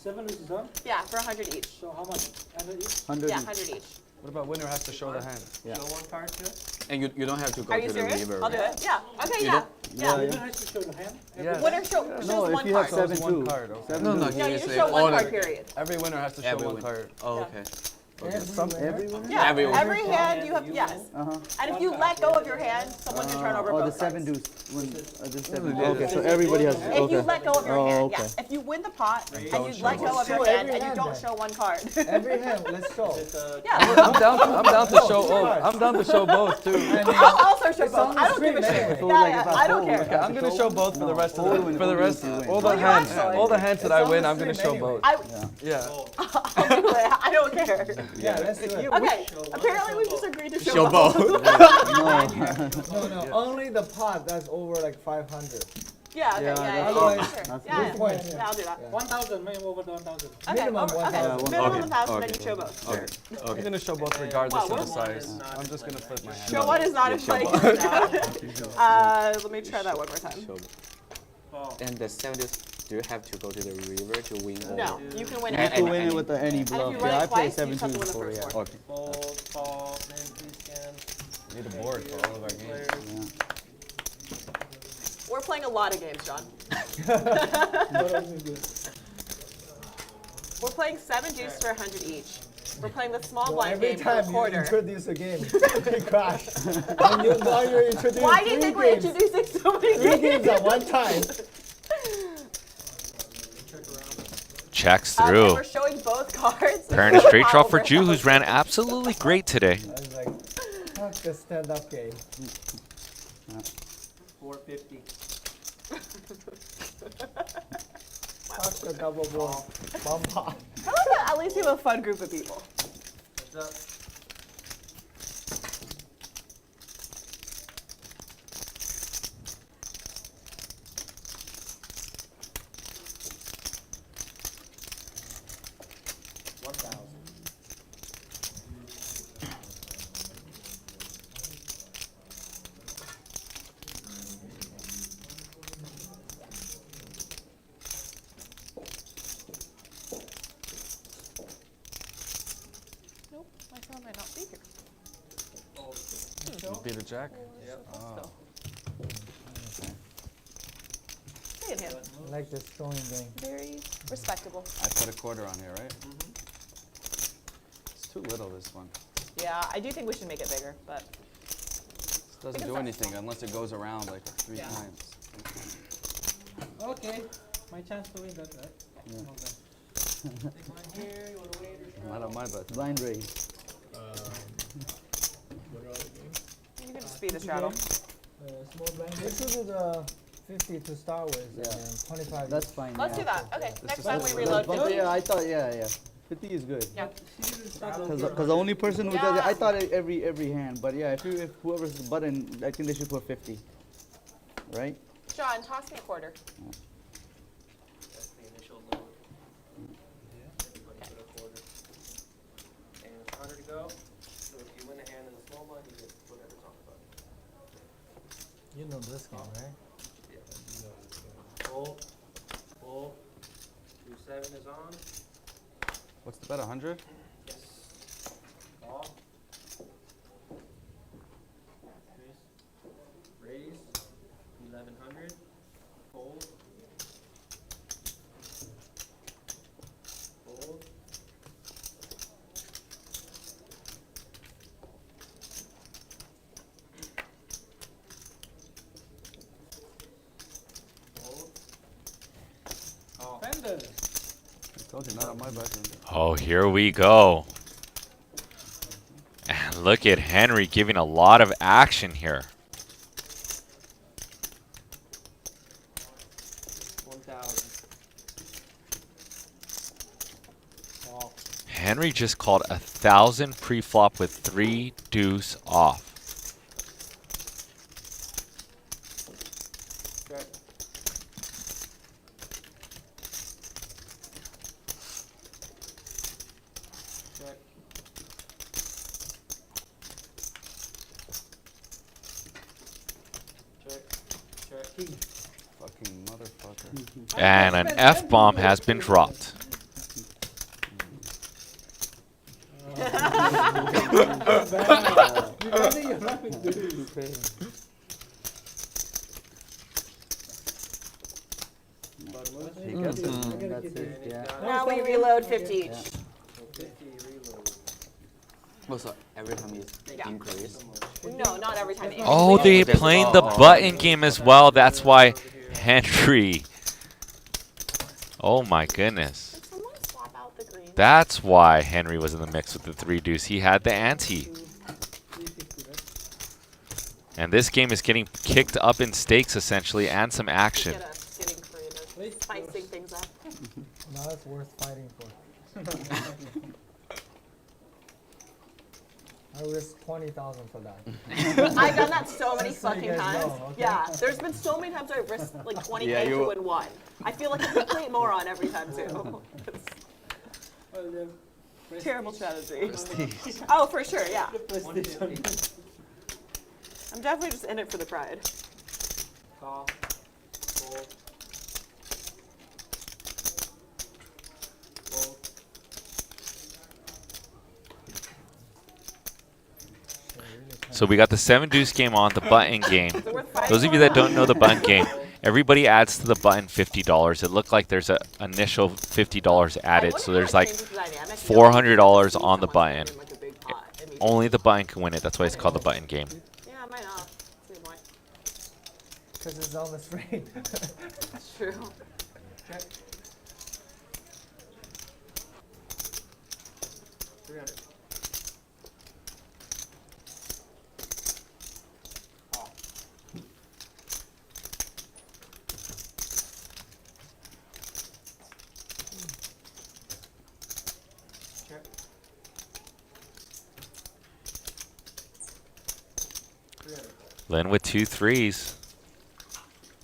Speaker 4: 7 is done.
Speaker 10: Yeah, for 100 each.
Speaker 4: So how much? 100 each?
Speaker 6: 100
Speaker 10: Yeah,
Speaker 6: each.
Speaker 10: 100 each.
Speaker 12: What about winner has to show the hand?
Speaker 6: Yeah.
Speaker 9: Show one card too.
Speaker 5: And you don't have to go
Speaker 10: Are
Speaker 5: to
Speaker 10: you
Speaker 5: the
Speaker 10: serious?
Speaker 5: river.
Speaker 10: I'll do
Speaker 5: right?
Speaker 10: it. Yeah. Okay.
Speaker 5: You
Speaker 10: Yeah. Yeah.
Speaker 4: Winner has to show the hand.
Speaker 12: Yeah.
Speaker 10: Winner shows
Speaker 6: No,
Speaker 10: one
Speaker 6: if you have
Speaker 10: card.
Speaker 6: 7
Speaker 12: one
Speaker 6: too.
Speaker 12: card, okay.
Speaker 6: 7
Speaker 5: No, no,
Speaker 6: two.
Speaker 10: No, you
Speaker 5: Yes,
Speaker 10: just
Speaker 5: they
Speaker 10: show one
Speaker 5: order.
Speaker 10: card. Period.
Speaker 12: Every winner has to show
Speaker 5: Every
Speaker 12: one
Speaker 5: winner.
Speaker 12: card.
Speaker 5: Oh,
Speaker 10: Yeah.
Speaker 5: okay.
Speaker 6: Some everyone.
Speaker 10: Yeah.
Speaker 5: Everyone.
Speaker 10: Every hand you have. Yes.
Speaker 6: Uh-huh.
Speaker 10: And if you let go of your hand, someone can turn over
Speaker 6: Oh, the
Speaker 10: both
Speaker 6: 7
Speaker 10: cards.
Speaker 6: deuce. When, the 7
Speaker 5: Yeah.
Speaker 6: Okay, so everybody has.
Speaker 10: If
Speaker 6: Okay.
Speaker 10: you let go of your
Speaker 6: Oh,
Speaker 10: hand,
Speaker 6: okay.
Speaker 10: yes. If you win the pot and
Speaker 12: don't
Speaker 10: you
Speaker 12: show
Speaker 10: let go of your
Speaker 8: Show
Speaker 10: hand
Speaker 8: every
Speaker 10: and you
Speaker 8: hand
Speaker 10: don't
Speaker 8: then.
Speaker 10: show one card.
Speaker 8: Every hand, let's show.
Speaker 10: Yeah.
Speaker 12: I'm down to show. Oh, I'm down to show both too.
Speaker 10: I'll also show
Speaker 8: It's on
Speaker 10: both.
Speaker 8: the
Speaker 10: I don't give a
Speaker 8: screen
Speaker 10: shit.
Speaker 8: anyway.
Speaker 6: If it was
Speaker 10: Yeah,
Speaker 6: like
Speaker 10: yeah,
Speaker 6: if
Speaker 10: I don't
Speaker 6: fold,
Speaker 10: care.
Speaker 6: like,
Speaker 12: Okay, I'm gonna show both for the rest
Speaker 6: fold
Speaker 12: of
Speaker 6: when
Speaker 12: the, for the
Speaker 6: fold
Speaker 12: rest
Speaker 6: you win.
Speaker 12: all the
Speaker 10: Well, you
Speaker 12: hands
Speaker 10: actually-
Speaker 12: all the hands that I
Speaker 8: It's on
Speaker 12: win.
Speaker 8: the
Speaker 12: I'm gonna
Speaker 8: screen
Speaker 12: show both.
Speaker 10: I,
Speaker 12: Yeah.
Speaker 10: I'll do it. I don't care.
Speaker 8: Yeah, let's do it.
Speaker 10: Okay. Apparently we just agreed to show,
Speaker 5: Show
Speaker 10: both.
Speaker 5: both.
Speaker 8: No, only the pot that's over like 500.
Speaker 10: Yeah. Okay.
Speaker 6: Yeah,
Speaker 10: Yeah.
Speaker 6: that's
Speaker 10: Yeah.
Speaker 8: all.
Speaker 10: Sure.
Speaker 6: That's
Speaker 10: Yeah.
Speaker 8: good point.
Speaker 10: Yeah. I'll do that.
Speaker 4: 1,000, maybe over the 1,000.
Speaker 10: Okay.
Speaker 8: Minimum
Speaker 10: Okay.
Speaker 8: 1,000.
Speaker 10: Minimum
Speaker 5: Okay.
Speaker 10: 1,000. Then
Speaker 5: Okay.
Speaker 10: you show both.
Speaker 5: Okay.
Speaker 12: I'm
Speaker 5: Okay.
Speaker 12: gonna show both regardless
Speaker 10: Wow,
Speaker 12: of the
Speaker 10: what-
Speaker 12: size. I'm just gonna flip my hand.
Speaker 10: Show one is not a
Speaker 5: show
Speaker 10: fight.
Speaker 5: both.
Speaker 10: Let me try that one more time.
Speaker 5: Show both. And the 7 deuce, do you have to go to the river to win?
Speaker 10: No, you can win
Speaker 6: You have
Speaker 10: it.
Speaker 6: to
Speaker 5: And-
Speaker 6: win it
Speaker 5: and-
Speaker 6: with any
Speaker 10: And
Speaker 6: bluff.
Speaker 10: if you run
Speaker 6: Yeah,
Speaker 10: it
Speaker 6: I played
Speaker 10: twice, you
Speaker 6: 7
Speaker 10: just have to
Speaker 6: 2
Speaker 10: win the
Speaker 6: before.
Speaker 10: first
Speaker 6: Yeah.
Speaker 5: Okay.
Speaker 9: Fold, fall, name, please scan.
Speaker 12: Need a board for all of our games.
Speaker 9: Players.
Speaker 10: We're playing a lot of games, John. We're playing 7 deuce for 100 each. We're playing the small blind
Speaker 8: Every
Speaker 10: game for a
Speaker 8: time you
Speaker 10: quarter.
Speaker 8: introduce a game, we crash. And now you're introducing
Speaker 10: Why do you think we're
Speaker 8: games.
Speaker 10: introducing so many
Speaker 8: Three
Speaker 10: games?
Speaker 8: games at one time.
Speaker 2: Checks
Speaker 10: Okay,
Speaker 2: through.
Speaker 10: we're showing both cards.
Speaker 2: Pairing a straight draw for Jew, who's ran absolutely great today.
Speaker 8: I was like, fuck the stand-up game.
Speaker 9: 450.
Speaker 8: Fuck the double ball. Bum pot.
Speaker 10: I like that at least you have a fun group of people.
Speaker 9: What's up?
Speaker 10: Nope, my phone might not be here.
Speaker 12: You beat a jack? Oh.
Speaker 10: Stay in hand.
Speaker 8: I like this throwing game.
Speaker 10: Very respectable.
Speaker 12: I put a quarter on here, right? It's too little, this one.
Speaker 10: Yeah, I do think we should make it bigger, but
Speaker 12: This doesn't do anything unless it goes around like 3 times.
Speaker 4: Okay, my chance to win that, right?
Speaker 6: Yeah.
Speaker 4: Okay.
Speaker 9: Here, you want to wait or
Speaker 12: Not on my button.
Speaker 6: Blind raise.
Speaker 10: you can just beat the straddle.
Speaker 8: Small blind. Let's do the 50 to start with
Speaker 6: Yeah.
Speaker 8: and 25.
Speaker 6: That's fine.
Speaker 10: Let's
Speaker 6: yeah.
Speaker 10: do that. Okay, next
Speaker 12: is
Speaker 10: time we
Speaker 12: good.
Speaker 10: reload
Speaker 6: But
Speaker 10: 50.
Speaker 6: yeah, I thought, yeah. 50 is good.
Speaker 10: Yeah.
Speaker 6: Because the only person who does it, I
Speaker 10: Yeah.
Speaker 6: thought every hand, but yeah, if whoever's the button, I think they should put 50, right?
Speaker 10: John, toss me a quarter.
Speaker 9: that's the initial load. Everybody put a quarter. go. So if you win a hand in the small blind, you get whatever's on the button.
Speaker 8: You know this game, right?
Speaker 9: Full. Full. 2-7 is on.
Speaker 12: What's the bet? 100?
Speaker 9: Yes. Call. Raise. 1100. Fold. Fold. Fold. Call.
Speaker 8: Fender.
Speaker 12: I told you, not on my bedroom.
Speaker 2: Oh, here we go. And look at Henry giving a lot of action here.
Speaker 9: 1000. Call.
Speaker 2: Henry just called 1,000 pre-flop with 3 deuce off.
Speaker 9: Check. Check. Check. Check.
Speaker 12: Fucking motherfucker.
Speaker 2: And an F-bomb has been dropped.
Speaker 12: He gets it.
Speaker 8: That's it, yeah.
Speaker 10: Now we reload 50 each.
Speaker 9: 50 reload.
Speaker 5: Oh, so every time you increase.
Speaker 10: No, not every time.
Speaker 2: Oh, they playing the button game as well. That's why Henry. Oh my goodness.
Speaker 10: Did someone swap out the green?
Speaker 2: That's why Henry was in the mix with the 3 deuce. He had the ante. And this game is getting kicked up in stakes essentially and some action.
Speaker 10: Get us getting creative, spicing things up.
Speaker 8: Now it's worth fighting for. I risked 20,000 for that.
Speaker 10: I've done that so many
Speaker 8: Just so you
Speaker 10: fucking
Speaker 8: guys
Speaker 10: times.
Speaker 8: know, okay?
Speaker 10: Yeah, there's been so many times I risked like 20K
Speaker 5: Yeah,
Speaker 10: to
Speaker 5: you-
Speaker 10: win one. I feel like a complete moron every time too. Terrible strategy. Oh, for sure, yeah. I'm definitely just in it for the pride.
Speaker 9: Call. Fold. Fold.
Speaker 2: So we got the 7 deuce game on, the button game. Those of you that don't know the button game, everybody adds to the button $50. It looked like there's an initial $50 added, so there's like $400 on the button. Only the button can win it. That's why it's called the button game.
Speaker 10: Yeah, I might not. That's a good point.
Speaker 8: Because it's on the screen.
Speaker 10: That's true.
Speaker 9: Check. 300. Call. Check. 300.
Speaker 2: Lynn with 2 threes.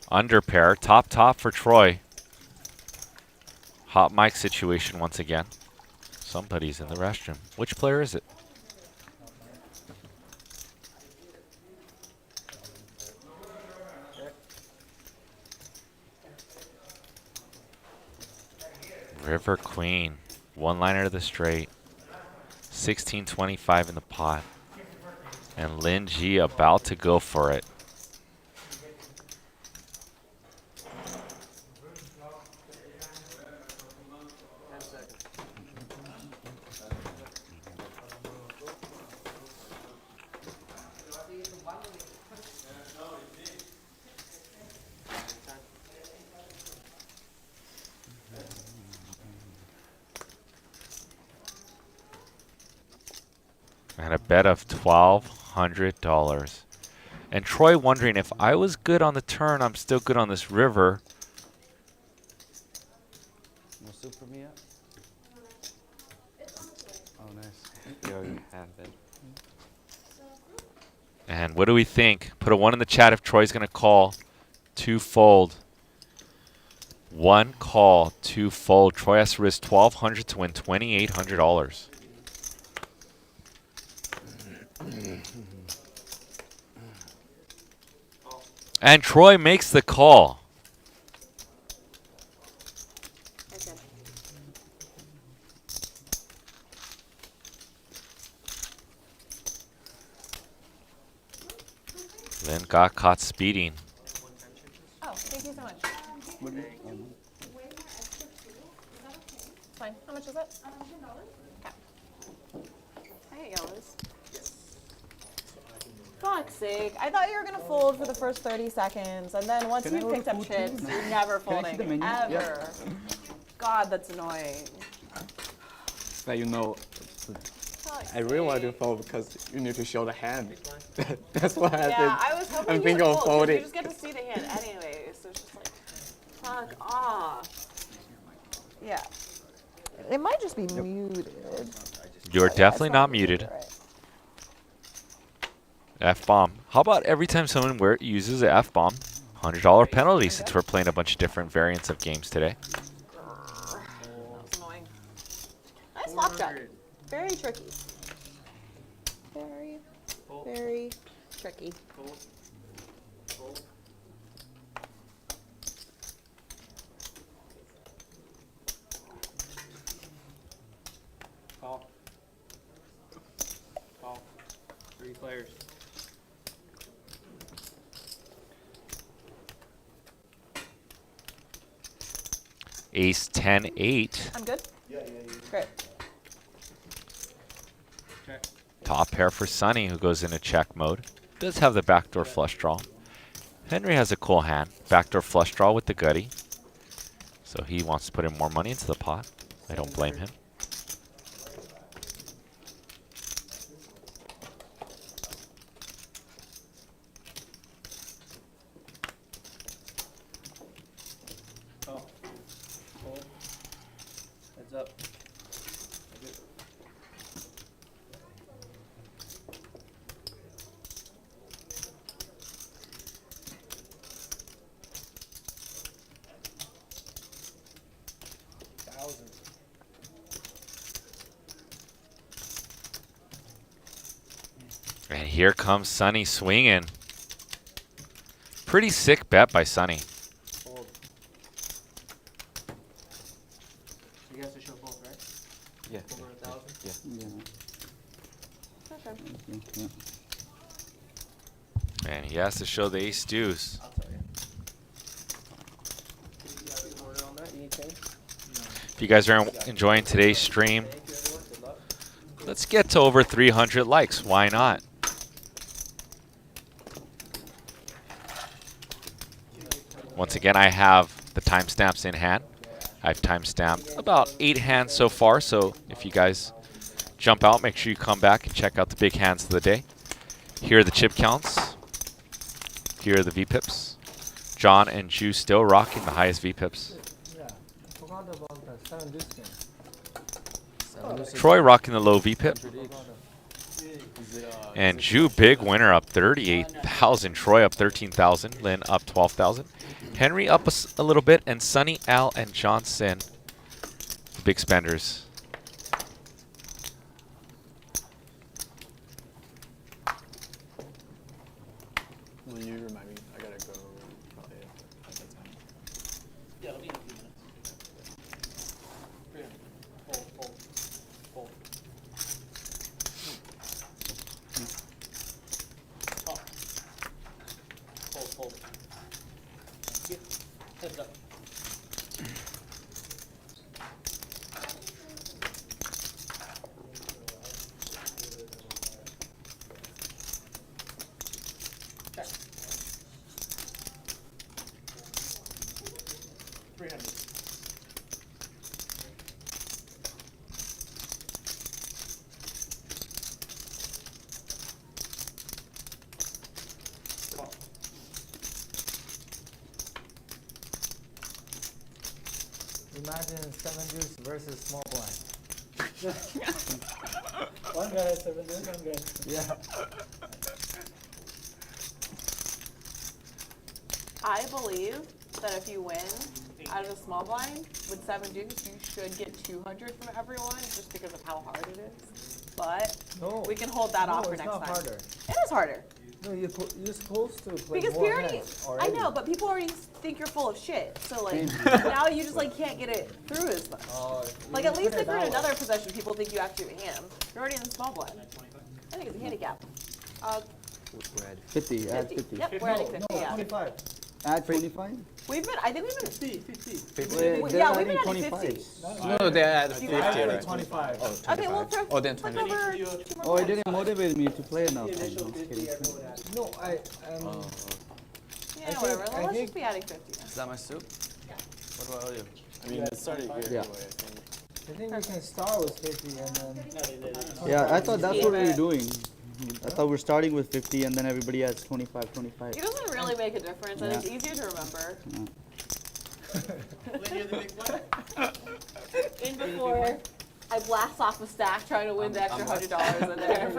Speaker 2: Under pair. Top for Troy. Hot mic situation once again. Somebody's in the restroom. Which player is it? River Queen. One liner to the straight. 1625 in the pot. And Lynn G about to go for it. And a bet of $1,200. And Troy wondering if I was good on the turn, I'm still good on this river.
Speaker 12: No soup for me yet? Oh, nice.
Speaker 5: You already have it.
Speaker 2: And what do we think? Put a 1 in the chat if Troy's going to call. 2 fold. 1 call, 2 fold. Troy has to risk $1,200 to win $2,800. And Troy makes the call. Lynne got caught speeding.
Speaker 10: Oh, thank you so much. It's fine. How much is it? $10. Hey, Ellis. Fuck's sake. I thought you were going to fold for the first 30 seconds, and then once
Speaker 6: Can I
Speaker 10: you
Speaker 6: order
Speaker 10: picked up
Speaker 6: food,
Speaker 10: chips,
Speaker 6: please?
Speaker 10: you're never
Speaker 6: Can I see the
Speaker 10: folding.
Speaker 6: menu?
Speaker 10: Ever. God, that's annoying.
Speaker 14: That you know,
Speaker 10: Fuck's
Speaker 14: I really want to
Speaker 10: sake.
Speaker 14: fold because you need to show the hand. That's what I
Speaker 10: Yeah,
Speaker 14: think.
Speaker 10: I was hoping
Speaker 14: I'm
Speaker 10: you
Speaker 14: thinking
Speaker 10: would
Speaker 14: of
Speaker 10: fold, 'cause
Speaker 14: folding.
Speaker 10: you just get to see the hand anyway, so it's just like, fuck off. Yeah. It might just be muted.
Speaker 2: You're
Speaker 10: Yeah,
Speaker 2: definitely
Speaker 10: it's
Speaker 2: not muted.
Speaker 10: You're right.
Speaker 2: F-bomb. How about every time someone uses the F-bomb, $100 penalty since we're playing a bunch of different variants of games today.
Speaker 10: That's annoying. Nice lockjack. Very tricky. Very, very tricky.
Speaker 9: Call. Call. 3 players.
Speaker 2: Ace 10-8.
Speaker 10: I'm good? Great.
Speaker 9: Check.
Speaker 2: Top pair for Sonny, who goes into check mode. Does have the backdoor flush draw. Henry has a cool hand. Backdoor flush draw with the gutty. So he wants to put in more money into the pot. I don't blame him.
Speaker 9: Call. Fold. Heads up.
Speaker 2: And here comes Sonny swinging. Pretty sick bet by Sonny.
Speaker 9: Fold. You guys to show both, right?
Speaker 5: Yeah.
Speaker 9: Over 1,000.
Speaker 5: Yeah.
Speaker 6: Yeah.
Speaker 2: And he has to show the ace deuce.
Speaker 9: I'll tell you. You got the order on that? You need change?
Speaker 2: If you guys are enjoying today's stream,
Speaker 9: Thank you, everyone. Good luck.
Speaker 2: let's get to over 300 likes. Why not? Once again, I have the timestamps in hand. I've timestamped about 8 hands so far, so if you guys jump out, make sure you come back and check out the big hands of the day. Here are the chip counts. Here are the VPIPs. John and Ju still rocking the highest VPIPs.
Speaker 8: Yeah, I forgot about the 7 deuce game.
Speaker 2: Troy rocking the low VPIP. And Ju, big winner, up 38,000. Troy up 13,000. Lynne up 12,000. Henry up a little bit. And Sonny, Al, and Johnson, big spenders.
Speaker 7: Will you remind me? I gotta go probably at that time.
Speaker 9: Yeah, it'll be in a few minutes. 300. Fold, fold, fold. Call. Fold, fold. Thank you. Heads up. Check. 300. Call.
Speaker 8: Imagine 7 deuce versus small blind. One guy has 7 deuce, one guy. Yeah.
Speaker 10: I believe that if you win out of a small blind with 7 deuce, you should get 200 from everyone just because of how hard it is. but
Speaker 8: No.
Speaker 10: we can hold that
Speaker 8: No,
Speaker 10: off for
Speaker 8: it's
Speaker 10: next
Speaker 8: not
Speaker 10: time.
Speaker 8: harder.
Speaker 10: It is harder.
Speaker 8: No, you're supposed to play
Speaker 10: Because
Speaker 8: more
Speaker 10: we already,
Speaker 8: hands
Speaker 10: I
Speaker 8: already.
Speaker 10: know, but people already think you're full of shit. So like, now you just like can't get it through as much. Like at least if you're in another possession, people think you actually have a hand. You're already in the small blind. I think it's a handicap.
Speaker 5: We're at
Speaker 6: 50, add
Speaker 10: 50.
Speaker 6: 50.
Speaker 10: Yep, we're adding 50, yeah.
Speaker 8: 25.
Speaker 6: Add 25?
Speaker 10: I think we've been,
Speaker 8: 50.
Speaker 6: Wait,
Speaker 10: yeah,
Speaker 6: they're
Speaker 10: we've been
Speaker 6: adding
Speaker 10: adding 50.
Speaker 6: 25.
Speaker 5: No, they're at 50,
Speaker 10: You added
Speaker 5: right?
Speaker 8: 25.
Speaker 10: Okay, well, throw,
Speaker 5: Oh, then
Speaker 10: flip
Speaker 5: 20.
Speaker 10: over 2 more
Speaker 6: Oh, it
Speaker 10: points.
Speaker 6: didn't motivate me to play enough. I'm just kidding.
Speaker 8: No,
Speaker 10: Yeah, whatever.
Speaker 8: I
Speaker 10: Let's
Speaker 8: think-
Speaker 10: just be adding 50.
Speaker 12: Is that my soup? What about all you?
Speaker 7: I mean, it started here
Speaker 6: Yeah.
Speaker 7: anyway, I think.
Speaker 8: I think we can start with 50 and then.
Speaker 6: Yeah, I thought that's what we were doing. I thought we're starting with 50 and then everybody adds 25, 25.
Speaker 10: It doesn't really make a difference, and
Speaker 6: Yeah.
Speaker 10: it's easier to remember. In before I blast off a stack trying to win the extra $100 in there.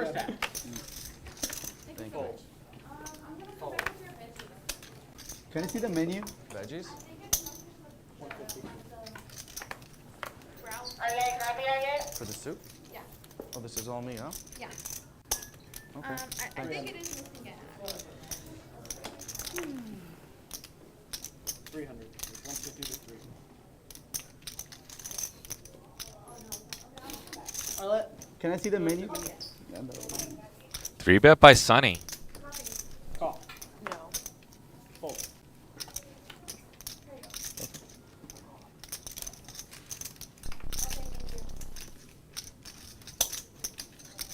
Speaker 12: Thank you.
Speaker 6: Can I see the menu?
Speaker 12: Veggies? For the soup?
Speaker 13: Yeah.
Speaker 12: Oh, this is all me, huh?
Speaker 13: Yeah.
Speaker 12: Okay.
Speaker 13: I think it is missing it.
Speaker 9: 300. 150 to 3.
Speaker 6: Can I see the menu?
Speaker 2: 3-bet by Sunny.
Speaker 9: Call.
Speaker 10: No.
Speaker 9: Fold.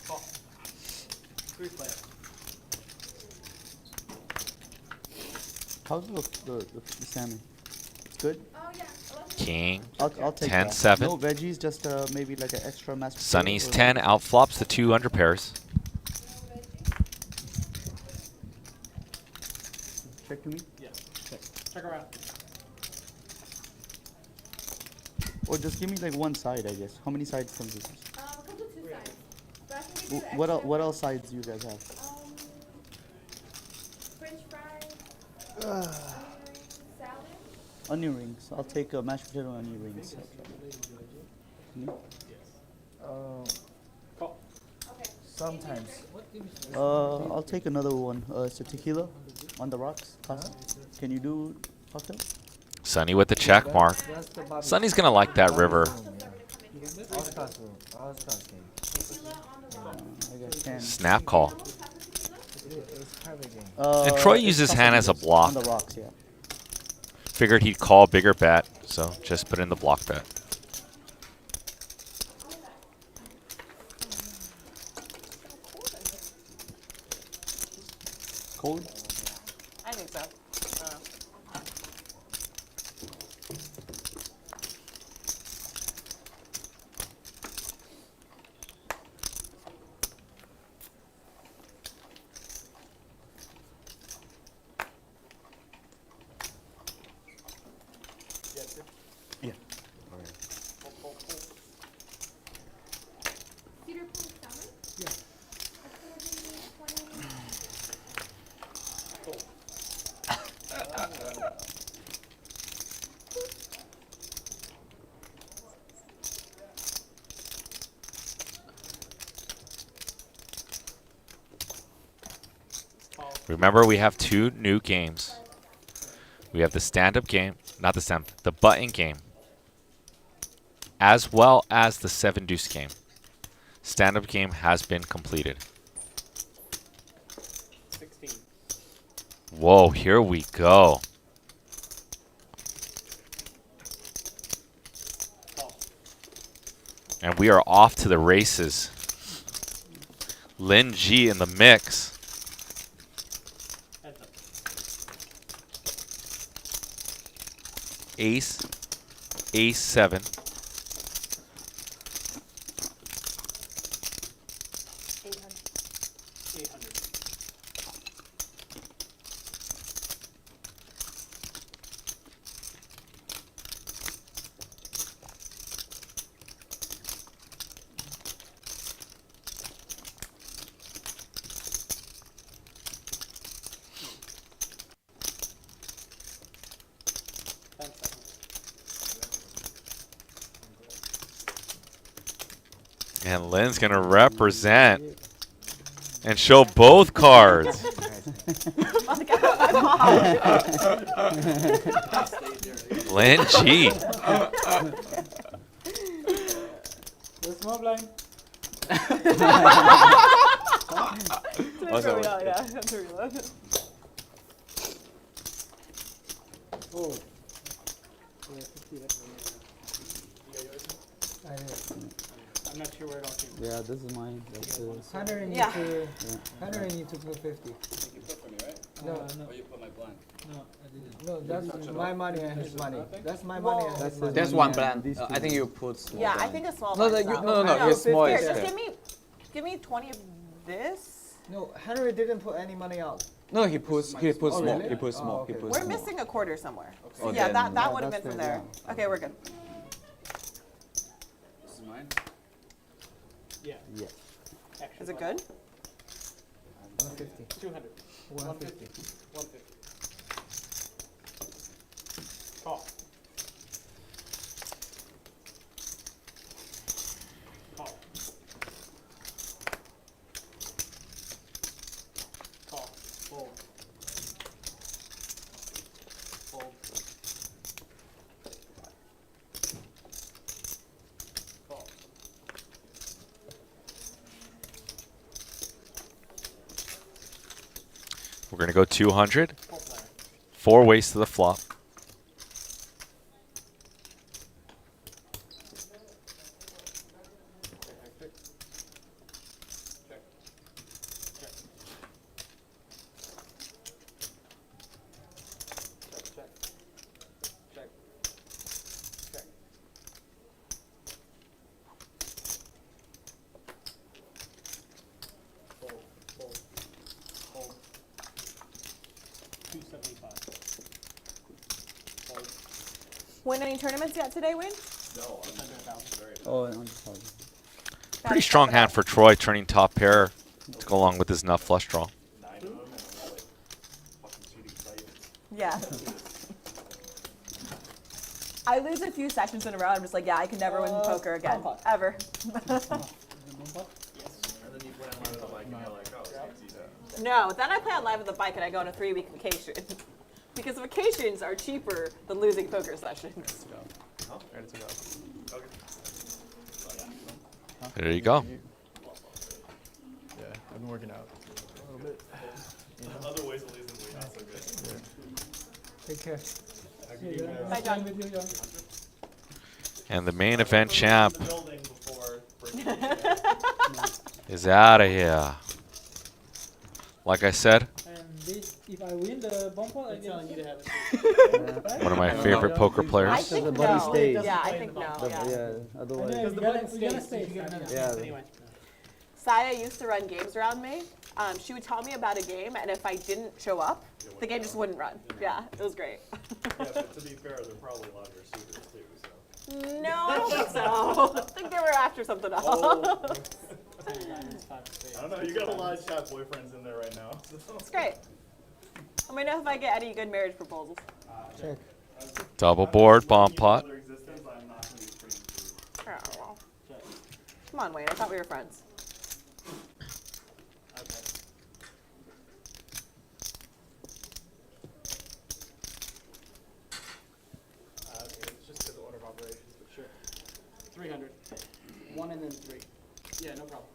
Speaker 9: Call. 3 play.
Speaker 6: How's the salmon? It's good?
Speaker 13: Oh, yeah.
Speaker 2: King.
Speaker 6: I'll take
Speaker 2: 10-7.
Speaker 6: that. No veggies, just maybe like an extra mashed potato.
Speaker 2: Sunny's
Speaker 6: or-
Speaker 2: 10 outflops the 2 under pairs.
Speaker 6: Check to me?
Speaker 9: Yeah. Check around.
Speaker 6: Or just give me like one side, I guess. How many sides comes this?
Speaker 13: It comes with 2 sides. But I can give you
Speaker 6: What
Speaker 13: extra,
Speaker 6: what else sides do you guys have?
Speaker 13: French fries, salad.
Speaker 6: Onion rings. I'll take mashed potato and onion rings.
Speaker 9: Call.
Speaker 8: Sometimes.
Speaker 6: I'll take another one. It's a tequila on the rocks. Can you do cocktail?
Speaker 2: Sunny with the check mark.
Speaker 8: That's the Bobby.
Speaker 2: Sunny's gonna like that river.
Speaker 8: Oscar's room. Oscar's game.
Speaker 6: I guess 10.
Speaker 2: Snap call.
Speaker 8: It's private game.
Speaker 2: And Troy
Speaker 6: It's
Speaker 2: used his
Speaker 6: custom
Speaker 2: hand as a
Speaker 6: games.
Speaker 2: block.
Speaker 6: On the rocks, yeah.
Speaker 2: Figured he'd call a bigger bet, so just put in the block bet.
Speaker 6: Cold?
Speaker 10: I think so.
Speaker 6: Yeah.
Speaker 13: Cedar Point salmon.
Speaker 8: Yeah.
Speaker 13: That's gonna be 20.
Speaker 2: Remember, we have 2 new games. We have the stand-up game, not the stand, the button game, as well as the 7-deuce game. Stand-up game has been completed.
Speaker 9: 16.
Speaker 2: Whoa, here we go.
Speaker 9: Call.
Speaker 2: And we are off to the races. Lynne G in the mix.
Speaker 9: Heads up.
Speaker 2: Ace, Ace-7.
Speaker 9: 800.
Speaker 2: And Lynn's going to represent and show both cards. Lynne G.
Speaker 4: The small blind.
Speaker 5: Also,
Speaker 10: Yeah, that's a reload.
Speaker 4: Oh. Yeah, 50, that's I did. I'm not sure where it all came from.
Speaker 6: Yeah, this is mine. That's
Speaker 4: Hunter needs
Speaker 10: Yeah.
Speaker 4: to. Hunter needs to put 50.
Speaker 12: You put for me, right?
Speaker 4: No,
Speaker 12: Or you put my blind?
Speaker 4: no, I didn't. No, that's my money and his money. That's my money and his money.
Speaker 5: there's one blind. I think you put small
Speaker 10: Yeah, I
Speaker 5: blind.
Speaker 10: think a small
Speaker 5: No,
Speaker 10: blind
Speaker 5: no,
Speaker 10: is
Speaker 5: no,
Speaker 10: not-
Speaker 5: his small
Speaker 10: Here,
Speaker 5: is
Speaker 10: just
Speaker 5: there.
Speaker 10: give me 20 of this.
Speaker 4: No, Henry didn't put any money out.
Speaker 5: No, he puts
Speaker 4: Oh,
Speaker 5: small.
Speaker 4: really?
Speaker 5: He puts
Speaker 4: Oh,
Speaker 5: small.
Speaker 4: okay.
Speaker 5: He puts
Speaker 10: We're
Speaker 5: small.
Speaker 10: missing a quarter somewhere. So
Speaker 5: Oh,
Speaker 10: yeah,
Speaker 5: then-
Speaker 10: that would have been
Speaker 6: that's
Speaker 10: from
Speaker 6: fair,
Speaker 10: there. Okay, we're good.
Speaker 12: This is mine?
Speaker 4: Yeah.
Speaker 6: Yeah.
Speaker 10: Is it good?
Speaker 4: 150. 200. 150. 150. Call. Call. Call. Fold. Fold. Call.
Speaker 2: We're going to go 200. 4 ways to the flop.
Speaker 10: Win any tournaments yet today, Win?
Speaker 6: Oh, and sorry.
Speaker 2: Pretty strong hand for Troy, turning top pair to go along with his nut flush draw.
Speaker 3: Yeah. I lose a few sessions in a row. I'm just like, yeah, I can never win poker again, ever. No, then I play on live with the bike and I go on a 3-week vacation. Because vacations are cheaper than losing poker sessions.
Speaker 2: There you go.
Speaker 7: Yeah, I've been working out a little bit.
Speaker 15: Other ways of losing weight, not so good.
Speaker 4: Take care.
Speaker 10: Bye, John.
Speaker 2: And the main event champ is out of here. Like I said,
Speaker 4: And this, if I win the bumper, I get you to have it.
Speaker 2: one of my favorite poker
Speaker 3: I
Speaker 2: players.
Speaker 3: think
Speaker 6: the buddy
Speaker 3: no.
Speaker 6: stays.
Speaker 3: Yeah, I think no. Yeah.
Speaker 6: Yeah, otherwise.
Speaker 4: You're gonna stay.
Speaker 6: Yeah.
Speaker 4: Anyway.
Speaker 3: Saya used to run games around me. She would tell me about a game, and if I didn't show up, the game just wouldn't run. Yeah, it was great.
Speaker 15: Yeah, but to be fair, they're probably a lot of your suitors too, so.
Speaker 3: No, I don't think so. I think they were after something else.
Speaker 15: I don't know, you got a lot of chat boyfriends in there right now.
Speaker 3: It's great. Let me know if I get any good marriage proposals.
Speaker 4: Check.
Speaker 2: Double board, bomb pot.
Speaker 15: Their existence, I'm not going to be screaming through.
Speaker 3: Oh, well. Come on, Wayne. I thought we were friends.
Speaker 9: It's just to the order of operations, but sure. 300. 1 and then 3. Yeah, no problem.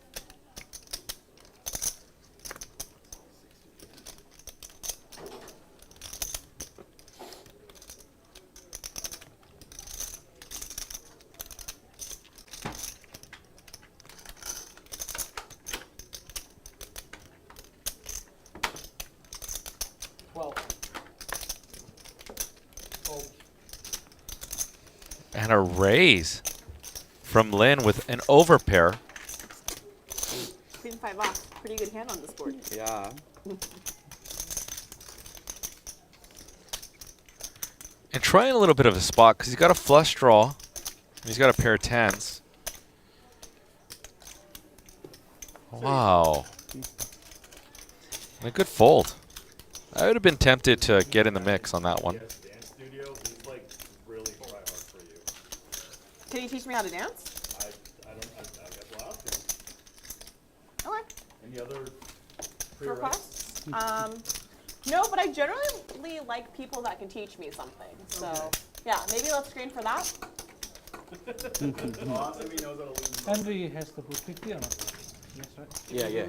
Speaker 2: And a raise from Lynne with an overpair.
Speaker 3: Queen 5 off. Pretty good hand on this board.
Speaker 5: Yeah.
Speaker 2: And trying a little bit of a spot because he's got a flush draw. And he's got a pair of 10s. Wow. And a good fold. I would have been tempted to get in the mix on that one.
Speaker 15: Dance studio, he's like really try hard for you.
Speaker 3: Can you teach me how to dance?
Speaker 15: I guess, well, Any other
Speaker 10: Requests? No, but I generally like people that can teach me something. So, yeah, maybe let's screen for that.
Speaker 15: Awesome, he knows how to lose.
Speaker 4: Henry has to put 50 or not? Yes, right?
Speaker 14: Yeah, yeah.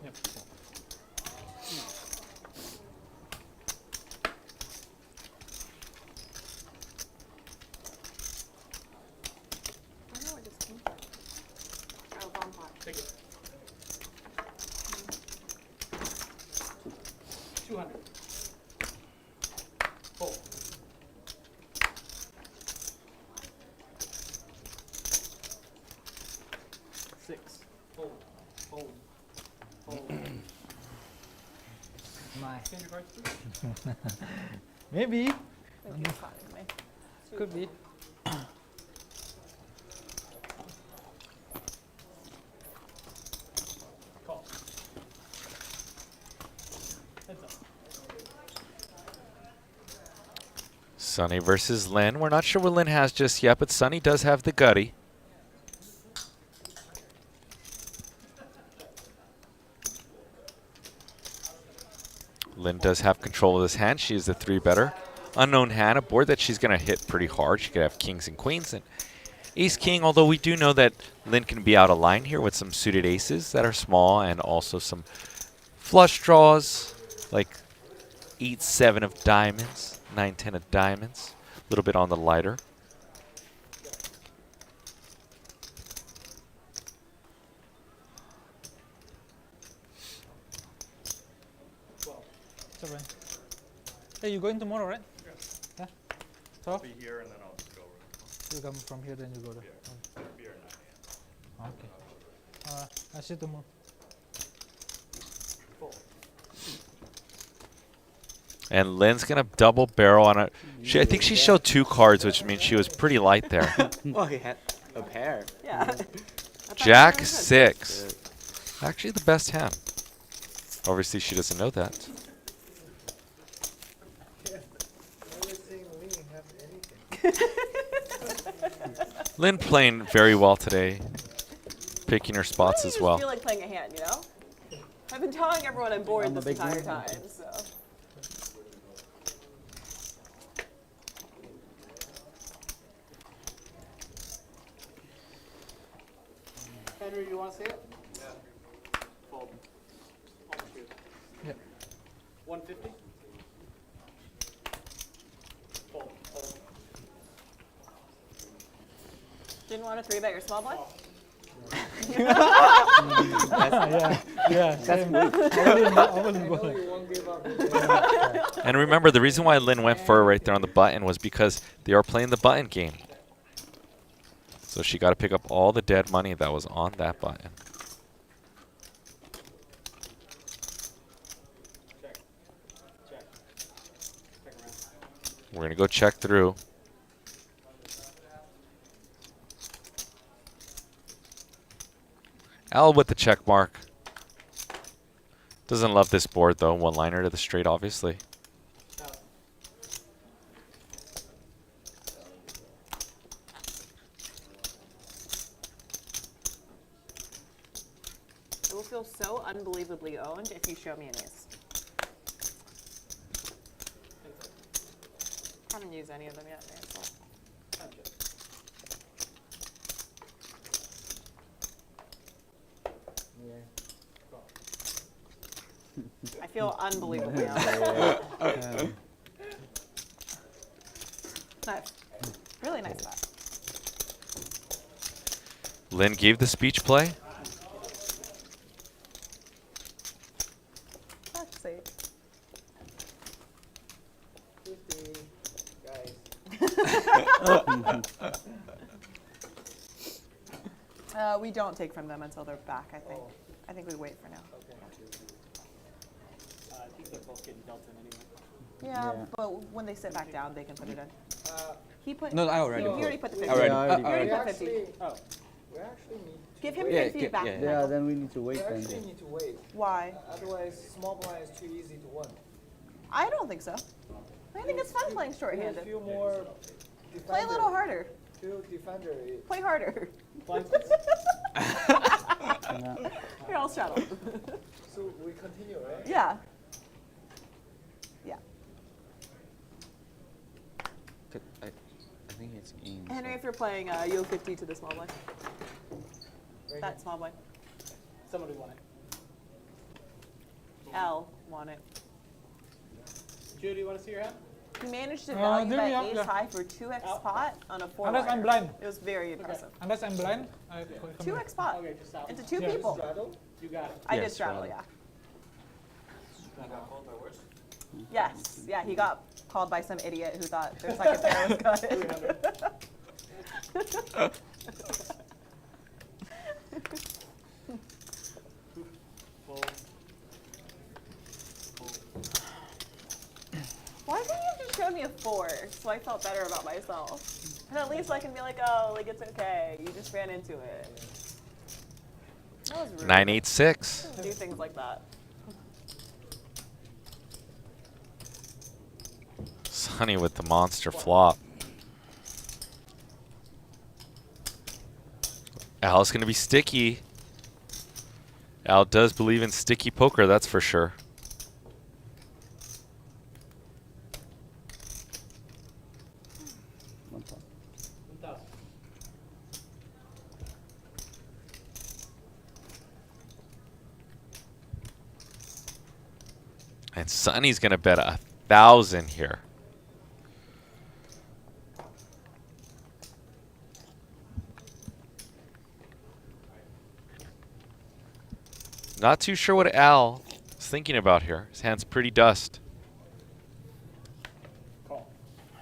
Speaker 4: Yep.
Speaker 10: I don't know where this came from. Oh, bomb pot.
Speaker 15: Take it.
Speaker 4: 200.
Speaker 15: Fold. Six. Fold. Fold. Fold.
Speaker 4: My.
Speaker 15: Change your cards, please.
Speaker 4: Maybe.
Speaker 10: Thank you for talking to me.
Speaker 4: Could be.
Speaker 15: Call. Heads up.
Speaker 2: Sunny versus Lynn. We're not sure what Lynn has just yet, but Sunny does have the gutty. Lynn does have control of this hand. She is the 3-better. Unknown hand, a board that she's going to hit pretty hard. She could have kings and queens and ace-king, although we do know that Lynn can be out of line here with some suited aces that are small and also some flush draws like 8-7 of diamonds, 9-10 of diamonds, a little bit on the lighter.
Speaker 4: It's alright. Hey, you going tomorrow, right? Yeah.
Speaker 15: I'll
Speaker 4: 12?
Speaker 15: be here and then I'll just go over.
Speaker 4: You come from here, then you go there.
Speaker 15: Be here at 9 a.m.
Speaker 4: Okay. I'll see you tomorrow.
Speaker 15: Fold.
Speaker 2: And Lynn's going to double barrel on it. I think she showed 2 cards, which means she was pretty light there.
Speaker 14: Well, he had a pair.
Speaker 10: Yeah.
Speaker 2: Jack 6. Actually the best hand. Obviously she doesn't know that. Lynn playing very well today. Picking her spots as well.
Speaker 10: I feel like playing a hand, you know? I've been telling everyone I'm bored this entire time, so.
Speaker 9: Henry, you want to see it?
Speaker 15: Yeah. Fold. Almost good.
Speaker 4: Yeah.
Speaker 15: 150. Fold. Fold.
Speaker 10: Didn't want to 3-bet your small blind?
Speaker 4: Yeah, same. I wouldn't go.
Speaker 2: And remember, the reason why Lynn went for it right there on the button was because they are playing the button game. So she got to pick up all the dead money that was on that button.
Speaker 15: Check. Check. Check around.
Speaker 2: We're going to go check through. Al with the check mark. Doesn't love this board though. 1-liner to the straight, obviously.
Speaker 10: It will feel so unbelievably owned if you show me an ace. Haven't used any of them yet, man. So. I feel unbelievably owned. Nice. Really nice spot.
Speaker 2: Lynn gave the speech play.
Speaker 10: Let's see.
Speaker 9: 50, guys.
Speaker 10: We don't take from them until they're back, I think. I think we wait for now.
Speaker 9: I think they're both getting dealt in anyway.
Speaker 10: Yeah, but when they sit back down, they can put it in. He put.
Speaker 5: No, I already
Speaker 10: He
Speaker 5: put.
Speaker 10: already put the 50.
Speaker 5: Already.
Speaker 10: He already
Speaker 9: We
Speaker 10: put 50.
Speaker 9: actually, we actually need to
Speaker 10: Give him
Speaker 5: Yeah,
Speaker 10: 50 back.
Speaker 5: yeah.
Speaker 6: Yeah, then we need to wait
Speaker 9: we
Speaker 6: then.
Speaker 9: actually need to wait.
Speaker 10: Why?
Speaker 9: Otherwise, small blind is too easy to win.
Speaker 10: I don't think so. I think it's fun playing
Speaker 9: You
Speaker 10: shorthanded.
Speaker 9: feel more
Speaker 10: Play a little harder.
Speaker 8: Two defender.
Speaker 10: Play harder. Here, I'll straddle.
Speaker 8: So we continue, right?
Speaker 10: Yeah. Yeah.
Speaker 5: I think it's in.
Speaker 10: Henry, if you're playing, you'll 50 to the small boy. That small boy.
Speaker 9: Somebody won it.
Speaker 10: L won it.
Speaker 9: Judy, you want to see your hand?
Speaker 10: He managed to value
Speaker 4: do me
Speaker 10: that
Speaker 4: up,
Speaker 10: ace
Speaker 4: yeah.
Speaker 10: high for 2x pot on a 4
Speaker 4: Unless I'm blind.
Speaker 10: It was very impressive.
Speaker 4: Unless I'm blind, I
Speaker 10: 2x pot
Speaker 9: Okay, just out.
Speaker 10: into 2
Speaker 4: Yeah.
Speaker 10: people.
Speaker 9: You got it.
Speaker 10: I did
Speaker 5: Yes,
Speaker 10: straddle,
Speaker 5: straddle.
Speaker 10: yeah.
Speaker 9: I got called by worse.
Speaker 10: Yes, yeah, he got called by some idiot who thought their second pair was good. Why couldn't you have just shown me a 4 so I felt better about myself? And at least I can be like, oh, like it's okay. You just ran into it. That was rude.
Speaker 2: 986.
Speaker 10: Do things like that.
Speaker 2: Sonny with the monster flop. Al's going to be sticky. Al does believe in sticky poker, that's for sure. And Sonny's going to bet 1,000 here. Not too sure what Al is thinking about here. His hand's pretty dust.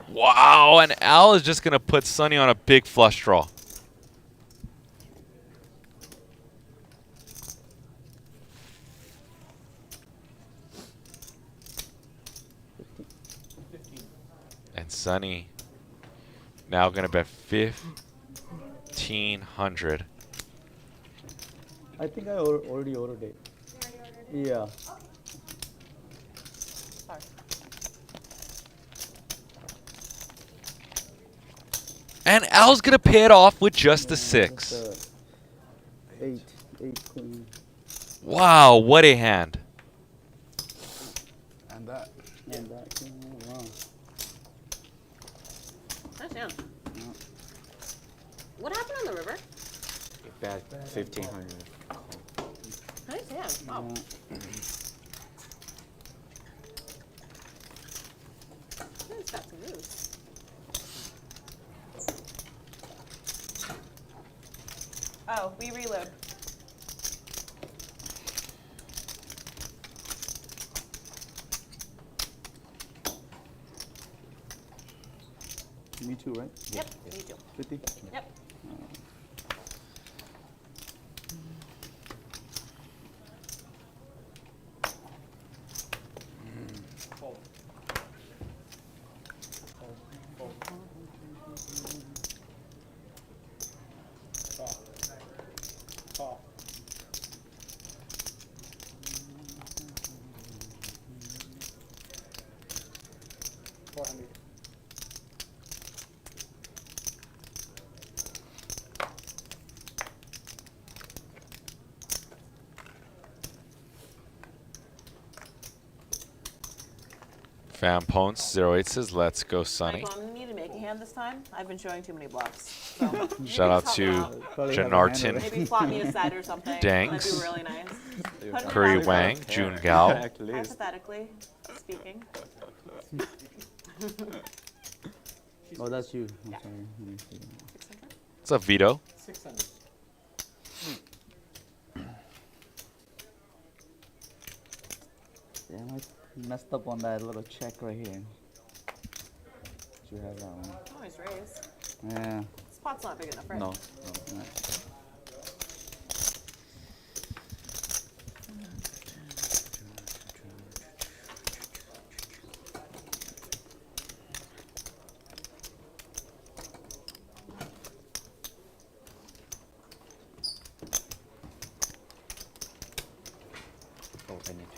Speaker 2: Wow, and Al is just going to put Sonny on a big flush draw. And Sonny now going to bet 1,500.
Speaker 6: I think I already ordered it. Yeah.
Speaker 10: Sorry.
Speaker 2: And Al's going to pay it off with just the 6.
Speaker 6: 8 queen.
Speaker 2: Wow, what a hand.
Speaker 12: And that.
Speaker 6: And that queen. Oh, wow.
Speaker 10: Nice hand. What happened on the river?
Speaker 14: Bet 1,500.
Speaker 10: Nice hand. Wow. He's got some moves. Oh, we reload.
Speaker 6: Me too, right?
Speaker 10: Yep, me too.
Speaker 6: 50?
Speaker 10: Yep.
Speaker 2: Fam Ponce 08 says, let's go, Sonny.
Speaker 10: Michael, I'm need to make a hand this time. I've been showing too many bluffs. So maybe
Speaker 2: Shout out
Speaker 10: help
Speaker 2: to
Speaker 10: me out.
Speaker 2: Janartan
Speaker 10: Maybe flop me a set or something.
Speaker 2: Danks.
Speaker 10: That'd be really nice. Put me
Speaker 2: Curry
Speaker 10: back.
Speaker 2: Wang, June Gao.
Speaker 10: Hypothetically speaking.
Speaker 6: Oh, that's you. I'm
Speaker 10: Yeah.
Speaker 6: sorry. Let me see.
Speaker 2: What's up, Vito?
Speaker 9: 600.
Speaker 6: Damn, I messed up on that little check right here. You have that one.
Speaker 10: Always raise.
Speaker 6: Yeah.
Speaker 10: This pot's not big enough, right?
Speaker 6: No. No.
Speaker 14: Oh, I need to.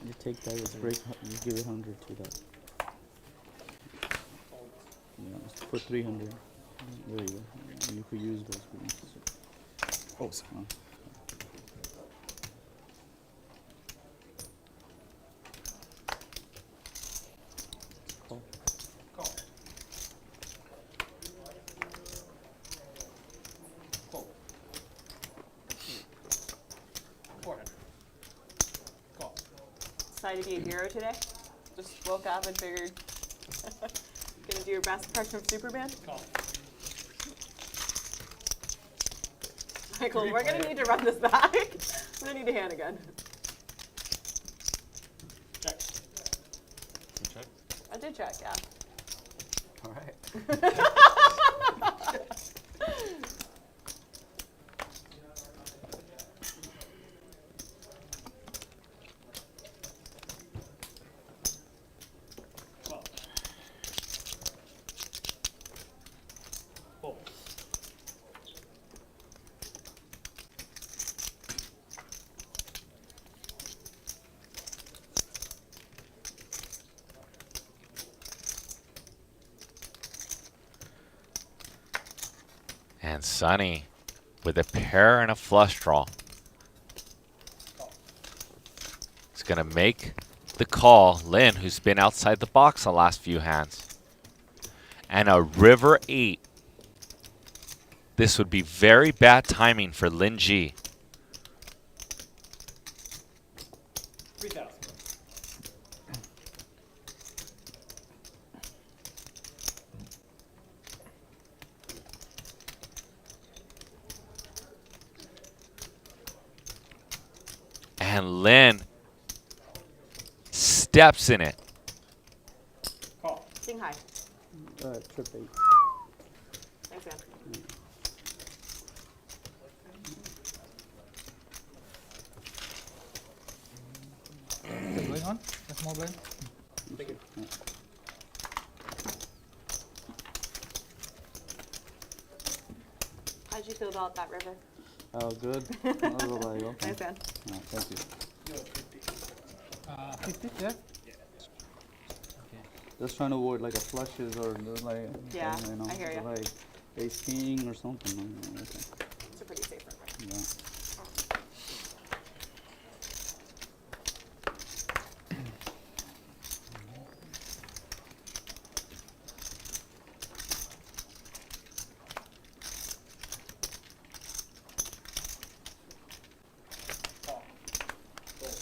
Speaker 6: You take that, just break, you give it 100 to that. For 300. There you go. You could use those greens. Oh, sorry. Call.
Speaker 9: Call. Call. 400. Call.
Speaker 10: Decided to be a hero today? Just woke up and figured gonna do your best impression of Superman?
Speaker 9: Call.
Speaker 10: Michael, we're gonna need to run this back. I'm gonna need a hand again.
Speaker 9: Check.
Speaker 12: You check?
Speaker 10: I did check, yeah.
Speaker 12: All right.
Speaker 9: Call. Fold.
Speaker 2: And Sonny with a pair and a flush draw. He's going to make the call. Lynne, who's been outside the box the last few hands. And a river 8. This would be very bad timing for Lynne G.
Speaker 9: 3,000.
Speaker 2: And Lynne steps in it.
Speaker 9: Call.
Speaker 10: Sing high.
Speaker 6: Trip 8.
Speaker 10: Thanks, man.
Speaker 4: What's going on? A small blind?
Speaker 9: Thank you.
Speaker 10: How'd you feel about that river?
Speaker 6: Oh, good. Not about you. Okay.
Speaker 10: Thanks, man.
Speaker 6: Thank you.
Speaker 4: 50, yeah?
Speaker 6: Just trying to avoid like a flushes or like,
Speaker 10: Yeah,
Speaker 6: you know,
Speaker 10: I hear ya.
Speaker 6: like ace king or something. Okay.
Speaker 10: It's a pretty safe river.
Speaker 6: Yeah.
Speaker 9: Call. Fold.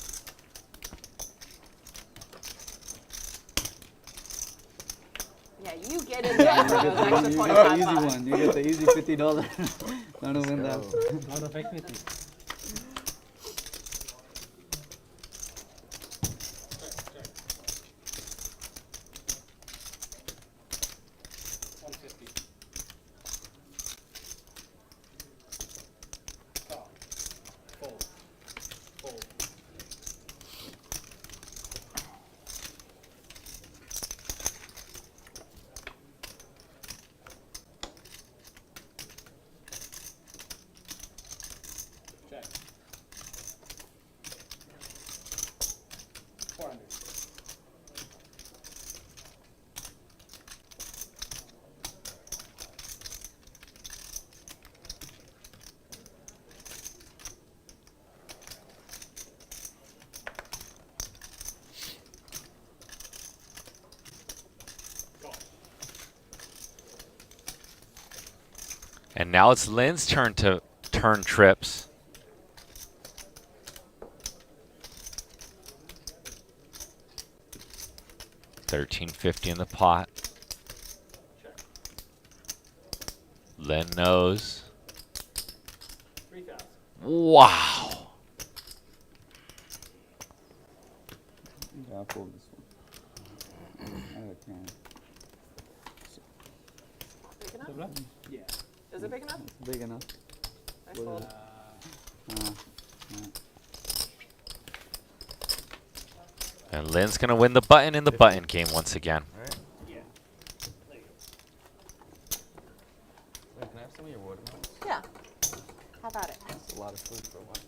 Speaker 10: Yeah, you get in there for those extra
Speaker 6: You
Speaker 10: 25
Speaker 6: get the easy
Speaker 10: bucks.
Speaker 6: one. You get the easy $50. Not to win that.
Speaker 4: Lot of equity.
Speaker 9: Check. 150. Call. Fold. Fold. Check. 400. Call.
Speaker 2: And now it's Lynne's turn to turn trips. $13.50 in the pot.
Speaker 9: Check.
Speaker 2: Lynne knows.
Speaker 9: 3,000.
Speaker 2: Wow.
Speaker 6: Yeah, I'll pull this one. I can.
Speaker 10: Big enough?
Speaker 4: Double up?
Speaker 9: Yeah.
Speaker 10: Is it big enough?
Speaker 6: It's big enough.
Speaker 10: Nice
Speaker 6: What
Speaker 10: fold.
Speaker 6: is
Speaker 2: And Lynne's going to win the button in the button game once again.
Speaker 12: All right.
Speaker 9: Yeah. There you go.
Speaker 12: Wait, can I have some of your watermelons?
Speaker 10: Yeah. How about it?
Speaker 12: That's a lot of food for one.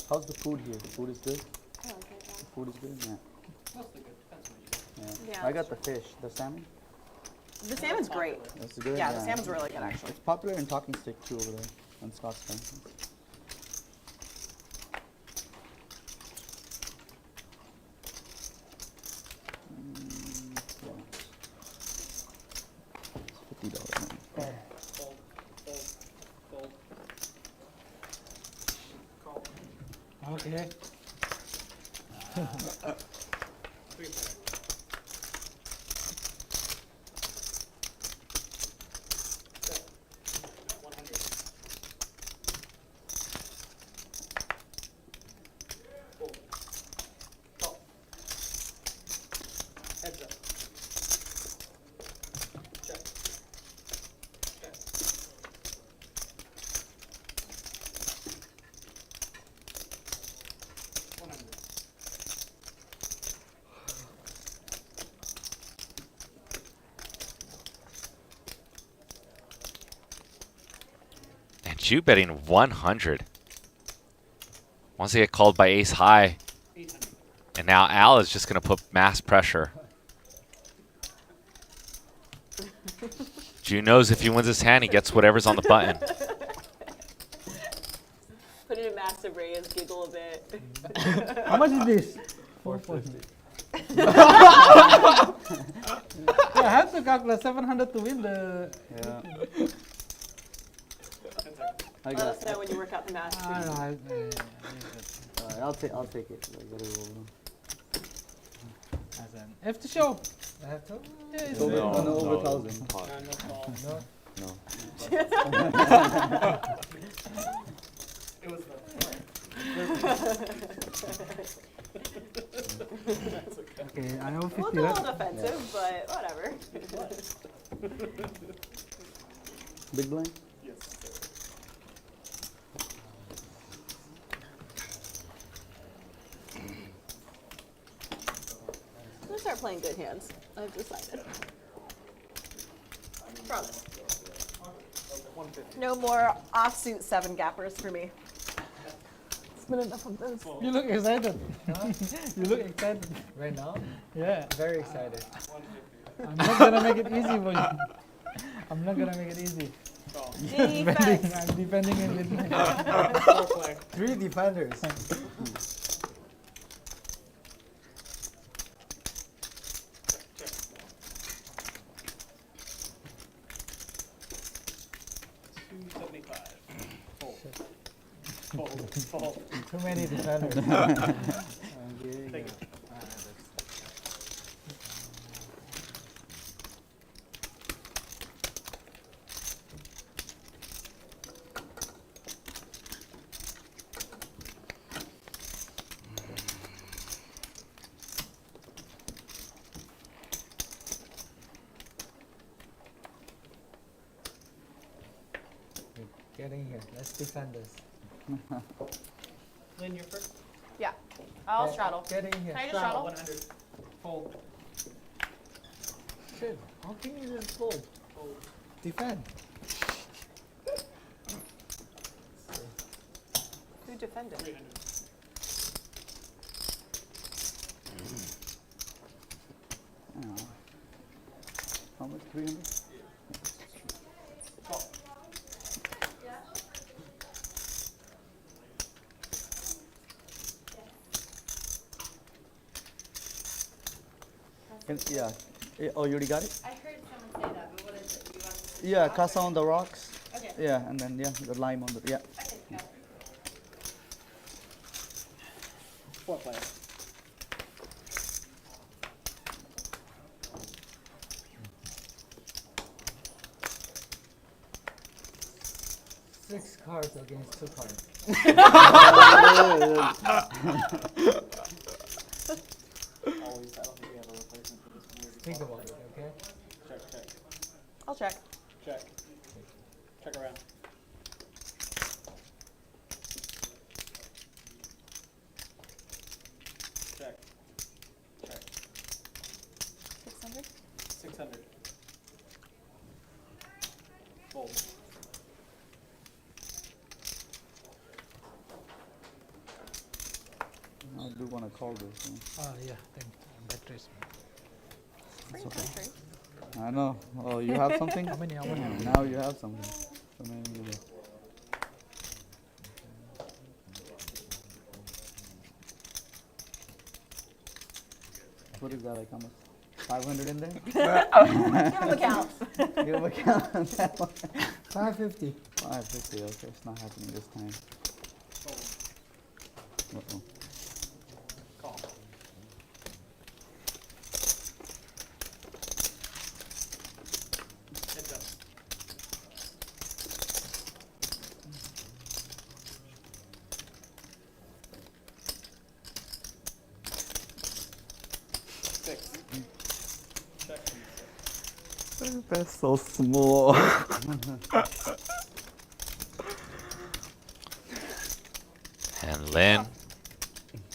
Speaker 6: How's the food here? The food is good?
Speaker 10: I like it, yeah.
Speaker 6: The food is good? Yeah.
Speaker 9: Mostly good. Depends on what you do.
Speaker 6: Yeah.
Speaker 10: Yeah.
Speaker 6: I got the fish, the salmon.
Speaker 10: The salmon's great.
Speaker 6: That's good.
Speaker 10: Yeah, the salmon's really good actually.
Speaker 6: It's popular in talking stick too over there on Scott's Bank. $50.
Speaker 9: Fold, fold, fold. Call.
Speaker 4: Okay.
Speaker 9: Three pair. Set. 100. Fold. Call. Heads up. Check. Check.
Speaker 2: And you betting 100. Once they get called by ace high.
Speaker 9: 800.
Speaker 2: And now Al is just going to put mass pressure. Drew knows if he wins his hand, he gets whatever's on the button.
Speaker 10: Put it in massive raise, giggle a bit.
Speaker 4: How much is this? 450. Yeah, I have to calculate 700 to win the.
Speaker 6: Yeah. I
Speaker 10: Let
Speaker 6: got
Speaker 10: us know when you work out the math.
Speaker 6: I'll take it. Like, whatever.
Speaker 4: As an F to show. I have to. Yeah, it's
Speaker 6: Over,
Speaker 4: no,
Speaker 6: no, over
Speaker 9: No,
Speaker 6: 1,000.
Speaker 9: no call.
Speaker 4: no.
Speaker 6: No.
Speaker 9: It was
Speaker 4: Okay, I know 50.
Speaker 10: Well, it's a little defensive, but whatever.
Speaker 6: Big blind?
Speaker 9: Yes, sir.
Speaker 10: I'm gonna start playing good hands. I've decided. Promise. No more offsuit 7 gappers for me. It's been enough of those.
Speaker 4: You look excited. You look excited.
Speaker 8: Right now,
Speaker 4: Yeah.
Speaker 8: very excited.
Speaker 4: I'm not gonna make it easy for you. I'm not gonna make it easy.
Speaker 10: Defense.
Speaker 4: I'm defending it with
Speaker 9: Four play.
Speaker 8: 3 defenders.
Speaker 9: Check. 275. Fold. Fold. Fold.
Speaker 8: Too many defenders.
Speaker 4: Okay.
Speaker 9: Take it.
Speaker 8: Get in here. Let's defend this.
Speaker 9: Lynn, you're first.
Speaker 10: Yeah. I'll straddle.
Speaker 8: Get in here.
Speaker 10: Can I just straddle?
Speaker 9: 100. Fold.
Speaker 8: Shit. How can you just fold?
Speaker 9: Fold.
Speaker 8: Defend.
Speaker 10: Who defended?
Speaker 9: 300.
Speaker 6: How much? 300?
Speaker 9: Call.
Speaker 6: Yeah. Oh, you already got it?
Speaker 13: I heard someone say that, but what is it? You want to
Speaker 6: Yeah, casa on the rocks.
Speaker 13: Okay.
Speaker 6: Yeah, and then, yeah, the lime on the, yeah.
Speaker 13: Okay, got it.
Speaker 9: Four play.
Speaker 8: Six cards against 2 cards.
Speaker 9: Always, I don't think we have a replacement for this weird.
Speaker 8: Think about it, okay?
Speaker 9: Check, check,
Speaker 10: I'll check.
Speaker 9: check. Check around. Check. Check.
Speaker 10: 600?
Speaker 9: 600. Fold.
Speaker 6: I do want to call this.
Speaker 4: Oh yeah, thank you. That trace.
Speaker 6: It's okay. I know. Oh, you have something?
Speaker 4: How many?
Speaker 6: Now you have something. So maybe you will. What is that, like how much? 500 in there?
Speaker 10: Give him a count.
Speaker 6: Give him a count on that one.
Speaker 4: 550.
Speaker 6: 550, okay, it's not happening this time. Uh-oh. That's so small.
Speaker 2: And Lynn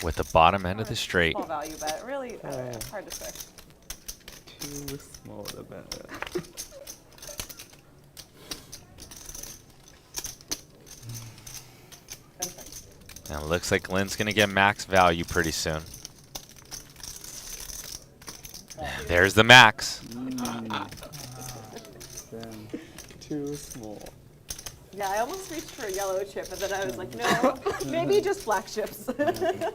Speaker 2: with the bottom end of the straight.
Speaker 10: Small value bet. Really hard to say.
Speaker 6: Too small to bet.
Speaker 2: And it looks like Lynn's going to get max value pretty soon. And there's the max.
Speaker 6: Damn. Too small.
Speaker 10: Yeah, I almost reached for a yellow chip, and then I was like, no, maybe just black chips.
Speaker 4: That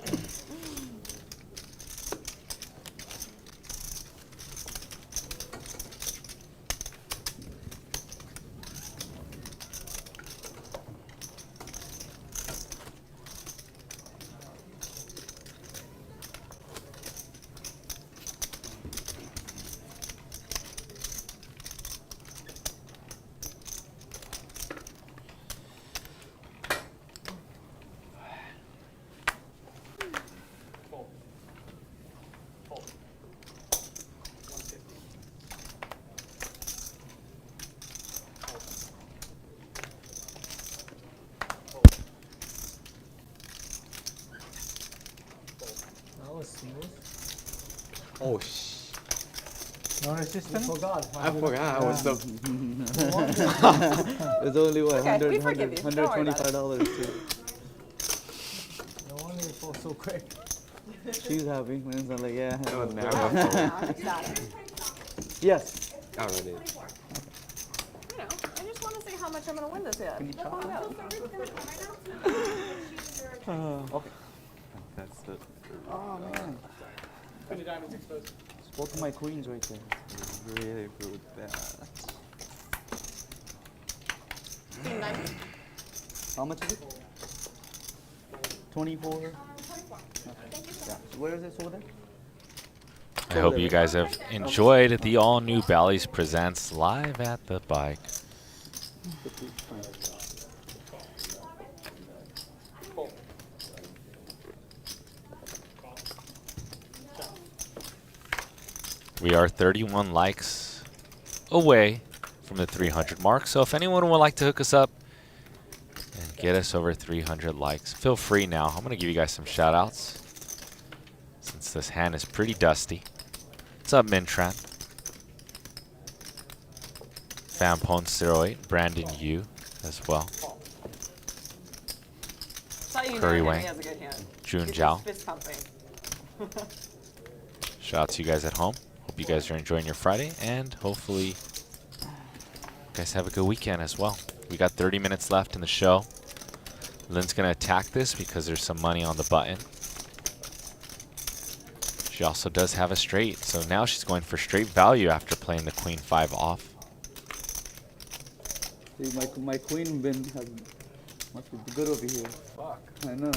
Speaker 4: was smooth.
Speaker 14: Oh, sh.
Speaker 4: No resistance?
Speaker 14: I forgot. I was so.
Speaker 6: It's only what,
Speaker 10: Okay, we forgive you. Don't worry about it.
Speaker 6: $125 too.
Speaker 4: No wonder it falls so quick.
Speaker 6: She's happy. Lynn's like, yeah.
Speaker 14: That was
Speaker 10: Now
Speaker 14: never.
Speaker 10: it's got it.
Speaker 6: Yes.
Speaker 14: Already.
Speaker 10: You know, I just want to see how much I'm going to win this yet. That's all I know.
Speaker 6: Okay. That's it. Oh man.
Speaker 9: Queen of diamonds exposed.
Speaker 6: Both of my queens right there. Really good bet. How much is it? 24? Yeah. Where is it over there?
Speaker 2: I hope you guys have enjoyed the all-new Bally's Presents live at the bike. We are 31 likes away from the 300 mark, so if anyone would like to hook us up and get us over 300 likes, feel free now. I'm going to give you guys some shout-outs since this hand is pretty dusty. What's up, Mintran? Fampone08, Brandon Yu as well.
Speaker 10: So you
Speaker 2: Curry
Speaker 10: know
Speaker 2: Wang,
Speaker 10: he has a good hand.
Speaker 2: June
Speaker 10: He's
Speaker 2: Zhao.
Speaker 10: fist pumping.
Speaker 2: Shout out to you guys at home. Hope you guys are enjoying your Friday, and hopefully you guys have a good weekend as well. We got 30 minutes left in the show. Lynn's going to attack this because there's some money on the button. She also does have a straight, so now she's going for straight value after playing the queen 5 off.
Speaker 6: See, my queen must be good over here.
Speaker 4: Fuck.
Speaker 6: I know.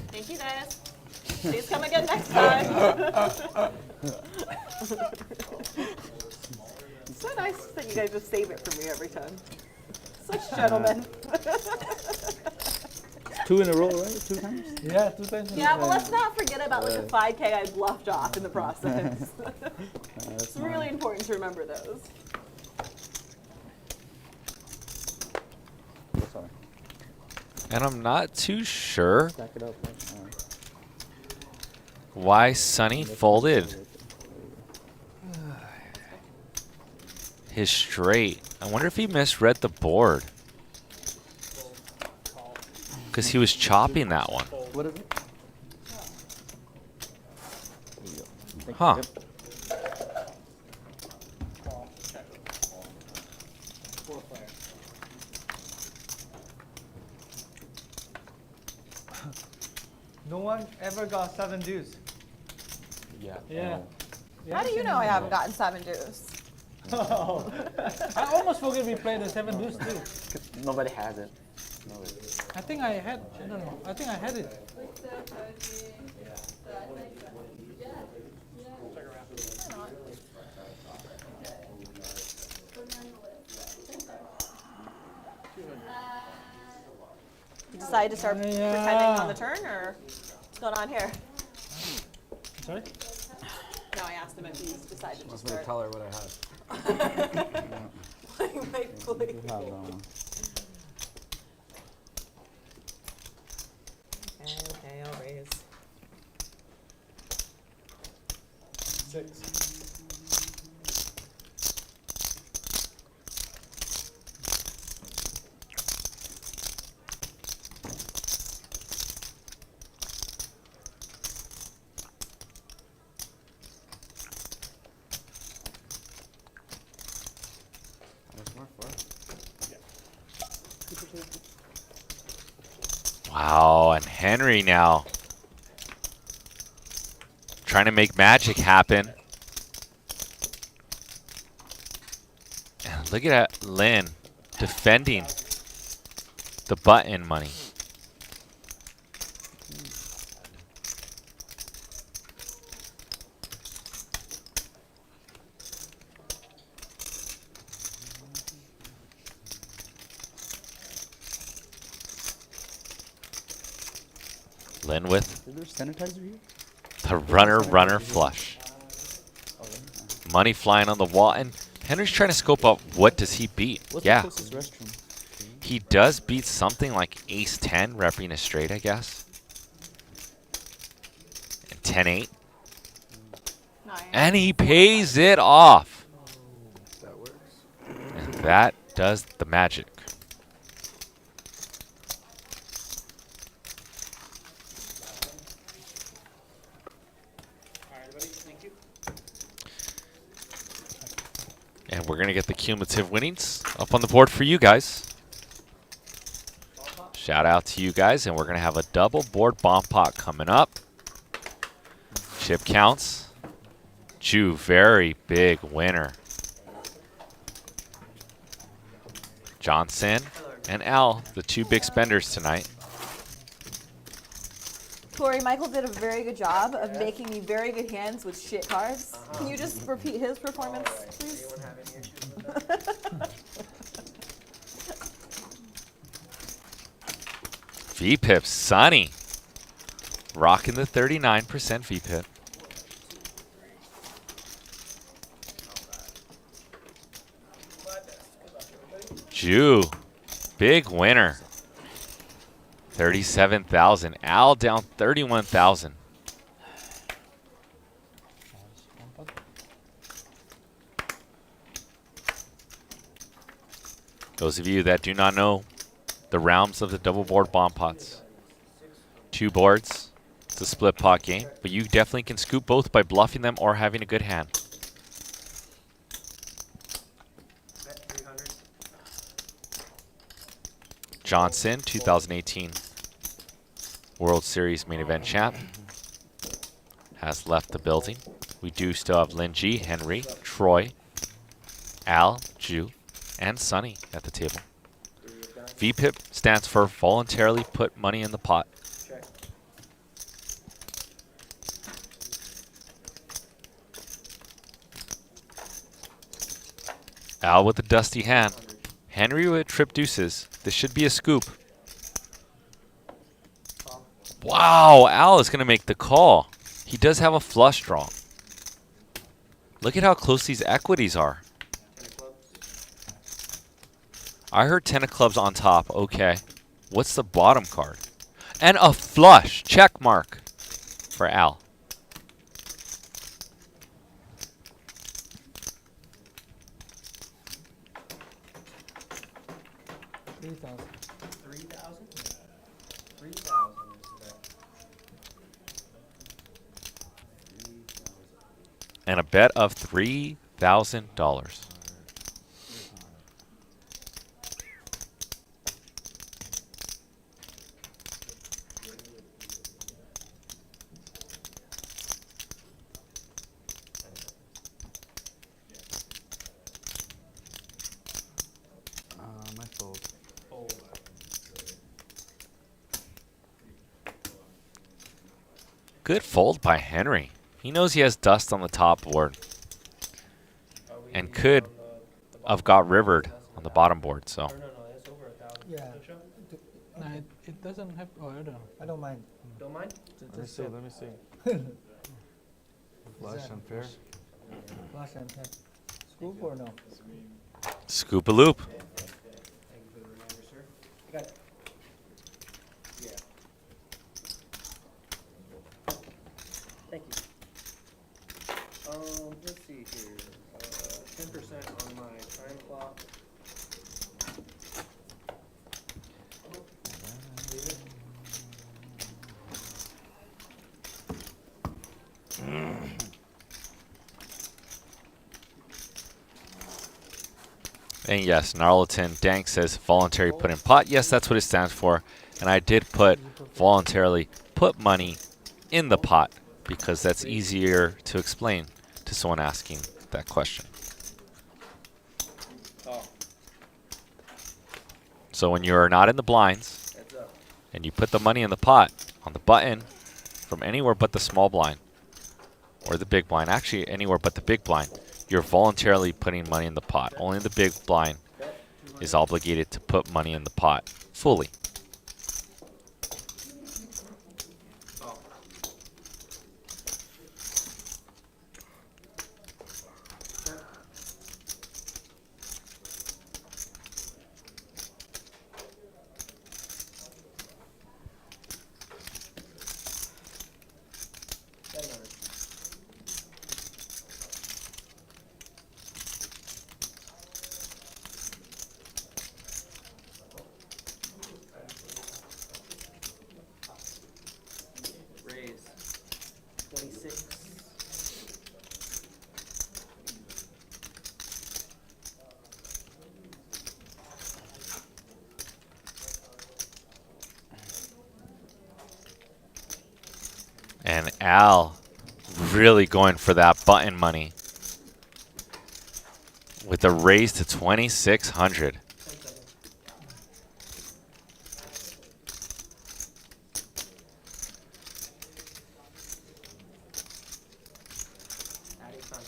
Speaker 10: Thank you, guys. Please come again next time. It's so nice that you guys just save it for me every time. Such gentlemen.
Speaker 6: 2 in a row, right? 2 times?
Speaker 4: Yeah, 2 times.
Speaker 10: Yeah, but let's not forget about like the 5K I bluffed off in the process. It's really important to remember those.
Speaker 6: Sorry.
Speaker 2: And I'm not too sure
Speaker 6: Stack it up, right?
Speaker 2: why Sonny folded his straight. I wonder if he misread the board. Because he was chopping that one.
Speaker 6: What is it?
Speaker 2: Huh.
Speaker 4: No one ever got 7 deuce.
Speaker 5: Yeah.
Speaker 4: Yeah.
Speaker 10: How do you know I haven't gotten 7 deuce?
Speaker 4: Oh. I almost forget we played the 7 deuce too.
Speaker 14: Nobody has it. Nobody.
Speaker 4: I think I had, I don't know, I think I had it.
Speaker 10: You decided to start pretending on the turn, or what's going on here?
Speaker 4: Sorry?
Speaker 10: No, I asked him if he decided to
Speaker 12: Wants me to
Speaker 10: start.
Speaker 12: tell her what I have.
Speaker 10: Like, please. Okay, I'll raise.
Speaker 15: 6.
Speaker 2: Wow, and Henry now trying to make magic happen. And look at that, Lynn defending the button money. Lynn with
Speaker 6: Is there sanitizer here?
Speaker 2: the runner flush. Money flying on the wall, and Henry's trying to scope out what does he beat.
Speaker 6: What's
Speaker 2: Yeah,
Speaker 6: the closest restroom?
Speaker 2: he does beat something like ace 10, repping a straight, I guess. And 10-8.
Speaker 10: Nice.
Speaker 2: And he pays it off.
Speaker 12: That works.
Speaker 2: And that does the magic.
Speaker 9: All right, everybody, thank you.
Speaker 2: And we're going to get the cumulative winnings up on the board for you guys. Shout out to you guys, and we're going to have a double board bomb pot coming up. Chip counts. Ju, very big winner. Johnson and Al, the two big spenders tonight.
Speaker 10: Corey, Michael did a very good job of making me very good hands with shit cards. Can you just repeat his performance, please?
Speaker 9: Anyone have any issues?
Speaker 2: VPIP, Sonny. Rocking the 39% VPIP. Ju, big winner. 37,000. Al down 31,000. Those of you that do not know the realms of the double board bomb pots. 2 boards. It's a split pot game, but you definitely can scoop both by bluffing them or having a good hand.
Speaker 9: Bet 300.
Speaker 2: Johnson, 2018 World Series main event champ, has left the building. We do still have Lynne G, Henry, Troy, Al, Ju, and Sonny at the table. VPIP stands for voluntarily put money in the pot.
Speaker 9: Check.
Speaker 2: Al with a dusty hand. Henry with trip deuces. This should be a scoop. Wow, Al is going to make the call. He does have a flush draw. Look at how close these equities are.
Speaker 9: 10 of clubs.
Speaker 2: I heard 10 of clubs on top. Okay. What's the bottom card? And a flush. Check mark for Al.
Speaker 8: $3,000.
Speaker 9: 3,000? 3,000 is the bet.
Speaker 2: And a bet of $3,000. Good fold by Henry. He knows he has dust on the top board. And could have got rivered on the bottom board, so.
Speaker 4: Yeah. No, it doesn't have. Oh, I don't know. I don't mind.
Speaker 9: Don't mind?
Speaker 12: Let me see. Flush unfair.
Speaker 4: Flush and fair. Scoop or no?
Speaker 2: Scoop a loop.
Speaker 9: Thank you for the reminder, sir. I got it. Yeah. Thank you. Let's see here. 10% on my time clock. Leave it.
Speaker 2: And yes, Gnarleton Dank says voluntary put in pot. Yes, that's what it stands for. And I did put voluntarily put money in the pot because that's easier to explain to someone asking that question.
Speaker 9: Oh,
Speaker 2: So when you're not in the blinds
Speaker 9: heads up.
Speaker 2: and you put the money in the pot on the button from anywhere but the small blind or the big blind, actually anywhere but the big blind, you're voluntarily putting money in the pot. Only the big blind is obligated to put money in the pot fully.
Speaker 9: Oh. Raise. 26.
Speaker 2: And Al really going for that button money with a raise to 2,600.
Speaker 9: Adding fun.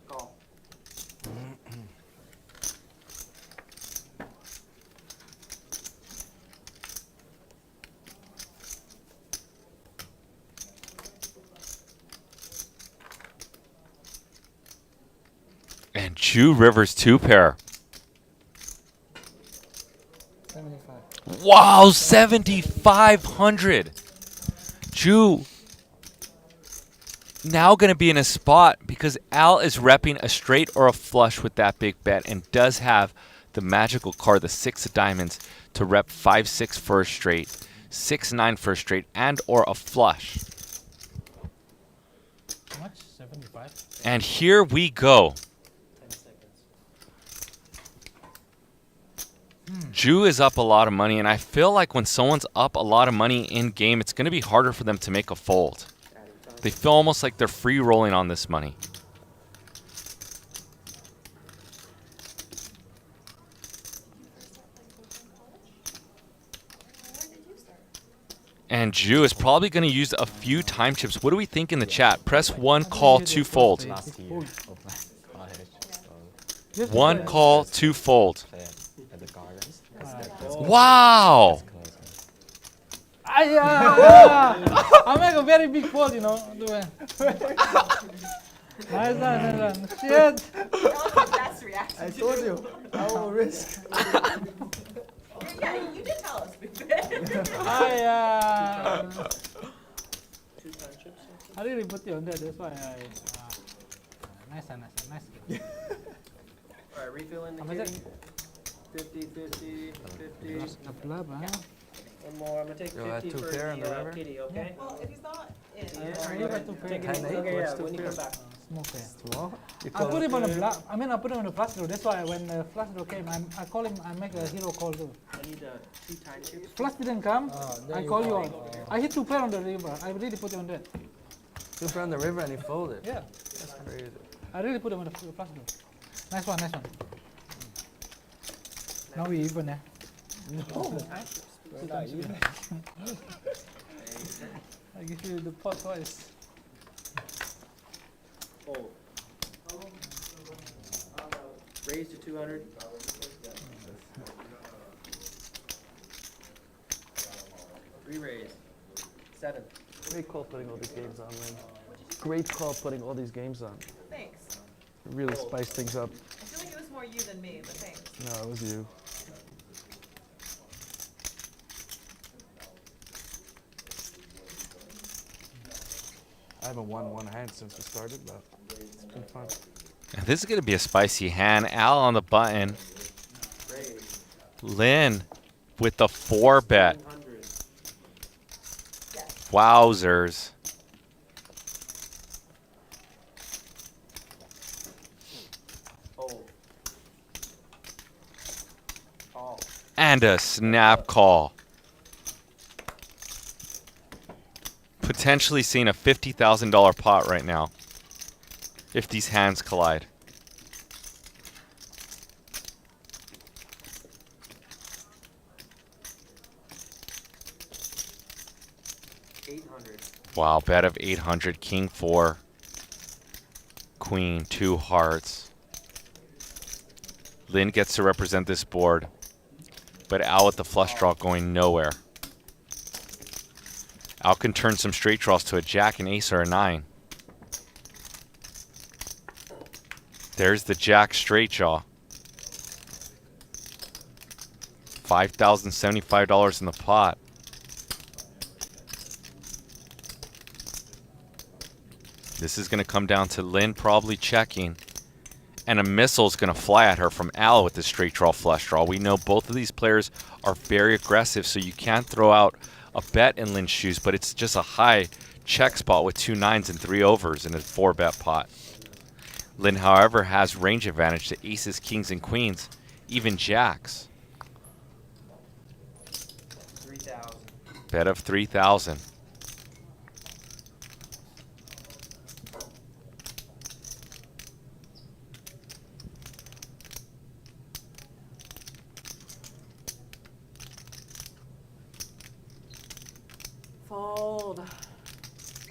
Speaker 9: Call.
Speaker 2: And Jew Rivers 2-pair.
Speaker 4: 75.
Speaker 2: Wow, 7,500. Jew now going to be in a spot because Al is repping a straight or a flush with that big bet and does have the magical card, the 6 of diamonds, to rep 5-6 for a straight, 6-9 for a straight, and or a flush.
Speaker 4: How much? 75?
Speaker 2: And here we go.
Speaker 9: 10 seconds.
Speaker 2: Jew is up a lot of money, and I feel like when someone's up a lot of money in game, it's going to be harder for them to make a fold.
Speaker 9: Adding fun.
Speaker 2: They feel almost like they're free rolling on this money. And Jew is probably going to use a few time chips. What do we think in the chat? Press 1, call, 2, fold.
Speaker 5: Last year of college. So
Speaker 2: 1, call, 2, fold.
Speaker 5: play at the gardens.
Speaker 2: Wow!
Speaker 4: I make a very big fold, you know. Nice one. Shit.
Speaker 10: That's reaction.
Speaker 6: I told you, I will risk.
Speaker 10: Yeah, you did tell us.
Speaker 4: I really put you on that. That's why I. Nice.
Speaker 9: Alright, refilling the
Speaker 4: How much
Speaker 9: kitty. 50, 50, 50.
Speaker 4: The blub, huh?
Speaker 9: One more. I'm gonna take
Speaker 12: Yo, that
Speaker 9: 50
Speaker 12: two
Speaker 9: for
Speaker 12: pair in the
Speaker 9: the
Speaker 12: river?
Speaker 9: kitty, okay?
Speaker 10: Well, if he's not in.
Speaker 9: Yeah,
Speaker 4: you got two pair.
Speaker 9: Take it.
Speaker 12: Ten eight?
Speaker 9: Okay, yeah,
Speaker 12: What's
Speaker 9: when you
Speaker 12: two
Speaker 9: come
Speaker 12: pair?
Speaker 9: back.
Speaker 4: Smoke pair.
Speaker 12: Well,
Speaker 4: I put him on the black. I mean, I put him on the flush draw. That's why when the flush draw came, I call him. I make a hero call too.
Speaker 9: I need 2 time chips.
Speaker 4: Flush didn't come. I call you on. I hit 2 pair on the river. I really put you on that.
Speaker 12: Super on the river and he folded.
Speaker 4: Yeah.
Speaker 12: That's crazy.
Speaker 4: I really put him on the plus though. Nice one, nice one. Now we even, eh?
Speaker 8: No. We're not even.
Speaker 4: I give you the pot twice.
Speaker 9: Fold. Raise to 200. Re-raise. 7.
Speaker 12: Great call putting all these games on, Lynn. Great call putting all these games on.
Speaker 10: Thanks.
Speaker 12: It really spiced things up.
Speaker 10: I feel like it was more you than me, but thanks.
Speaker 12: No, it was you. I haven't won one hand since we started, but it's been fun.
Speaker 2: And this is going to be a spicy hand. Al on the button. Lynn with the 4-bet. Wowzers. And a snap call. Potentially seeing a $50,000 pot right now if these hands collide. Wow, bet of 800, king 4, queen, 2 hearts. Lynn gets to represent this board, but Al with the flush draw going nowhere. Al can turn some straight draws to a jack, an ace, or a 9. There's the jack straight draw. $5,075 in the pot. This is going to come down to Lynn probably checking. And a missile is going to fly at her from Al with the straight draw flush draw. We know both of these players are very aggressive, so you can't throw out a bet in Lynn's shoes, but it's just a high check spot with 2 9s and 3 overs in a 4-bet pot. Lynn, however, has range advantage to aces, kings, and queens, even jacks.
Speaker 9: 3,000.
Speaker 2: Bet of 3,000.
Speaker 10: Fold.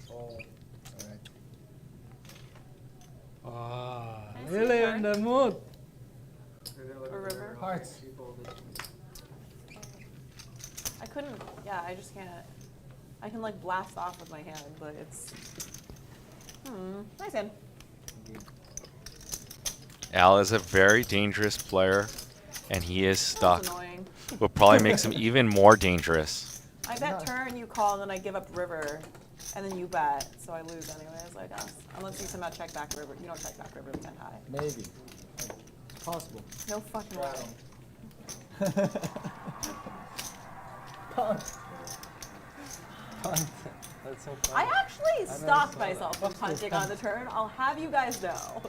Speaker 9: Fold.
Speaker 4: Ah, really in the mood.
Speaker 10: Or river.
Speaker 4: Hearts.
Speaker 10: I couldn't, yeah, I just can't. I can like blast off with my hand, but it's, nice hand.
Speaker 2: Al is a very dangerous player, and he is stuck.
Speaker 10: That's annoying.
Speaker 2: What probably makes him even more dangerous.
Speaker 10: I bet turn, you call, and then I give up river, and then you bet, so I lose anyways, I guess. Unless you somehow check back river. You don't check back river with 10 high.
Speaker 4: Maybe. It's possible.
Speaker 10: No fucking way.
Speaker 4: Punt. That's so funny.
Speaker 10: I actually stopped myself from punting on the turn. I'll have you guys know.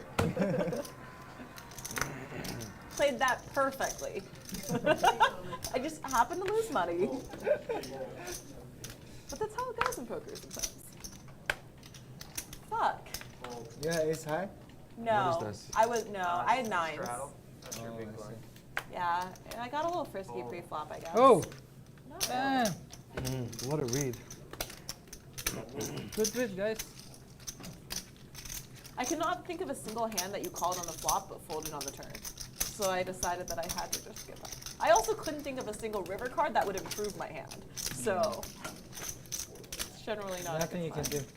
Speaker 10: Played that perfectly. I just happened to lose money. But that's how it goes in poker sometimes. Fuck.
Speaker 8: Yeah, ace high?
Speaker 10: No.
Speaker 12: What is this?
Speaker 10: I had 9s.
Speaker 9: That's your big blind.
Speaker 10: Yeah, and I got a little frisky pre-flop, I guess.
Speaker 4: Oh!
Speaker 10: No.
Speaker 4: Damn!
Speaker 12: What a read.
Speaker 4: Good read, guys.
Speaker 10: I cannot think of a single hand that you called on the flop but folded on the turn. So I decided that I had to just give up. I also couldn't think of a single river card that would improve my hand. So it's generally not
Speaker 8: Nothing
Speaker 10: a
Speaker 8: you
Speaker 10: good
Speaker 8: can
Speaker 10: sign.
Speaker 8: do.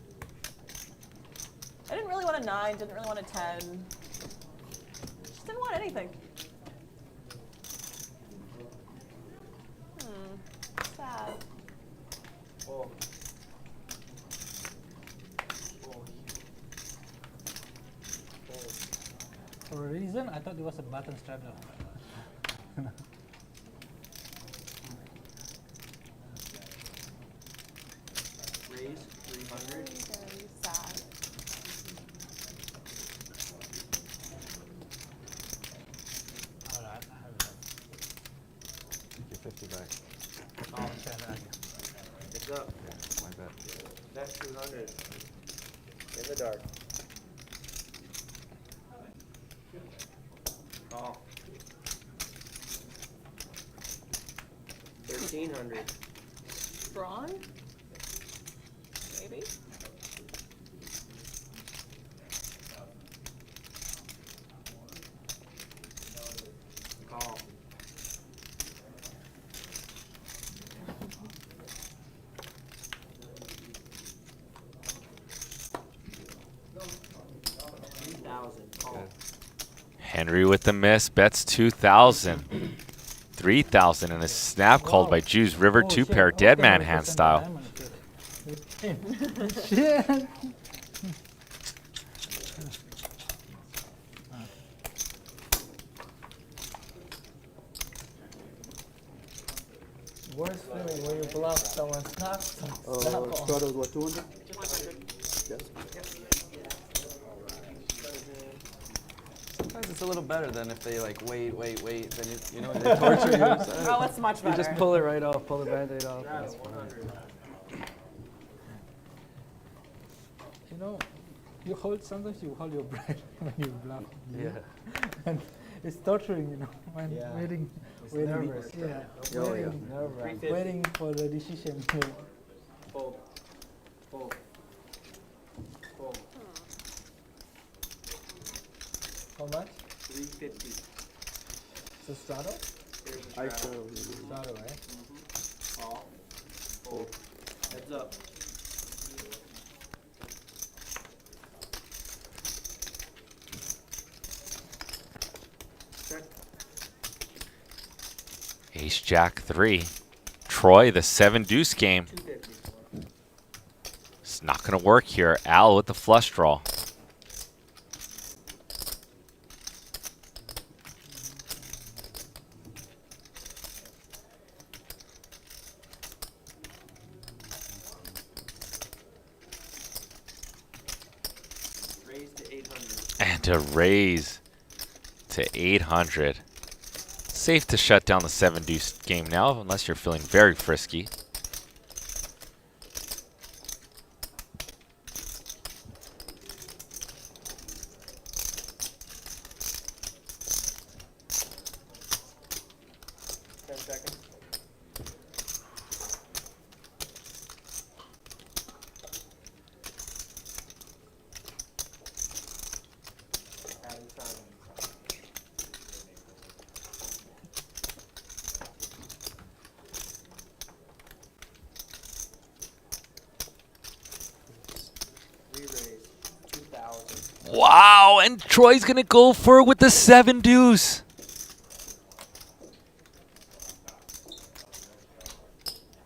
Speaker 10: I didn't really want a 9, didn't really want a 10. Just didn't want anything. Sad.
Speaker 9: Fold.
Speaker 4: For a reason, I thought it was a button straddle.
Speaker 9: Raise 300.
Speaker 10: Very sad.
Speaker 4: Alright,
Speaker 12: Take your 50 back.
Speaker 9: It's up.
Speaker 12: Yeah, my bet.
Speaker 9: That's 200. In the dark. Call. 1300.
Speaker 10: Strong? Maybe?
Speaker 9: Call. Call.
Speaker 2: Henry with the miss, bets 2,000. 3,000 and a snap called by Jews River, two pair dead man hand style.
Speaker 4: Shit.
Speaker 8: Worst feeling when you bluff someone snaps.
Speaker 6: Start with what, 200?
Speaker 10: 200.
Speaker 6: Yes.
Speaker 12: Sometimes it's a little better than if they like wait, then you know they torture you. So
Speaker 10: Oh, it's much better.
Speaker 12: you just pull it right off, pull the band-aid off. That's fine.
Speaker 4: You know, you hold, sometimes you hold your breath when you bluff.
Speaker 12: Yeah.
Speaker 4: And it's torturing, you know, when
Speaker 9: Yeah.
Speaker 4: waiting.
Speaker 8: nervous.
Speaker 4: Yeah.
Speaker 6: Oh, yeah.
Speaker 4: Waiting for the decision.
Speaker 9: Fold. Fold. Fold.
Speaker 8: How much?
Speaker 9: 350.
Speaker 8: So straddle?
Speaker 9: Here's the
Speaker 6: I
Speaker 9: straddle.
Speaker 8: Straddle, right?
Speaker 9: Call. Fold. Heads up. Check.
Speaker 2: Ace Jack 3. Troy, the 7-deuce game.
Speaker 9: 250.
Speaker 2: It's not going to work here. Al with the flush draw.
Speaker 9: Raise to 800.
Speaker 2: And a raise to 800. Safe to shut down the 7-deuce game now, unless you're feeling very frisky. Wow, and Troy's going to go for it with the 7-deuce.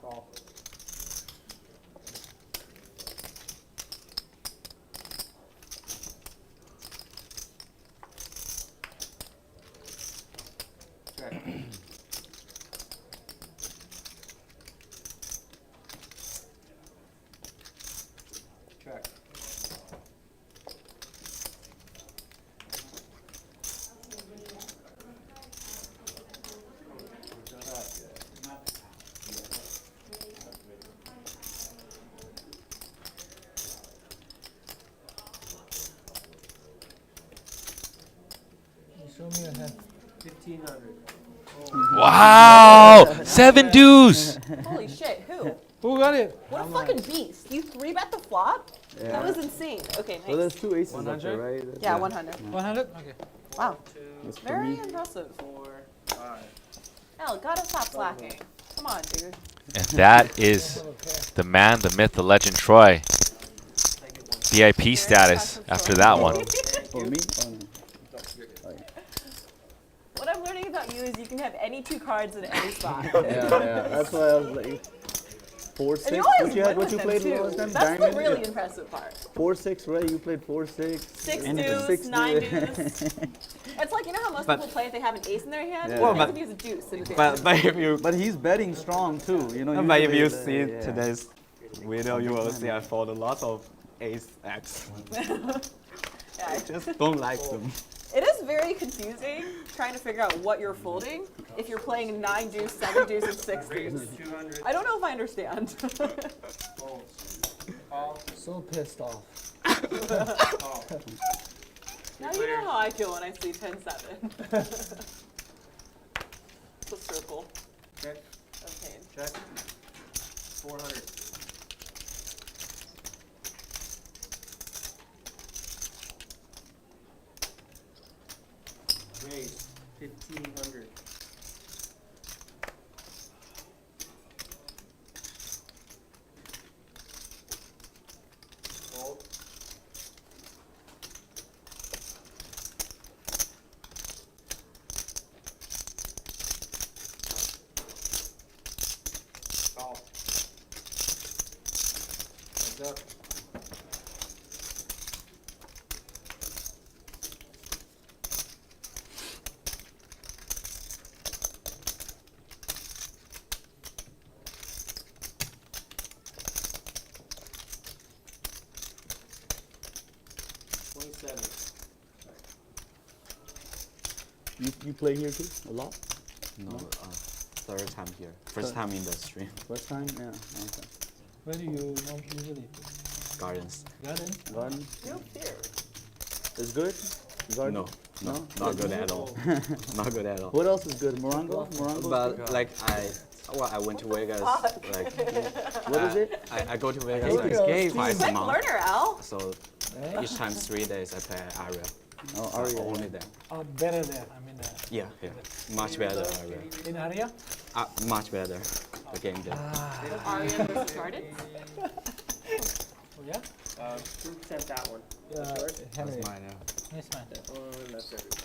Speaker 9: Call. Check. Check.
Speaker 8: Show me your hand.
Speaker 9: 1500.
Speaker 2: Wow, 7-deuce.
Speaker 10: Holy shit, who?
Speaker 4: Who got it?
Speaker 10: What a fucking beast. You 3-bet the flop?
Speaker 6: Yeah.
Speaker 10: That was insane. Okay,
Speaker 6: Well,
Speaker 10: nice.
Speaker 6: there's two aces up there,
Speaker 12: 100?
Speaker 6: right?
Speaker 10: Yeah, 100.
Speaker 4: 100? Okay.
Speaker 10: Wow.
Speaker 6: That's for
Speaker 10: Very
Speaker 6: me.
Speaker 10: impressive.
Speaker 9: 4, 5.
Speaker 10: Hell, gotta stop slacking. Come on, dude.
Speaker 2: And that is the man, the myth, the legend, Troy. VIP status after that one.
Speaker 6: For me? Oh, no.
Speaker 10: What I'm learning about you is you can have any two cards in any spot.
Speaker 6: Yeah. That's why I was like 4-6.
Speaker 10: And you always
Speaker 6: What you had?
Speaker 10: win
Speaker 6: What
Speaker 10: with
Speaker 6: you
Speaker 10: them
Speaker 6: played
Speaker 10: too.
Speaker 6: last time?
Speaker 10: That's
Speaker 6: Diamond?
Speaker 10: the really impressive part.
Speaker 6: 4-6, right? You played 4-6.
Speaker 10: 6
Speaker 6: And
Speaker 10: deuce,
Speaker 6: six
Speaker 10: 9
Speaker 6: deuce.
Speaker 10: deuce. It's like, you know how most
Speaker 5: But-
Speaker 10: people play if they have an ace in their hand?
Speaker 6: Yeah.
Speaker 10: Well,
Speaker 6: Well,
Speaker 10: but, use a deuce in his hand.
Speaker 5: But if you
Speaker 6: But he's betting strong too, you know.
Speaker 5: but if you
Speaker 6: usually
Speaker 5: see
Speaker 6: the- yeah.
Speaker 5: today's video, you will see I fold a lot of ace X.
Speaker 10: Yeah,
Speaker 5: I just don't like them.
Speaker 10: it is very confusing trying to figure out what you're folding if you're playing 9 deuce, 7 deuce, and 6 deuce. I don't know if I understand.
Speaker 9: Fold.
Speaker 8: So pissed off.
Speaker 10: Now you know how I feel when I see 10-7. It's a circle
Speaker 9: Check.
Speaker 10: of pain.
Speaker 9: Check. 400. Raise. 1500. Fold. Call. Heads up.
Speaker 6: You play here too a lot?
Speaker 5: No, third time here. First time in the stream.
Speaker 6: First time? Yeah. Okay.
Speaker 4: Where do you usually?
Speaker 5: Gardens.
Speaker 4: Garden?
Speaker 6: Garden?
Speaker 10: No fear.
Speaker 6: It's good? Garden?
Speaker 5: No, not good at all. Not good at all.
Speaker 6: What else is good? Morongo? Morongo?
Speaker 5: But like I went to Vegas. Like
Speaker 6: What is it?
Speaker 5: I go to Vegas
Speaker 6: Take it
Speaker 5: like
Speaker 6: easy.
Speaker 5: twice a
Speaker 10: Quick
Speaker 5: month.
Speaker 10: learner, Al.
Speaker 5: So each time 3 days I play Aria.
Speaker 6: Oh,
Speaker 5: So
Speaker 6: Aria.
Speaker 5: only there.
Speaker 4: Oh, better there. I mean,
Speaker 5: Yeah, much better Aria.
Speaker 4: in area.
Speaker 5: Much better the game there.
Speaker 10: Aria versus Gardens.
Speaker 4: Oh yeah.
Speaker 9: Who sent that one?
Speaker 4: Henry.
Speaker 12: That's mine, yeah.
Speaker 4: Yes, man.
Speaker 9: That's everybody.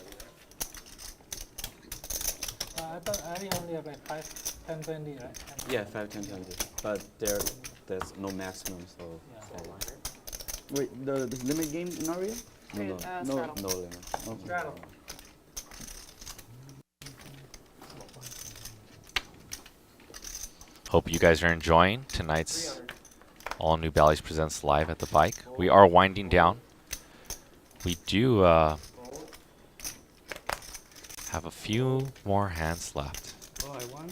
Speaker 4: I thought area only have like 5, 10, 20, right?
Speaker 5: Yeah, 5, 10, 20. But there's no maximum, so
Speaker 6: Wait, the limit game in Aria?
Speaker 5: no
Speaker 10: Straddle.
Speaker 5: no limit.
Speaker 6: Okay.
Speaker 9: Straddle.
Speaker 2: Hope you guys are enjoying tonight's All New Bally's Presents Live at the Bike. We are winding down. We do have a few more hands left.
Speaker 12: Oh, I won?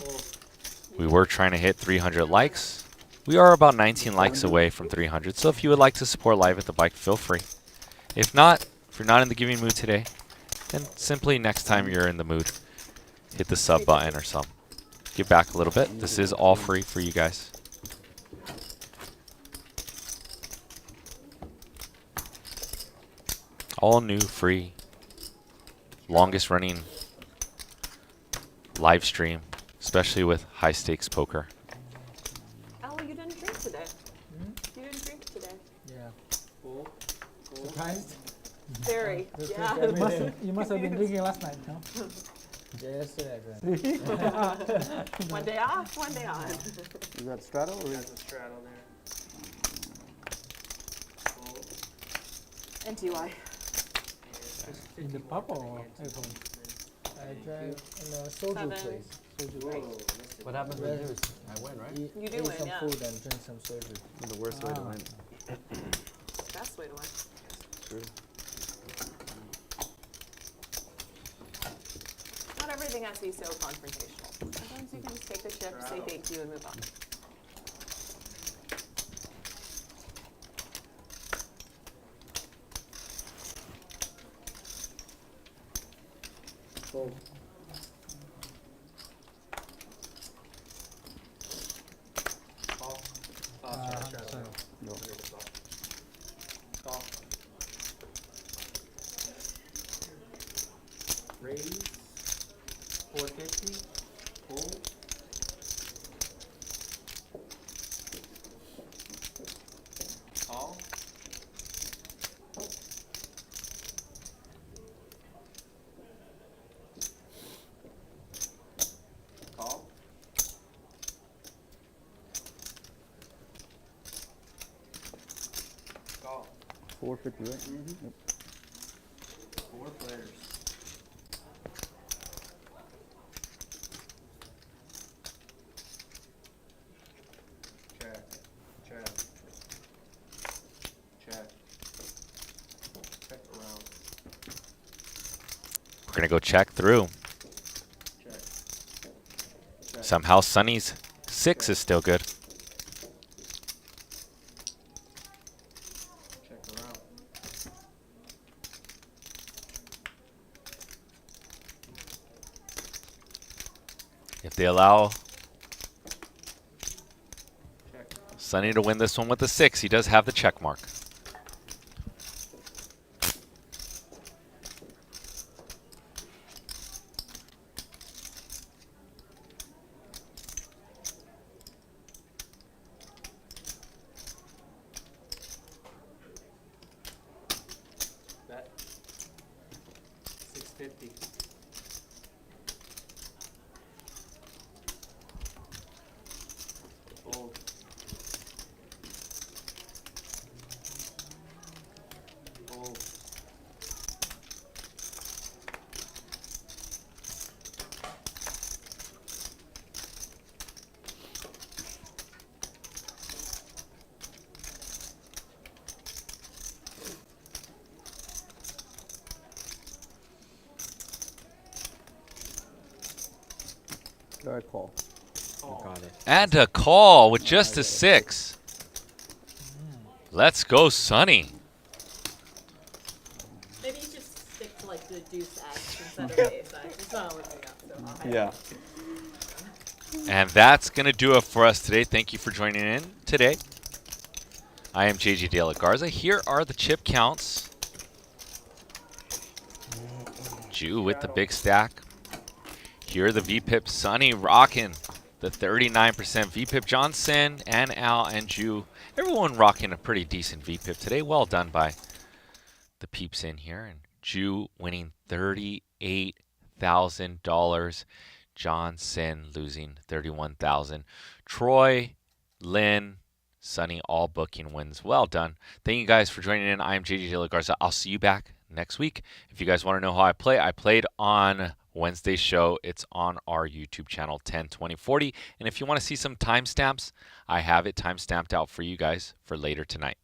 Speaker 2: We were trying to hit 300 likes. We are about 19 likes away from 300, so if you would like to support Live at the Bike, feel free. If not, if you're not in the giving mood today, then simply next time you're in the mood, hit the sub button or something. Give back a little bit. This is all free for you guys. All new, free, longest running live stream, especially with high stakes poker.
Speaker 10: Al, you didn't drink today. You didn't drink today.
Speaker 4: Yeah. Surprised?
Speaker 10: Very. Yeah.
Speaker 4: You must have been drinking last night, no?
Speaker 8: Yesterday I drank.
Speaker 10: One day off, one day on.
Speaker 6: Is that straddle or
Speaker 9: That's a straddle there.
Speaker 10: And TY.
Speaker 4: In the pub or at home?
Speaker 8: I drank in a soju
Speaker 10: 7.
Speaker 8: place. Soju
Speaker 10: Right.
Speaker 8: place.
Speaker 12: What happens when you lose? I win, right?
Speaker 8: Eat,
Speaker 10: You do
Speaker 8: eat
Speaker 10: win,
Speaker 8: some
Speaker 10: yeah.
Speaker 8: food and drink some soju.
Speaker 12: The worst way to win.
Speaker 10: Best way to win.
Speaker 12: True.
Speaker 10: Not everything has to be so confrontational. Sometimes you can just take the chip, say thank you, and move on.
Speaker 9: Fold. Call. Sorry, straddle.
Speaker 6: no?
Speaker 9: Call. Raise. 450. Fold. Call. Call. Call.
Speaker 6: 450, right? Yep.
Speaker 9: 4 players. Check. Check. Check. Check around.
Speaker 2: We're going to go check through.
Speaker 9: Check. Check.
Speaker 2: Somehow Sunny's 6 is still good. They allow Sunny to win this one with a 6. He does have the check mark.
Speaker 9: Bet. 650. Fold. Fold.
Speaker 6: Got a call.
Speaker 5: Got it.
Speaker 2: And a call with just a 6. Let's go, Sunny.
Speaker 10: Maybe you should stick to like the deuce X instead of ace X. It's not working out so high.
Speaker 5: Yeah.
Speaker 2: And that's going to do it for us today. Thank you for joining in today. I am JJ De La Garza. Here are the chip counts. Jew with the big stack. Here are the VPIP. Sunny rocking the 39% VPIP. Johnson and Al and Jew. Everyone rocking a pretty decent VPIP today. Well done by the peeps in here. And Jew winning $38,000. John Cynn losing $31,000. Troy, Lynn, Sunny, all booking wins. Well done. Thank you guys for joining in. I am JJ De La Garza. I'll see you back next week. If you guys want to know how I played on Wednesday's show. It's on our YouTube channel, 10/20/40. And if you want to see some timestamps, I have it timestamped out for you guys for later tonight.